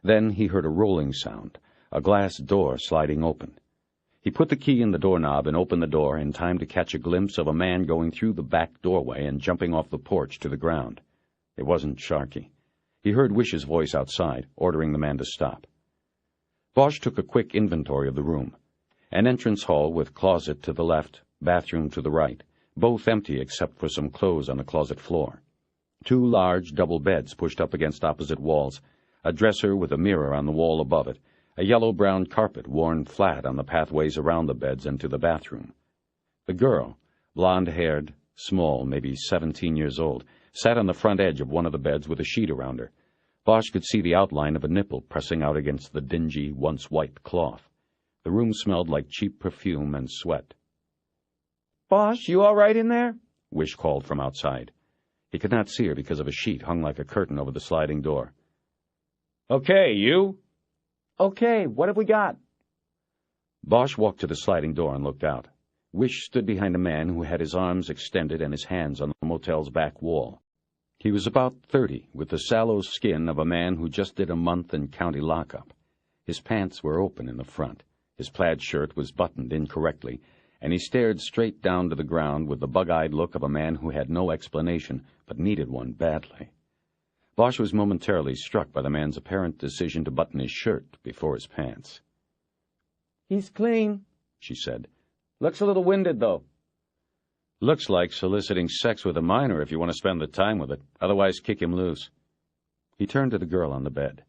Then he heard a rolling sound, a glass door sliding open. He put the key in the doorknob and opened the door in time to catch a glimpse of a man going through the back doorway and jumping off the porch to the ground. It wasn't Sharkey. He heard Wish's voice outside, ordering the man to stop. Bosch took a quick inventory of the room. An entrance hall with closet to the left, bathroom to the right, both empty except for some clothes on the closet floor. 2 large double beds pushed up against opposite walls, a dresser with a mirror on the wall above it, a yellow-brown carpet worn flat on the pathways around the beds and to the bathroom. The girl, blonde-haired, small, maybe 17 years old, sat on the front edge of one of the beds with a sheet around her. Bosch could see the outline of a nipple pressing out against the dingy, once white cloth. The room smelled like cheap perfume and sweat. Bosch, you all right in there? Wish called from outside. He could not see her because of a sheet hung like a curtain over the sliding door. Okay, you? Okay, what have we got? Bosch walked to the sliding door and looked out. Wish stood behind a man who had his arms extended and his hands on the motel's back wall. He was about 30, with the sallow skin of a man who just did a month in county lockup. His pants were open in the front. His plaid shirt was buttoned incorrectly, and he stared straight down to the ground with the bug-eyed look of a man who had no explanation, but needed one badly. Bosch was momentarily struck by the man's apparent decision to button his shirt before his pants. He's clean, she said. Looks a little winded, though. Looks like soliciting sex with a minor if you want to spend the time with it. Otherwise, kick him loose. He turned to the girl on the bed.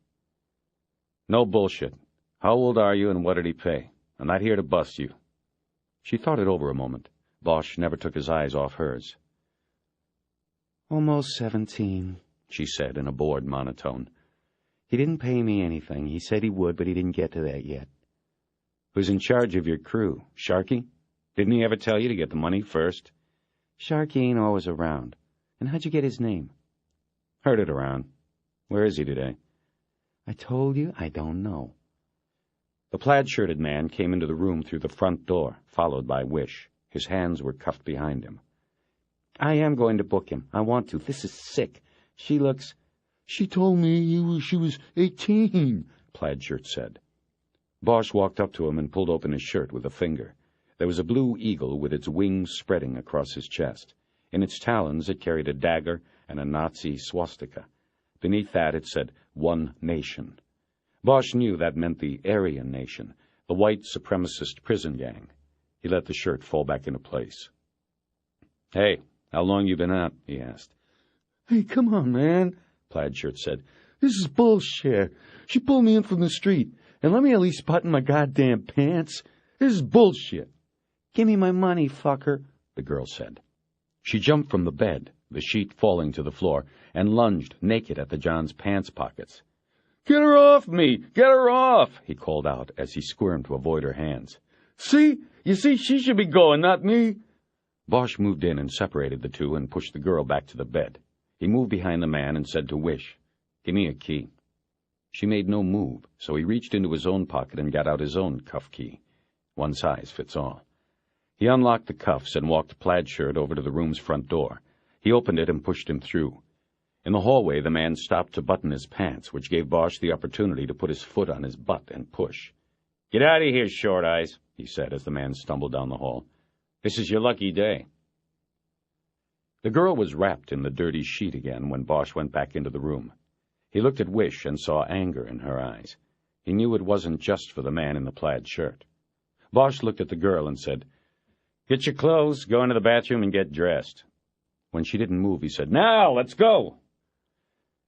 No bullshit. How old are you and what did he pay? I'm not here to bust you. She thought it over a moment. Bosch never took his eyes off hers. Almost 17, she said in a bored monotone. He didn't pay me anything. He said he would, but he didn't get to that yet. Who's in charge of your crew? Sharky? Didn't he ever tell you to get the money first? Sharky ain't always around. And how'd you get his name? Heard it around. Where is he today? I told you I don't know. The plaid-shirted man came into the room through the front door, followed by Wish. His hands were cuffed behind him. I am going to book him. I want to. This is sick. She looks... She told me she was 18, Plaid-shirt said. Bosch walked up to him and pulled open his shirt with a finger. There was a blue eagle with its wings spreading across his chest. In its talons it carried a dagger and a Nazi swastika. Beneath that it said, One Nation. Bosch knew that meant the Aryan Nation, the white supremacist prison gang. He let the shirt fall back into place. Hey, how long you been out? He asked. Hey, come on, man, Plaid-shirt said. This is bullshit. She pulled me in from the street, and let me at least button my goddamn pants. This is bullshit. Give me my money, fucker, the girl said. She jumped from the bed, the sheet falling to the floor, and lunged naked at the John's pants pockets. Get her off me! Get her off! He called out as he squirmed to avoid her hands. See? You see, she should be going, not me. Bosch moved in and separated the two and pushed the girl back to the bed. He moved behind the man and said to Wish, Give me a key. She made no move, so he reached into his own pocket and got out his own cuff key. One size fits all. He unlocked the cuffs and walked Plaid-shirt over to the room's front door. He opened it and pushed him through. In the hallway, the man stopped to button his pants, which gave Bosch the opportunity to put his foot on his butt and push. Get out of here, Short Eyes, he said as the man stumbled down the hall. This is your lucky day. The girl was wrapped in the dirty sheet again when Bosch went back into the room. He looked at Wish and saw anger in her eyes. He knew it wasn't just for the man in the plaid shirt. Bosch looked at the girl and said, Get your clothes, go into the bathroom, and get dressed. When she didn't move, he said, Now, let's go.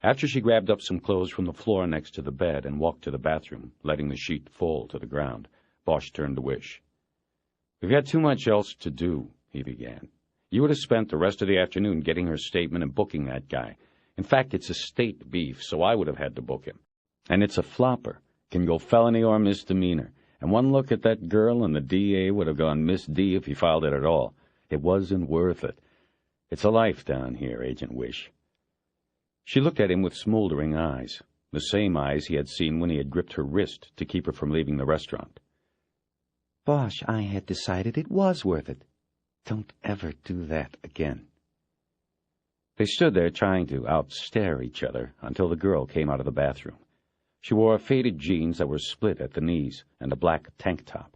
After she grabbed up some clothes from the floor next to the bed and walked to the bathroom, letting the sheet fall to the ground, Bosch turned to Wish. We've got too much else to do, he began. You would have spent the rest of the afternoon getting her statement and booking that guy. In fact, it's a state beef, so I would have had to book him. And it's a flopper. Can go felony or misdemeanor. And one look at that girl and the DA would have gone Miss D if he filed it at all. It wasn't worth it. It's a life down here, Agent Wish. She looked at him with smoldering eyes, the same eyes he had seen when he had gripped her wrist to keep her from leaving the restaurant. Bosch, I had decided it was worth it. Don't ever do that again. They stood there trying to outstare each other until the girl came out of the bathroom. She wore faded jeans that were split at the knees and a black tank top.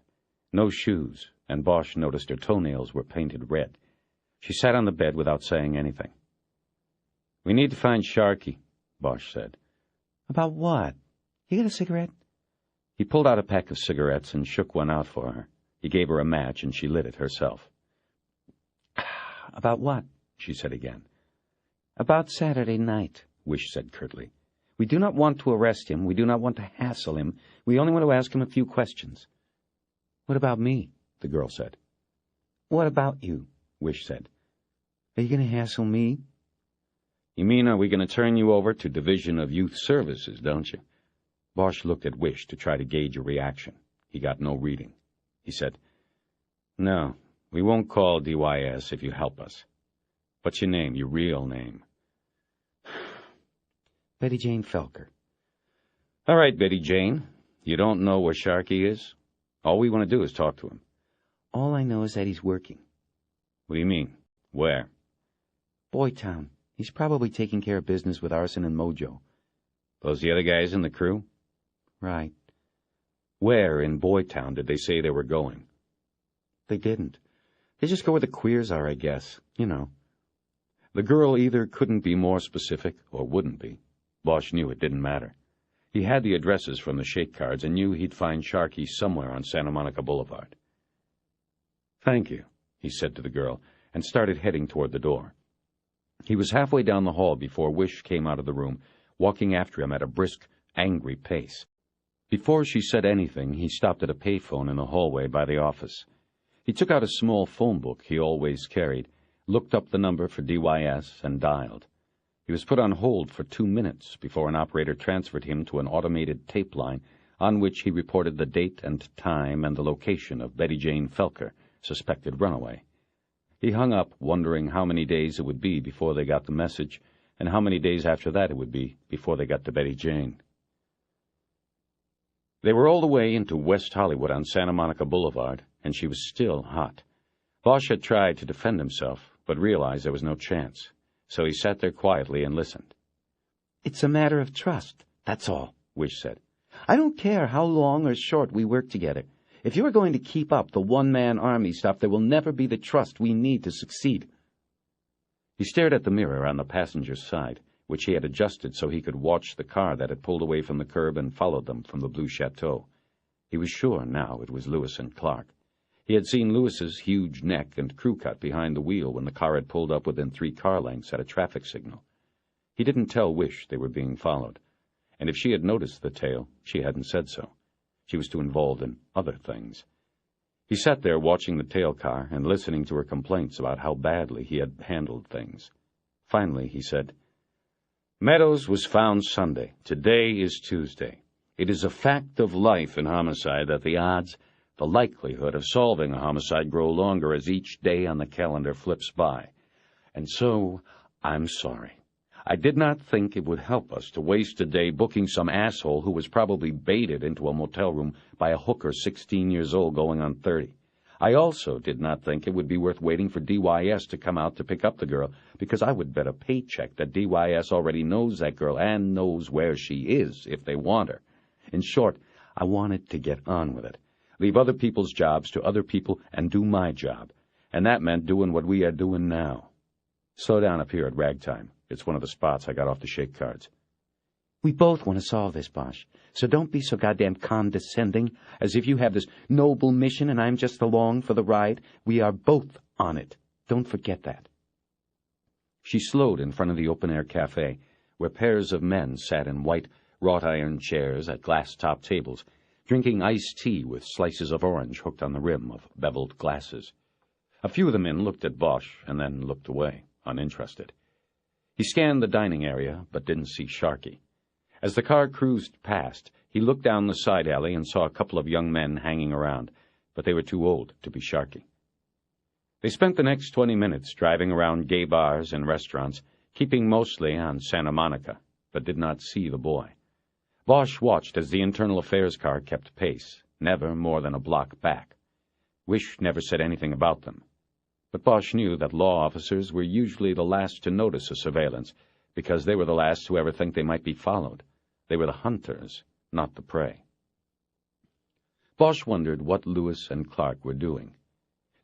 No shoes, and Bosch noticed her toenails were painted red. She sat on the bed without saying anything. We need to find Sharky, Bosch said. About what? You got a cigarette? He pulled out a pack of cigarettes and shook one out for her. He gave her a match and she lit it herself. About what? She said again. About Saturday night, Wish said curtly. We do not want to arrest him. We do not want to hassle him. We only want to ask him a few questions. What about me? The girl said. What about you? Wish said. Are you going to hassle me? You mean, are we going to turn you over to Division of Youth Services, don't you? Bosch looked at Wish to try to gauge a reaction. He got no reading. He said, No, we won't call DYS if you help us. What's your name, your real name? Betty Jane Felker. All right, Betty Jane. You don't know where Sharkey is? All we want to do is talk to him. All I know is that he's working. What do you mean? Where? Boytown. He's probably taking care of business with Arson and Mojo. Those the other guys in the crew? Right. Where in Boytown did they say they were going? They didn't. They just go where the queers are, I guess. You know. The girl either couldn't be more specific or wouldn't be. Bosch knew it didn't matter. He had the addresses from the shake cards and knew he'd find Sharkey somewhere on Santa Monica Boulevard. Thank you, he said to the girl, and started heading toward the door. He was halfway down the hall before Wish came out of the room, walking after him at a brisk, angry pace. Before she said anything, he stopped at a payphone in the hallway by the office. He took out a small phone book he always carried, looked up the number for DYS, and dialed. He was put on hold for 2 minutes before an operator transferred him to an automated tape line on which he reported the date and time and the location of Betty Jane Felker, suspected runaway. He hung up, wondering how many days it would be before they got the message, and how many days after that it would be before they got to Betty Jane. They were all the way into West Hollywood on Santa Monica Boulevard, and she was still hot. Bosch had tried to defend himself, but realized there was no chance, so he sat there quietly and listened. It's a matter of trust, that's all, Wish said. I don't care how long or short we work together. If you are going to keep up the one-man army stuff, there will never be the trust we need to succeed. He stared at the mirror on the passenger's side, which he had adjusted so he could watch the car that had pulled away from the curb and followed them from the Blue Chateau. He was sure now it was Lewis and Clark. He had seen Lewis's huge neck and crew cut behind the wheel when the car had pulled up within 3 car lengths at a traffic signal. He didn't tell Wish they were being followed, and if she had noticed the tail, she hadn't said so. She was too involved in other things. He sat there watching the tail car and listening to her complaints about how badly he had handled things. Finally, he said, Meadows was found Sunday. Today is Tuesday. It is a fact of life in homicide that the odds, the likelihood of solving a homicide grow longer as each day on the calendar flips by. And so, I'm sorry. I did not think it would help us to waste a day booking some asshole who was probably baited into a motel room by a hooker 16 years old going on 30. I also did not think it would be worth waiting for DYS to come out to pick up the girl, because I would bet a paycheck that DYS already knows that girl and knows where she is if they want her. In short, I wanted to get on with it, leave other people's jobs to other people and do my job, and that meant doing what we are doing now. Slow down up here at Ragtime. It's one of the spots I got off the shake cards. We both want to solve this, Bosch, so don't be so goddamn condescending, as if you have this noble mission and I'm just along for the ride. We are both on it. Don't forget that. She slowed in front of the open-air cafe, where pairs of men sat in white, wrought-iron chairs at glass-top tables, drinking iced tea with slices of orange hooked on the rim of beveled glasses. A few of the men looked at Bosch and then looked away, uninterested. He scanned the dining area, but didn't see Sharkey. As the car cruised past, he looked down the side alley and saw a couple of young men hanging around, but they were too old to be Sharkey. They spent the next 20 minutes driving around gay bars and restaurants, keeping mostly on Santa Monica, but did not see the boy. Bosch watched as the internal affairs car kept pace, never more than a block back. Wish never said anything about them. But Bosch knew that law officers were usually the last to notice a surveillance, because they were the last to ever think they might be followed. They were the hunters, not the prey. Bosch wondered what Lewis and Clark were doing.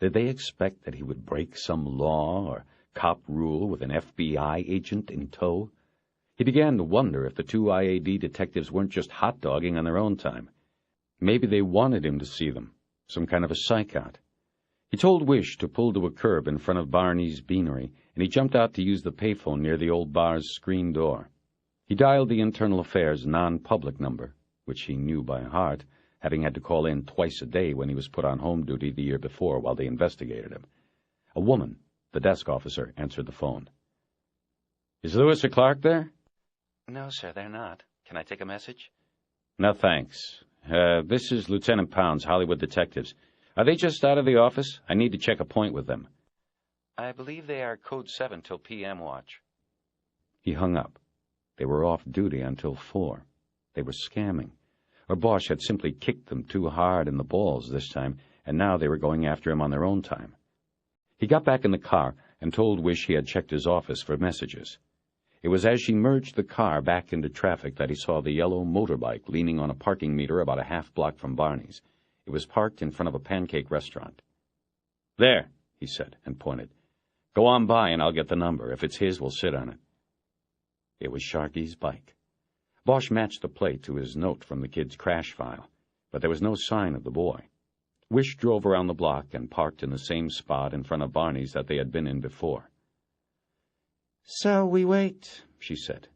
Did they expect that he would break some law or cop rule with an FBI agent in tow? He began to wonder if the 2 IAD detectives weren't just hot-dogging on their own time. Maybe they wanted him to see them, some kind of a psych-out. He told Wish to pull to a curb in front of Barney's Beanery, and he jumped out to use the payphone near the old bar's screen door. He dialed the Internal Affairs non-public number, which he knew by heart, having had to call in twice a day when he was put on home duty the year before while they investigated him. A woman, the desk officer, answered the phone. Is Lewis or Clark there? No, sir, they're not. Can I take a message? No, thanks. This is Lieutenant Pounds, Hollywood Detectives. Are they just out of the office? I need to check a point with them. I believe they are Code 7 till PM watch. He hung up. They were off duty until 4. They were scamming. Or Bosch had simply kicked them too hard in the balls this time, and now they were going after him on their own time. He got back in the car and told Wish he had checked his office for messages. It was as she merged the car back into traffic that he saw the yellow motorbike leaning on a parking meter about a half block from Barney's. It was parked in front of a pancake restaurant. There, he said, and pointed. Go on by and I'll get the number. If it's his, we'll sit on it. It was Sharky's bike. Bosch matched the plate to his note from the kid's crash file, but there was no sign of the boy. Wish drove around the block and parked in the same spot in front of Barney's that they had been in before. So we wait, she said,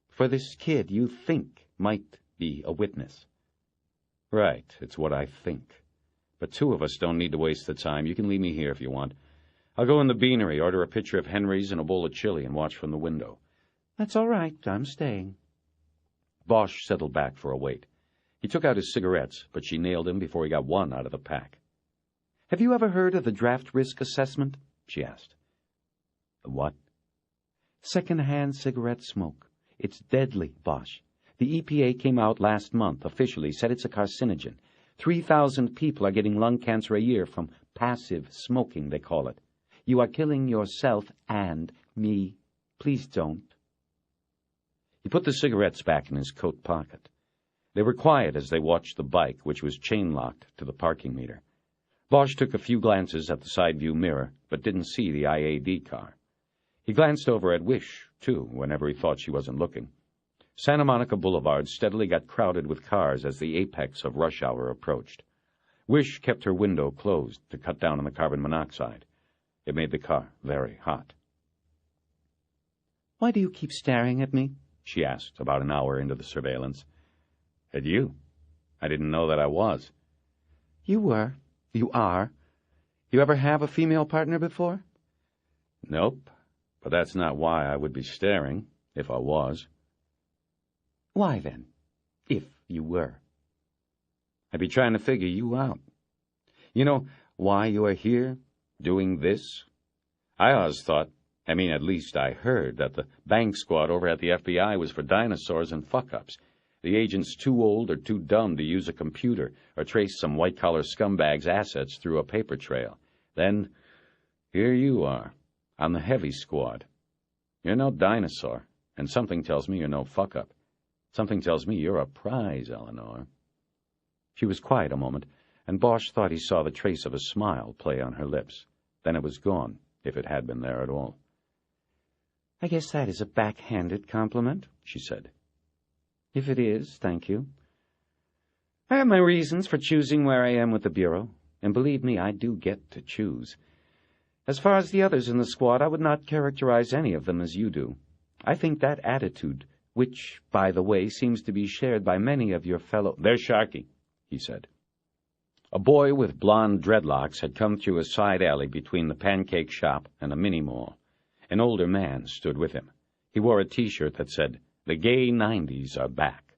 for this kid you think might be a witness. Right, it's what I think. But 2 of us don't need to waste the time. You can leave me here if you want. I'll go in the beanery, order a pitcher of Henry's and a bowl of chili, and watch from the window. That's all right. I'm staying. Bosch settled back for a wait. He took out his cigarettes, but she nailed him before he got one out of the pack. Have you ever heard of the draft risk assessment? She asked. The what? Second-hand cigarette smoke. It's deadly, Bosch. The EPA came out last month, officially said it's a carcinogen. 3,000 people are getting lung cancer a year from passive smoking, they call it. You are killing yourself and me. Please don't. He put the cigarettes back in his coat pocket. They were quiet as they watched the bike, which was chain-locked to the parking meter. Bosch took a few glances at the side view mirror, but didn't see the IAD car. He glanced over at Wish, too, whenever he thought she wasn't looking. Santa Monica Boulevard steadily got crowded with cars as the apex of rush hour approached. Wish kept her window closed to cut down on the carbon monoxide. It made the car very hot. Why do you keep staring at me? She asked, about an hour into the surveillance. At you? I didn't know that I was. You were. You are. You ever have a female partner before? Nope, but that's not why I would be staring, if I was. Why, then, if you were? I'd be trying to figure you out. You know why you are here, doing this? I always thought, at least I heard, that the bank squad over at the FBI was for dinosaurs and fuck-ups. The agent's too old or too dumb to use a computer or trace some white-collar scumbag's assets through a paper trail. Then, here you are, on the heavy squad. You're no dinosaur, and something tells me you're no fuck-up. Something tells me you're a prize, Eleanor. She was quiet a moment, and Bosch thought he saw the trace of a smile play on her lips. Then it was gone, if it had been there at all. I guess that is a backhanded compliment, she said. If it is, thank you. I have my reasons for choosing where I am with the Bureau, and believe me, I do get to choose. As far as the others in the squad, I would not characterize any of them as you do. I think that attitude, which, by the way, seems to be shared by many of your fellow— There's Sharky, he said. A boy with blonde dreadlocks had come through a side alley between the pancake shop and a mini-mall. An older man stood with him. He wore a T-shirt that said, "The gay 90s are back."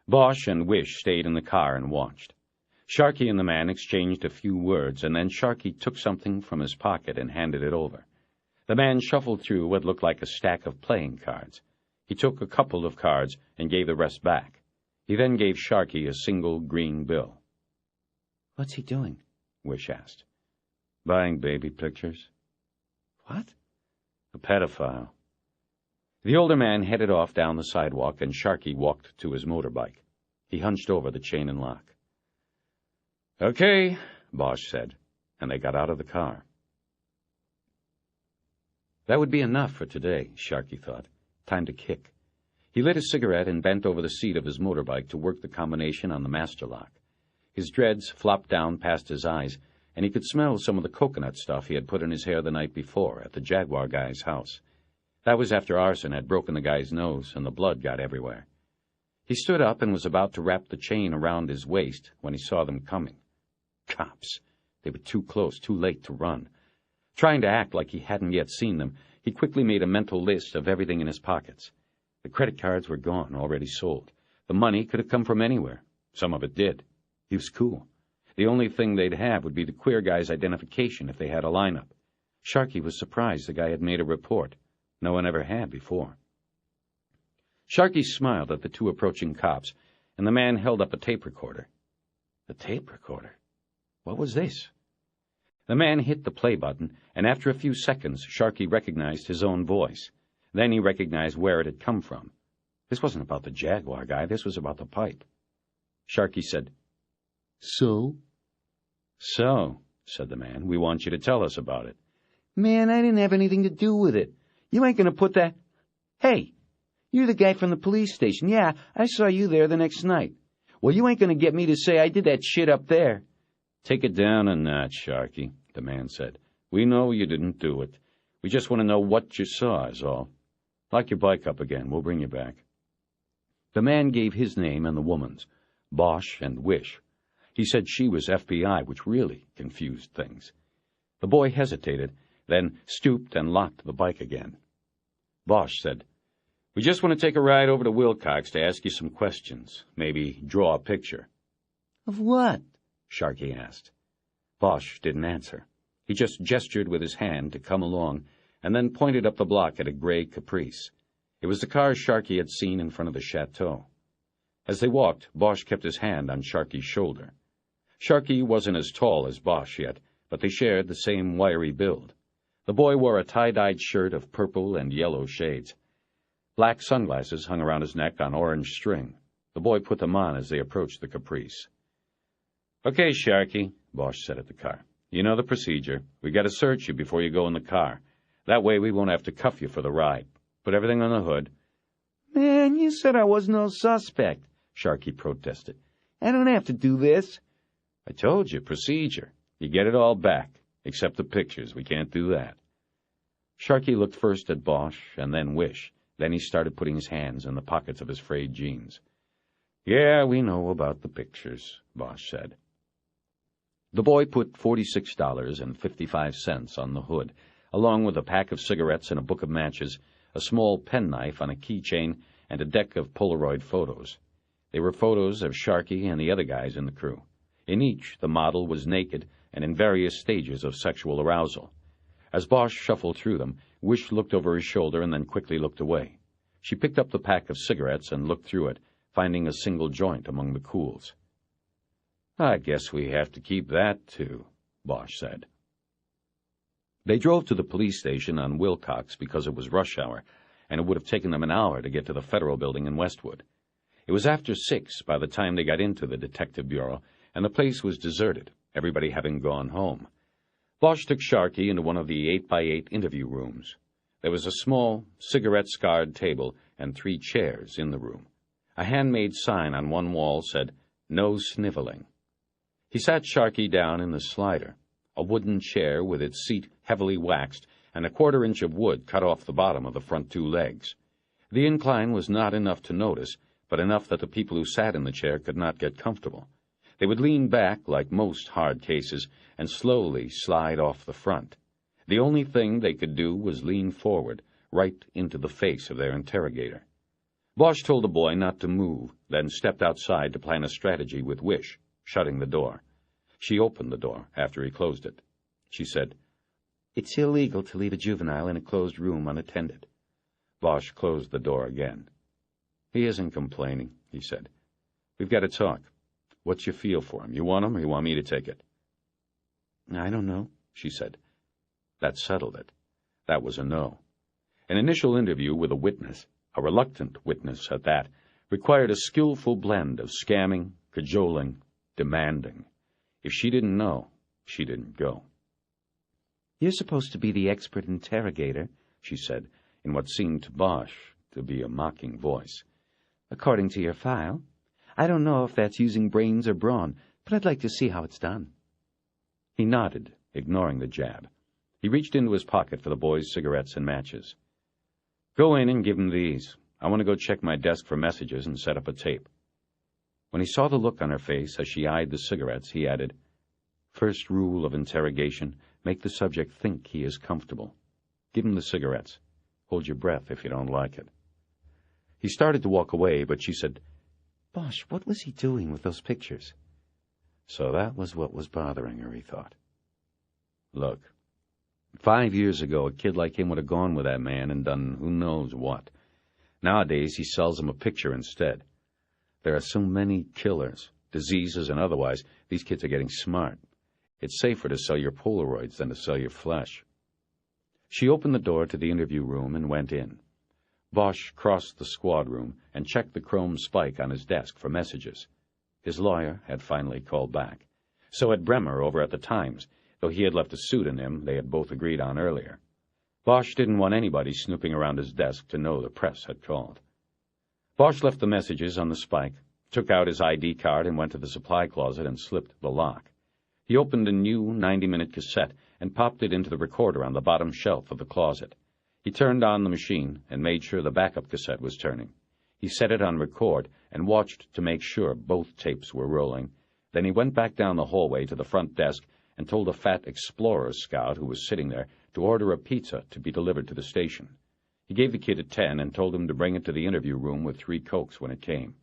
Bosch and Wish stayed in the car and watched. Sharky and the man exchanged a few words, and then Sharky took something from his pocket and handed it over. The man shuffled through what looked like a stack of playing cards. He took a couple of cards and gave the rest back. He then gave Sharky a single green bill. What's he doing? Wish asked. Buying baby pictures. What? A pedophile. The older man headed off down the sidewalk, and Sharky walked to his motorbike. He hunched over the chain and lock. Okay, Bosch said, and they got out of the car. That would be enough for today, Sharky thought. Time to kick. He lit a cigarette and bent over the seat of his motorbike to work the combination on the master lock. His dreads flopped down past his eyes, and he could smell some of the coconut stuff he had put in his hair the night before at the Jaguar guy's house. That was after arson had broken the guy's nose and the blood got everywhere. He stood up and was about to wrap the chain around his waist when he saw them coming. Cops. They were too close, too late to run. Trying to act like he hadn't yet seen them, He quickly made a mental list of everything in his pockets. The credit cards were gone, already sold. The money could have come from anywhere. Some of it did. He was cool. The only thing they'd have would be the queer guy's identification if they had a lineup. Sharkey was surprised the guy had made a report. No one ever had before. Sharkey smiled at the two approaching cops, and the man held up a tape recorder. The tape recorder? What was this? The man hit the play button, and after a few seconds, Sharkey recognized his own voice. Then he recognized where it had come from. This wasn't about the Jaguar guy. This was about the pipe. Sharkey said, So? So, said the man, we want you to tell us about it. Man, I didn't have anything to do with it. You ain't gonna put that... Hey, you're the guy from the police station. Yeah, I saw you there the next night. Well, you ain't gonna get me to say I did that shit up there. Take it down a notch, Sharkey, the man said. We know you didn't do it. We just want to know what you saw, is all. Lock your bike up again. We'll bring you back. The man gave his name and the woman's, Bosch and Wish. He said she was FBI, which really confused things. The boy hesitated, then stooped and locked the bike again. Bosch said, We just want to take a ride over to Wilcox to ask you some questions. Maybe draw a picture. Of what? Sharkey asked. Bosch didn't answer. He just gestured with his hand to come along, and then pointed up the block at a gray Caprice. It was the car Sharkey had seen in front of the chateau. As they walked, Bosch kept his hand on Sharkey's shoulder. Sharkey wasn't as tall as Bosch yet, but they shared the same wiry build. The boy wore a tie-dyed shirt of purple and yellow shades. Black sunglasses hung around his neck on orange string. The boy put them on as they approached the Caprice. Okay, Sharkey, Bosch said at the car. You know the procedure. We got to search you before you go in the car. That way we won't have to cuff you for the ride. Put everything on the hood. Man, you said I was no suspect, Sharkey protested. I don't have to do this. I told you, procedure. You get it all back, except the pictures. We can't do that. Sharkey looked first at Bosch and then Wish. Then he started putting his hands in the pockets of his frayed jeans. Yeah, we know about the pictures, Bosch said. The boy put $46.55 on the hood, along with a pack of cigarettes and a book of matches, a small penknife on a keychain, and a deck of Polaroid photos. They were photos of Sharkey and the other guys in the crew. In each, the model was naked and in various stages of sexual arousal. As Bosch shuffled through them, Wish looked over his shoulder and then quickly looked away. She picked up the pack of cigarettes and looked through it, finding a single joint among the cools. I guess we have to keep that, too, Bosch said. They drove to the police station on Wilcox because it was rush hour, and it would have taken them an hour to get to the Federal Building in Westwood. It was after 6 by the time they got into the Detective Bureau, and the place was deserted, everybody having gone home. Bosch took Sharkey into one of the 8x8 interview rooms. There was a small, cigarette-scarred table and 3 chairs in the room. A handmade sign on one wall said, No sniveling. He sat Sharkey down in the slider, a wooden chair with its seat heavily waxed and a 1/4 inch of wood cut off the bottom of the front 2 legs. The incline was not enough to notice, but enough that the people who sat in the chair could not get comfortable. They would lean back, like most hard cases, and slowly slide off the front. The only thing they could do was lean forward, right into the face of their interrogator. Bosch told the boy not to move, then stepped outside to plan a strategy with Wish, shutting the door. She opened the door after he closed it. She said, It's illegal to leave a juvenile in a closed room unattended. Bosch closed the door again. He isn't complaining, he said. We've got to talk. What's your feel for him? You want him or you want me to take it? I don't know, she said. That settled it. That was a no. An initial interview with a witness, a reluctant witness at that, required a skillful blend of scamming, cajoling, demanding. If she didn't know, she didn't go. You're supposed to be the expert interrogator, she said, in what seemed to Bosch to be a mocking voice. According to your file. I don't know if that's using brains or brawn, but I'd like to see how it's done. He nodded, ignoring the jab. He reached into his pocket for the boy's cigarettes and matches. Go in and give him these. I want to go check my desk for messages and set up a tape. When he saw the look on her face as she eyed the cigarettes, he added, First rule of interrogation, make the subject think he is comfortable. Give him the cigarettes. Hold your breath if you don't like it. He started to walk away, but she said, Bosh, what was he doing with those pictures? So that was what was bothering her, he thought. Look, 5 years ago, a kid like him would have gone with that man and done who knows what. Nowadays, he sells them a picture instead. There are so many killers, diseases and otherwise. These kids are getting smart. It's safer to sell your Polaroids than to sell your flesh. She opened the door to the interview room and went in. Bosch crossed the squad room and checked the chrome spike on his desk for messages. His lawyer had finally called back. So had Bremer over at the Times, though he had left a pseudonym they had both agreed on earlier. Bosch didn't want anybody snooping around his desk to know the press had called. Bosch left the messages on the spike, took out his ID card and went to the supply closet and slipped the lock. He opened a new 90-minute cassette and popped it into the recorder on the bottom shelf of the closet. He turned on the machine and made sure the backup cassette was turning. He set it on record and watched to make sure both tapes were rolling. Then he went back down the hallway to the front desk and told a fat explorer scout who was sitting there to order a pizza to be delivered to the station. He gave the kid a 10 and told him to bring it to the interview room with 3 Cokes when it came.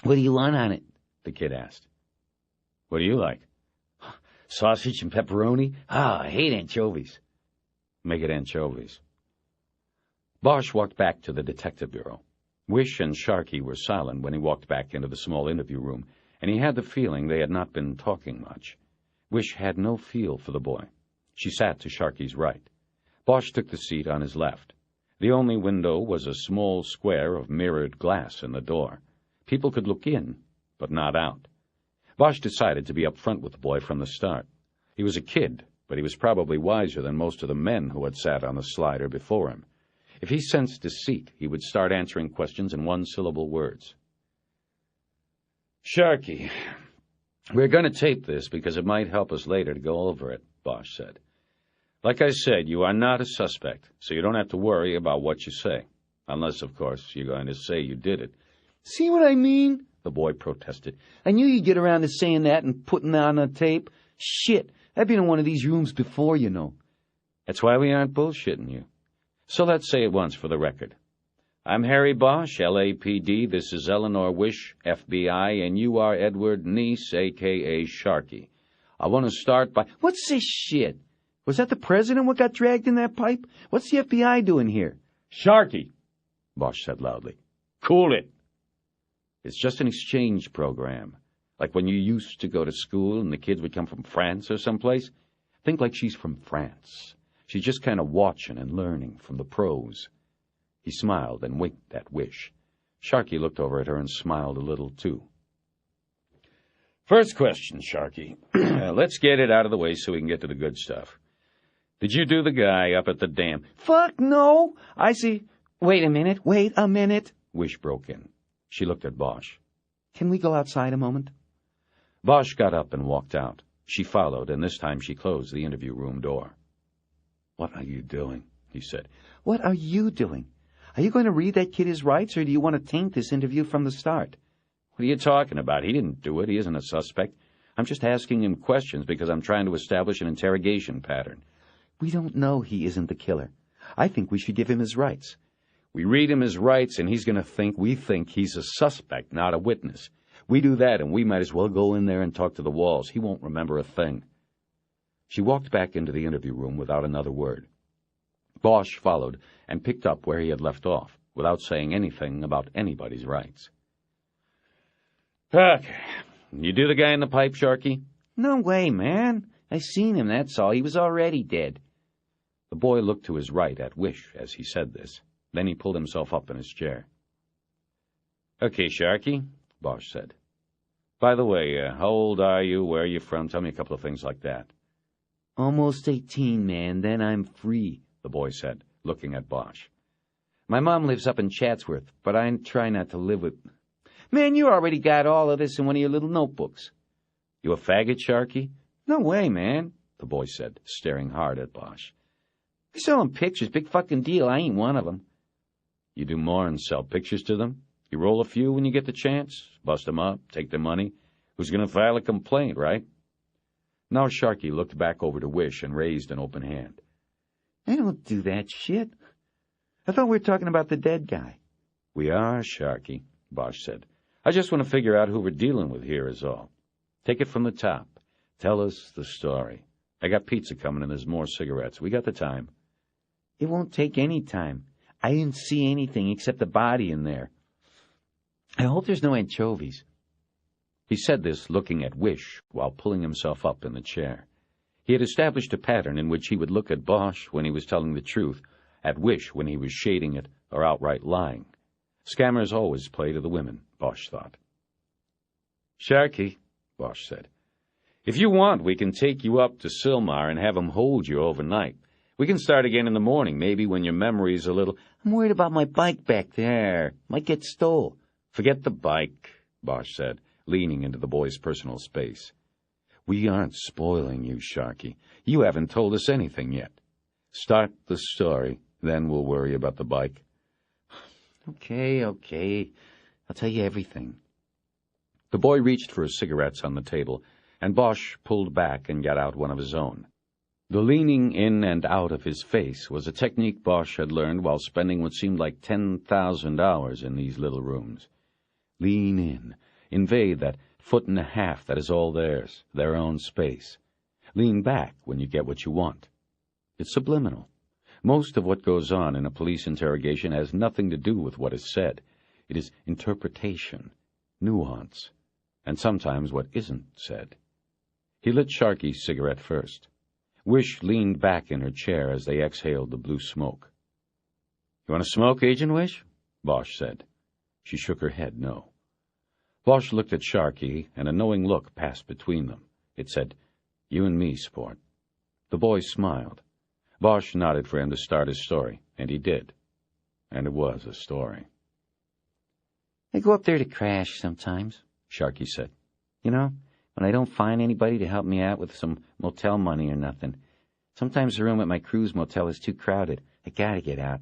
What do you want on it? The kid asked. What do you like? Sausage and pepperoni? I hate anchovies. Make it anchovies. Bosch walked back to the detective bureau. Wish and Sharkey were silent when he walked back into the small interview room, and he had the feeling they had not been talking much. Wish had no feel for the boy. She sat to Sharkey's right. Bosch took the seat on his left. The only window was a small square of mirrored glass in the door. People could look in, but not out. Bosch decided to be up front with the boy from the start. He was a kid, but he was probably wiser than most of the men who had sat on the slider before him. If he sensed deceit, he would start answering questions in one-syllable words. Sharkey, we're going to tape this because it might help us later to go over it, Bosch said. Like I said, you are not a suspect, so you don't have to worry about what you say. Unless, of course, you're going to say you did it. See what I mean? The boy protested. I knew you'd get around to saying that and putting that on a tape. Shit, I've been in one of these rooms before, you know. That's why we aren't bullshitting you. So let's say it once for the record. I'm Harry Bosch, LAPD. This is Eleanor Wish, FBI, and you are Edward Neese, a.k.a. Sharkey. I want to start by... What's this shit? Was that the president what got dragged in that pipe? What's the FBI doing here? Sharkey, Bosch said loudly. Cool it. It's just an exchange program. Like when you used to go to school and the kids would come from France or someplace. Think like she's from France. She's just kind of watching and learning from the pros. He smiled and winked at Wish. Sharkey looked over at her and smiled a little, too. First question, Sharkey. Let's get it out of the way so we can get to the good stuff. Did you do the guy up at the dam? Fuck no! I see. Wait a minute. Wish broke in. She looked at Bosch. Can we go outside a moment? Bosch got up and walked out. She followed, and this time she closed the interview room door. What are you doing? He said. What are you doing? Are you going to read that kid his rights, or do you want to taint this interview from the start? What are you talking about? He didn't do it. He isn't a suspect. I'm just asking him questions because I'm trying to establish an interrogation pattern. We don't know he isn't the killer. I think we should give him his rights. We read him his rights, and he's going to think we think he's a suspect, not a witness. We do that, and we might as well go in there and talk to the walls. He won't remember a thing. She walked back into the interview room without another word. Bosch followed and picked up where he had left off, without saying anything about anybody's rights. Okay. You do the guy in the pipe, Sharkey? No way, man. I seen him, that's all. He was already dead. The boy looked to his right at Wish as he said this. Then he pulled himself up in his chair. Okay, Sharkey, Bosch said. By the way, how old are you? Where are you from? Tell me a couple of things like that. Almost 18, man. Then I'm free, the boy said, looking at Bosch. My mom lives up in Chatsworth, but I try not to live with... Man, you already got all of this in one of your little notebooks. You a faggot, Sharkey? No way, man, the boy said, staring hard at Bosch. We sell 'em pictures, big fucking deal. I ain't one of them. You do more than sell pictures to them? You roll a few when you get the chance, bust them up, take their money. Who's going to file a complaint, right? Now Sharkey looked back over to Wish and raised an open hand. I don't do that shit. I thought we were talking about the dead guy. We are, Sharky, Bosch said. I just want to figure out who we're dealing with here is all. Take it from the top. Tell us the story. I got pizza coming and there's more cigarettes. We got the time. It won't take any time. I didn't see anything except the body in there. I hope there's no anchovies. He said this looking at Wish while pulling himself up in the chair. He had established a pattern in which he would look at Bosch when he was telling the truth, at Wish when he was shading it or outright lying. Scammers always play to the women, Bosch thought. Sharky, Bosch said, if you want, we can take you up to Silmar and have him hold you overnight. We can start again in the morning, maybe when your memory's a little... I'm worried about my bike back there. Might get stole. Forget the bike, Bosch said, leaning into the boy's personal space. We aren't spoiling you, Sharky. You haven't told us anything yet. Start the story, then we'll worry about the bike. Okay. I'll tell you everything. The boy reached for his cigarettes on the table, and Bosch pulled back and got out one of his own. The leaning in and out of his face was a technique Bosch had learned while spending what seemed like 10,000 hours in these little rooms. Lean in, invade that foot and a half that is all theirs, their own space. Lean back when you get what you want. It's subliminal. Most of what goes on in a police interrogation has nothing to do with what is said. It is interpretation, nuance, and sometimes what isn't said. He lit Sharky's cigarette first. Wish leaned back in her chair as they exhaled the blue smoke. You want to smoke, Agent Wish? Bosch said. She shook her head no. Bosch looked at Sharky, and a knowing look passed between them. It said, You and me, sport. The boy smiled. Bosch nodded for him to start his story, and he did. And it was a story. I go up there to crash sometimes, Sharky said. You know, when I don't find anybody to help me out with some motel money or nothing. Sometimes the room at my cruise motel is too crowded. I gotta get out.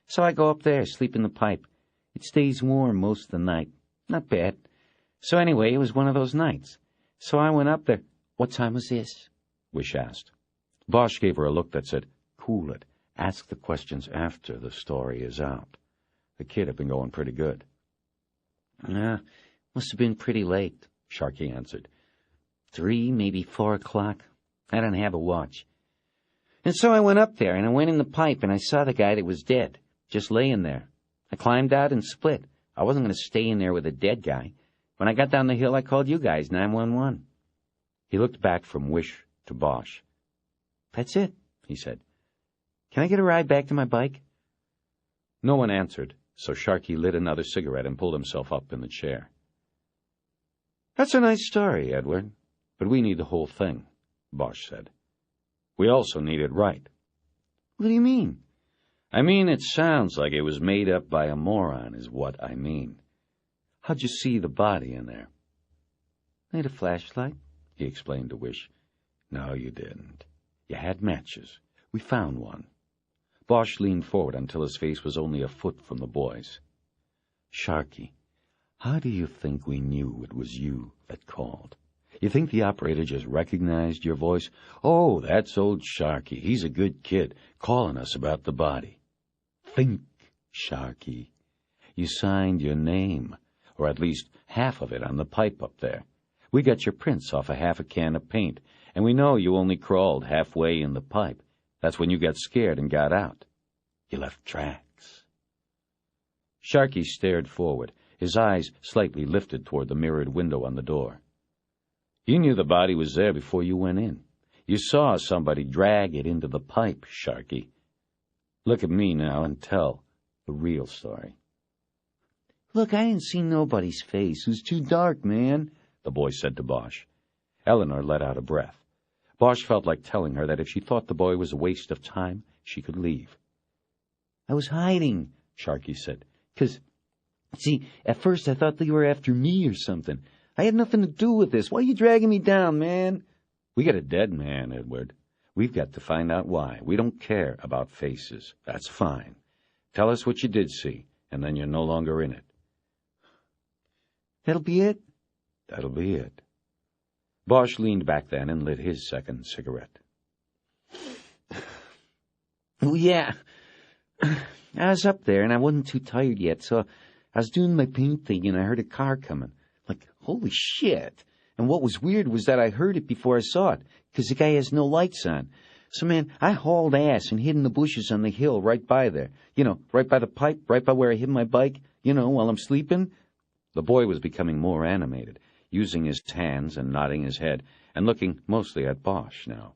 So I go up there, sleep in the pipe. It stays warm most of the night. Not bad. So anyway, it was one of those nights. So I went up there. What time was this? Wish asked. Bosch gave her a look that said, Cool it. Ask the questions after the story is out. The kid had been going pretty good. Must have been pretty late, Sharky answered. 3, maybe 4 o'clock. I don't have a watch. And so I went up there, and I went in the pipe, and I saw the guy that was dead, just laying there. I climbed out and split. I wasn't going to stay in there with a dead guy. When I got down the hill, I called you guys, 911. He looked back from Wish to Bosch. That's it, he said. Can I get a ride back to my bike? No one answered, so Sharky lit another cigarette and pulled himself up in the chair. That's a nice story, Edward, but we need the whole thing, Bosch said. We also need it right. What do you mean? I mean, it sounds like it was made up by a moron, is what I mean. How'd you see the body in there? I had a flashlight, he explained to Wish. No, you didn't. You had matches. We found one. Bosch leaned forward until his face was only a foot from the boy's. Sharky, how do you think we knew it was you that called? You think the operator just recognized your voice? Oh, that's old Sharky. He's a good kid, calling us about the body. Think, Sharky. You signed your name, or at least half of it on the pipe up there. We got your prints off half a can of paint, and we know you only crawled halfway in the pipe. That's when you got scared and got out. You left tracks. Sharky stared forward, his eyes slightly lifted toward the mirrored window on the door. You knew the body was there before you went in. You saw somebody drag it into the pipe, Sharky. Look at me now and tell the real story. Look, I didn't see nobody's face. It was too dark, man, the boy said to Bosch. Eleanor let out a breath. Bosch felt like telling her that if she thought the boy was a waste of time, she could leave. I was hiding, Sharky said, 'cause, see, at first I thought they were after me or something. I had nothing to do with this. Why are you dragging me down, man? We got a dead man, Edward. We've got to find out why. We don't care about faces. That's fine. Tell us what you did see, and then you're no longer in it. That'll be it? That'll be it. Bosch leaned back then and lit his second cigarette. Well, yeah. I was up there, and I wasn't too tired yet, so I was doing my paint thing, and I heard a car coming. Like, holy shit. And what was weird was that I heard it before I saw it, because the guy has no lights on. So, man, I hauled ass and hid in the bushes on the hill right by there. Right by the pipe, right by where I hid my bike, while I'm sleeping. The boy was becoming more animated, using his hands and nodding his head, and looking mostly at Bosch now.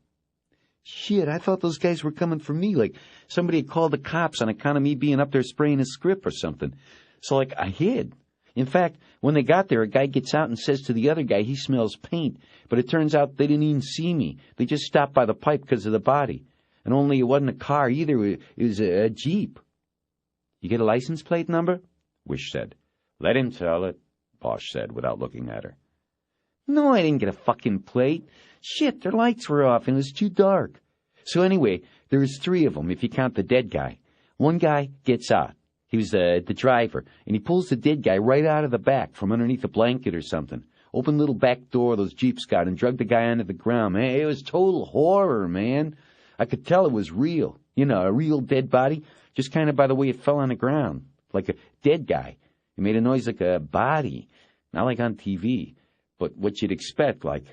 Shit, I thought those guys were coming for me, like somebody had called the cops on account of me being up there spraying a script or something. So, I hid. In fact, when they got there, a guy gets out and says to the other guy he smells paint, but it turns out they didn't even see me. They just stopped by the pipe because of the body. And only it wasn't a car either, it was a Jeep. You get a license plate number? Wish said. Let him tell it, Bosch said without looking at her. No, I didn't get a fucking plate. Shit, their lights were off and it was too dark. So anyway, there was 3 of them if you count the dead guy. One guy gets out. He was the driver, and he pulls the dead guy right out of the back from underneath a blanket or something. Opened the little back door those Jeeps got and dragged the guy onto the ground. Man, it was total horror, man. I could tell it was real. A real dead body, just kind of by the way it fell on the ground. Like a dead guy. It made a noise like a body, not like on TV, but what you'd expect, like,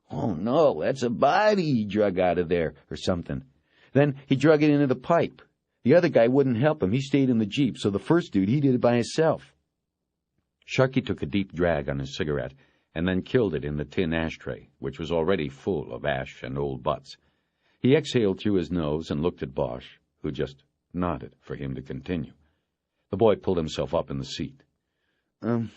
oh no, that's a body he drug out of there, or something. Then he drug it into the pipe. The other guy wouldn't help him. He stayed in the Jeep, so the first dude, he did it by himself. Sharky took a deep drag on his cigarette, and then killed it in the tin ashtray, which was already full of ash and old butts. He exhaled through his nose and looked at Bosch, who just nodded for him to continue. The boy pulled himself up in the seat. I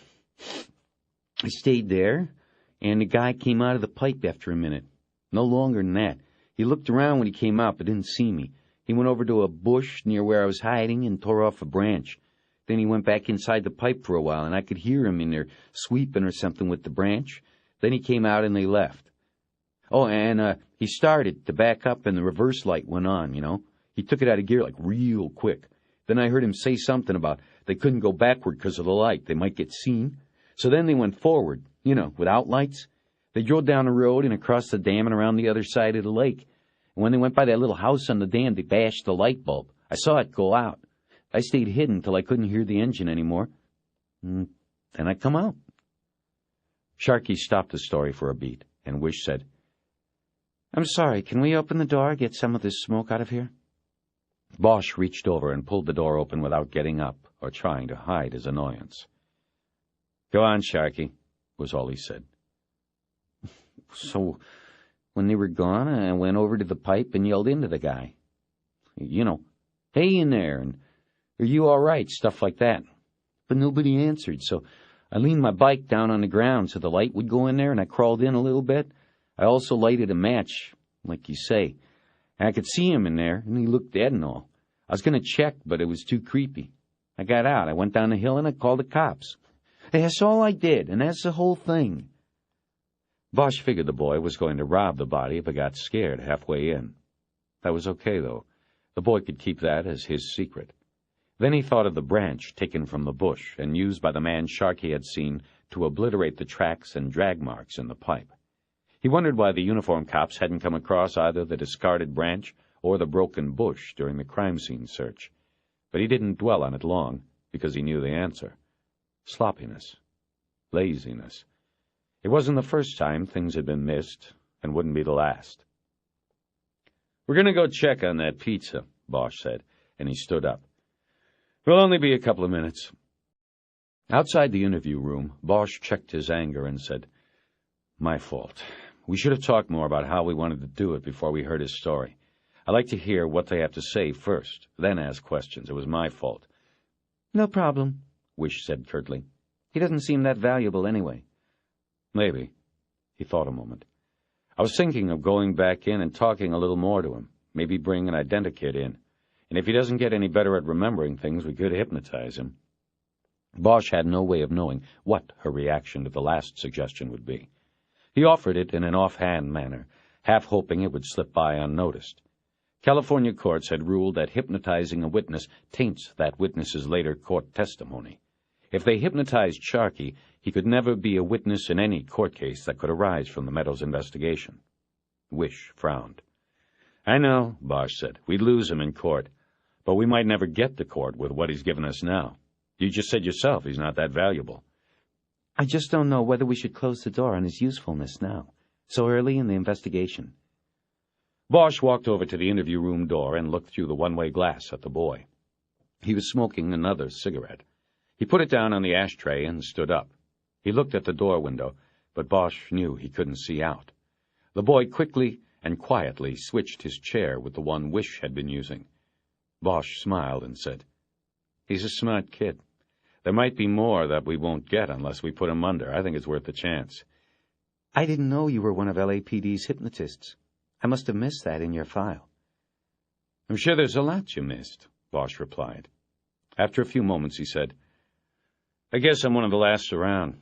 stayed there, and the guy came out of the pipe after a minute. No longer than that. He looked around when he came out, but didn't see me. He went over to a bush near where I was hiding and tore off a branch. Then he went back inside the pipe for a while, and I could hear him in there sweeping or something with the branch. Then he came out and they left. Oh, and he started to back up, and the reverse light went on, He took it out of gear, like, real quick. Then I heard him say something about they couldn't go backward because of the light. They might get seen. So then they went forward, without lights. They drove down the road and across the dam and around the other side of the lake. And when they went by that little house on the dam, they bashed the light bulb. I saw it go out. I stayed hidden till I couldn't hear the engine anymore. And then I come out. Sharky stopped the story for a beat, and Wish said, I'm sorry, can we open the door, get some of this smoke out of here? Bosch reached over and pulled the door open without getting up or trying to hide his annoyance. Go on, Sharky, was all he said. So, when they were gone, I went over to the pipe and yelled into the guy. Hey in there, and are you all right, stuff like that. But nobody answered, so I leaned my bike down on the ground so the light would go in there, and I crawled in a little bit. I also lighted a match, like you say. And I could see him in there, and he looked dead and all. I was going to check, but it was too creepy. I got out, I went down the hill, and I called the cops. Hey, that's all I did, and that's the whole thing. Bosch figured the boy was going to rob the body if he got scared halfway in. That was okay, though. The boy could keep that as his secret. Then he thought of the branch taken from the bush and used by the man Sharky had seen to obliterate the tracks and drag marks in the pipe. He wondered why the uniformed cops hadn't come across either the discarded branch or the broken bush during the crime scene search. But he didn't dwell on it long, because he knew the answer. Sloppiness. Laziness. It wasn't the first time things had been missed, and wouldn't be the last. We're going to go check on that pizza, Bosch said, and he stood up. It'll only be a couple of minutes. Outside the interview room, Bosch checked his anger and said, My fault. We should have talked more about how we wanted to do it before we heard his story. I like to hear what they have to say first, then ask questions. It was my fault. No problem, Wish said curtly. He doesn't seem that valuable anyway. Maybe. He thought a moment. I was thinking of going back in and talking a little more to him, maybe bring an identikit in. And if he doesn't get any better at remembering things, we could hypnotize him. Bosch had no way of knowing what her reaction to the last suggestion would be. He offered it in an offhand manner, half hoping it would slip by unnoticed. California courts had ruled that hypnotizing a witness taints that witness's later court testimony. If they hypnotized Sharky, he could never be a witness in any court case that could arise from the Meadows investigation. Wish frowned. I know, Bosch said. We'd lose him in court. But we might never get to court with what he's given us now. You just said yourself he's not that valuable. I just don't know whether we should close the door on his usefulness now, so early in the investigation. Bosch walked over to the interview room door and looked through the one-way glass at the boy. He was smoking another cigarette. He put it down on the ashtray and stood up. He looked at the door window, but Bosch knew he couldn't see out. The boy quickly and quietly switched his chair with the one Wish had been using. Bosch smiled and said, "He's a smart kid. There might be more that we won't get unless we put him under. I think it's worth the chance." I didn't know you were one of LAPD's hypnotists. I must have missed that in your file. "I'm sure there's a lot you missed," Bosch replied. After a few moments, he said, "I guess I'm one of the last around.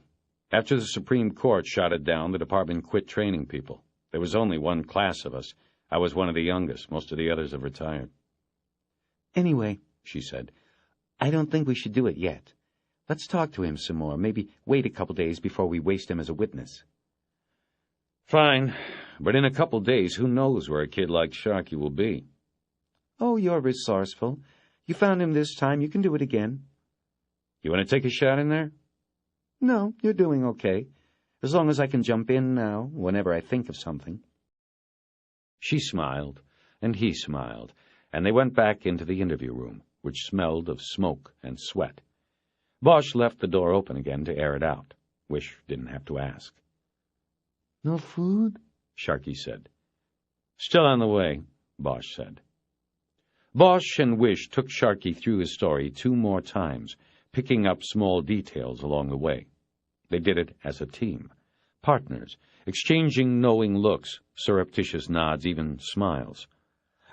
After the Supreme Court shot it down, the department quit training people. There was only one class of us. I was one of the youngest. Most of the others have retired." Anyway, she said, I don't think we should do it yet. Let's talk to him some more, maybe wait a couple days before we waste him as a witness. "Fine, but in a couple days, who knows where a kid like Sharky will be?" Oh, you're resourceful. You found him this time. You can do it again. "You want to take a shot in there?" No, you're doing okay. As long as I can jump in now, whenever I think of something. She smiled, and he smiled, and they went back into the interview room, which smelled of smoke and sweat. Bosch left the door open again to air it out. Wish didn't have to ask. No food? Sharky said. "Still on the way," Bosch said. Bosch and Wish took Sharky through his story 2 more times, picking up small details along the way. They did it as a team, partners, exchanging knowing looks, surreptitious nods, even smiles.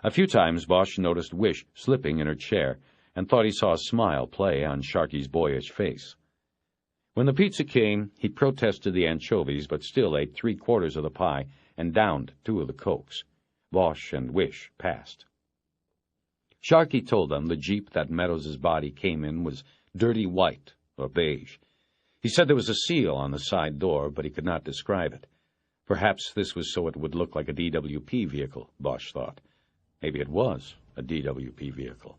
A few times Bosch noticed Wish slipping in her chair and thought he saw a smile play on Sharky's boyish face. When the pizza came, he protested the anchovies, but still ate 3/4 of the pie and downed 2 of the Cokes. Bosch and Wish passed. Sharky told them the Jeep that Meadows's body came in was dirty white or beige. He said there was a seal on the side door, but he could not describe it. Perhaps this was so it would look like a DWP vehicle, Bosch thought. Maybe it was a DWP vehicle.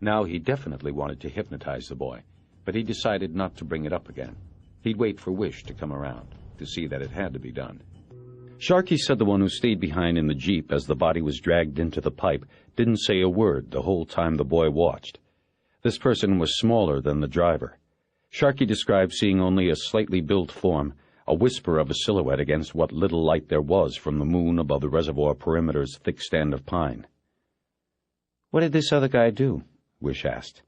Now he definitely wanted to hypnotize the boy, but he decided not to bring it up again. He'd wait for Wish to come around, to see that it had to be done. Sharky said the one who stayed behind in the Jeep as the body was dragged into the pipe didn't say a word the whole time the boy watched. This person was smaller than the driver. Sharky described seeing only a slightly built form, a whisper of a silhouette against what little light there was from the moon above the reservoir perimeter's thick stand of pine. What did this other guy do? Wish asked.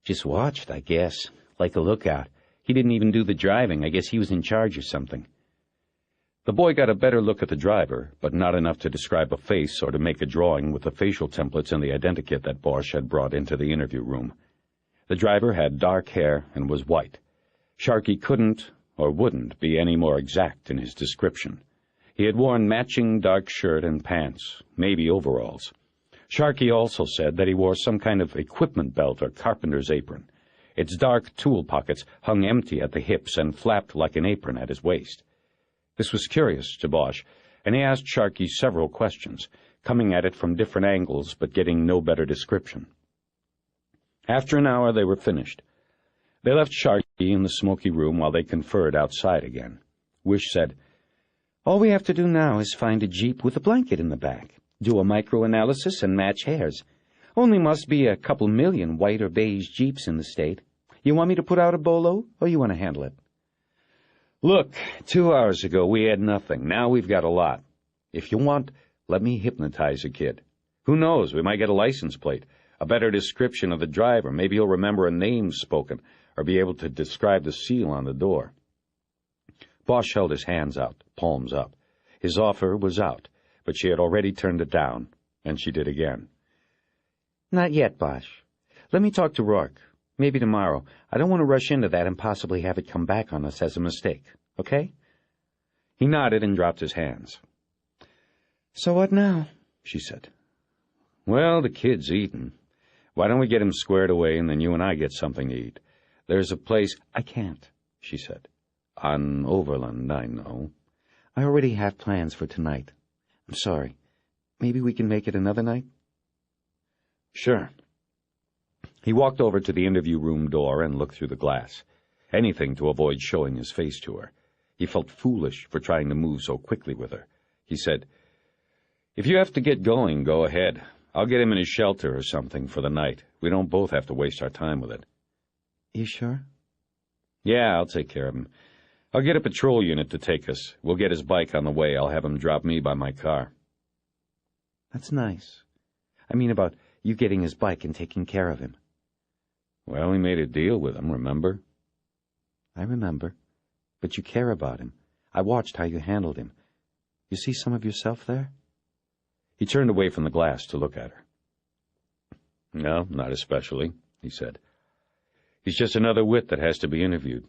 Just watched, I guess, like a lookout. He didn't even do the driving. I guess he was in charge or something. The boy got a better look at the driver, but not enough to describe a face or to make a drawing with the facial templates and the identikit that Bosch had brought into the interview room. The driver had dark hair and was white. Sharky couldn't or wouldn't be any more exact in his description. He had worn matching dark shirt and pants, maybe overalls. Sharky also said that he wore some kind of equipment belt or carpenter's apron. Its dark tool pockets hung empty at the hips and flapped like an apron at his waist. This was curious to Bosch, and he asked Sharky several questions, coming at it from different angles but getting no better description. After an hour they were finished. They left Sharky in the smoky room while they conferred outside again. Wish said, All we have to do now is find a Jeep with a blanket in the back, do a microanalysis, and match hairs. Only must be a couple million white or beige Jeeps in the state. You want me to put out a bolo, or you want to handle it? Look, 2 hours ago we had nothing. Now we've got a lot. If you want, let me hypnotize a kid. Who knows, we might get a license plate, a better description of the driver. Maybe he'll remember a name spoken, or be able to describe the seal on the door. Bosch held his hands out, palms up. His offer was out, but she had already turned it down, and she did again. Not yet, Bosch. Let me talk to Rourke. Maybe tomorrow. I don't want to rush into that and possibly have it come back on us as a mistake, okay? He nodded and dropped his hands. So what now? She said. Well, the kid's eating. Why don't we get him squared away and then you and I get something to eat? There's a place... I can't, she said. On Overland, I know. I already have plans for tonight. I'm sorry. Maybe we can make it another night? Sure. He walked over to the interview room door and looked through the glass. Anything to avoid showing his face to her. He felt foolish for trying to move so quickly with her. He said, "If you have to get going, go ahead. I'll get him in his shelter or something for the night. We don't both have to waste our time with it." You sure? "Yeah, I'll take care of him. I'll get a patrol unit to take us. We'll get his bike on the way. I'll have him drop me by my car." That's nice. I mean about you getting his bike and taking care of him. Well, we made a deal with him, remember? I remember. But you care about him. I watched how you handled him. You see some of yourself there? He turned away from the glass to look at her. "No, not especially," he said. "He's just another wit that has to be interviewed.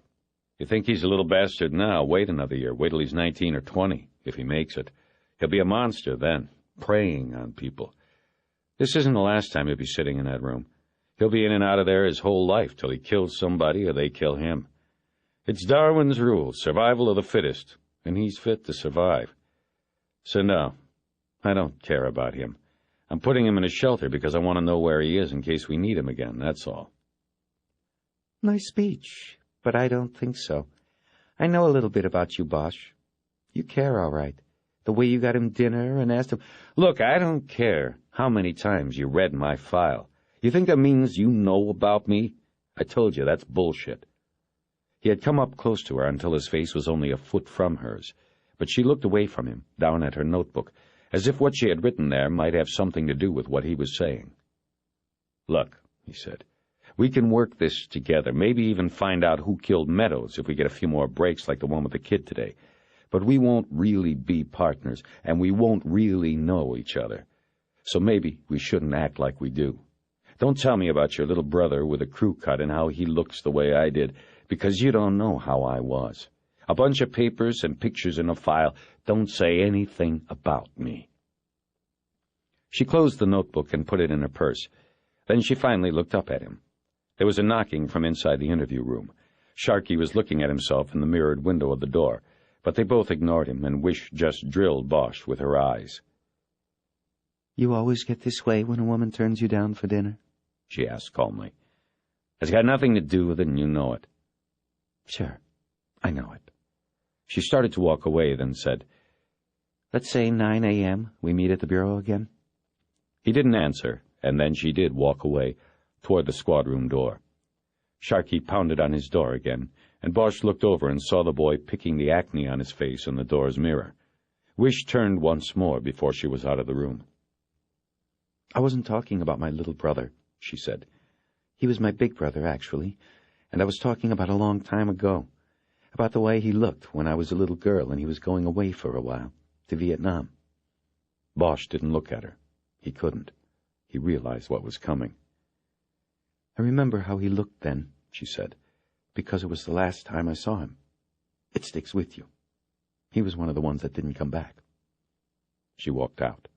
You think he's a little bastard now, wait another year. Wait till he's 19 or 20, if he makes it. He'll be a monster then, preying on people. This isn't the last time he'll be sitting in that room. He'll be in and out of there his whole life till he kills somebody or they kill him. It's Darwin's rule, survival of the fittest, and he's fit to survive. So no, I don't care about him. I'm putting him in a shelter because I want to know where he is in case we need him again, that's all." Nice speech, but I don't think so. I know a little bit about you, Bosch. You care, all right. The way you got him dinner and asked him... Look, I don't care how many times you read my file. You think that means you know about me? I told you, that's bullshit. He had come up close to her until his face was only a foot from hers, but she looked away from him, down at her notebook, as if what she had written there might have something to do with what he was saying. "Look," he said, "we can work this together, maybe even find out who killed Meadows if we get a few more breaks like the one with the kid today. But we won't really be partners, and we won't really know each other. So maybe we shouldn't act like we do. Don't tell me about your little brother with a crew cut and how he looks the way I did, because you don't know how I was. A bunch of papers and pictures in a file. Don't say anything about me." She closed the notebook and put it in her purse. Then she finally looked up at him. There was a knocking from inside the interview room. Sharkey was looking at himself in the mirrored window of the door, but they both ignored him, and Wish just drilled Bosch with her eyes. You always get this way when a woman turns you down for dinner? She asked calmly. "It's got nothing to do with it, and you know it." Sure, I know it. She started to walk away, then said, "Let's say 9 a.m. we meet at the bureau again?" He didn't answer, and then she did walk away, toward the squad room door. Sharkey pounded on his door again, and Bosch looked over and saw the boy picking the acne on his face in the door's mirror. Wish turned once more before she was out of the room. "I wasn't talking about my little brother," she said. "He was my big brother, actually, and I was talking about a long time ago, about the way he looked when I was a little girl and he was going away for a while, to Vietnam." Bosch didn't look at her. He couldn't. He realized what was coming. "I remember how he looked then," she said, "because it was the last time I saw him. It sticks with you. He was one of the ones that didn't come back." She walked out.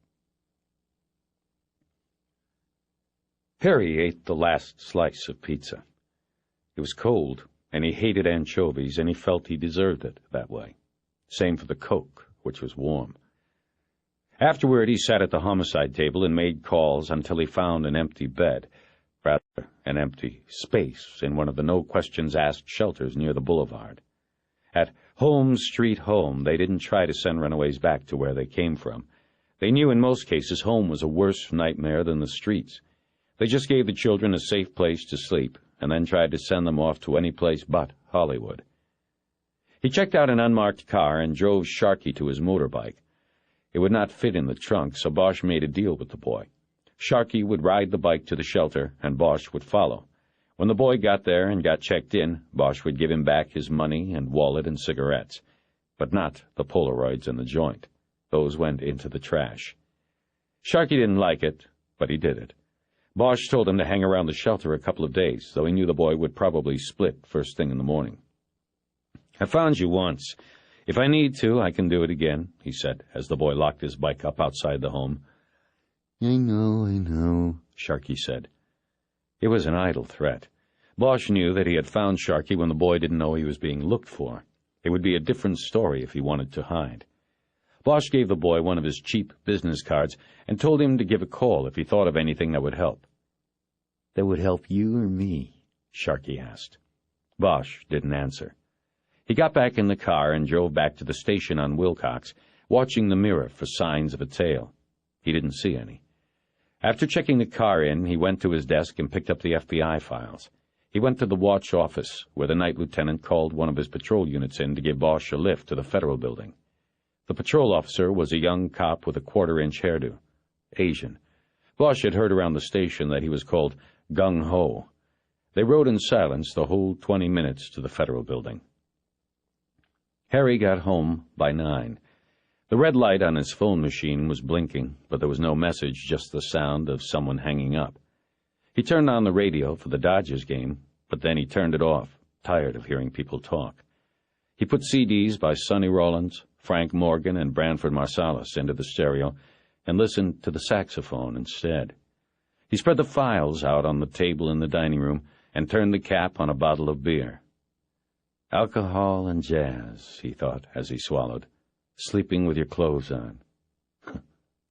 Harry ate the last slice of pizza. It was cold, and he hated anchovies, and he felt he deserved it that way. Same for the Coke, which was warm. Afterward, he sat at the homicide table and made calls until he found an empty bed, rather, an empty space in one of the no-questions-asked shelters near the boulevard. At Home Street Home, they didn't try to send runaways back to where they came from. They knew in most cases home was a worse nightmare than the streets. They just gave the children a safe place to sleep, and then tried to send them off to any place but Hollywood. He checked out an unmarked car and drove Sharkey to his motorbike. It would not fit in the trunk, so Bosch made a deal with the boy. Sharkey would ride the bike to the shelter, and Bosch would follow. When the boy got there and got checked in, Bosch would give him back his money and wallet and cigarettes, but not the Polaroids and the joint. Those went into the trash. Sharkey didn't like it, but he did it. Bosch told him to hang around the shelter a couple of days, though he knew the boy would probably split first thing in the morning. "I found you once. If I need to, I can do it again," he said, as the boy locked his bike up outside the home. I know, Sharkey said. It was an idle threat. Bosch knew that he had found Sharkey when the boy didn't know he was being looked for. It would be a different story if he wanted to hide. Bosch gave the boy one of his cheap business cards and told him to give a call if he thought of anything that would help. That would help you or me? Sharkey asked. Bosch didn't answer. He got back in the car and drove back to the station on Wilcox, watching the mirror for signs of a tail. He didn't see any. After checking the car in, he went to his desk and picked up the FBI files. He went to the watch office, where the night lieutenant called one of his patrol units in to give Bosch a lift to the Federal Building. The patrol officer was a young cop with a quarter-inch hairdo, Asian. Bosch had heard around the station that he was called Gung Ho. They rode in silence the whole 20 minutes to the Federal Building. Harry got home by 9. The red light on his phone machine was blinking, but there was no message, just the sound of someone hanging up. He turned on the radio for the Dodgers game, but then he turned it off, tired of hearing people talk. He put CDs by Sonny Rollins, Frank Morgan, and Branford Marsalis into the stereo and listened to the saxophone instead. He spread the files out on the table in the dining room and turned the cap on a bottle of beer. Alcohol and jazz, he thought as he swallowed. Sleeping with your clothes on.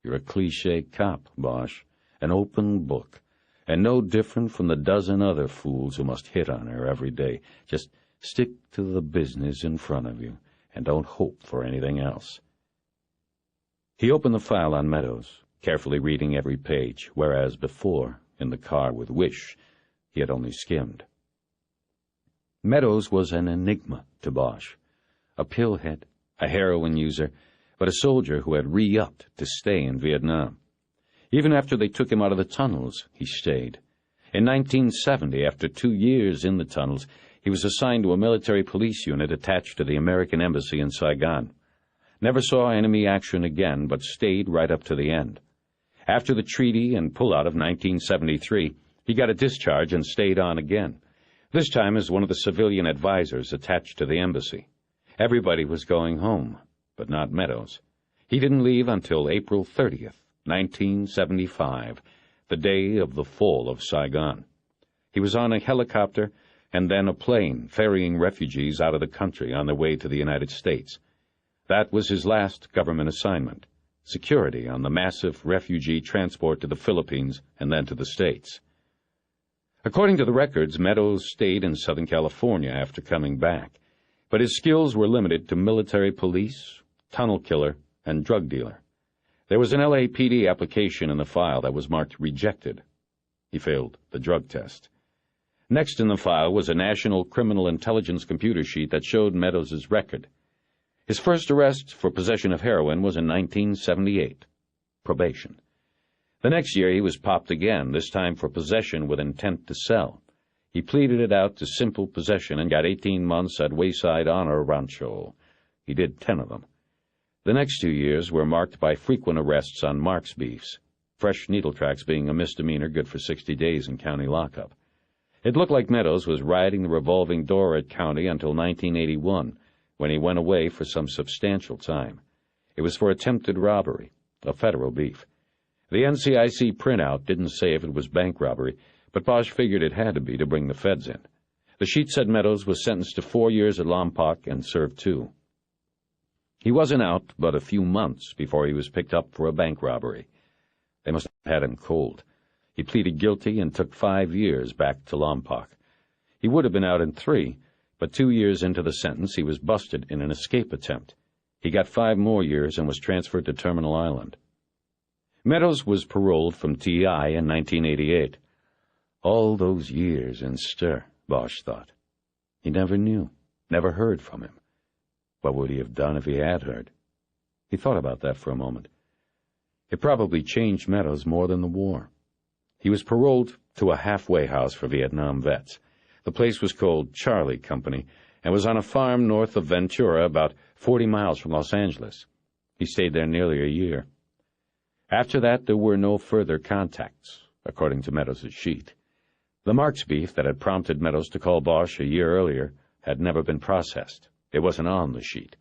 You're a cliché cop, Bosch, an open book, and no different from the dozen other fools who must hit on her every day. Just stick to the business in front of you, and don't hope for anything else. He opened the file on Meadows, carefully reading every page, whereas before, in the car with Wish, he had only skimmed. Meadows was an enigma to Bosch, a pillhead, a heroin user, but a soldier who had re-upped to stay in Vietnam. Even after they took him out of the tunnels, he stayed. In 1970, after 2 years in the tunnels, he was assigned to a military police unit attached to the American Embassy in Saigon. Never saw enemy action again, but stayed right up to the end. After the treaty and pullout of 1973, he got a discharge and stayed on again, this time as one of the civilian advisors attached to the embassy. Everybody was going home, but not Meadows. He didn't leave until April 30th, 1975, the day of the fall of Saigon. He was on a helicopter and then a plane ferrying refugees out of the country on their way to the United States. That was his last government assignment, security on the massive refugee transport to the Philippines and then to the States. According to the records, Meadows stayed in Southern California after coming back, but his skills were limited to military police, tunnel killer, and drug dealer. There was an LAPD application in the file that was marked rejected. He failed the drug test. Next in the file was a National Criminal Intelligence computer sheet that showed Meadows' record. His first arrest for possession of heroin was in 1978. Probation. The next year he was popped again, this time for possession with intent to sell. He pleaded it out to simple possession and got 18 months at Wayside Honor Rancho. He did 10 of them. The next 2 years were marked by frequent arrests on Mark's beefs, fresh needle tracks being a misdemeanor good for 60 days in county lockup. It looked like Meadows was riding the revolving door at county until 1981, when he went away for some substantial time. It was for attempted robbery, a federal beef. The NCIC printout didn't say if it was bank robbery, but Bosch figured it had to be to bring the feds in. The sheet said Meadows was sentenced to 4 years at Lompoc and served 2. He wasn't out but a few months before he was picked up for a bank robbery. They must have had him cold. He pleaded guilty and took 5 years back to Lompoc. He would have been out in 3, but 2 years into the sentence he was busted in an escape attempt. He got 5 more years and was transferred to Terminal Island. Meadows was paroled from TI in 1988. All those years in stir, Bosch thought. He never knew, never heard from him. What would he have done if he had heard? He thought about that for a moment. It probably changed Meadows more than the war. He was paroled to a halfway house for Vietnam vets. The place was called Charlie Company and was on a farm north of Ventura, about 40 miles from Los Angeles. He stayed there nearly a year. After that, there were no further contacts, according to Meadows' sheet. The Marks beef that had prompted Meadows to call Bosch a year earlier had never been processed. It wasn't on the sheet.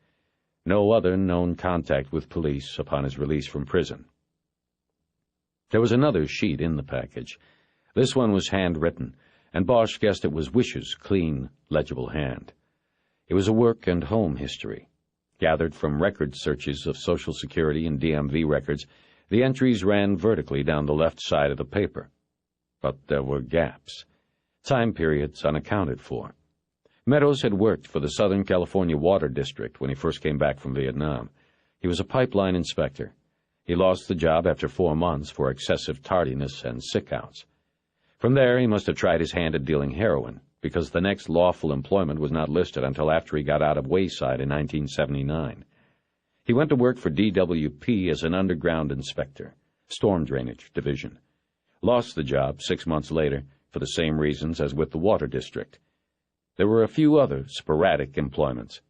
No other known contact with police upon his release from prison. There was another sheet in the package. This one was handwritten, and Bosch guessed it was Wish's clean, legible hand. It was a work and home history. Gathered from record searches of Social Security and DMV records, the entries ran vertically down the left side of the paper. But there were gaps, time periods unaccounted for. Meadows had worked for the Southern California Water District when he first came back from Vietnam. He was a pipeline inspector. He lost the job after 4 months for excessive tardiness and sick-outs. From there, he must have tried his hand at dealing heroin, because the next lawful employment was not listed until after he got out of Wayside in 1979. He went to work for DWP as an underground inspector, storm drainage division. Lost the job 6 months later for the same reasons as with the Water District. There were a few other sporadic employments.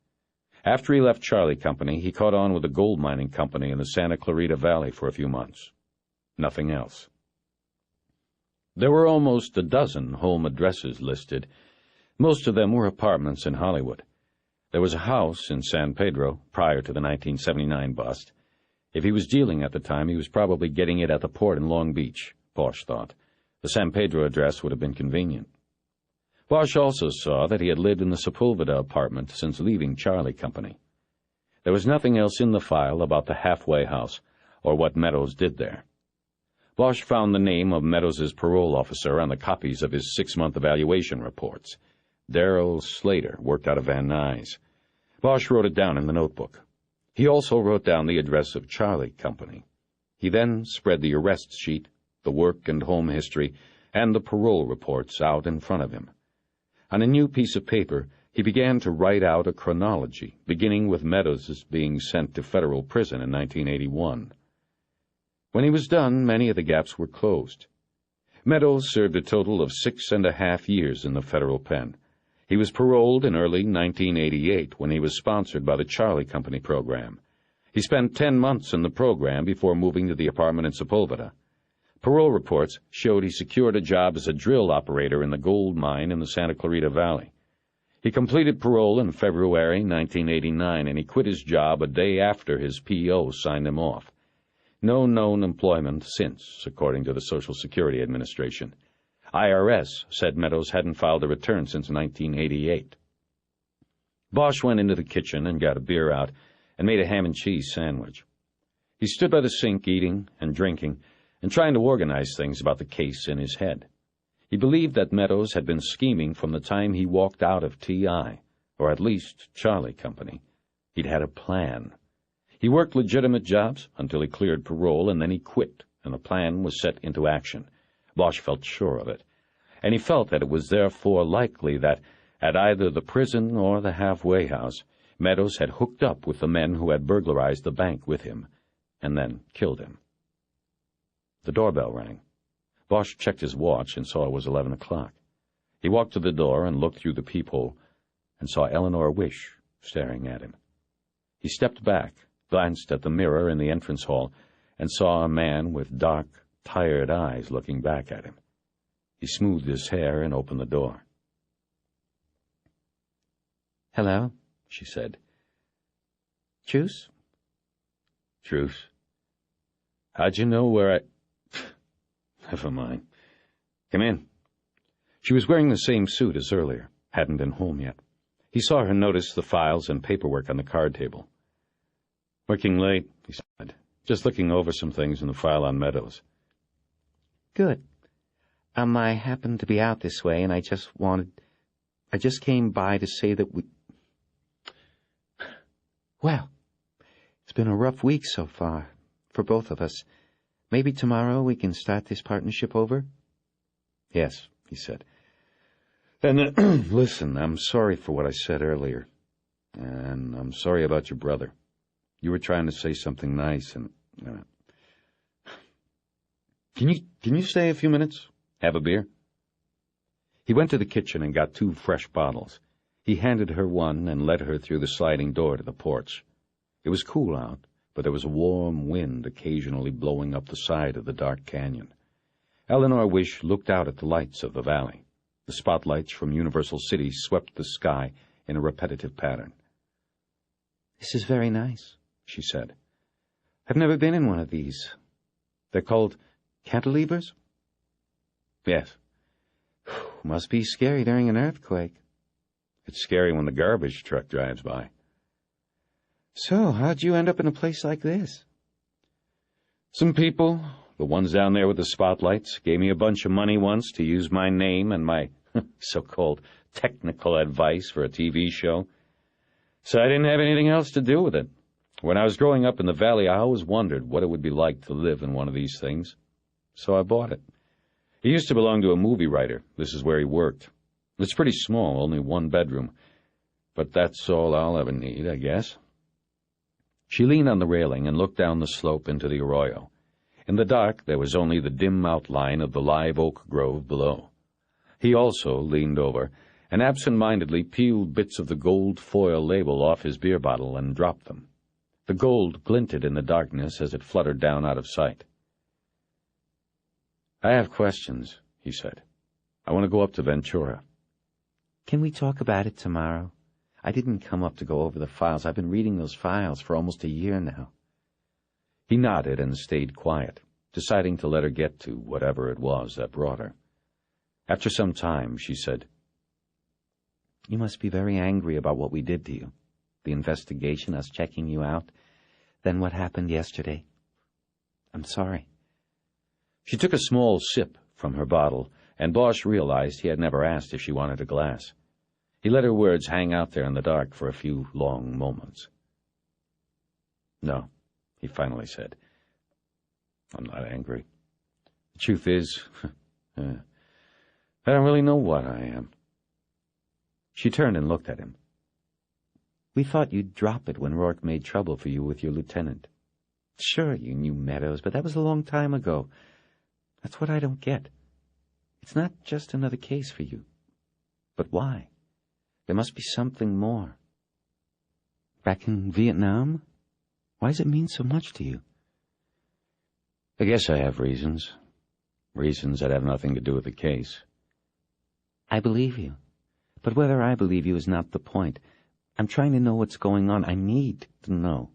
After he left Charlie Company, he caught on with a gold mining company in the Santa Clarita Valley for a few months. Nothing else. There were almost a dozen home addresses listed. Most of them were apartments in Hollywood. There was a house in San Pedro prior to the 1979 bust. If he was dealing at the time, he was probably getting it at the port in Long Beach, Bosch thought. The San Pedro address would have been convenient. Bosch also saw that he had lived in the Sepulveda apartment since leaving Charlie Company. There was nothing else in the file about the halfway house or what Meadows did there. Bosch found the name of Meadows's parole officer on the copies of his 6-month evaluation reports. Darrell Slater worked out of Van Nuys. Bosch wrote it down in the notebook. He also wrote down the address of Charlie Company. He then spread the arrest sheet, the work and home history, and the parole reports out in front of him. On a new piece of paper, he began to write out a chronology, beginning with Meadows's being sent to federal prison in 1981. When he was done, many of the gaps were closed. Meadows served a total of 6.5 years in the federal pen. He was paroled in early 1988 when he was sponsored by the Charlie Company program. He spent 10 months in the program before moving to the apartment in Sepulveda. Parole reports showed he secured a job as a drill operator in the gold mine in the Santa Clarita Valley. He completed parole in February 1989, and he quit his job a day after his PO signed him off. No known employment since, according to the Social Security Administration. IRS said Meadows hadn't filed a return since 1988. Bosch went into the kitchen and got a beer out and made a ham and cheese sandwich. He stood by the sink eating and drinking and trying to organize things about the case in his head. He believed that Meadows had been scheming from the time he walked out of TI, or at least Charlie Company. He'd had a plan. He worked legitimate jobs until he cleared parole, and then he quit, and the plan was set into action. Bosch felt sure of it, and he felt that it was therefore likely that, at either the prison or the halfway house, Meadows had hooked up with the men who had burglarized the bank with him, and then killed him. The doorbell rang. Bosch checked his watch and saw it was 11 o'clock. He walked to the door and looked through the peephole and saw Eleanor Wish staring at him. He stepped back, glanced at the mirror in the entrance hall, and saw a man with dark, tired eyes looking back at him. He smoothed his hair and opened the door. "Hello," she said. "Truce?" "Truce. How'd you know where I—" Never mind. Come in. She was wearing the same suit as earlier, hadn't been home yet. He saw her notice the files and paperwork on the card table. "Working late," he said, "just looking over some things in the file on Meadows." "Good. I happened to be out this way, and I just came by to say that Well, it's been a rough week so far, for both of us. Maybe tomorrow we can start this partnership over?" "Yes," he said. "And listen, I'm sorry for what I said earlier. And I'm sorry about your brother. You were trying to say something nice, and... Can you stay a few minutes? Have a beer?" He went to the kitchen and got 2 fresh bottles. He handed her one and led her through the sliding door to the porch. It was cool out, but there was a warm wind occasionally blowing up the side of the dark canyon. Eleanor Wish looked out at the lights of the valley. The spotlights from Universal City swept the sky in a repetitive pattern. "This is very nice," she said. "I've never been in one of these. They're called cantilevers?" "Yes." "Must be scary during an earthquake." "It's scary when the garbage truck drives by." So, how'd you end up in a place like this? Some people, the ones down there with the spotlights, gave me a bunch of money once to use my name and my so-called technical advice for a TV show. So I didn't have anything else to do with it. When I was growing up in the valley, I always wondered what it would be like to live in one of these things. So I bought it. He used to belong to a movie writer. This is where he worked. It's pretty small, only 1 bedroom. But that's all I'll ever need, I guess. She leaned on the railing and looked down the slope into the arroyo. In the dark, there was only the dim outline of the live oak grove below. He also leaned over and absent-mindedly peeled bits of the gold foil label off his beer bottle and dropped them. The gold glinted in the darkness as it fluttered down out of sight. "I have questions," he said. "I want to go up to Ventura." Can we talk about it tomorrow? I didn't come up to go over the files. I've been reading those files for almost a year now. He nodded and stayed quiet, deciding to let her get to whatever it was that brought her. After some time, she said, You must be very angry about what we did to you. The investigation, us checking you out, then what happened yesterday. I'm sorry. She took a small sip from her bottle, and Bosch realized he had never asked if she wanted a glass. He let her words hang out there in the dark for a few long moments. "No," he finally said. "I'm not angry. The truth is, I don't really know what I am." She turned and looked at him. We thought you'd drop it when Rourke made trouble for you with your lieutenant. Sure, you knew Meadows, but that was a long time ago. That's what I don't get. It's not just another case for you. But why? There must be something more. Back in Vietnam? Why does it mean so much to you? I guess I have reasons. Reasons that have nothing to do with the case. I believe you. But whether I believe you is not the point. I'm trying to know what's going on. I need to know.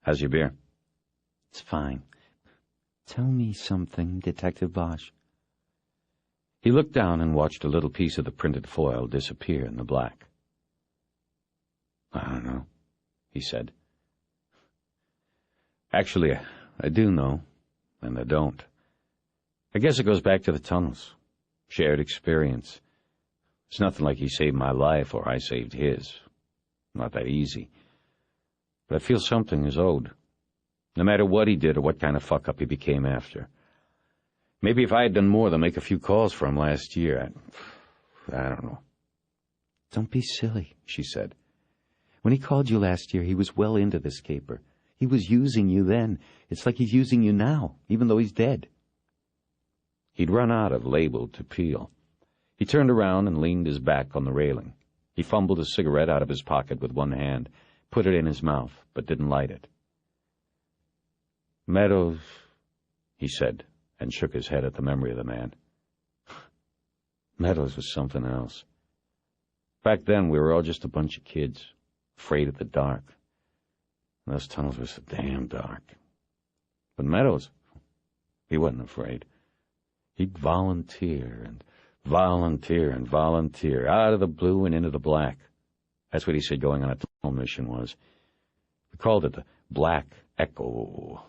How's your beer? It's fine. Tell me something, Detective Bosch. He looked down and watched a little piece of the printed foil disappear in the black. "I don't know," he said. "Actually, I do know, and I don't. I guess it goes back to the tunnels. Shared experience. It's nothing like he saved my life or I saved his. Not that easy. But I feel something is owed, no matter what he did or what kind of fuck-up he became after. Maybe if I had done more than make a few calls for him last year, I don't know." Don't be silly, she said. When he called you last year, he was well into this caper. He was using you then. It's like he's using you now, even though he's dead. He'd run out of label to peel. He turned around and leaned his back on the railing. He fumbled a cigarette out of his pocket with one hand, put it in his mouth, but didn't light it. "Meadows," he said, and shook his head at the memory of the man. Meadows was something else. Back then, we were all just a bunch of kids, afraid of the dark. And those tunnels were so damn dark. But Meadows, he wasn't afraid. He'd volunteer and volunteer and volunteer, out of the blue and into the black. That's what he said going on a tunnel mission was. We called it the Black Echo.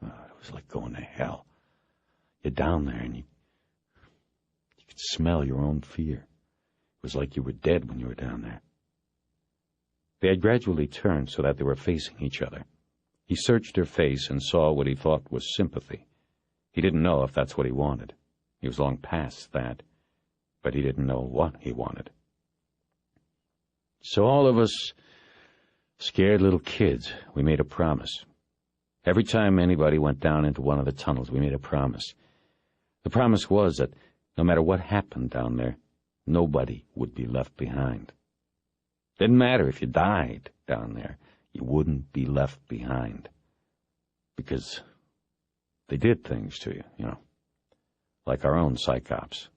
It was like going to hell. You're down there and you could smell your own fear. It was like you were dead when you were down there. They had gradually turned so that they were facing each other. He searched her face and saw what he thought was sympathy. He didn't know if that's what he wanted. He was long past that, but he didn't know what he wanted. So all of us scared little kids, we made a promise. Every time anybody went down into one of the tunnels, we made a promise. The promise was that no matter what happened down there, nobody would be left behind. Didn't matter if you died down there, you wouldn't be left behind. Because they did things to you, like our own psychops.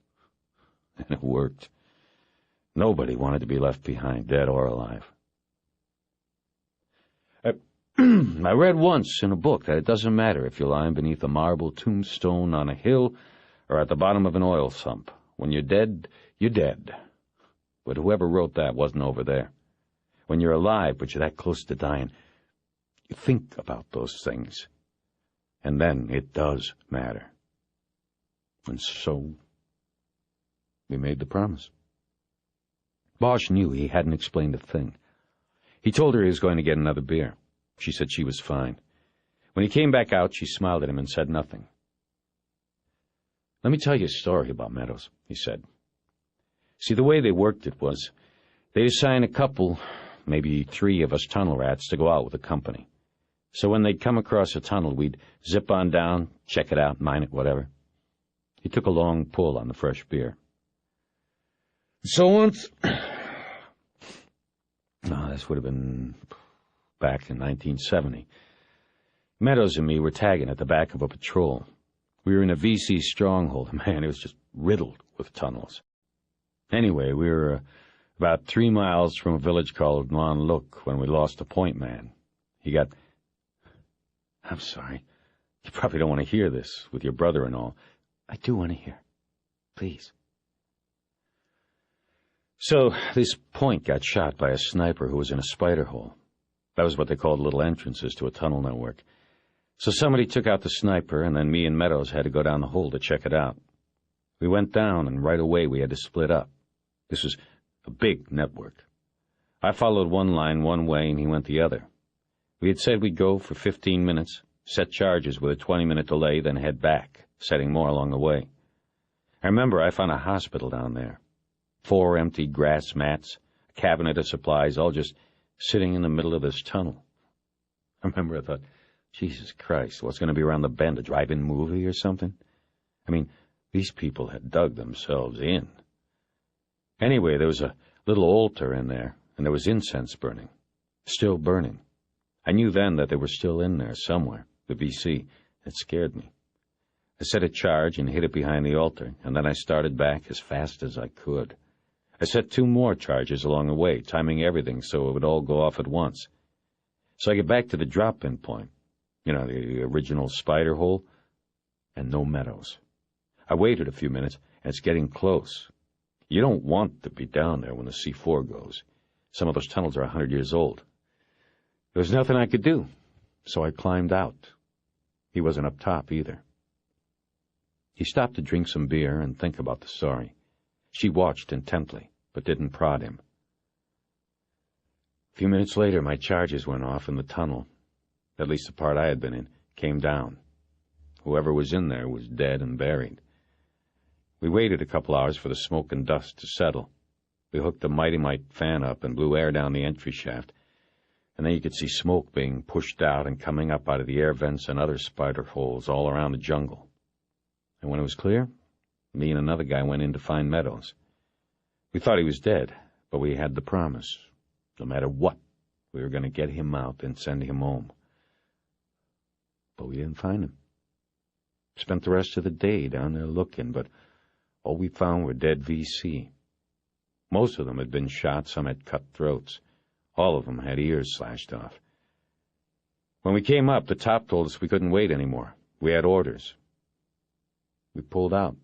And it worked. Nobody wanted to be left behind, dead or alive. I read once in a book that it doesn't matter if you're lying beneath a marble tombstone on a hill or at the bottom of an oil sump. When you're dead, you're dead. But whoever wrote that wasn't over there. When you're alive, but you're that close to dying, you think about those things. And then it does matter. And so, we made the promise. Bosch knew he hadn't explained a thing. He told her he was going to get another beer. She said she was fine. When he came back out, she smiled at him and said nothing. "Let me tell you a story about Meadows," he said. "See, the way they worked it was, they'd assign a couple, maybe 3 of us tunnel rats to go out with the company. So when they'd come across a tunnel, we'd zip on down, check it out, mine it, whatever." He took a long pull on the fresh beer. "So once..." This would have been back in 1970. Meadows and me were tagging at the back of a patrol. We were in a VC stronghold. Man, it was just riddled with tunnels. Anyway, we were about 3 miles from a village called Nuan Look when we lost a point man. He got... I'm sorry. You probably don't want to hear this with your brother and all. I do want to hear. Please. So, this point got shot by a sniper who was in a spider hole. That was what they called little entrances to a tunnel network. So somebody took out the sniper, and then me and Meadows had to go down the hole to check it out. We went down, and right away we had to split up. This was a big network. I followed one line one way, and he went the other. We had said we'd go for 15 minutes, set charges with a 20-minute delay, then head back, setting more along the way. I remember I found a hospital down there. 4 empty grass mats, a cabinet of supplies, all just sitting in the middle of this tunnel. I remember I thought, Jesus Christ, what's going to be around the bend, a drive-in movie or something? I mean, these people had dug themselves in. Anyway, there was a little altar in there, and there was incense burning. Still burning. I knew then that they were still in there somewhere, the VC. It scared me. I set a charge and hid it behind the altar, and then I started back as fast as I could. I set 2 more charges along the way, timing everything so it would all go off at once. So I get back to the drop-in point, the original spider hole, and no Meadows. I waited a few minutes, and it's getting close. You don't want to be down there when the C4 goes. Some of those tunnels are 100 years old. There was nothing I could do, so I climbed out. He wasn't up top either. He stopped to drink some beer and think about the story. She watched intently, but didn't prod him. A few minutes later, my charges went off and the tunnel, at least the part I had been in, came down. Whoever was in there was dead and buried. We waited a couple hours for the smoke and dust to settle. We hooked the Mighty-Mite fan up and blew air down the entry shaft, and then you could see smoke being pushed out and coming up out of the air vents and other spider holes all around the jungle. And when it was clear, me and another guy went in to find Meadows. We thought he was dead, but we had the promise. No matter what, we were going to get him out and send him home. But we didn't find him. Spent the rest of the day down there looking, but all we found were dead VC. Most of them had been shot, some had cut throats. All of them had ears slashed off. When we came up, the top told us we couldn't wait anymore. We had orders. We pulled out,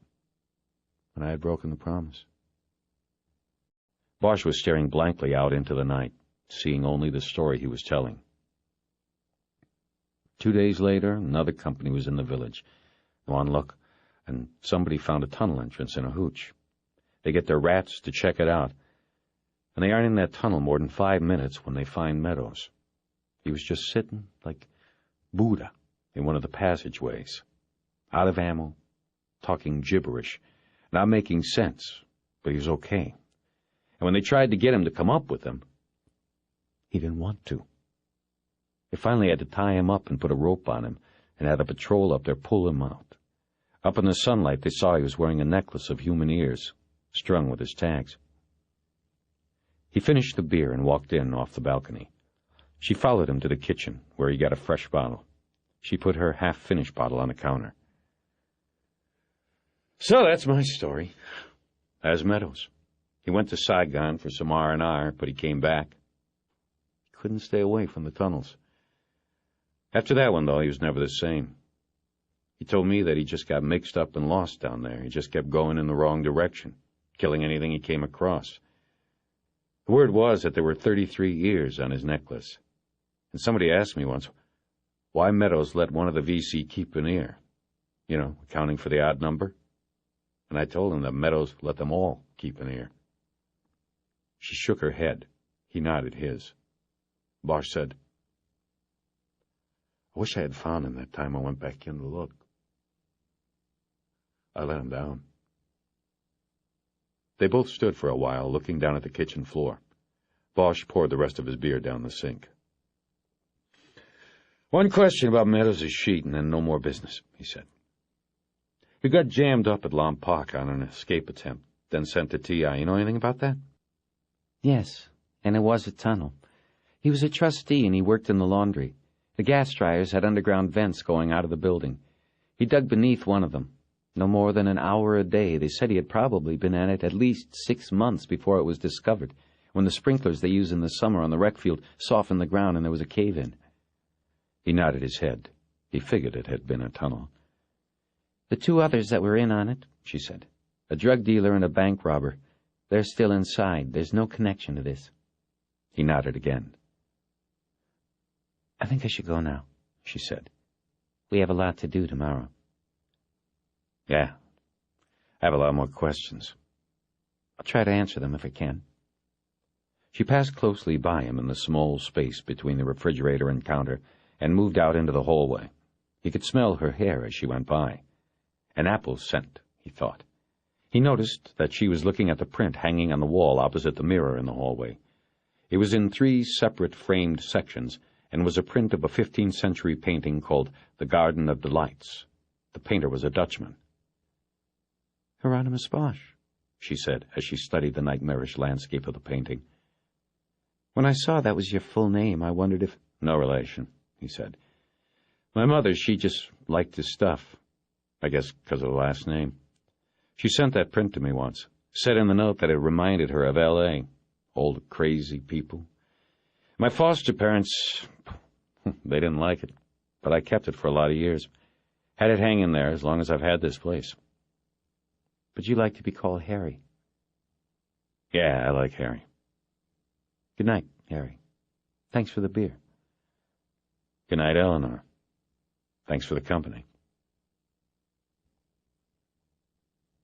and I had broken the promise. Bosch was staring blankly out into the night, seeing only the story he was telling. 2 days later, another company was in the village. One look, and somebody found a tunnel entrance in a hooch. They get their rats to check it out, and they aren't in that tunnel more than 5 minutes when they find Meadows. He was just sitting like Buddha in one of the passageways, out of ammo, talking gibberish, not making sense, but he was okay. And when they tried to get him to come up with them, he didn't want to. They finally had to tie him up and put a rope on him and had a patrol up there pull him out. Up in the sunlight, they saw he was wearing a necklace of human ears, strung with his tags. He finished the beer and walked in off the balcony. She followed him to the kitchen, where he got a fresh bottle. She put her half-finished bottle on the counter. So that's my story. As Meadows. He went to Saigon for some R&R, but he came back. He couldn't stay away from the tunnels. After that one, though, he was never the same. He told me that he just got mixed up and lost down there. He just kept going in the wrong direction, killing anything he came across. The word was that there were 33 ears on his necklace. And somebody asked me once why Meadows let one of the VC keep an ear, accounting for the odd number. And I told him that Meadows let them all keep an ear. She shook her head. He nodded his. Bosch said, I wish I had found him that time I went back in to look. I let him down. They both stood for a while, looking down at the kitchen floor. Bosch poured the rest of his beer down the sink. One question about Meadows' sheet, and then no more business, he said. You got jammed up at Lompoc on an escape attempt, then sent to TI. You know anything about that? Yes, and it was a tunnel. He was a trustee, and he worked in the laundry. The gas dryers had underground vents going out of the building. He dug beneath one of them. No more than an hour a day. They said he had probably been at least 6 months before it was discovered, when the sprinklers they use in the summer on the rec field softened the ground and there was a cave-in. He nodded his head. He figured it had been a tunnel. The 2 others that were in on it, she said, a drug dealer and a bank robber, they're still inside. There's no connection to this. He nodded again. I think I should go now, she said. We have a lot to do tomorrow. Yeah, I have a lot more questions. I'll try to answer them if I can. She passed closely by him in the small space between the refrigerator and counter and moved out into the hallway. He could smell her hair as she went by. An apple scent, he thought. He noticed that she was looking at the print hanging on the wall opposite the mirror in the hallway. It was in 3 separate framed sections and was a print of a 15th century painting called The Garden of Delights. The painter was a Dutchman. Hieronymus Bosch, she said as she studied the nightmarish landscape of the painting. When I saw that was your full name, I wondered if... No relation, he said. My mother, she just liked his stuff. I guess because of the last name. She sent that print to me once. Said in the note that it reminded her of L.A. All the crazy people. My foster parents, they didn't like it, but I kept it for a lot of years. Had it hanging there as long as I've had this place. But you like to be called Harry. Yeah, I like Harry. Good night, Harry. Thanks for the beer. Good night, Eleanor. Thanks for the company.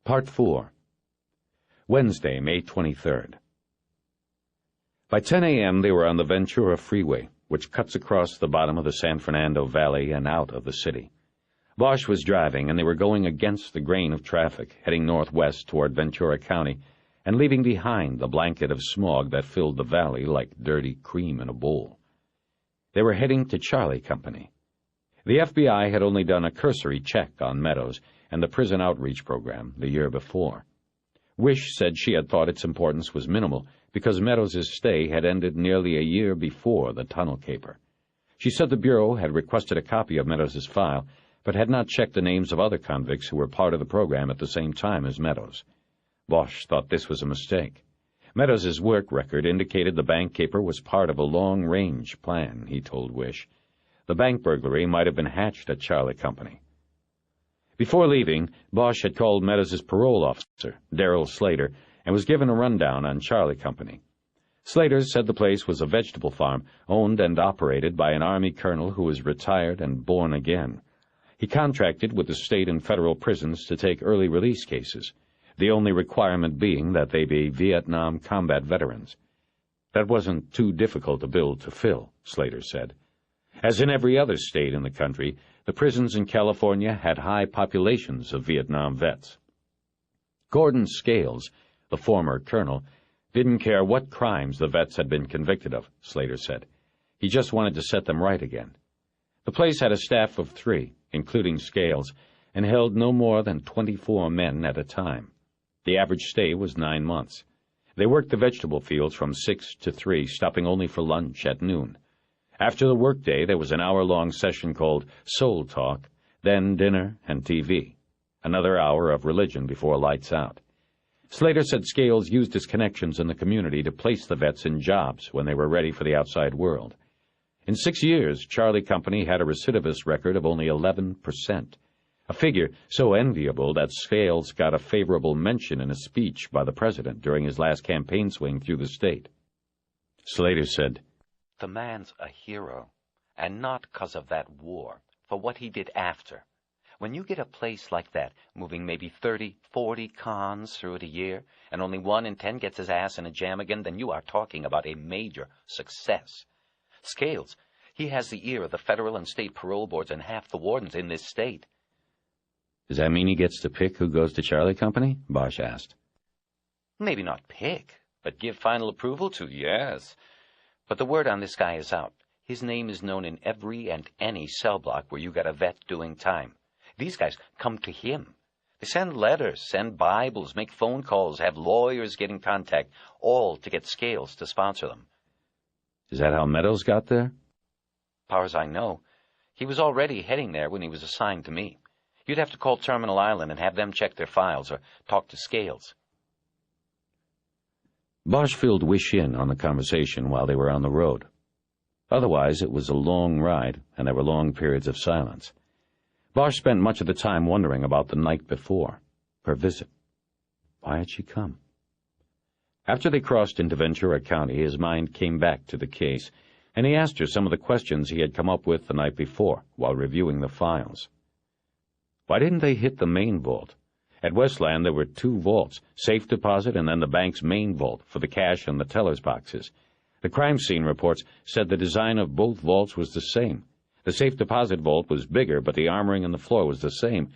Part 4. Wednesday, May 23rd. By 10 a.m. they were on the Ventura Freeway, which cuts across the bottom of the San Fernando Valley and out of the city. Bosch was driving, and they were going against the grain of traffic, heading northwest toward Ventura County, and leaving behind the blanket of smog that filled the valley like dirty cream in a bowl. They were heading to Charlie Company. The FBI had only done a cursory check on Meadows and the prison outreach program the year before. Wish said she had thought its importance was minimal because Meadows' stay had ended nearly a year before the tunnel caper. She said the Bureau had requested a copy of Meadows' file, but had not checked the names of other convicts who were part of the program at the same time as Meadows. Bosch thought this was a mistake. Meadows' work record indicated the bank caper was part of a long-range plan, he told Wish. The bank burglary might have been hatched at Charlie Company. Before leaving, Bosch had called Meadows' parole officer, Darrell Slater, and was given a rundown on Charlie Company. Slater said the place was a vegetable farm, owned and operated by an Army colonel who was retired and born again. He contracted with the state and federal prisons to take early release cases, the only requirement being that they be Vietnam combat veterans. That wasn't too difficult a bill to fill, Slater said. As in every other state in the country, the prisons in California had high populations of Vietnam vets. Gordon Scales, the former colonel, didn't care what crimes the vets had been convicted of, Slater said. He just wanted to set them right again. The place had a staff of 3, including Scales, and held no more than 24 men at a time. The average stay was 9 months. They worked the vegetable fields from 6 to 3, stopping only for lunch at noon. After the workday, there was an hour-long session called Soul Talk, then dinner and TV. Another hour of religion before lights out. Slater said Scales used his connections in the community to place the vets in jobs when they were ready for the outside world. In 6 years, Charlie Company had a recidivist record of only 11%, a figure so enviable that Scales got a favorable mention in a speech by the president during his last campaign swing through the state. Slater said, "The man's a hero, and not 'cause of that war, for what he did after. When you get a place like that, moving maybe 30, 40 cons through it a year, and only 1 in 10 gets his ass in a jam again, then you are talking about a major success. Scales, he has the ear of the federal and state parole boards and half the wardens in this state." "Does that mean he gets to pick who goes to Charlie Company?" Bosch asked. "Maybe not pick, but give final approval to, yes. But the word on this guy is out. His name is known in every and any cell block where you got a vet doing time. These guys come to him. They send letters, send Bibles, make phone calls, have lawyers get in contact, all to get Scales to sponsor them." "Is that how Meadows got there?" "Far as I know, he was already heading there when he was assigned to me. You'd have to call Terminal Island and have them check their files or talk to Scales." Bosch filled Wish in on the conversation while they were on the road. Otherwise, it was a long ride, and there were long periods of silence. Bosch spent much of the time wondering about the night before, her visit. Why had she come? After they crossed into Ventura County, his mind came back to the case, and he asked her some of the questions he had come up with the night before while reviewing the files. Why didn't they hit the main vault? At Westland, there were 2 vaults, safe deposit and then the bank's main vault for the cash and the teller's boxes. The crime scene reports said the design of both vaults was the same. The safe deposit vault was bigger, but the armoring and the floor was the same.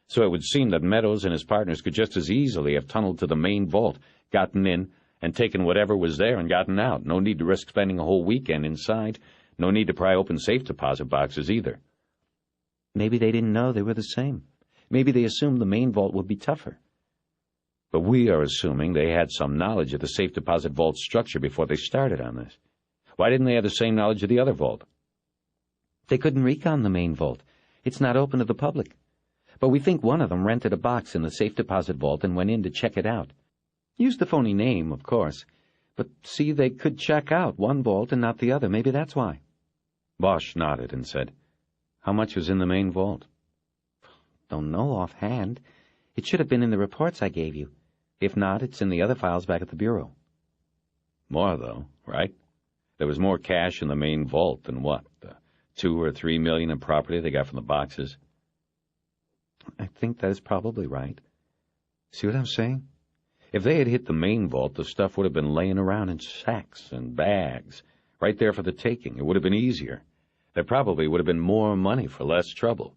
So it would seem that Meadows and his partners could just as easily have tunneled to the main vault, gotten in, and taken whatever was there and gotten out. No need to risk spending a whole weekend inside. No need to pry open safe deposit boxes either. Maybe they didn't know they were the same. Maybe they assumed the main vault would be tougher. But we are assuming they had some knowledge of the safe deposit vault structure before they started on this. Why didn't they have the same knowledge of the other vault? They couldn't recon the main vault. It's not open to the public. But we think one of them rented a box in the safe deposit vault and went in to check it out. Used the phony name, of course. But see, they could check out one vault and not the other. Maybe that's why. Bosch nodded and said, "How much was in the main vault?" "Don't know offhand. It should have been in the reports I gave you. If not, it's in the other files back at the Bureau." More, though, right? There was more cash in the main vault than what? The 2 or 3 million in property they got from the boxes? I think that is probably right. See what I'm saying? If they had hit the main vault, the stuff would have been laying around in sacks and bags, right there for the taking. It would have been easier. There probably would have been more money for less trouble.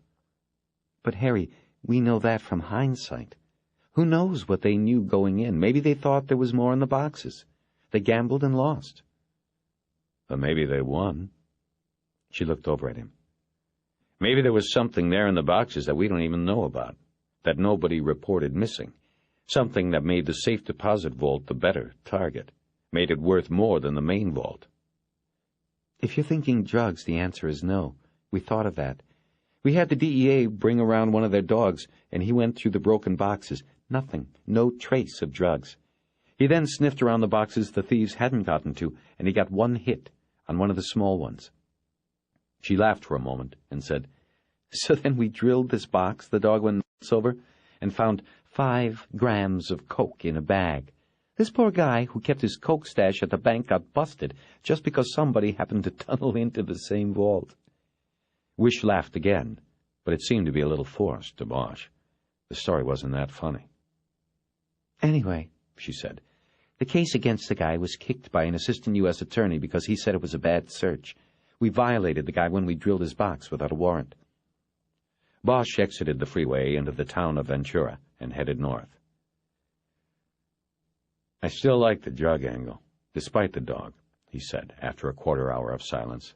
But, Harry, we know that from hindsight. Who knows what they knew going in? Maybe they thought there was more in the boxes. They gambled and lost. But maybe they won. She looked over at him. Maybe there was something there in the boxes that we don't even know about, that nobody reported missing, something that made the safe deposit vault the better target, made it worth more than the main vault. If you're thinking drugs, the answer is no. We thought of that. We had the DEA bring around one of their dogs, and he went through the broken boxes. Nothing, no trace of drugs. He then sniffed around the boxes the thieves hadn't gotten to, and he got 1 hit on one of the small ones. She laughed for a moment and said, "So then we drilled this box the dog went nuts over, and found 5 grams of coke in a bag. This poor guy who kept his coke stash at the bank got busted just because somebody happened to tunnel into the same vault." Wish laughed again, but it seemed to be a little forced to Bosch. The story wasn't that funny. "Anyway," she said, "the case against the guy was kicked by an assistant U.S. attorney because he said it was a bad search. We violated the guy when we drilled his box without a warrant." Bosch exited the freeway into the town of Ventura and headed north. "I still like the drug angle, despite the dog," he said after a quarter-hour of silence.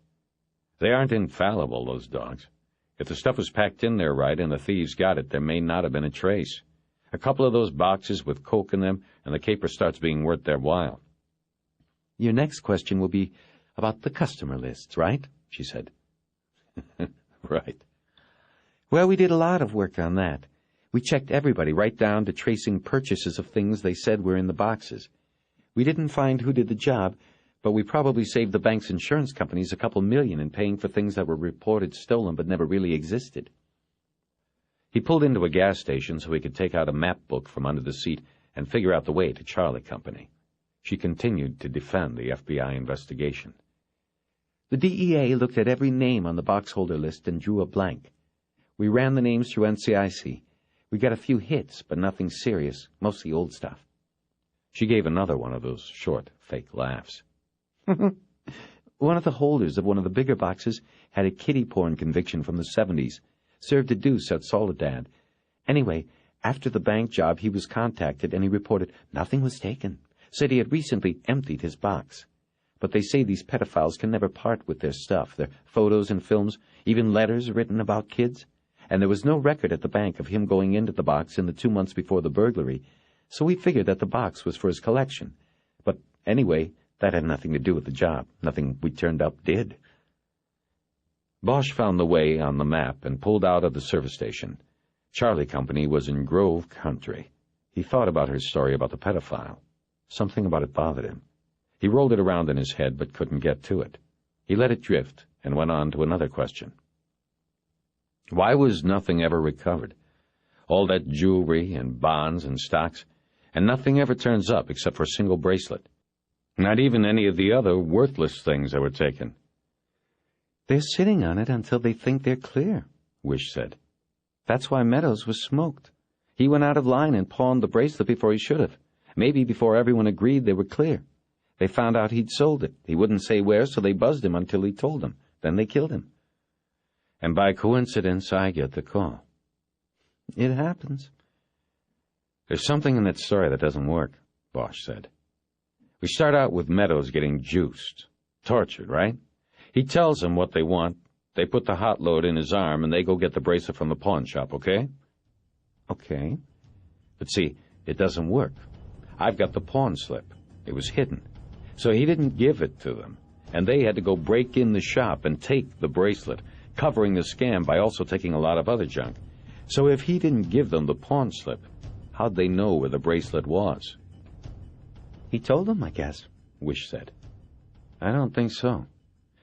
"They aren't infallible, those dogs. If the stuff was packed in there right and the thieves got it, there may not have been a trace. A couple of those boxes with coke in them, and the caper starts being worth their while." "Your next question will be about the customer lists, right?" she said. "Right." "Well, we did a lot of work on that. We checked everybody right down to tracing purchases of things they said were in the boxes. We didn't find who did the job, but we probably saved the bank's insurance companies a couple million in paying for things that were reported stolen but never really existed." He pulled into a gas station so he could take out a map book from under the seat and figure out the way to Charlie Company. She continued to defend the FBI investigation. The DEA looked at every name on the box holder list and drew a blank. We ran the names through NCIC. We got a few hits, but nothing serious, mostly old stuff. She gave another one of those short, fake laughs. One of the holders of one of the bigger boxes had a kiddie porn conviction from the 70s, served a deuce at Soledad. Anyway, after the bank job, he was contacted and he reported nothing was taken, said he had recently emptied his box. But they say these pedophiles can never part with their stuff, their photos and films, even letters written about kids. And there was no record at the bank of him going into the box in the 2 months before the burglary, so we figured that the box was for his collection. But anyway, that had nothing to do with the job. Nothing we turned up did. Bosch found the way on the map and pulled out of the service station. Charlie Company was in Grove Country. He thought about her story about the pedophile. Something about it bothered him. He rolled it around in his head but couldn't get to it. He let it drift and went on to another question. Why was nothing ever recovered? All that jewelry and bonds and stocks, and nothing ever turns up except for a single bracelet. Not even any of the other worthless things that were taken. They're sitting on it until they think they're clear, Wish said. That's why Meadows was smoked. He went out of line and pawned the bracelet before he should have. Maybe before everyone agreed they were clear. They found out he'd sold it. He wouldn't say where, so they buzzed him until he told them. Then they killed him. And by coincidence, I get the call. It happens. There's something in that story that doesn't work, Bosch said. We start out with Meadows getting juiced, tortured, right? He tells them what they want. They put the hot load in his arm, and they go get the bracelet from the pawn shop, okay? Okay. But see, it doesn't work. I've got the pawn slip. It was hidden. So he didn't give it to them, and they had to go break in the shop and take the bracelet, covering the scam by also taking a lot of other junk. So if he didn't give them the pawn slip, how'd they know where the bracelet was? He told them, I guess, Wish said. I don't think so.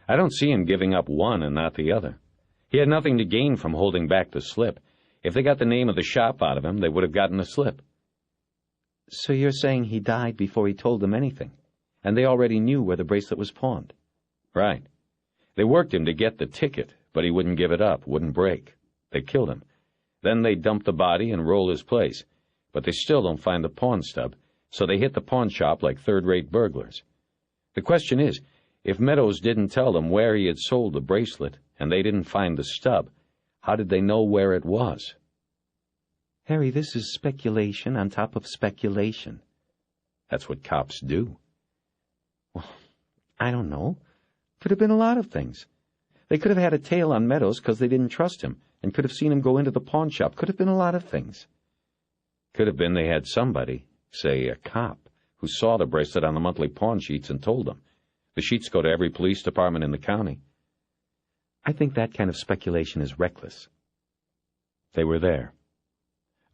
I don't see him giving up one and not the other. He had nothing to gain from holding back the slip. If they got the name of the shop out of him, they would have gotten the slip. So you're saying he died before he told them anything, and they already knew where the bracelet was pawned? Right. They worked him to get the ticket, but he wouldn't give it up, wouldn't break. They killed him. Then they dump the body and roll his place, but they still don't find the pawn stub, so they hit the pawn shop like third-rate burglars. The question is, if Meadows didn't tell them where he had sold the bracelet and they didn't find the stub, how did they know where it was? Harry, this is speculation on top of speculation. That's what cops do. Well, I don't know. Could have been a lot of things. They could have had a tail on Meadows because they didn't trust him and could have seen him go into the pawn shop. Could have been a lot of things. Could have been they had somebody, say a cop, who saw the bracelet on the monthly pawn sheets and told them. The sheets go to every police department in the county. I think that kind of speculation is reckless. They were there.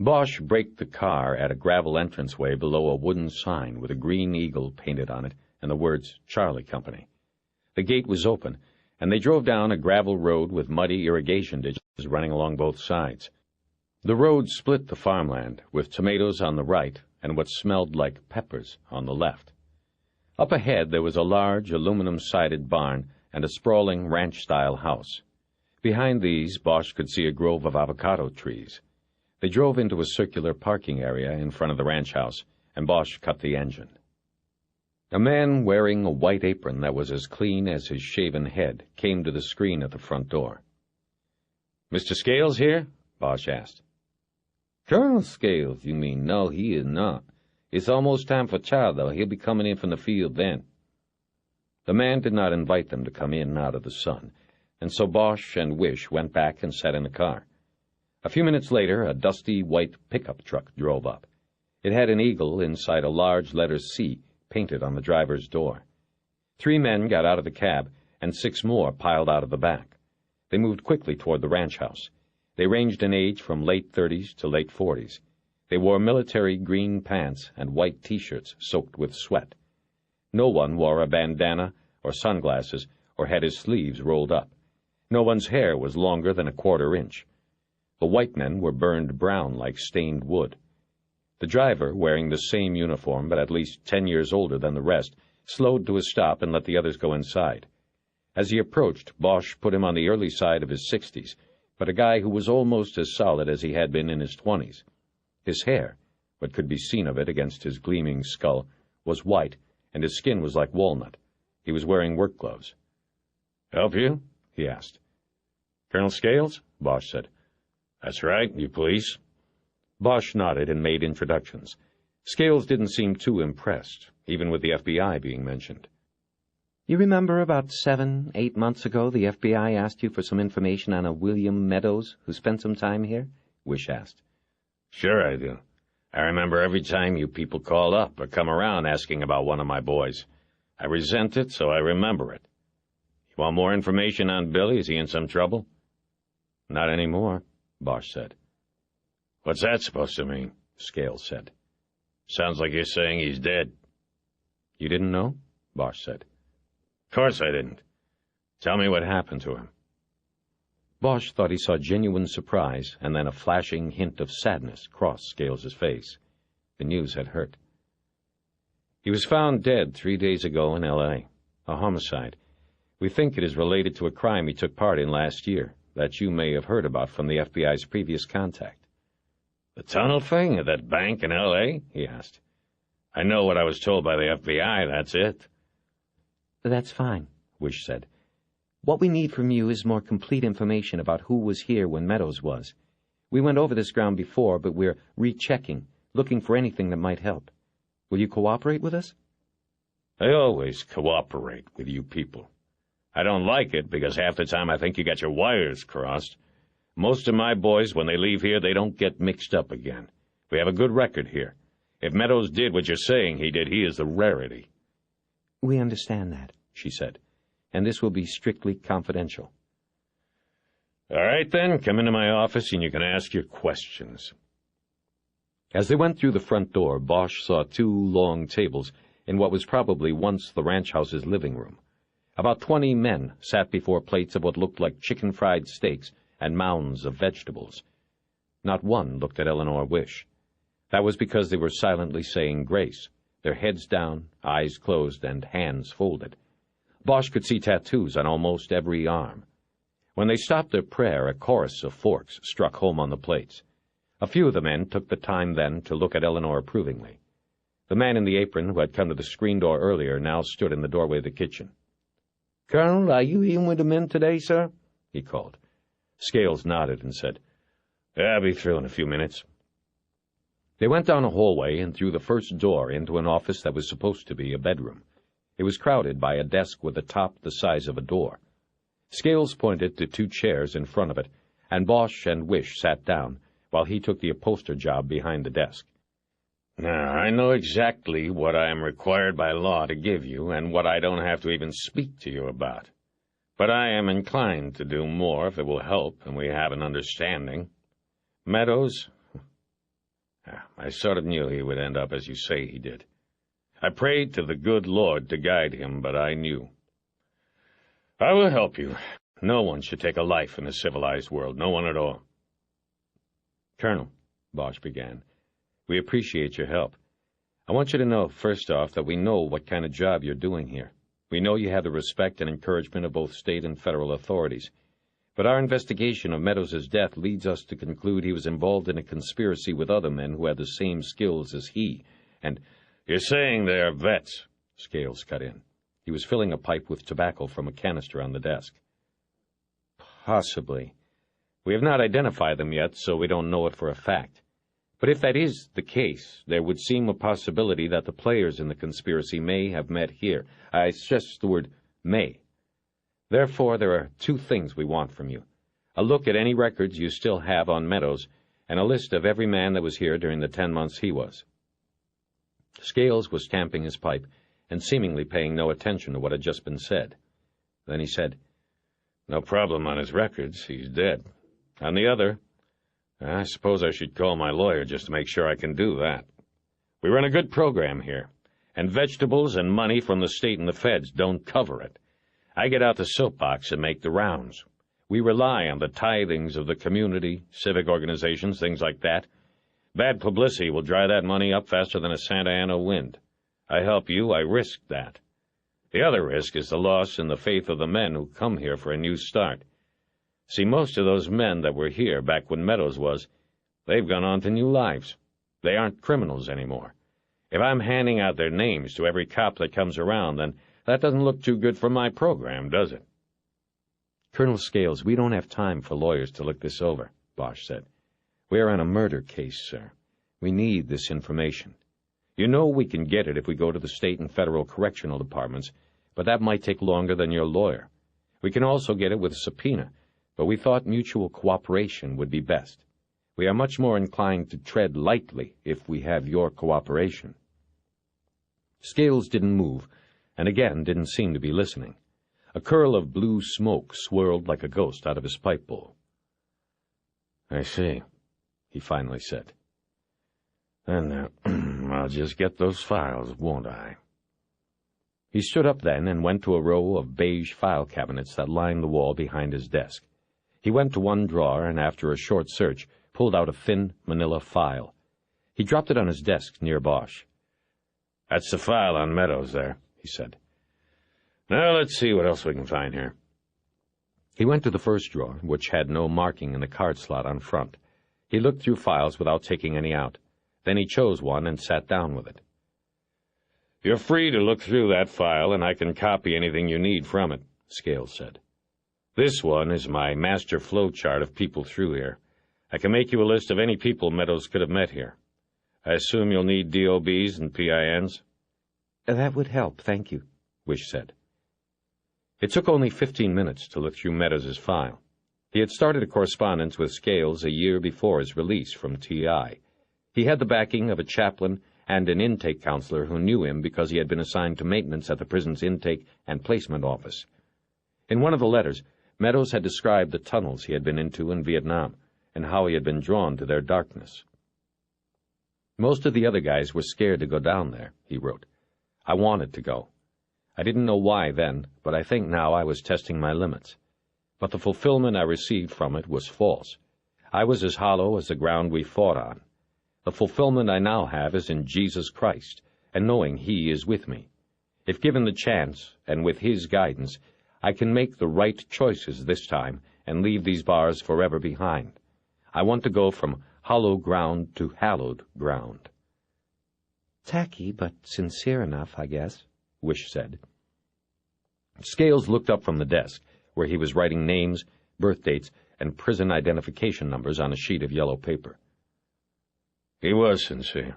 Bosch braked the car at a gravel entranceway below a wooden sign with a green eagle painted on it and the words Charlie Company. The gate was open, and they drove down a gravel road with muddy irrigation ditches running along both sides. The road split the farmland, with tomatoes on the right and what smelled like peppers on the left. Up ahead there was a large aluminum-sided barn and a sprawling ranch-style house. Behind these, Bosch could see a grove of avocado trees. They drove into a circular parking area in front of the ranch house, and Bosch cut the engine. A man wearing a white apron that was as clean as his shaven head came to the screen at the front door. "Mr. Scales here?" Bosch asked. "Colonel Scales, you mean? No, he is not. It's almost time for chow, though. He'll be coming in from the field then." The man did not invite them to come in out of the sun, and so Bosch and Wish went back and sat in the car. A few minutes later, a dusty white pickup truck drove up. It had an eagle inside a large letter C painted on the driver's door. 3 men got out of the cab, and 6 more piled out of the back. They moved quickly toward the ranch house. They ranged in age from late 30s to late 40s. They wore military green pants and white T-shirts soaked with sweat. No one wore a bandana or sunglasses or had his sleeves rolled up. No one's hair was longer than a 1/4 inch. The white men were burned brown like stained wood. The driver, wearing the same uniform but at least 10 years older than the rest, slowed to a stop and let the others go inside. As he approached, Bosch put him on the early side of his 60s, but a guy who was almost as solid as he had been in his 20s. His hair, what could be seen of it against his gleaming skull, was white, and his skin was like walnut. He was wearing work gloves. "Help you?" he asked. "Colonel Scales?" Bosch said. "That's right, you police." Bosch nodded and made introductions. Scales didn't seem too impressed, even with the FBI being mentioned. You remember about 7, 8 months ago the FBI asked you for some information on a William Meadows who spent some time here? Wish asked. "Sure I do. I remember every time you people call up or come around asking about one of my boys. I resent it, so I remember it. You want more information on Billy? Is he in some trouble?" "Not anymore," Bosch said. "What's that supposed to mean?" Scales said. "Sounds like you're saying he's dead." "You didn't know?" Bosch said. "Of course I didn't. Tell me what happened to him." Bosch thought he saw genuine surprise and then a flashing hint of sadness cross Scales's face. The news had hurt. "He was found dead 3 days ago in L.A. A homicide. We think it is related to a crime he took part in last year that you may have heard about from the FBI's previous contact." "The tunnel thing at that bank in L.A.?" he asked. "I know what I was told by the FBI, that's it." That's fine, Wish said. What we need from you is more complete information about who was here when Meadows was. We went over this ground before, but we're rechecking, looking for anything that might help. Will you cooperate with us? "I always cooperate with you people. I don't like it because half the time I think you got your wires crossed. Most of my boys, when they leave here, they don't get mixed up again. We have a good record here. If Meadows did what you're saying he did, he is the rarity." We understand that, she said, and this will be strictly confidential. "All right, then, come into my office and you can ask your questions." As they went through the front door, Bosch saw 2 long tables in what was probably once the ranch house's living room. About 20 men sat before plates of what looked like chicken-fried steaks and mounds of vegetables. Not one looked at Eleanor Wish. That was because they were silently saying grace, their heads down, eyes closed, and hands folded. Bosch could see tattoos on almost every arm. When they stopped their prayer, a chorus of forks struck home on the plates. A few of the men took the time then to look at Eleanor approvingly. The man in the apron who had come to the screen door earlier now stood in the doorway of the kitchen. "Colonel, are you in with the men today, sir?" he called. Scales nodded and said, "Yeah, I'll be through in a few minutes." They went down a hallway and through the first door into an office that was supposed to be a bedroom. It was crowded by a desk with a top the size of a door. Scales pointed to 2 chairs in front of it, and Bosch and Wish sat down, while he took the upholster job behind the desk. "Now, I know exactly what I am required by law to give you, and what I don't have to even speak to you about. But I am inclined to do more if it will help and we have an understanding. Meadows, I sort of knew he would end up as you say he did. I prayed to the good Lord to guide him, but I knew. I will help you. No one should take a life in a civilized world, no one at all." "Colonel," Bosch began, "we appreciate your help. I want you to know, first off, that we know what kind of job you're doing here. We know you have the respect and encouragement of both state and federal authorities. But our investigation of Meadows' death leads us to conclude he was involved in a conspiracy with other men who had the same skills as he, and—" "You're saying they are vets," Scales cut in. He was filling a pipe with tobacco from a canister on the desk. "Possibly. We have not identified them yet, so we don't know it for a fact. But if that is the case, there would seem a possibility that the players in the conspiracy may have met here. I stress the word may. Therefore, there are 2 things we want from you. A look at any records you still have on Meadows, and a list of every man that was here during the 10 months he was." Scales was tamping his pipe and seemingly paying no attention to what had just been said. Then he said, "No problem on his records. He's dead. On the other, I suppose I should call my lawyer just to make sure I can do that. We run a good program here, and vegetables and money from the state and the feds don't cover it. I get out the soapbox and make the rounds. We rely on the tithings of the community, civic organizations, things like that. Bad publicity will dry that money up faster than a Santa Ana wind. I help you, I risk that. The other risk is the loss in the faith of the men who come here for a new start. See, most of those men that were here back when Meadows was, they've gone on to new lives. They aren't criminals anymore. If I'm handing out their names to every cop that comes around, then that doesn't look too good for my program, does it? Colonel Scales, we don't have time for lawyers to look this over, Bosch said. We are on a murder case, sir. We need this information. You know we can get it if we go to the state and federal correctional departments, but that might take longer than your lawyer. We can also get it with a subpoena, but we thought mutual cooperation would be best. We are much more inclined to tread lightly if we have your cooperation. Scales didn't move, and again didn't seem to be listening. A curl of blue smoke swirled like a ghost out of his pipe bowl. I see, he finally said. Then I'll just get those files, won't I? He stood up then and went to a row of beige file cabinets that lined the wall behind his desk. He went to one drawer and, after a short search, pulled out a thin manila file. He dropped it on his desk near Bosch. That's the file on Meadows there, he said. Now let's see what else we can find here. He went to the first drawer, which had no marking in the card slot on front. He looked through files without taking any out. Then he chose one and sat down with it. You're free to look through that file, and I can copy anything you need from it, Scales said. This one is my master flow chart of people through here. I can make you a list of any people Meadows could have met here. I assume you'll need DOBs and PINs? That would help, thank you, Wish said. It took only 15 minutes to look through Meadows's file. He had started a correspondence with Scales a year before his release from TI. He had the backing of a chaplain and an intake counselor who knew him because he had been assigned to maintenance at the prison's intake and placement office. In one of the letters, Meadows had described the tunnels he had been into in Vietnam and how he had been drawn to their darkness. Most of the other guys were scared to go down there, he wrote. I wanted to go. I didn't know why then, but I think now I was testing my limits. But the fulfillment I received from it was false. I was as hollow as the ground we fought on. The fulfillment I now have is in Jesus Christ, and knowing He is with me. If given the chance, and with His guidance, I can make the right choices this time and leave these bars forever behind. I want to go from hollow ground to hallowed ground. Tacky, but sincere enough, I guess, Wish said. Scales looked up from the desk, where he was writing names, birth dates, and prison identification numbers on a sheet of yellow paper. He was sincere,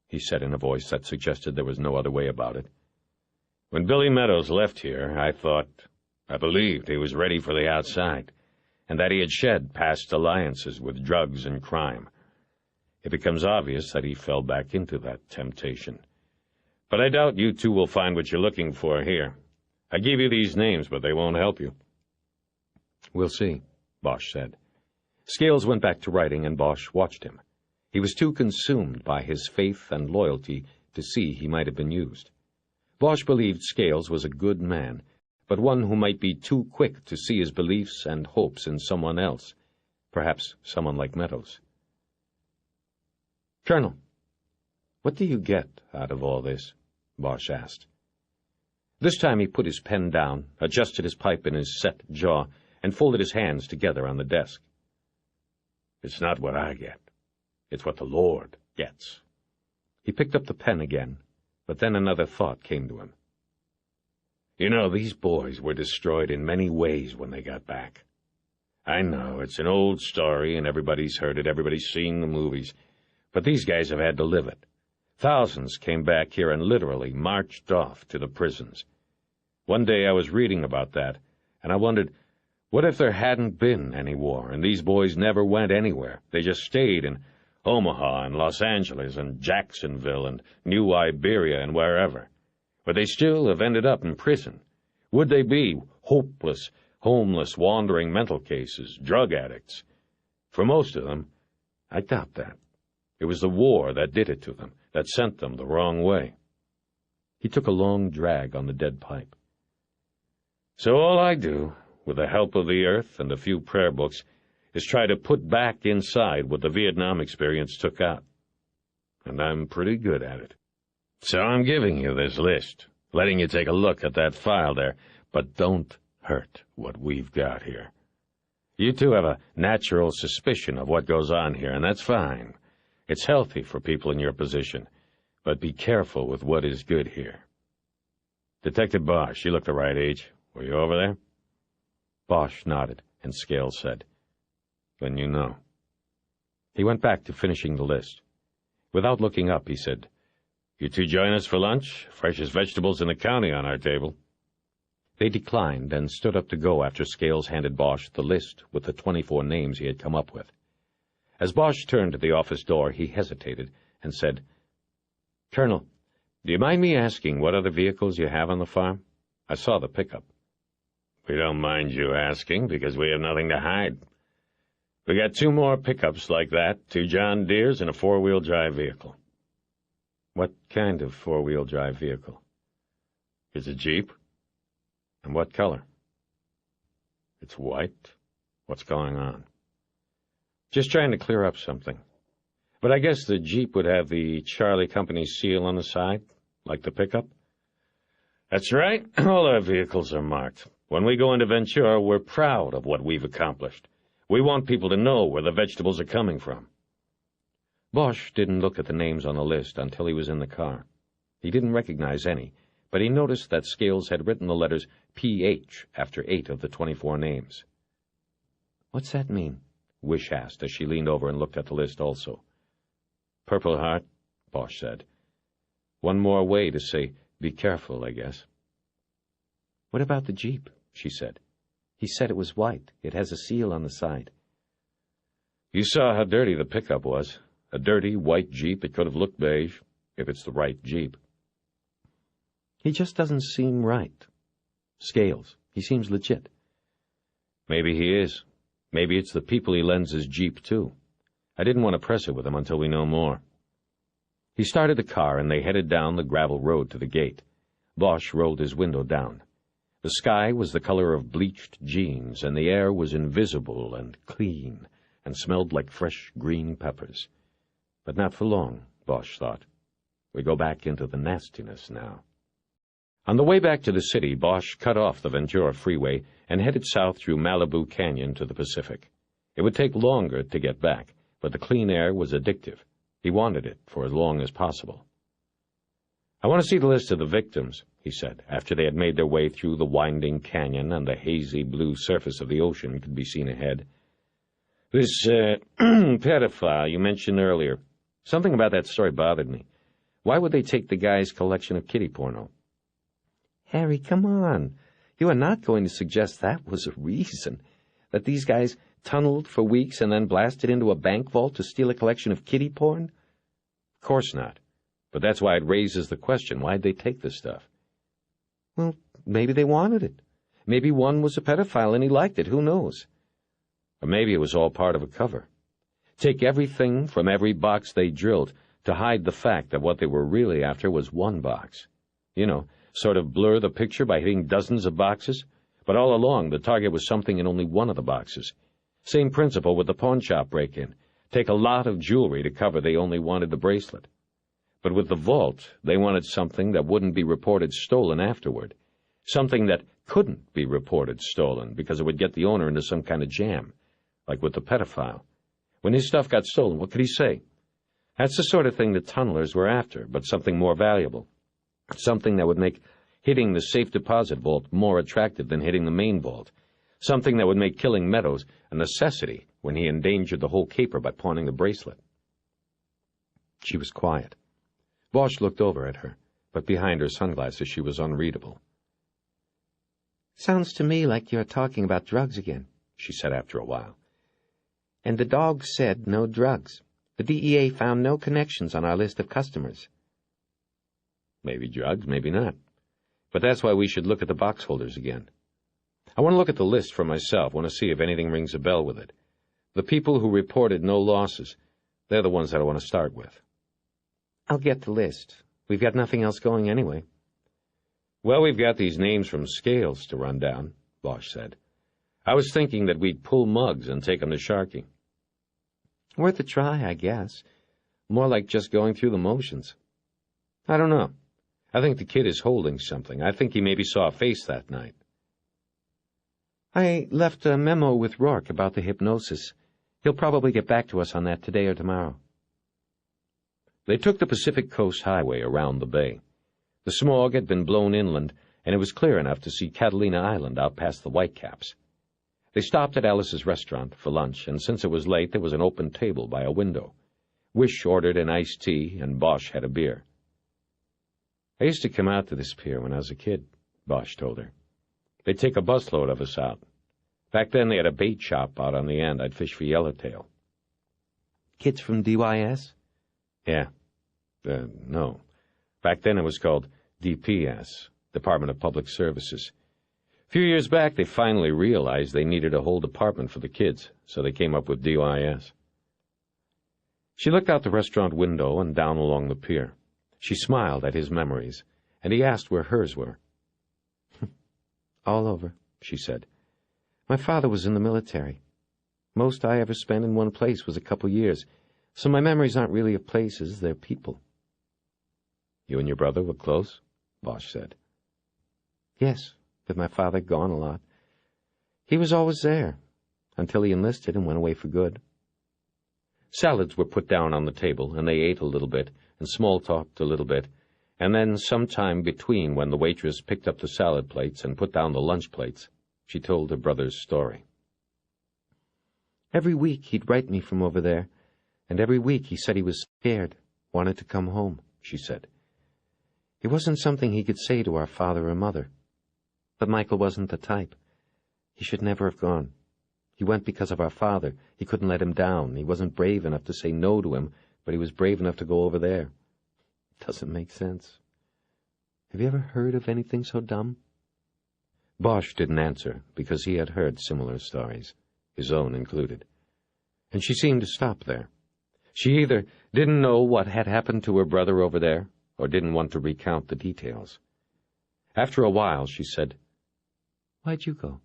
he said in a voice that suggested there was no other way about it. When Billy Meadows left here, I believed he was ready for the outside, and that he had shed past alliances with drugs and crime. It becomes obvious that he fell back into that temptation. But I doubt you two will find what you're looking for here. I gave you these names, but they won't help you. We'll see, Bosch said. Scales went back to writing, and Bosch watched him. He was too consumed by his faith and loyalty to see he might have been used. Bosch believed Scales was a good man, but one who might be too quick to see his beliefs and hopes in someone else, perhaps someone like Meadows. Colonel, what do you get out of all this? Bosch asked. This time he put his pen down, adjusted his pipe in his set jaw, and folded his hands together on the desk. It's not what I get. It's what the Lord gets. He picked up the pen again, but then another thought came to him. You know, these boys were destroyed in many ways when they got back. I know, it's an old story, and everybody's heard it, everybody's seen the movies, but these guys have had to live it. Thousands came back here and literally marched off to the prisons. One day I was reading about that, and I wondered, what if there hadn't been any war, and these boys never went anywhere? They just stayed in Omaha and Los Angeles and Jacksonville and New Iberia and wherever. Would they still have ended up in prison? Would they be hopeless, homeless, wandering mental cases, drug addicts? For most of them, I doubt that. It was the war that did it to them, that sent them the wrong way. He took a long drag on the dead pipe. So all I do, with the help of the earth and a few prayer books, is try to put back inside what the Vietnam experience took out. and I'm pretty good at it. So I'm giving you this list, letting you take a look at that file there, but don't hurt what we've got here. You two have a natural suspicion of what goes on here, and that's fine. It's healthy for people in your position, but be careful with what is good here. Detective Bosch, you look the right age. Were you over there? Bosch nodded, and Scales said, Then you know. He went back to finishing the list. Without looking up, he said, You two join us for lunch? Freshest vegetables in the county on our table. They declined and stood up to go after Scales handed Bosch the list with the 24 names he had come up with. As Bosch turned to the office door, he hesitated and said, Colonel, do you mind me asking what other vehicles you have on the farm? I saw the pickup. We don't mind you asking, because we have nothing to hide. We got 2 more pickups like that, 2 John Deeres and a 4-wheel drive vehicle. What kind of 4-wheel drive vehicle? It's a Jeep. And what color? It's white. What's going on? Just trying to clear up something. But I guess the Jeep would have the Charlie Company seal on the side, like the pickup? That's right. All our vehicles are marked. When we go into Ventura, we're proud of what we've accomplished. We want people to know where the vegetables are coming from. Bosch didn't look at the names on the list until he was in the car. He didn't recognize any, but he noticed that Scales had written the letters P.H. after 8 of the 24 names. What's that mean? Wish asked as she leaned over and looked at the list also. Purple Heart, Bosch said. One more way to say, be careful, I guess. What about the Jeep? She said. He said it was white. It has a seal on the side. You saw how dirty the pickup was. A dirty, white Jeep. It could have looked beige, if it's the right Jeep. He just doesn't seem right. Scales. He seems legit. Maybe he is. Maybe it's the people he lends his Jeep to. I didn't want to press it with him until we know more. He started the car, and they headed down the gravel road to the gate. Bosch rolled his window down. The sky was the color of bleached jeans, and the air was invisible and clean, and smelled like fresh green peppers. But not for long, Bosch thought. We go back into the nastiness now. On the way back to the city, Bosch cut off the Ventura Freeway and headed south through Malibu Canyon to the Pacific. It would take longer to get back, but the clean air was addictive. He wanted it for as long as possible. I want to see the list of the victims, he said, after they had made their way through the winding canyon and the hazy blue surface of the ocean could be seen ahead. This pedophile you mentioned earlier, something about that story bothered me. Why would they take the guy's collection of kiddie porno? Harry, come on. You are not going to suggest that was a reason, that these guys tunneled for weeks and then blasted into a bank vault to steal a collection of kiddie porn? Of course not. But that's why it raises the question, why'd they take this stuff? Well, maybe they wanted it. Maybe one was a pedophile and he liked it, who knows? Or maybe it was all part of a cover. Take everything from every box they drilled to hide the fact that what they were really after was one box. You know, sort of blur the picture by hitting dozens of boxes, but all along the target was something in only one of the boxes. Same principle with the pawn shop break-in. Take a lot of jewelry to cover they only wanted the bracelet. But with the vault, they wanted something that wouldn't be reported stolen afterward. Something that couldn't be reported stolen because it would get the owner into some kind of jam, like with the pedophile. When his stuff got stolen, what could he say? That's the sort of thing the tunnelers were after, but something more valuable. Something that would make hitting the safe deposit vault more attractive than hitting the main vault. Something that would make killing Meadows a necessity when he endangered the whole caper by pawning the bracelet. She was quiet. Bosch looked over at her, but behind her sunglasses she was unreadable. Sounds to me like you're talking about drugs again, she said after a while. And the dog said no drugs. The DEA found no connections on our list of customers. Maybe drugs, maybe not. But that's why we should look at the box holders again. I want to look at the list for myself, want to see if anything rings a bell with it. The people who reported no losses, they're the ones that I want to start with. I'll get the list. We've got nothing else going anyway. Well, we've got these names from Scales to run down, Bosch said. I was thinking that we'd pull Muggs and take him to Sharkey. Worth a try, I guess. more like just going through the motions. I don't know. I think the kid is holding something. I think he maybe saw a face that night. I left a memo with Rourke about the hypnosis. He'll probably get back to us on that today or tomorrow. They took the Pacific Coast Highway around the bay. The smog had been blown inland, and it was clear enough to see Catalina Island out past the Whitecaps. They stopped at Alice's restaurant for lunch, and since it was late, there was an open table by a window. Wish ordered an iced tea, and Bosch had a beer. I used to come out to this pier when I was a kid, Bosch told her. They'd take a busload of us out. Back then, they had a bait shop out on the end. I'd fish for yellowtail. Kids from DYS? Yeah. No. Back then, it was called DPS, Department of Public Services. A few years back, they finally realized they needed a whole department for the kids, so they came up with DYS. She looked out the restaurant window and down along the pier. She smiled at his memories, and he asked where hers were. All over, she said. My father was in the military. Most I ever spent in one place was a couple years, so my memories aren't really of places, they're people. You and your brother were close? Bosch said. Yes, with my father gone a lot. He was always there, until he enlisted and went away for good. Salads were put down on the table, and they ate a little bit, and small-talked a little bit, and then some time between when the waitress picked up the salad plates and put down the lunch plates, she told her brother's story. Every week he'd write me from over there, and every week he said he was scared, wanted to come home, she said. It wasn't something he could say to our father or mother. But Michael wasn't the type. He should never have gone. He went because of our father. He couldn't let him down. He wasn't brave enough to say no to him, but he was brave enough to go over there. It doesn't make sense. Have you ever heard of anything so dumb? Bosch didn't answer, because he had heard similar stories, his own included. And she seemed to stop there. She either didn't know what had happened to her brother over there, or didn't want to recount the details. After a while, she said, Why'd you go?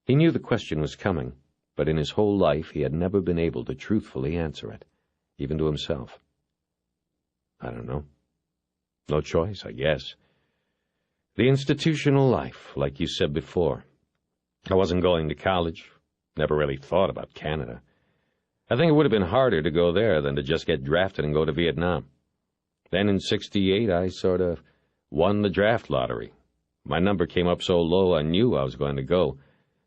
He knew the question was coming, but in his whole life he had never been able to truthfully answer it, even to himself. I don't know. No choice, I guess. The institutional life, like you said before. I wasn't going to college. Never really thought about Canada. I think it would have been harder to go there than to just get drafted and go to Vietnam. Then in '68, I sort of won the draft lottery. My number came up so low I knew I was going to go,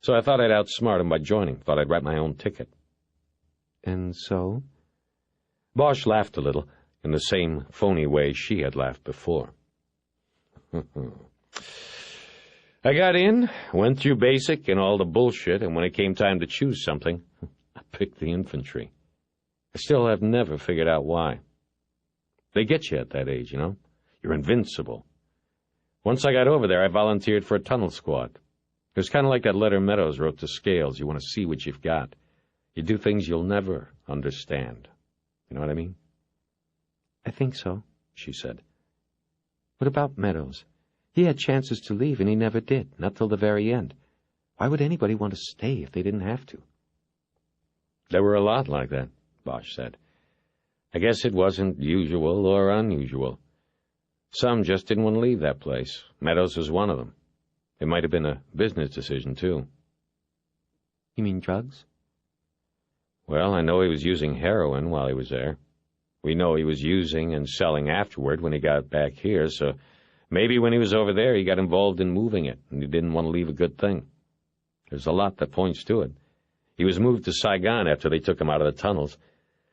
so I thought I'd outsmart him by joining, thought I'd write my own ticket. And so? Bosch laughed a little, in the same phony way she had laughed before. I got in, went through basic and all the bullshit, and when it came time to choose something, I picked the infantry. I still have never figured out why. They get you at that age, you know? You're invincible. Once I got over there, I volunteered for a tunnel squad. It was kind of like that letter Meadows wrote to Scales. You want to see what you've got. You do things you'll never understand. You know what I mean? I think so, she said. What about Meadows? He had chances to leave, and he never did, not till the very end. Why would anybody want to stay if they didn't have to? There were a lot like that, Bosch said. I guess it wasn't usual or unusual. Some just didn't want to leave that place. Meadows was one of them. It might have been a business decision, too. You mean drugs? Well, I know he was using heroin while he was there. We know he was using and selling afterward when he got back here, so maybe when he was over there he got involved in moving it, and he didn't want to leave a good thing. There's a lot that points to it. He was moved to Saigon after they took him out of the tunnels.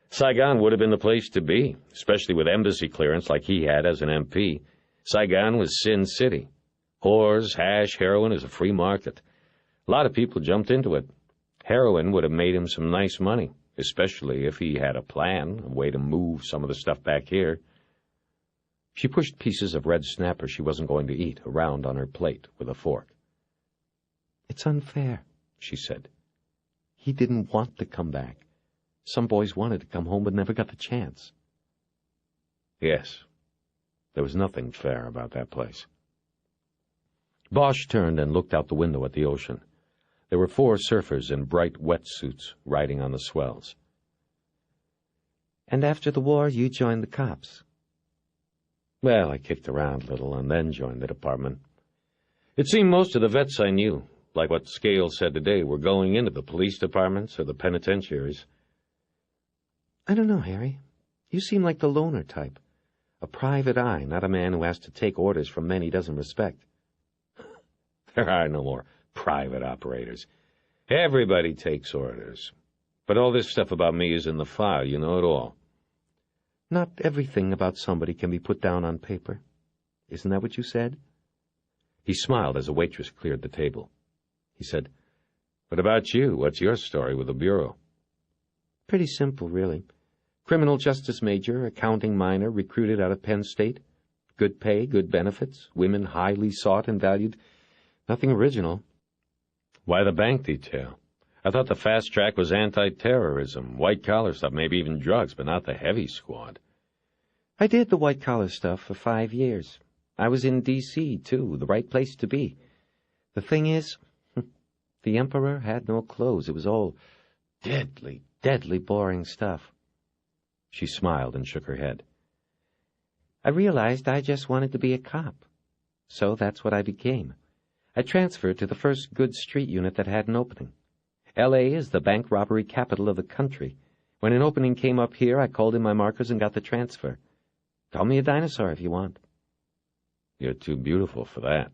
Saigon would have been the place to be, especially with embassy clearance like he had as an MP. Saigon was Sin City. Whores, hash, heroin is a free market. A lot of people jumped into it. Heroin would have made him some nice money, especially if he had a plan, a way to move some of the stuff back here. She pushed pieces of red snapper she wasn't going to eat around on her plate with a fork. It's unfair, she said. He didn't want to come back. Some boys wanted to come home but never got the chance. Yes, there was nothing fair about that place. Bosch turned and looked out the window at the ocean. There were 4 surfers in bright wetsuits riding on the swells. And after the war, you joined the cops. Well, I kicked around a little and then joined the department. It seemed most of the vets I knew, like what Scales said today, were going into the police departments or the penitentiaries. I don't know, Harry. You seem like the loner type. A private eye, not a man who has to take orders from men he doesn't respect. There are no more private operators. Everybody takes orders. But all this stuff about me is in the file, you know it all. Not everything about somebody can be put down on paper. Isn't that what you said? He smiled as a waitress cleared the table. He said, "What about you? What's your story with the Bureau?" Pretty simple, really. Criminal justice major, accounting minor, recruited out of Penn State. Good pay, good benefits, women highly sought and valued. Nothing original. Why the bank detail? I thought the fast track was anti-terrorism, white-collar stuff, maybe even drugs, but not the heavy squad. I did the white-collar stuff for 5 years. I was in D.C., too, the right place to be. The thing is, the Emperor had no clothes. It was all deadly, deadly boring stuff. She smiled and shook her head. I realized I just wanted to be a cop. So that's what I became. I transferred to the first good street unit that had an opening. L.A. is the bank robbery capital of the country. When an opening came up here, I called in my markers and got the transfer. Call me a dinosaur if you want. You're too beautiful for that.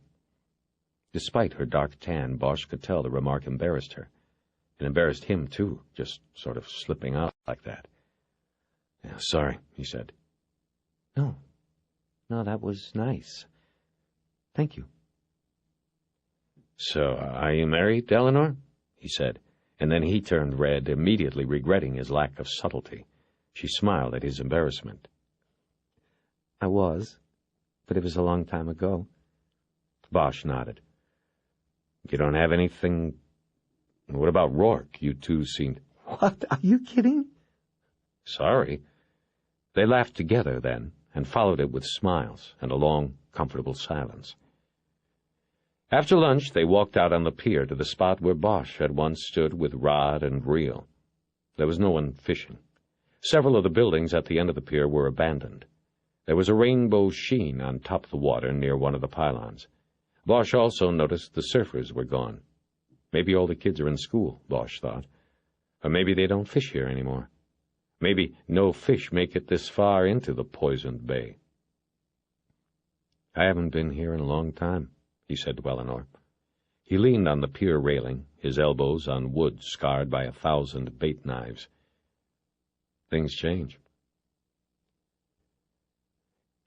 Despite her dark tan, Bosch could tell the remark embarrassed her. It embarrassed him, too, just sort of slipping out like that. "Yeah, sorry," he said. No, that was nice. Thank you. "So, are you married, Eleanor?" he said, and then he turned red, immediately regretting his lack of subtlety. She smiled at his embarrassment. I was, but it was a long time ago. Bosch nodded. "You don't have anything... What about Rourke? You two seemed..." What? Are you kidding? "Sorry." They laughed together then, and followed it with smiles and a long, comfortable silence. After lunch, they walked out on the pier to the spot where Bosch had once stood with rod and reel. There was no one fishing. Several of the buildings at the end of the pier were abandoned. There was a rainbow sheen on top of the water near one of the pylons. Bosch also noticed the surfers were gone. Maybe all the kids are in school, Bosch thought. Or maybe they don't fish here anymore. Maybe no fish make it this far into the poisoned bay. "I haven't been here in a long time," he said to Eleanor. He leaned on the pier railing, his elbows on wood scarred by 1,000 bait knives. Things change.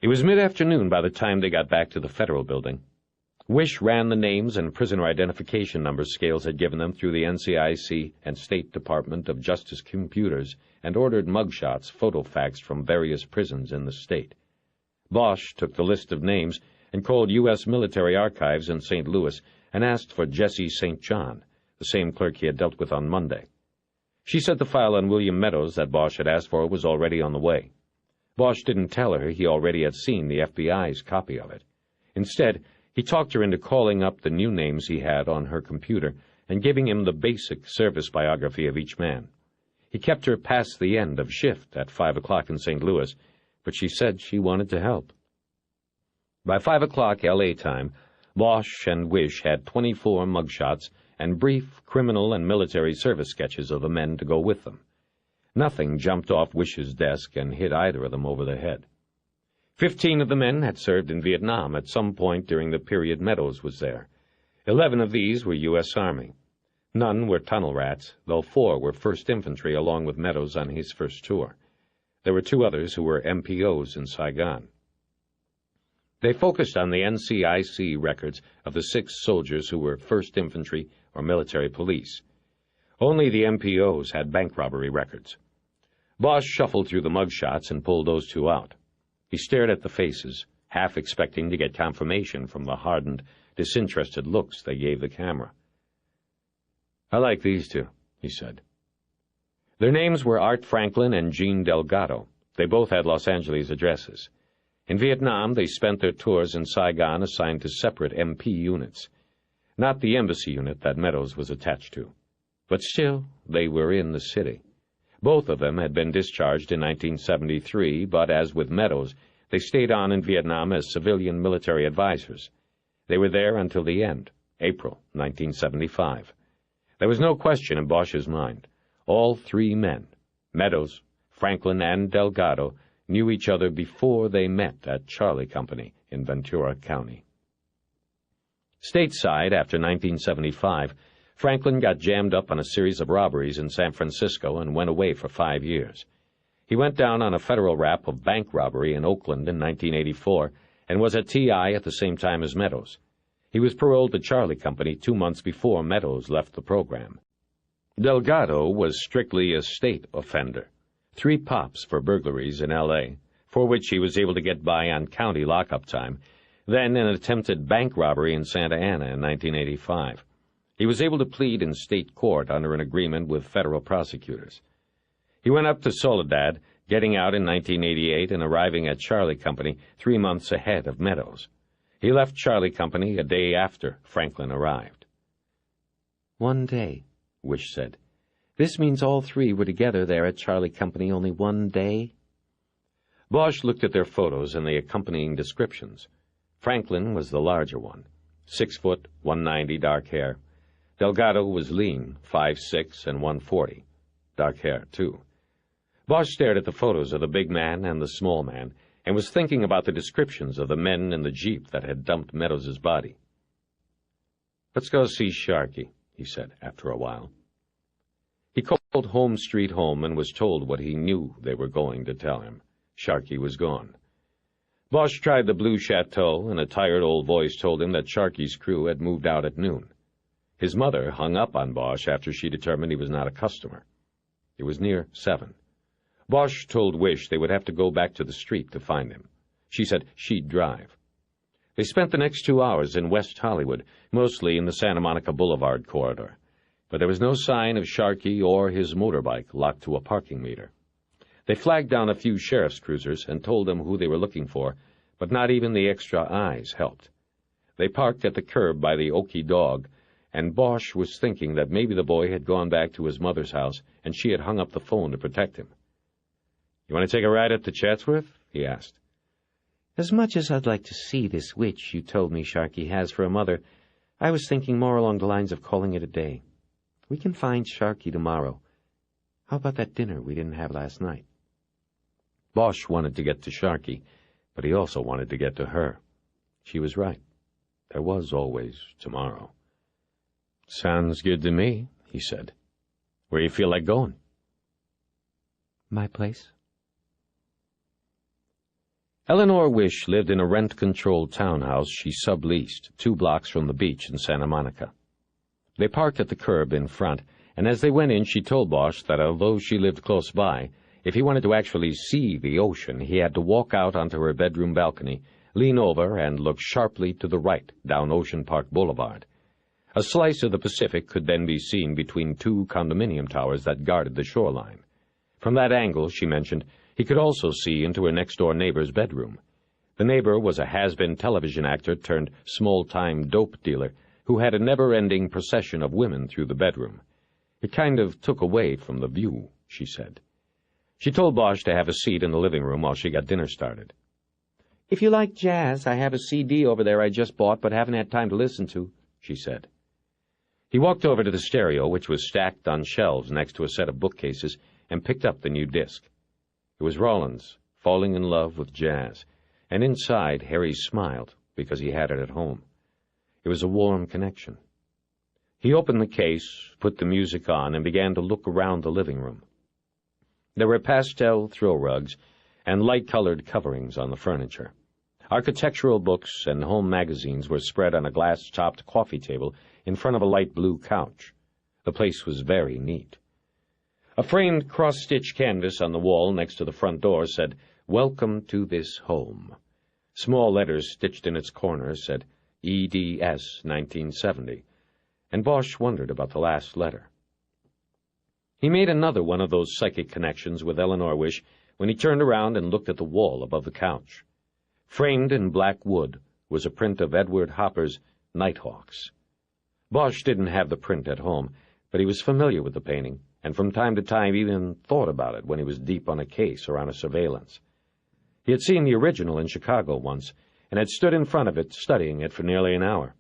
It was mid-afternoon by the time they got back to the Federal Building. Wish ran the names and prisoner identification numbers Scales had given them through the NCIC and State Department of Justice computers and ordered mugshots photo-faxed from various prisons in the state. Bosch took the list of names and called U.S. Military Archives in St. Louis and asked for Jesse St. John, the same clerk he had dealt with on Monday. She said the file on William Meadows that Bosch had asked for was already on the way. Bosch didn't tell her he already had seen the FBI's copy of it. Instead, he talked her into calling up the new names he had on her computer and giving him the basic service biography of each man. He kept her past the end of shift at 5 o'clock in St. Louis, but she said she wanted to help. By 5 o'clock L.A. time, Bosch and Wish had 24 mugshots and brief criminal and military service sketches of the men to go with them. Nothing jumped off Wish's desk and hit either of them over the head. 15 of the men had served in Vietnam at some point during the period Meadows was there. 11 of these were U.S. Army. None were tunnel rats, though 4 were 1st Infantry along with Meadows on his first tour. There were 2 others who were MPOs in Saigon. They focused on the NCIC records of the 6 soldiers who were 1st Infantry or military police. Only the MPOs had bank robbery records. Bosch shuffled through the mugshots and pulled those 2 out. He stared at the faces, half expecting to get confirmation from the hardened, disinterested looks they gave the camera. "I like these 2, he said. Their names were Art Franklin and Jean Delgado. They both had Los Angeles addresses. In Vietnam, they spent their tours in Saigon assigned to separate MP units, not the embassy unit that Meadows was attached to. But still, they were in the city. Both of them had been discharged in 1973, but as with Meadows, they stayed on in Vietnam as civilian military advisors. They were there until the end, April 1975. There was no question in Bosch's mind. All three men, Meadows, Franklin, and Delgado, knew each other before they met at Charlie Company in Ventura County. Stateside, after 1975, Franklin got jammed up on a series of robberies in San Francisco and went away for 5 years. He went down on a federal rap of bank robbery in Oakland in 1984 and was at TI at the same time as Meadows. He was paroled to Charlie Company 2 months before Meadows left the program. Delgado was strictly a state offender. 3 pops for burglaries in L.A., for which he was able to get by on county lockup time, then an attempted bank robbery in Santa Ana in 1985. He was able to plead in state court under an agreement with federal prosecutors. He went up to Soledad, getting out in 1988 and arriving at Charlie Company 3 months ahead of Meadows. He left Charlie Company a day after Franklin arrived. 1 day, Wish said. This means all 3 were together there at Charlie Company only 1 day? Bosch looked at their photos and the accompanying descriptions. Franklin was the larger one, 6 foot, 190, dark hair. Delgado was lean, 5'6", and 140. Dark hair, too. Bosch stared at the photos of the big man and the small man, and was thinking about the descriptions of the men in the jeep that had dumped Meadows' body. "Let's go see Sharkey," he said after a while. He called Home Street home and was told what he knew they were going to tell him. Sharkey was gone. Bosch tried the Blue Chateau, and a tired old voice told him that Sharkey's crew had moved out at noon. His mother hung up on Bosch after she determined he was not a customer. It was near 7. Bosch told Wish they would have to go back to the street to find him. She said she'd drive. They spent the next 2 hours in West Hollywood, mostly in the Santa Monica Boulevard corridor, but there was no sign of Sharkey or his motorbike locked to a parking meter. They flagged down a few sheriff's cruisers and told them who they were looking for, but not even the extra eyes helped. They parked at the curb by the Okie Dog, and Bosch was thinking that maybe the boy had gone back to his mother's house and she had hung up the phone to protect him. "You want to take a ride up to Chatsworth?" he asked. As much as I'd like to see this witch you told me Sharkey has for a mother, I was thinking more along the lines of calling it a day. We can find Sharkey tomorrow. How about that dinner we didn't have last night? Bosch wanted to get to Sharkey, but he also wanted to get to her. She was right. There was always tomorrow. "Sounds good to me," he said. "Where you feel like going?" My place. Eleanor Wish lived in a rent-controlled townhouse she subleased 2 blocks from the beach in Santa Monica. They parked at the curb in front, and as they went in she told Bosch that although she lived close by, if he wanted to actually see the ocean, he had to walk out onto her bedroom balcony, lean over, and look sharply to the right down Ocean Park Boulevard. A slice of the Pacific could then be seen between 2 condominium towers that guarded the shoreline. From that angle, she mentioned, he could also see into her next-door neighbor's bedroom. The neighbor was a has-been television actor turned small-time dope dealer who had a never-ending procession of women through the bedroom. It kind of took away from the view, she said. She told Bosch to have a seat in the living room while she got dinner started. If you like jazz, I have a CD over there I just bought but haven't had time to listen to, she said. He walked over to the stereo, which was stacked on shelves next to a set of bookcases, and picked up the new disc. It was Rollins, Falling in Love with Jazz, and inside Harry smiled because he had it at home. It was a warm connection. He opened the case, put the music on, and began to look around the living room. There were pastel throw rugs and light-colored coverings on the furniture. Architectural books and home magazines were spread on a glass-topped coffee table in front of a light blue couch. The place was very neat. A framed cross-stitch canvas on the wall next to the front door said, "Welcome to this home." Small letters stitched in its corners said, EDS 1970, and Bosch wondered about the last letter. He made another one of those psychic connections with Eleanor Wish when he turned around and looked at the wall above the couch. Framed in black wood was a print of Edward Hopper's Nighthawks. Bosch didn't have the print at home, but he was familiar with the painting and from time to time even thought about it when he was deep on a case or on a surveillance. He had seen the original in Chicago once, and had stood in front of it studying it for nearly an hour.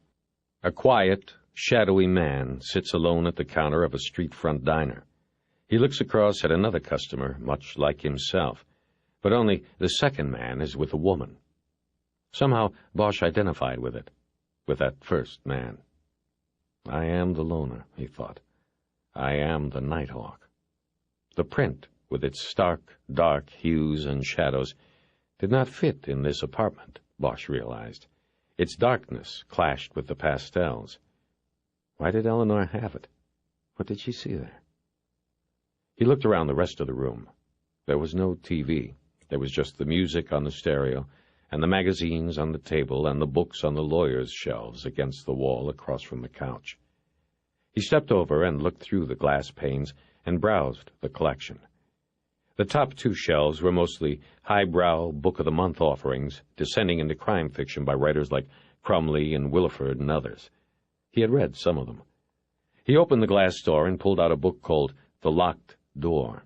A quiet, shadowy man sits alone at the counter of a street-front diner. He looks across at another customer, much like himself, but only the second man is with a woman. Somehow Bosch identified with it, with that first man. I am the loner, he thought. I am the Nighthawk. The print, with its stark, dark hues and shadows, did not fit in this apartment, Bosch realized. Its darkness clashed with the pastels. Why did Eleanor have it? What did she see there? He looked around the rest of the room. There was no TV. There was just the music on the stereo, and the magazines on the table, and the books on the lawyer's shelves against the wall across from the couch. He stepped over and looked through the glass panes and browsed the collection. The top two shelves were mostly highbrow book-of-the-month offerings, descending into crime fiction by writers like Crumley and Williford and others. He had read some of them. He opened the glass door and pulled out a book called The Locked Door.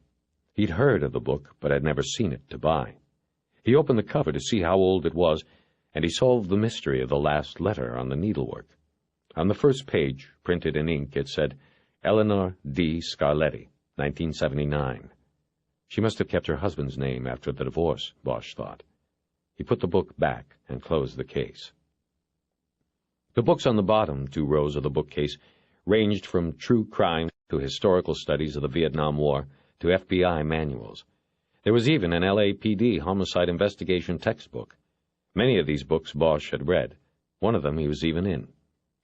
He'd heard of the book, but had never seen it to buy. He opened the cover to see how old it was, and he solved the mystery of the last letter on the needlework. On the first page, printed in ink, it said, Eleanor D. Scarletti, 1979. She must have kept her husband's name after the divorce, Bosch thought. He put the book back and closed the case. The books on the bottom 2 rows of the bookcase ranged from true crime to historical studies of the Vietnam War to FBI manuals. There was even an LAPD homicide investigation textbook. Many of these books Bosch had read. One of them he was even in.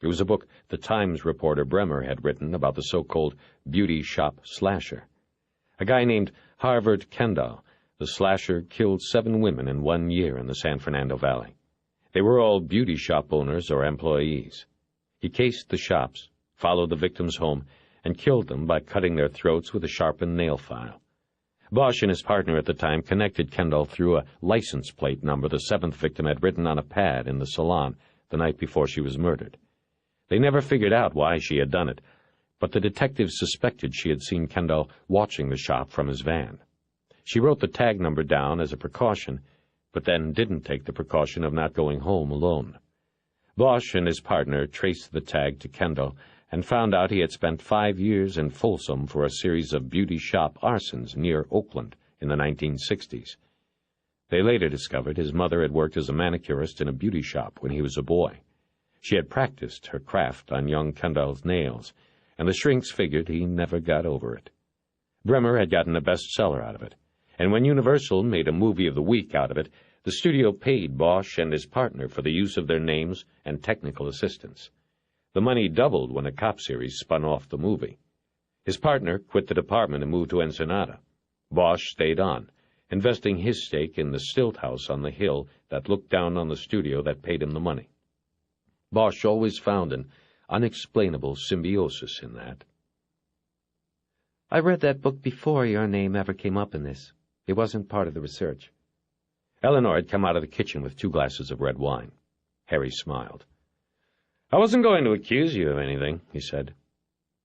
It was a book the Times reporter Bremer had written about the so-called beauty shop slasher. A guy named Harvard Kendall, the slasher killed 7 women in 1 year in the San Fernando Valley. They were all beauty shop owners or employees. He cased the shops, followed the victims home, and killed them by cutting their throats with a sharpened nail file. Bosch and his partner at the time connected Kendall through a license plate number the 7th victim had written on a pad in the salon the night before she was murdered. They never figured out why she had done it, but the detectives suspected she had seen Kendall watching the shop from his van. She wrote the tag number down as a precaution, but then didn't take the precaution of not going home alone. Bosch and his partner traced the tag to Kendall and found out he had spent 5 years in Folsom for a series of beauty shop arsons near Oakland in the 1960s. They later discovered his mother had worked as a manicurist in a beauty shop when he was a boy. She had practiced her craft on young Kendall's nails, and the shrinks figured he never got over it. Bremer had gotten a bestseller out of it, and when Universal made a movie of the week out of it, the studio paid Bosch and his partner for the use of their names and technical assistance. The money doubled when a cop series spun off the movie. His partner quit the department and moved to Ensenada. Bosch stayed on, investing his stake in the stilt house on the hill that looked down on the studio that paid him the money. Bosch always found an unexplainable symbiosis in that. I read that book before your name ever came up in this. It wasn't part of the research. Eleanor had come out of the kitchen with 2 glasses of red wine. Harry smiled. I wasn't going to accuse you of anything, he said.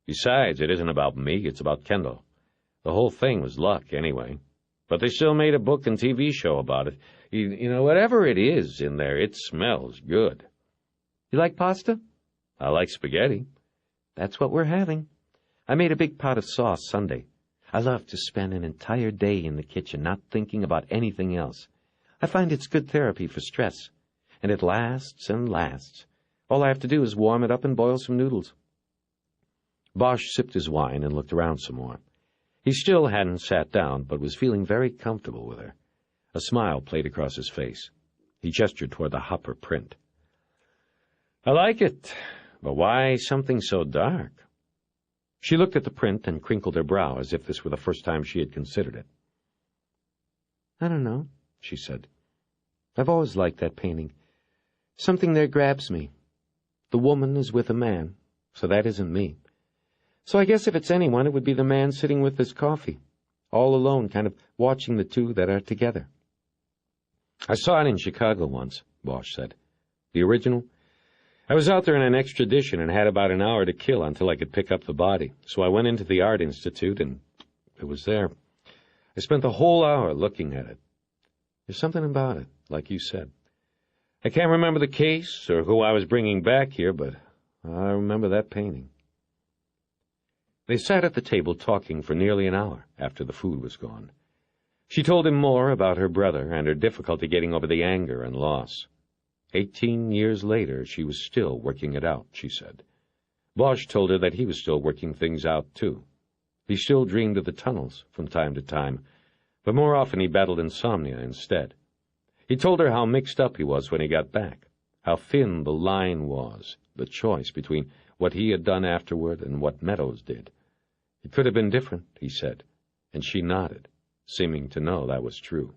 Besides, it isn't about me, it's about Kendall. The whole thing was luck, anyway. But they still made a book and TV show about it. You know, whatever it is in there, it smells good. You like pasta? I like spaghetti. That's what we're having. I made a big pot of sauce Sunday. I love to spend an entire day in the kitchen, not thinking about anything else. I find it's good therapy for stress, and it lasts and lasts. All I have to do is warm it up and boil some noodles. Bosch sipped his wine and looked around some more. He still hadn't sat down, but was feeling very comfortable with her. A smile played across his face. He gestured toward the Hopper print. I like it, but why something so dark? She looked at the print and crinkled her brow as if this were the first time she had considered it. I don't know, she said. I've always liked that painting. Something there grabs me. The woman is with a man, so that isn't me. So I guess if it's anyone, it would be the man sitting with his coffee, all alone, kind of watching the 2 that are together. I saw it in Chicago once, Bosch said. The original? I was out there in an extradition and had about an hour to kill until I could pick up the body, so I went into the Art Institute, and it was there. I spent the whole hour looking at it. There's something about it, like you said. I can't remember the case or who I was bringing back here, but I remember that painting. They sat at the table talking for nearly an hour after the food was gone. She told him more about her brother and her difficulty getting over the anger and loss. 18 years later, she was still working it out, she said. Bosch told her that he was still working things out, too. He still dreamed of the tunnels from time to time, but more often he battled insomnia instead. He told her how mixed up he was when he got back, how thin the line was, the choice between what he had done afterward and what Meadows did. It could have been different, he said, and she nodded, seeming to know that was true.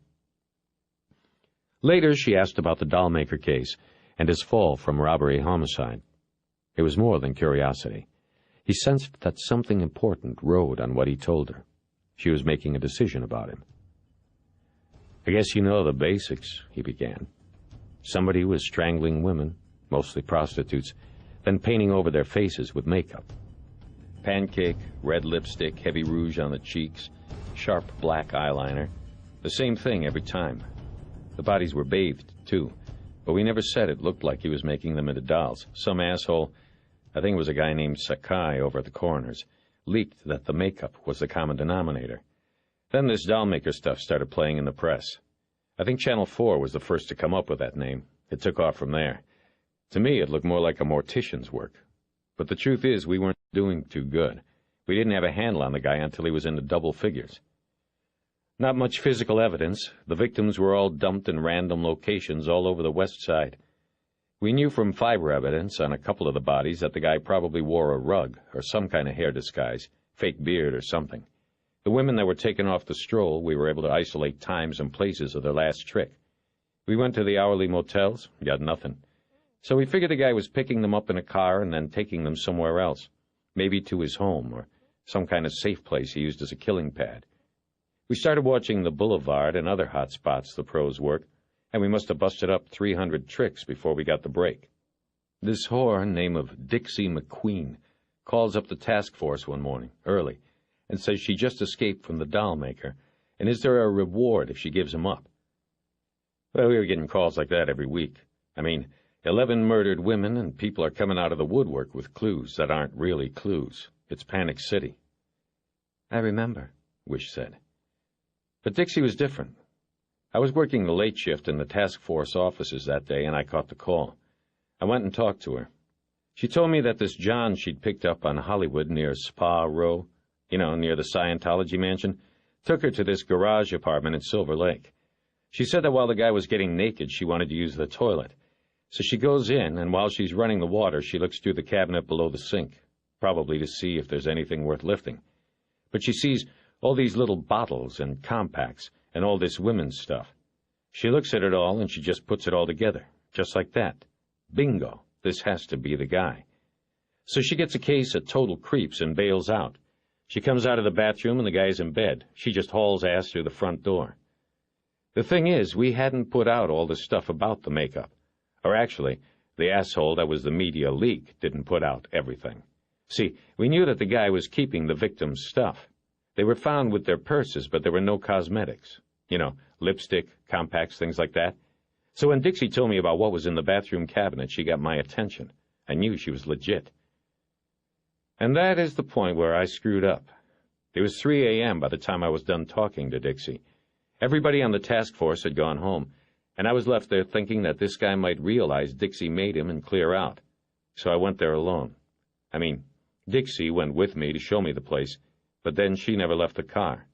Later, she asked about the dollmaker case and his fall from robbery-homicide. It was more than curiosity. He sensed that something important rode on what he told her. She was making a decision about him. "I guess you know the basics," he began. Somebody was strangling women, mostly prostitutes, then painting over their faces with makeup. Pancake, red lipstick, heavy rouge on the cheeks, sharp black eyeliner. The same thing every time. The bodies were bathed, too, but we never said it looked like he was making them into dolls. Some asshole, I think it was a guy named Sakai over at the coroner's, leaked that the makeup was the common denominator. Then this dollmaker stuff started playing in the press. I think Channel 4 was the first to come up with that name. It took off from there. To me, it looked more like a mortician's work. But the truth is, we weren't doing too good. We didn't have a handle on the guy until he was into double figures. Not much physical evidence. The victims were all dumped in random locations all over the west side. We knew from fiber evidence on a couple of the bodies that the guy probably wore a rug or some kind of hair disguise, fake beard or something. The women that were taken off the stroll, we were able to isolate times and places of their last trick. We went to the hourly motels, got nothing. So we figured the guy was picking them up in a car and then taking them somewhere else, maybe to his home or some kind of safe place he used as a killing pad. We started watching the Boulevard and other hot spots the pros work, and we must have busted up 300 tricks before we got the break. This whore, name of Dixie McQueen, calls up the task force one morning, early, and says she just escaped from the doll maker, and is there a reward if she gives him up? Well, we were getting calls like that every week. 11 murdered women, and people are coming out of the woodwork with clues that aren't really clues. It's Panic City. I remember, Wish said. But Dixie was different. I was working the late shift in the task force offices that day, and I caught the call. I went and talked to her. She told me that this John she'd picked up on Hollywood near Spa Row, near the Scientology mansion, took her to this garage apartment in Silver Lake. She said that while the guy was getting naked, she wanted to use the toilet. So she goes in, and while she's running the water, she looks through the cabinet below the sink, probably to see if there's anything worth lifting. But she sees all these little bottles and compacts and all this women's stuff. She looks at it all, and she just puts it all together, just like that. Bingo, this has to be the guy. So she gets a case of total creeps and bails out. She comes out of the bathroom, and the guy's in bed. She just hauls ass through the front door. The thing is, we hadn't put out all the stuff about the makeup. Or actually, the asshole that was the media leak didn't put out everything. See, we knew that the guy was keeping the victim's stuff. They were found with their purses, but there were no cosmetics. Lipstick, compacts, things like that. So when Dixie told me about what was in the bathroom cabinet, she got my attention. I knew she was legit. And that is the point where I screwed up. It was 3 a.m. by the time I was done talking to Dixie. Everybody on the task force had gone home, and I was left there thinking that this guy might realize Dixie made him and clear out. So I went there alone. Dixie went with me to show me the place, but then she never left the car.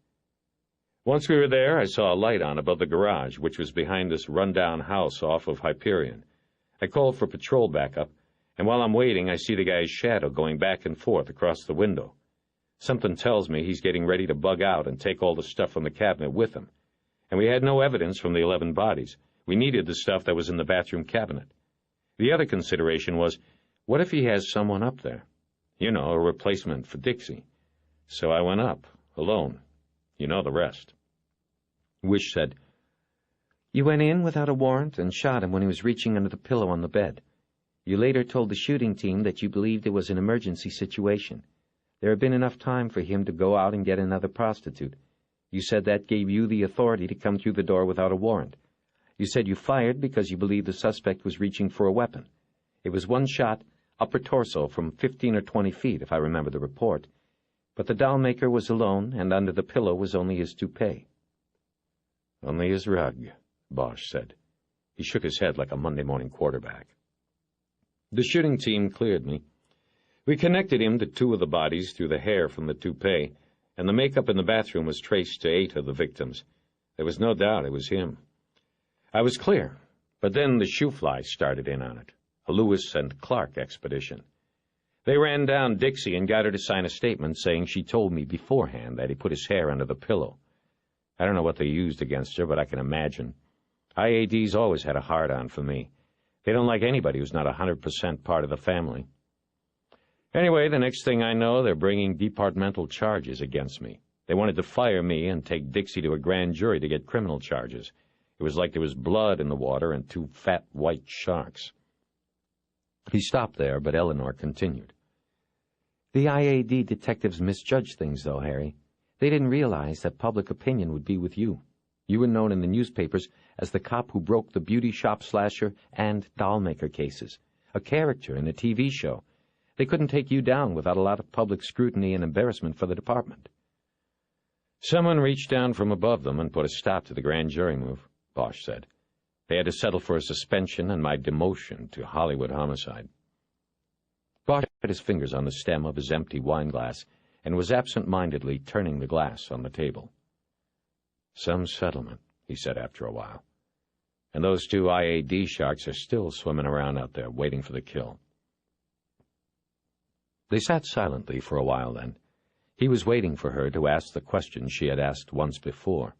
Once we were there, I saw a light on above the garage, which was behind this run-down house off of Hyperion. I called for patrol backup, and while I'm waiting, I see the guy's shadow going back and forth across the window. Something tells me he's getting ready to bug out and take all the stuff from the cabinet with him. And we had no evidence from the 11 bodies. We needed the stuff that was in the bathroom cabinet. The other consideration was, what if he has someone up there? A replacement for Dixie. So I went up, alone. You know the rest. Wish said, You went in without a warrant and shot him when he was reaching under the pillow on the bed. You later told the shooting team that you believed it was an emergency situation. There had been enough time for him to go out and get another prostitute. You said that gave you the authority to come through the door without a warrant. You said you fired because you believed the suspect was reaching for a weapon. It was one shot, upper torso, from 15 or 20 feet, if I remember the report. But the doll maker was alone, and under the pillow was only his toupee. Only his rug, Bosch said. He shook his head like a Monday morning quarterback. The shooting team cleared me. We connected him to 2 of the bodies through the hair from the toupee, and the makeup in the bathroom was traced to 8 of the victims. There was no doubt it was him. I was clear, but then the shoe-fly started in on it, a Lewis and Clark expedition. They ran down Dixie and got her to sign a statement saying she told me beforehand that he put his hair under the pillow. I don't know what they used against her, but I can imagine. IAD's always had a hard-on for me. They don't like anybody who's not 100% part of the family. Anyway, the next thing I know, they're bringing departmental charges against me. They wanted to fire me and take Dixie to a grand jury to get criminal charges. It was like there was blood in the water and 2 fat white sharks. He stopped there, but Eleanor continued. The IAD detectives misjudged things, though, Harry. They didn't realize that public opinion would be with you. You were known in the newspapers as the cop who broke the beauty shop slasher and doll-maker cases, a character in a TV show. They couldn't take you down without a lot of public scrutiny and embarrassment for the department. Someone reached down from above them and put a stop to the grand jury move, Bosch said. They had to settle for a suspension and my demotion to Hollywood homicide. Bosch had his fingers on the stem of his empty wine glass and was absent-mindedly turning the glass on the table. Some settlement, he said after a while. And those 2 IAD sharks are still swimming around out there waiting for the kill. They sat silently for a while then. He was waiting for her to ask the question she had asked once before.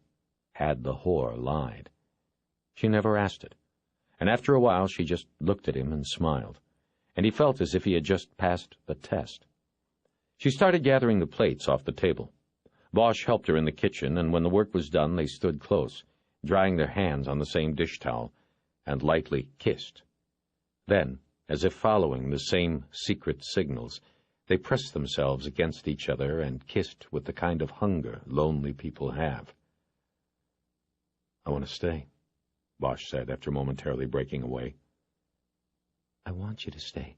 Had the whore lied? She never asked it, and after a while she just looked at him and smiled, and he felt as if he had just passed the test. She started gathering the plates off the table. Bosch helped her in the kitchen, and when the work was done they stood close, drying their hands on the same dish towel, and lightly kissed. Then, as if following the same secret signals, they pressed themselves against each other and kissed with the kind of hunger lonely people have. "I want to stay," Bosch said after momentarily breaking away. "I want you to stay,"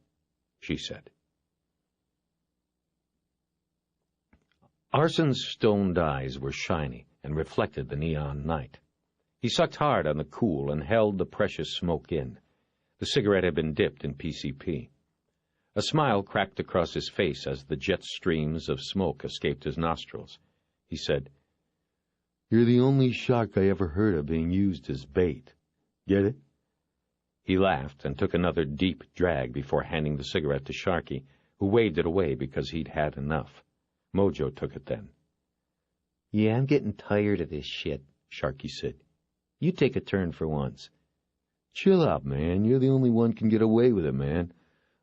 she said. Arson's stoned eyes were shiny and reflected the neon night. He sucked hard on the cool and held the precious smoke in. The cigarette had been dipped in PCP. A smile cracked across his face as the jet streams of smoke escaped his nostrils. He said, "You're the only shark I ever heard of being used as bait. Get it?" He laughed and took another deep drag before handing the cigarette to Sharky, who waved it away because he'd had enough. Mojo took it then. "Yeah, I'm getting tired of this shit," Sharky said. "You take a turn for once." "Chill out, man. You're the only one can get away with it, man.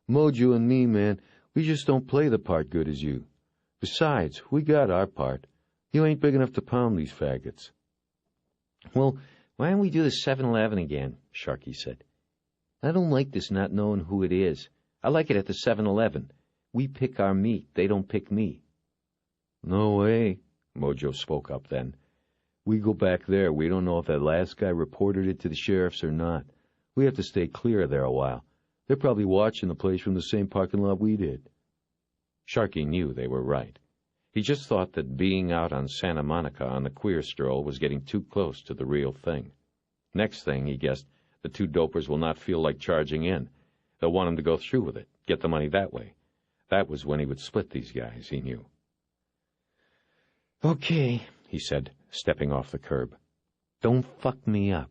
Mojo and me, man, we just don't play the part good as you. Besides, we got our part. You ain't big enough to pound these faggots." "Well, why don't we do the 7-Eleven again?" Sharky said. "I don't like this not knowing who it is. I like it at the 7-Eleven. We pick our meat. They don't pick me." "No way," Mojo spoke up then. "We go back there. We don't know if that last guy reported it to the sheriffs or not. We have to stay clear of there a while. They're probably watching the place from the same parking lot we did." Sharky knew they were right. He just thought that being out on Santa Monica on the queer stroll was getting too close to the real thing. Next thing, he guessed, the 2 dopers will not feel like charging in. They'll want him to go through with it, get the money that way. That was when he would split these guys, he knew. "Okay," he said, stepping off the curb. "Don't fuck me up."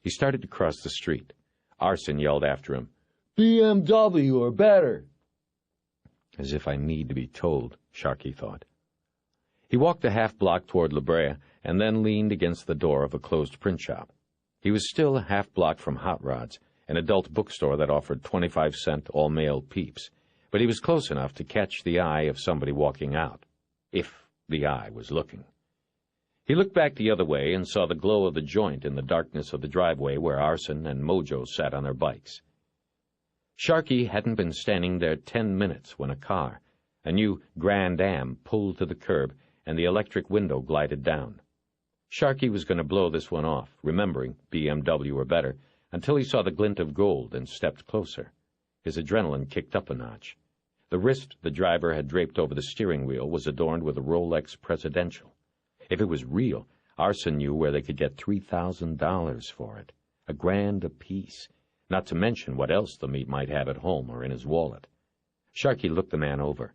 He started to cross the street. Arson yelled after him, "BMW or better." As if I need to be told, Sharky thought. He walked a half-block toward La Brea and then leaned against the door of a closed print shop. He was still a half-block from Hot Rods, an adult bookstore that offered 25-cent all-male peeps, but he was close enough to catch the eye of somebody walking out, if the eye was looking. He looked back the other way and saw the glow of the joint in the darkness of the driveway where Arson and Mojo sat on their bikes. Sharkey hadn't been standing there 10 minutes when a car, a new Grand Am, pulled to the curb and the electric window glided down. Sharkey was going to blow this one off, remembering BMW or better, until he saw the glint of gold and stepped closer. His adrenaline kicked up a notch. The wrist the driver had draped over the steering wheel was adorned with a Rolex Presidential. If it was real, Arson knew where they could get $3,000 for it, $1,000 apiece, not to mention what else the meat might have at home or in his wallet. Sharkey looked the man over.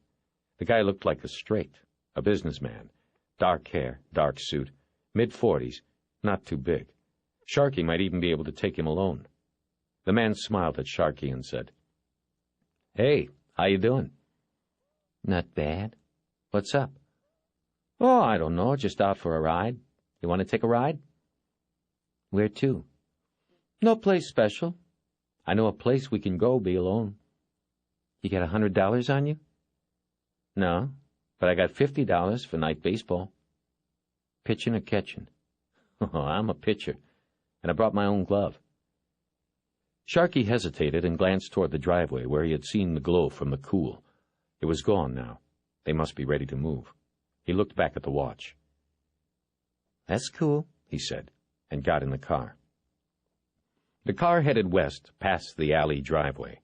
The guy looked like a straight, a businessman, dark hair, dark suit, mid-40s, not too big. Sharkey might even be able to take him alone. The man smiled at Sharkey and said, "Hey, how you doing?" "Not bad. What's up?" "Oh, I don't know, just out for a ride. You want to take a ride?" "Where to?" "No place special. I know a place we can go be alone." "You got $100 on you?" "No, but I got $50 for night baseball." "Pitching or catching?" "Oh, I'm a pitcher, and I brought my own glove." Sharkey hesitated and glanced toward the driveway where he had seen the glow from the cool. It was gone now. They must be ready to move. He looked back at the watch. "That's cool," he said, and got in the car. The car headed west, past the alley driveway.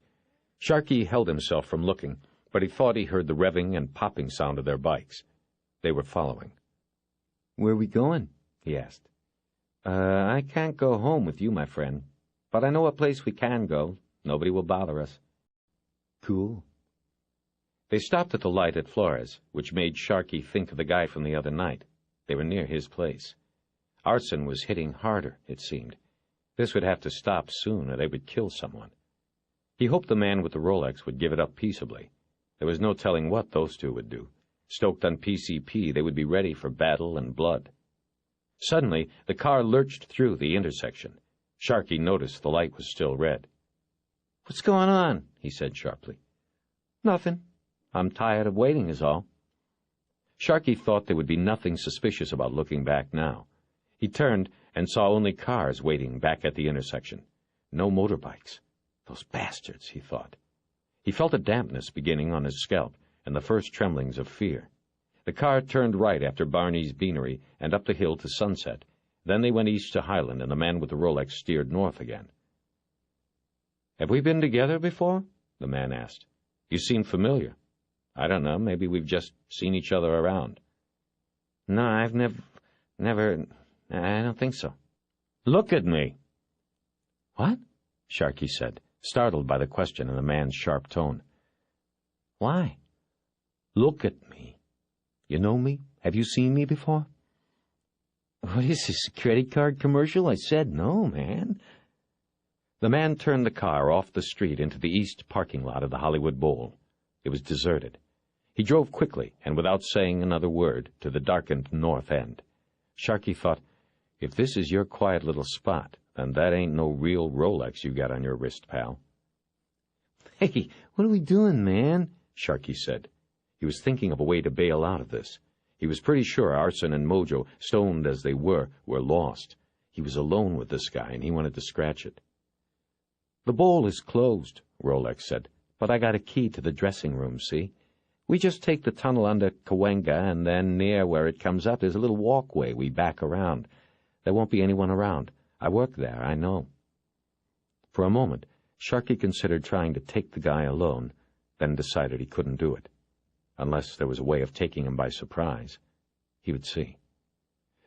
Sharkey held himself from looking, but he thought he heard the revving and popping sound of their bikes. They were following. "Where are we going?" he asked. I can't go home with you, my friend, but I know a place we can go. Nobody will bother us." "Cool." They stopped at the light at Flores, which made Sharkey think of the guy from the other night. They were near his place. Arson was hitting harder, it seemed. This would have to stop soon, or they would kill someone. He hoped the man with the Rolex would give it up peaceably. There was no telling what those two would do. Stoked on PCP, they would be ready for battle and blood. Suddenly, the car lurched through the intersection. Sharkey noticed the light was still red. "What's going on?" he said sharply. "Nothing. I'm tired of waiting is all." Sharkey thought there would be nothing suspicious about looking back now. He turned and saw only cars waiting back at the intersection. No motorbikes. Those bastards, he thought. He felt a dampness beginning on his scalp and the first tremblings of fear. The car turned right after Barney's Beanery and up the hill to Sunset. Then they went east to Highland, and the man with the Rolex steered north again. "Have we been together before?" the man asked. "You seem familiar." "I don't know. Maybe we've just seen each other around." "No, I've never, I don't think so." "Look at me." "What?" Sharkey said, startled by the question in the man's sharp tone. "Why?" "Look at me. You know me? Have you seen me before?" "What is this, a credit card commercial?" I said, "No, man." The man turned the car off the street into the east parking lot of the Hollywood Bowl. It was deserted. He drove quickly, and without saying another word, to the darkened north end. Sharkey thought, if this is your quiet little spot, then that ain't no real Rolex you got on your wrist, pal. "Hey, what are we doing, man?" Sharkey said. He was thinking of a way to bail out of this. He was pretty sure Arson and Mojo, stoned as they were lost. He was alone with this guy, and he wanted to scratch it. "The bowl is closed," Rolex said, "but I got a key to the dressing room, see? We just take the tunnel under Cahuenga, and then near where it comes up there's a little walkway we back around. There won't be anyone around. I work there, I know." For a moment, Sharkey considered trying to take the guy alone, then decided he couldn't do it. Unless there was a way of taking him by surprise. He would see.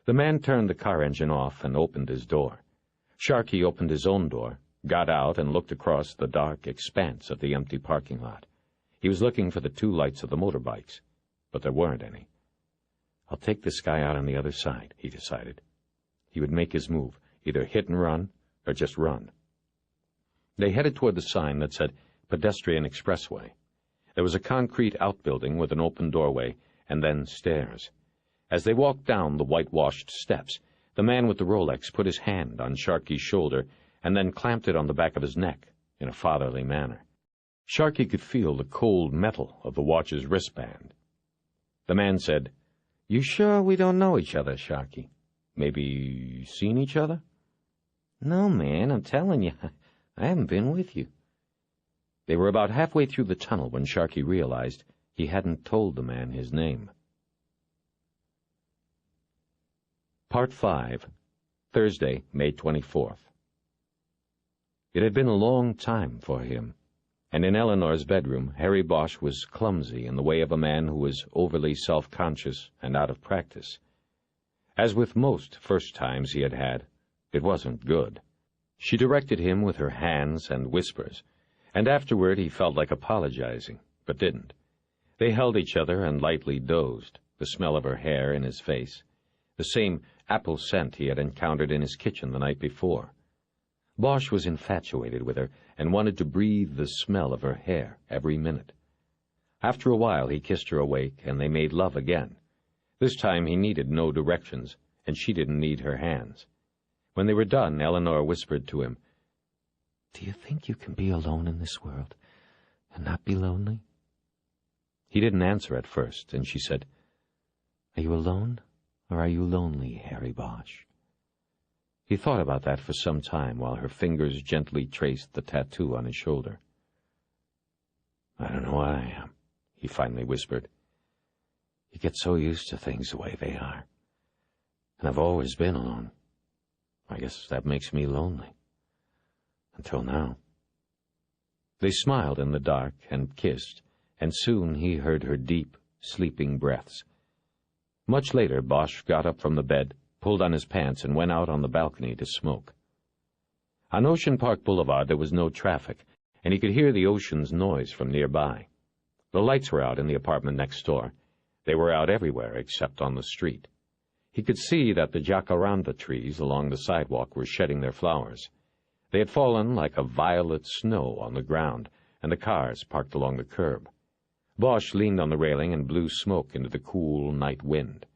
The man turned the car engine off and opened his door. Sharkey opened his own door, got out, and looked across the dark expanse of the empty parking lot. He was looking for the two lights of the motorbikes, but there weren't any. "I'll take this guy out on the other side," he decided. He would make his move, either hit and run, or just run. They headed toward the sign that said Pedestrian Expressway. There was a concrete outbuilding with an open doorway, and then stairs. As they walked down the whitewashed steps, the man with the Rolex put his hand on Sharkey's shoulder and then clamped it on the back of his neck in a fatherly manner. Sharkey could feel the cold metal of the watch's wristband. The man said, "You sure we don't know each other, Sharkey? Maybe seen each other?" "No, man, I'm telling you, I haven't been with you." They were about halfway through the tunnel when Sharkey realized he hadn't told the man his name. Part 5, Thursday, May 24th. It had been a long time for him, and in Eleanor's bedroom, Harry Bosch was clumsy in the way of a man who was overly self-conscious and out of practice. As with most first times he had had, it wasn't good. She directed him with her hands and whispers, and afterward he felt like apologizing, but didn't. They held each other and lightly dozed, the smell of her hair in his face, the same apple scent he had encountered in his kitchen the night before. Bosch was infatuated with her and wanted to breathe the smell of her hair every minute. After a while he kissed her awake, and they made love again. This time he needed no directions, and she didn't need her hands. When they were done, Eleanor whispered to him, "Do you think you can be alone in this world and not be lonely?" He didn't answer at first, and she said, "Are you alone, or are you lonely, Harry Bosch?" He thought about that for some time while her fingers gently traced the tattoo on his shoulder. "I don't know what I am," he finally whispered. "You get so used to things the way they are. And I've always been alone. I guess that makes me lonely. Until now." They smiled in the dark and kissed, and soon he heard her deep, sleeping breaths. Much later, Bosch got up from the bed, pulled on his pants, and went out on the balcony to smoke. On Ocean Park Boulevard there was no traffic, and he could hear the ocean's noise from nearby. The lights were out in the apartment next door. They were out everywhere except on the street. He could see that the jacaranda trees along the sidewalk were shedding their flowers. They had fallen like a violet snow on the ground, and the cars parked along the curb. Bosch leaned on the railing and blew smoke into the cool night wind.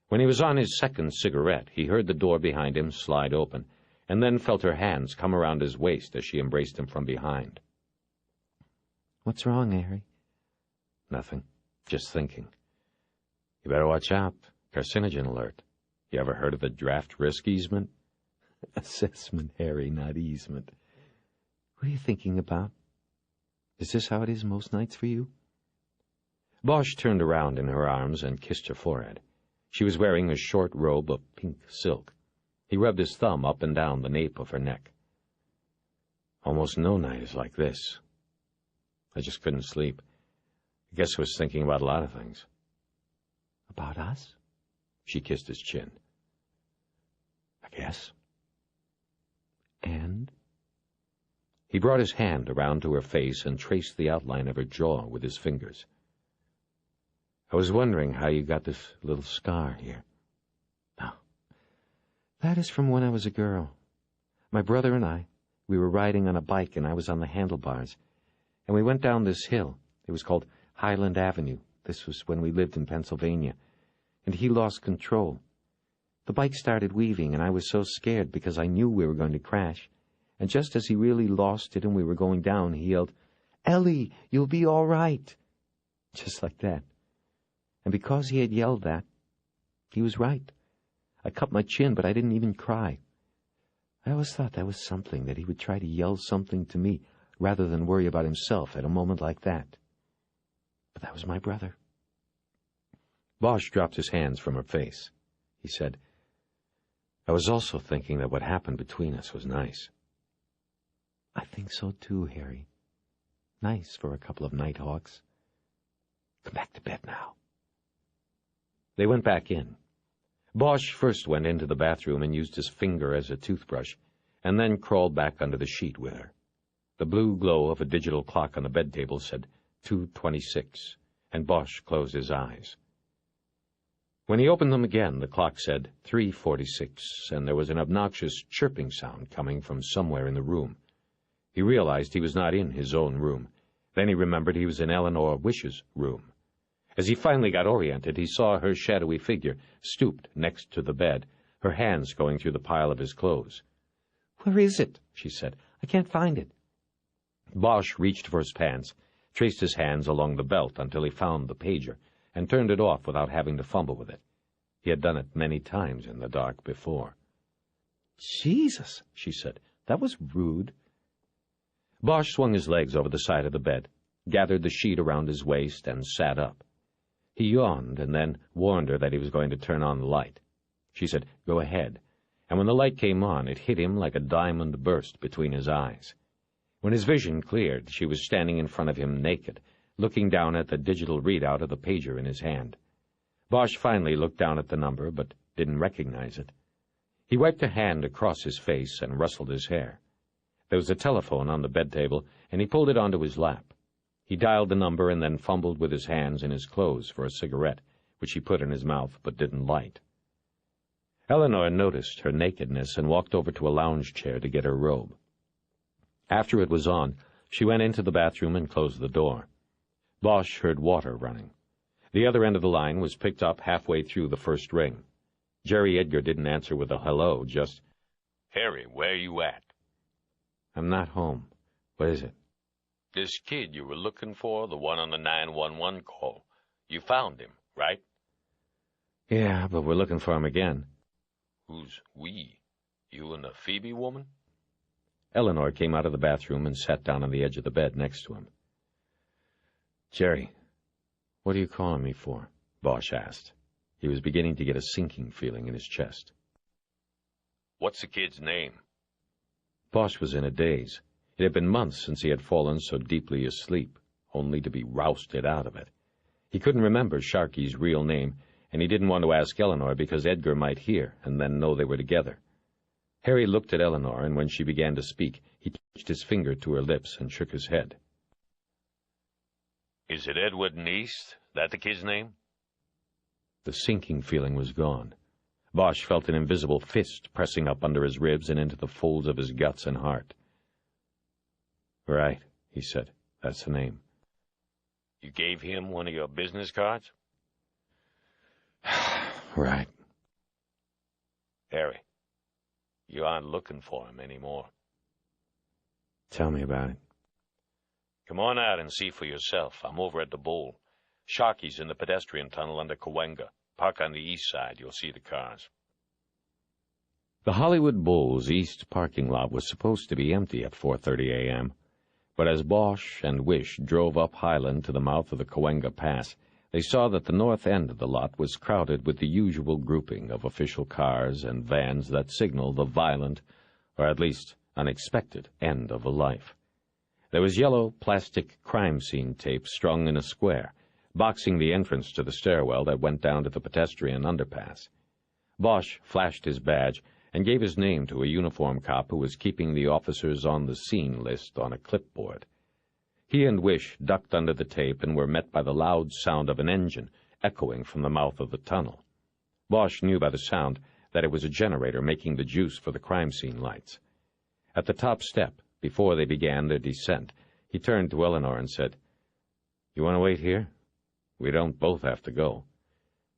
When he was on his second cigarette, he heard the door behind him slide open, and then felt her hands come around his waist as she embraced him from behind. "What's wrong, Harry?" "Nothing. Just thinking. You better watch out. Carcinogen alert. You ever heard of the draft risk easement?" "Assessment, Harry, not easement. What are you thinking about? Is this how it is most nights for you?" Bosch turned around in her arms and kissed her forehead. She was wearing a short robe of pink silk. He rubbed his thumb up and down the nape of her neck. "Almost no night is like this. I just couldn't sleep. I guess I was thinking about a lot of things." "About us?" She kissed his chin. "I guess." "And?" He brought his hand around to her face and traced the outline of her jaw with his fingers. "I was wondering how you got this little scar here." "Oh, that is from when I was a girl. My brother and we were riding on a bike, and I was on the handlebars, and we went down this hill. It was called Highland Avenue. This was when we lived in Pennsylvania, and he lost control. The bike started weaving, and I was so scared because I knew we were going to crash, and just as he really lost it and we were going down, he yelled, 'Ellie, you'll be all right,' just like that. And because he had yelled that, he was right. I cut my chin, but I didn't even cry. I always thought that was something, that he would try to yell something to me rather than worry about himself at a moment like that. But that was my brother." Bosch dropped his hands from her face. He said, "I was also thinking that what happened between us was nice." "I think so too, Harry. Nice for a couple of nighthawks. Come back to bed now." They went back in. Bosch first went into the bathroom and used his finger as a toothbrush, and then crawled back under the sheet with her. The blue glow of a digital clock on the bed table said 2:26, and Bosch closed his eyes. When he opened them again, the clock said 3:46, and there was an obnoxious chirping sound coming from somewhere in the room. He realized he was not in his own room. Then he remembered he was in Eleanor Wish's room. As he finally got oriented, he saw her shadowy figure stooped next to the bed, her hands going through the pile of his clothes. "Where is it?" she said. "I can't find it." Bosch reached for his pants, traced his hands along the belt until he found the pager, and turned it off without having to fumble with it. He had done it many times in the dark before. "Jesus," she said. "That was rude." Bosch swung his legs over the side of the bed, gathered the sheet around his waist, and sat up. He yawned and then warned her that he was going to turn on the light. She said, "Go ahead," and when the light came on, it hit him like a diamond burst between his eyes. When his vision cleared, she was standing in front of him naked, looking down at the digital readout of the pager in his hand. Bosch finally looked down at the number, but didn't recognize it. He wiped a hand across his face and rustled his hair. There was a telephone on the bed table, and he pulled it onto his lap. He dialed the number and then fumbled with his hands in his clothes for a cigarette, which he put in his mouth but didn't light. Eleanor noticed her nakedness and walked over to a lounge chair to get her robe. After it was on, she went into the bathroom and closed the door. Bosch heard water running. The other end of the line was picked up halfway through the first ring. Jerry Edgar didn't answer with a hello, just, "Harry, where you at?" "I'm not home. What is it?" "This kid you were looking for, the one on the 911 call. You found him, right?" "Yeah, but we're looking for him again." "Who's we? You and the Phoebe woman?" Eleanor came out of the bathroom and sat down on the edge of the bed next to him. "Jerry, what are you calling me for?" Bosch asked. He was beginning to get a sinking feeling in his chest. "What's the kid's name?" Bosch was in a daze. It had been months since he had fallen so deeply asleep, only to be rousted out of it. He couldn't remember Sharky's real name, and he didn't want to ask Eleanor because Edgar might hear and then know they were together. Harry looked at Eleanor, and when she began to speak, he touched his finger to her lips and shook his head. "Is it Edward Neist? That the kid's name?" The sinking feeling was gone. Bosch felt an invisible fist pressing up under his ribs and into the folds of his guts and heart. "Right," he said. "That's the name." "You gave him one of your business cards?" "Right." "Harry, you aren't looking for him anymore." "Tell me about it." "Come on out and see for yourself. I'm over at the Bowl. Sharky's in the pedestrian tunnel under Cahuenga. Park on the east side. You'll see the cars." The Hollywood Bowl's east parking lot was supposed to be empty at 4:30 a.m., but as Bosch and Wish drove up Highland to the mouth of the Cahuenga Pass, they saw that the north end of the lot was crowded with the usual grouping of official cars and vans that signal the violent, or at least unexpected, end of a life. There was yellow plastic crime scene tape strung in a square, boxing the entrance to the stairwell that went down to the pedestrian underpass. Bosch flashed his badge and gave his name to a uniformed cop who was keeping the officers on the scene list on a clipboard. He and Wish ducked under the tape and were met by the loud sound of an engine echoing from the mouth of the tunnel. Bosch knew by the sound that it was a generator making the juice for the crime scene lights. At the top step, before they began their descent, he turned to Eleanor and said, "You want to wait here? We don't both have to go."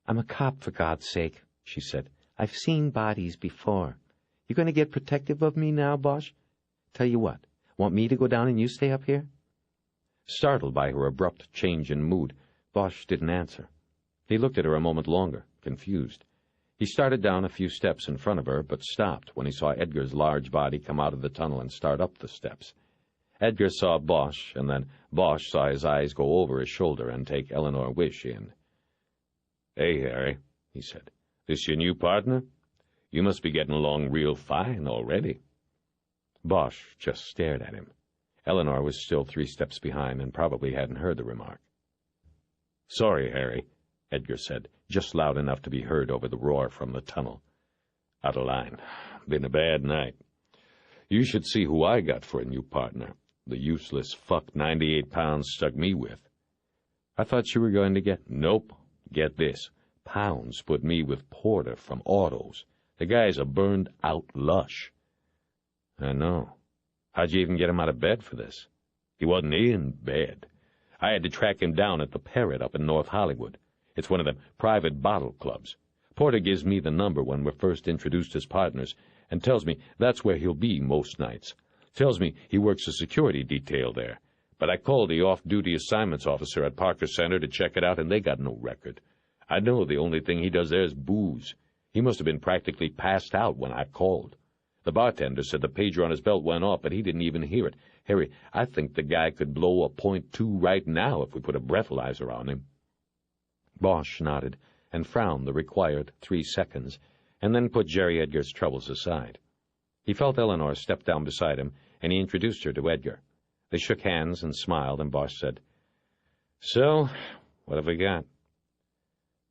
"I'm a cop, for God's sake," she said. "I've seen bodies before. You going to get protective of me now, Bosch? Tell you what, want me to go down and you stay up here?" Startled by her abrupt change in mood, Bosch didn't answer. He looked at her a moment longer, confused. He started down a few steps in front of her, but stopped when he saw Edgar's large body come out of the tunnel and start up the steps. Edgar saw Bosch, and then Bosch saw his eyes go over his shoulder and take Eleanor Wish in. "Hey, Harry," he said. "This your new partner? You must be getting along real fine already." Bosch just stared at him. Eleanor was still 3 steps behind and probably hadn't heard the remark. "Sorry, Harry," Edgar said, just loud enough to be heard over the roar from the tunnel. "Out of line. Been a bad night. You should see who I got for a new partner. The useless fuck 98 pounds stuck me with." "I thought you were going to get—" "Nope. Get this. Pounds put me with Porter from Autos. The guy's a burned-out lush." "I know. How'd you even get him out of bed for this?" "He wasn't in bed. I had to track him down at the Parrot up in North Hollywood. It's one of them private bottle clubs. Porter gives me the number when we're first introduced as partners and tells me that's where he'll be most nights. Tells me he works a security detail there. But I called the off-duty assignments officer at Parker Center to check it out, and they got no record. I know the only thing he does there is booze. He must have been practically passed out when I called. The bartender said the pager on his belt went off, but he didn't even hear it. Harry, I think the guy could blow a .2 right now if we put a breathalyzer on him." Bosch nodded and frowned the required 3 seconds, and then put Jerry Edgar's troubles aside. He felt Eleanor step down beside him, and he introduced her to Edgar. They shook hands and smiled, and Bosch said, "So, what have we got?"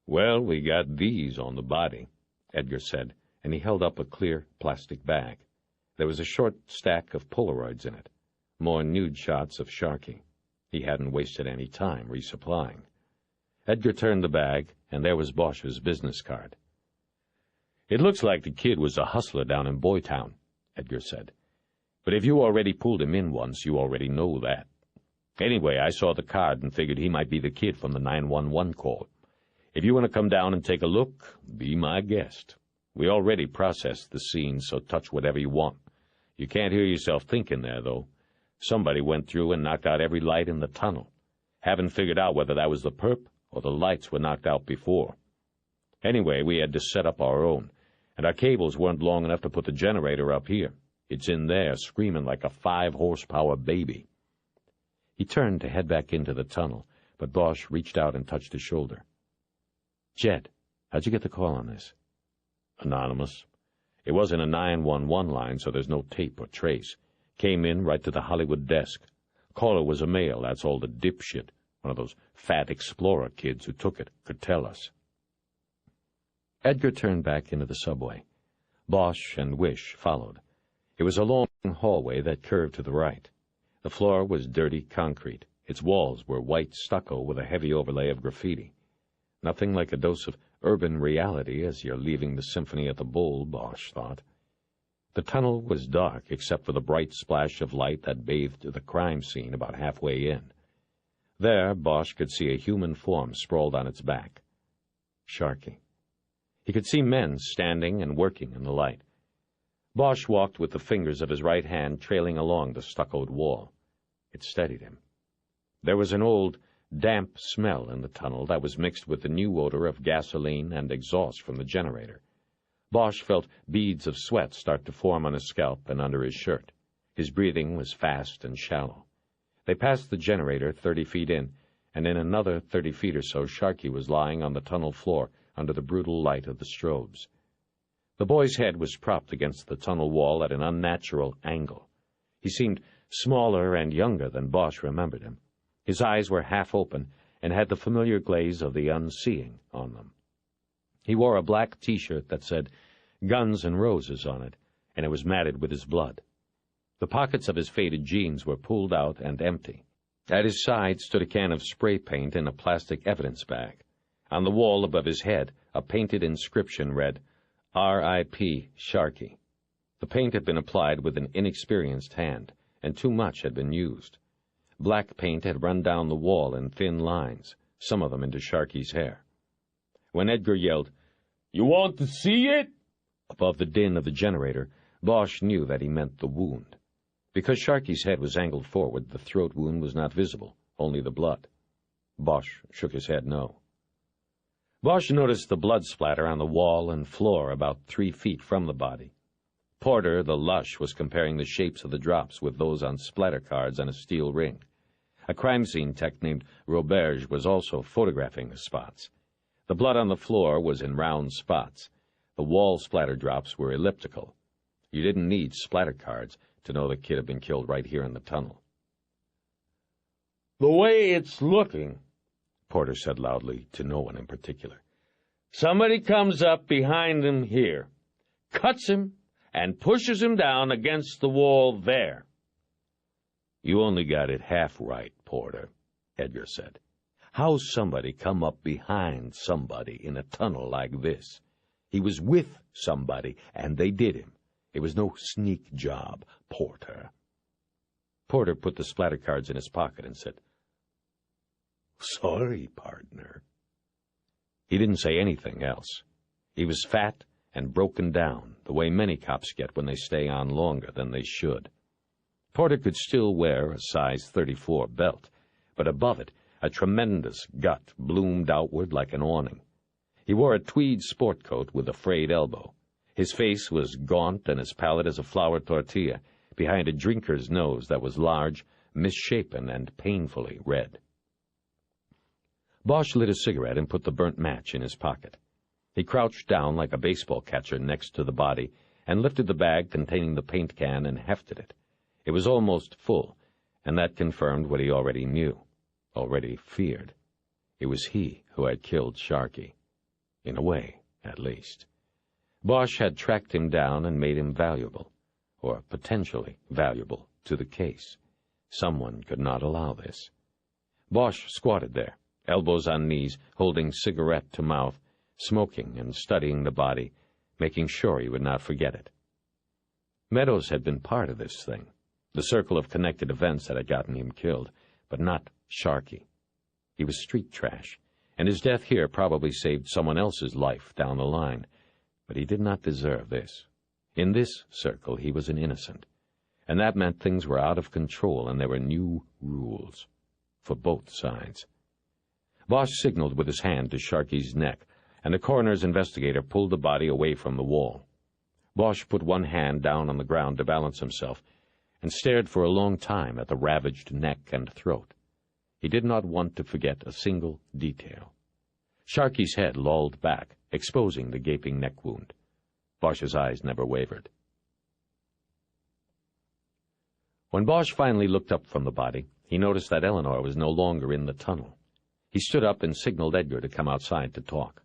"Well, we got these on the body," Edgar said, and he held up a clear plastic bag. There was a short stack of Polaroids in it, more nude shots of Sharkey. He hadn't wasted any time resupplying. Edgar turned the bag, and there was Bosch's business card. "It looks like the kid was a hustler down in Boytown," Edgar said. "But if you already pulled him in once, you already know that. Anyway, I saw the card and figured he might be the kid from the 911 call. If you want to come down and take a look, be my guest. We already processed the scene, so touch whatever you want. You can't hear yourself thinking there, though. Somebody went through and knocked out every light in the tunnel. Haven't figured out whether that was the perp or the lights were knocked out before. Anyway, we had to set up our own, and our cables weren't long enough to put the generator up here. It's in there, screaming like a 5-horsepower baby." He turned to head back into the tunnel, but Bosch reached out and touched his shoulder. "Jed, how'd you get the call on this?" "Anonymous. It wasn't a 911 line, so there's no tape or trace. Came in right to the Hollywood desk. Caller was a male, that's all the dipshit. One of those fat explorer kids who took it could tell us." Edgar turned back into the subway. Bosch and Wish followed. It was a long hallway that curved to the right. The floor was dirty concrete. Its walls were white stucco with a heavy overlay of graffiti. Nothing like a dose of urban reality as you're leaving the symphony at the Bull, Bosch thought. The tunnel was dark except for the bright splash of light that bathed the crime scene about halfway in. There, Bosch could see a human form sprawled on its back. Sharkey. He could see men standing and working in the light. Bosch walked with the fingers of his right hand trailing along the stuccoed wall. It steadied him. There was an old, damp smell in the tunnel that was mixed with the new odor of gasoline and exhaust from the generator. Bosch felt beads of sweat start to form on his scalp and under his shirt. His breathing was fast and shallow. They passed the generator 30 feet in, and in another 30 feet or so Sharkey was lying on the tunnel floor under the brutal light of the strobes. The boy's head was propped against the tunnel wall at an unnatural angle. He seemed smaller and younger than Bosch remembered him. His eyes were half open and had the familiar glaze of the unseeing on them. He wore a black T-shirt that said Guns N' Roses on it, and it was matted with his blood. The pockets of his faded jeans were pulled out and empty. At his side stood a can of spray paint in a plastic evidence bag. On the wall above his head, a painted inscription read, R.I.P. Sharkey. The paint had been applied with an inexperienced hand, and too much had been used. Black paint had run down the wall in thin lines, some of them into Sharkey's hair. When Edgar yelled, "You want to see it?" above the din of the generator, Bosch knew that he meant the wound. Because Sharkey's head was angled forward, the throat wound was not visible, only the blood. Bosch shook his head no. Bosch noticed the blood splatter on the wall and floor about 3 feet from the body. Porter, the lush, was comparing the shapes of the drops with those on splatter cards on a steel ring. A crime scene tech named Roberge was also photographing the spots. The blood on the floor was in round spots. The wall splatter drops were elliptical. You didn't need splatter cards to know the kid had been killed right here in the tunnel. "The way it's looking," Porter said loudly, to no one in particular, "somebody comes up behind him here, cuts him, and pushes him down against the wall there." "You only got it half right, Porter," Edgar said. "How's somebody come up behind somebody in a tunnel like this? He was with somebody, and they did him. It was no sneak job, Porter." Porter put the splatter cards in his pocket and said, "Sorry, partner." He didn't say anything else. He was fat and broken down, the way many cops get when they stay on longer than they should. Porter could still wear a size 34 belt, but above it, a tremendous gut bloomed outward like an awning. He wore a tweed sport coat with a frayed elbow. His face was gaunt and as pallid as a flour tortilla, behind a drinker's nose that was large, misshapen, and painfully red. Bosch lit a cigarette and put the burnt match in his pocket. He crouched down like a baseball catcher next to the body and lifted the bag containing the paint can and hefted it. It was almost full, and that confirmed what he already knew, already feared. It was he who had killed Sharkey. In a way, at least. Bosch had tracked him down and made him valuable, or potentially valuable, to the case. Someone could not allow this. Bosch squatted there, elbows on knees, holding cigarette to mouth, smoking and studying the body, making sure he would not forget it. Meadows had been part of this thing, the circle of connected events that had gotten him killed, but not Sharkey. He was street trash, and his death here probably saved someone else's life down the line, but he did not deserve this. In this circle he was an innocent, and that meant things were out of control and there were new rules for both sides. Bosch signaled with his hand to Sharkey's neck, and the coroner's investigator pulled the body away from the wall. Bosch put one hand down on the ground to balance himself, and stared for a long time at the ravaged neck and throat. He did not want to forget a single detail. Sharkey's head lolled back, exposing the gaping neck wound. Bosch's eyes never wavered. When Bosch finally looked up from the body, he noticed that Eleanor was no longer in the tunnel. He stood up and signaled Edgar to come outside to talk.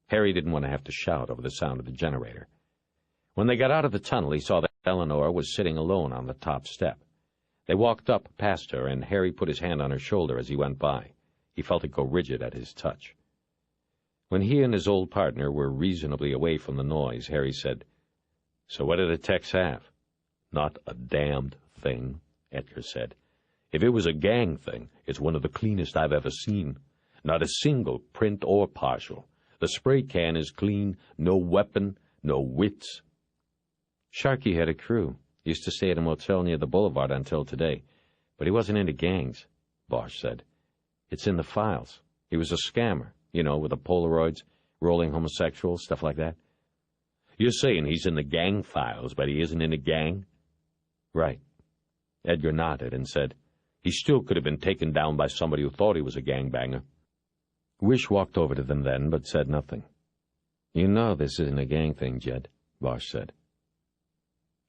Harry didn't want to have to shout over the sound of the generator. When they got out of the tunnel, he saw that Eleanor was sitting alone on the top step. They walked up past her, and Harry put his hand on her shoulder as he went by. He felt it go rigid at his touch. When he and his old partner were reasonably away from the noise, Harry said, "So what did the techs have?" "Not a damned thing," Edgar said. "If it was a gang thing, it's one of the cleanest I've ever seen. Not a single print or partial. The spray can is clean, no weapon, no wits." Sharkey had a crew. Used to stay at a motel near the boulevard until today. But he wasn't into gangs, Bosch said. "It's in the files. He was a scammer, with the Polaroids, rolling homosexuals, stuff like that." "You're saying he's in the gang files, but he isn't in a gang?" "Right." Edgar nodded and said, "He still could have been taken down by somebody who thought he was a gangbanger." Wish walked over to them then, but said nothing. "You know this isn't a gang thing, Jed," Bosch said.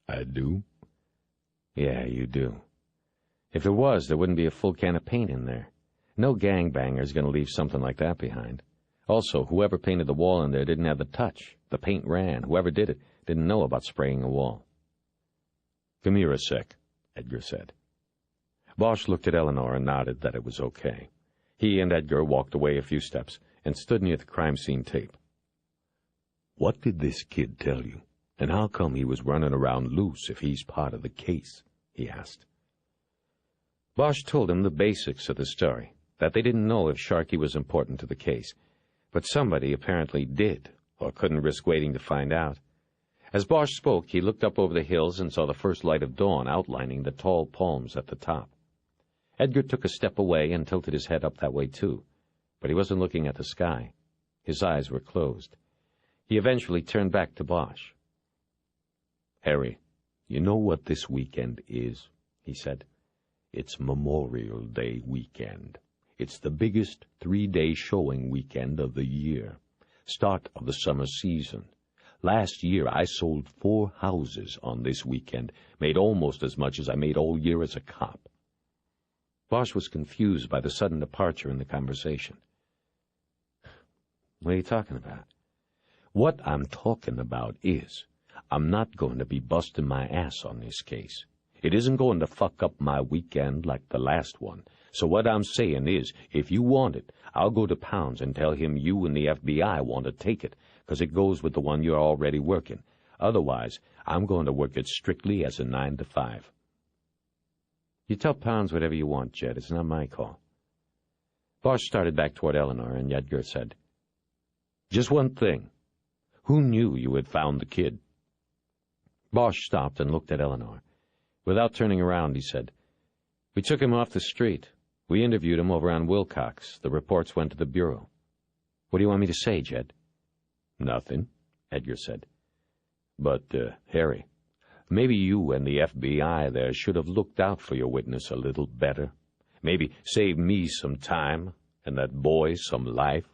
"I do?" "Yeah, you do. If it was, there wouldn't be a full can of paint in there. No gangbanger's going to leave something like that behind. Also, whoever painted the wall in there didn't have the touch. The paint ran. Whoever did it didn't know about spraying a wall." "Come here a sec," Edgar said. Bosch looked at Eleanor and nodded that it was okay. He and Edgar walked away a few steps and stood near the crime scene tape. "What did this kid tell you? And how come he was running around loose if he's part of the case?" he asked. Bosch told him the basics of the story, that they didn't know if Sharkey was important to the case, but somebody apparently did, or couldn't risk waiting to find out. As Bosch spoke, he looked up over the hills and saw the first light of dawn outlining the tall palms at the top. Edgar took a step away and tilted his head up that way too, but he wasn't looking at the sky. His eyes were closed. He eventually turned back to Bosch. "Harry, you know what this weekend is?" he said. "It's Memorial Day weekend. It's the biggest 3-day showing weekend of the year, start of the summer season. Last year I sold 4 houses on this weekend, made almost as much as I made all year as a cop." Bosch was confused by the sudden departure in the conversation. "What are you talking about?" "What I'm talking about is, I'm not going to be busting my ass on this case. It isn't going to fuck up my weekend like the last one. So what I'm saying is, if you want it, I'll go to Pounds and tell him you and the FBI want to take it, because it goes with the one you're already working. Otherwise, I'm going to work it strictly as a 9 to 5. "You tell Pounds whatever you want, Jed. It's not my call." Bosch started back toward Eleanor, and Edgar said, "Just one thing. Who knew you had found the kid?" Bosch stopped and looked at Eleanor. Without turning around, he said, "We took him off the street. We interviewed him over on Wilcox. The reports went to the Bureau." "What do you want me to say, Jed?" "Nothing," Edgar said. But, Harry, maybe you and the FBI there should have looked out for your witness a little better. Maybe saved me some time and that boy some life.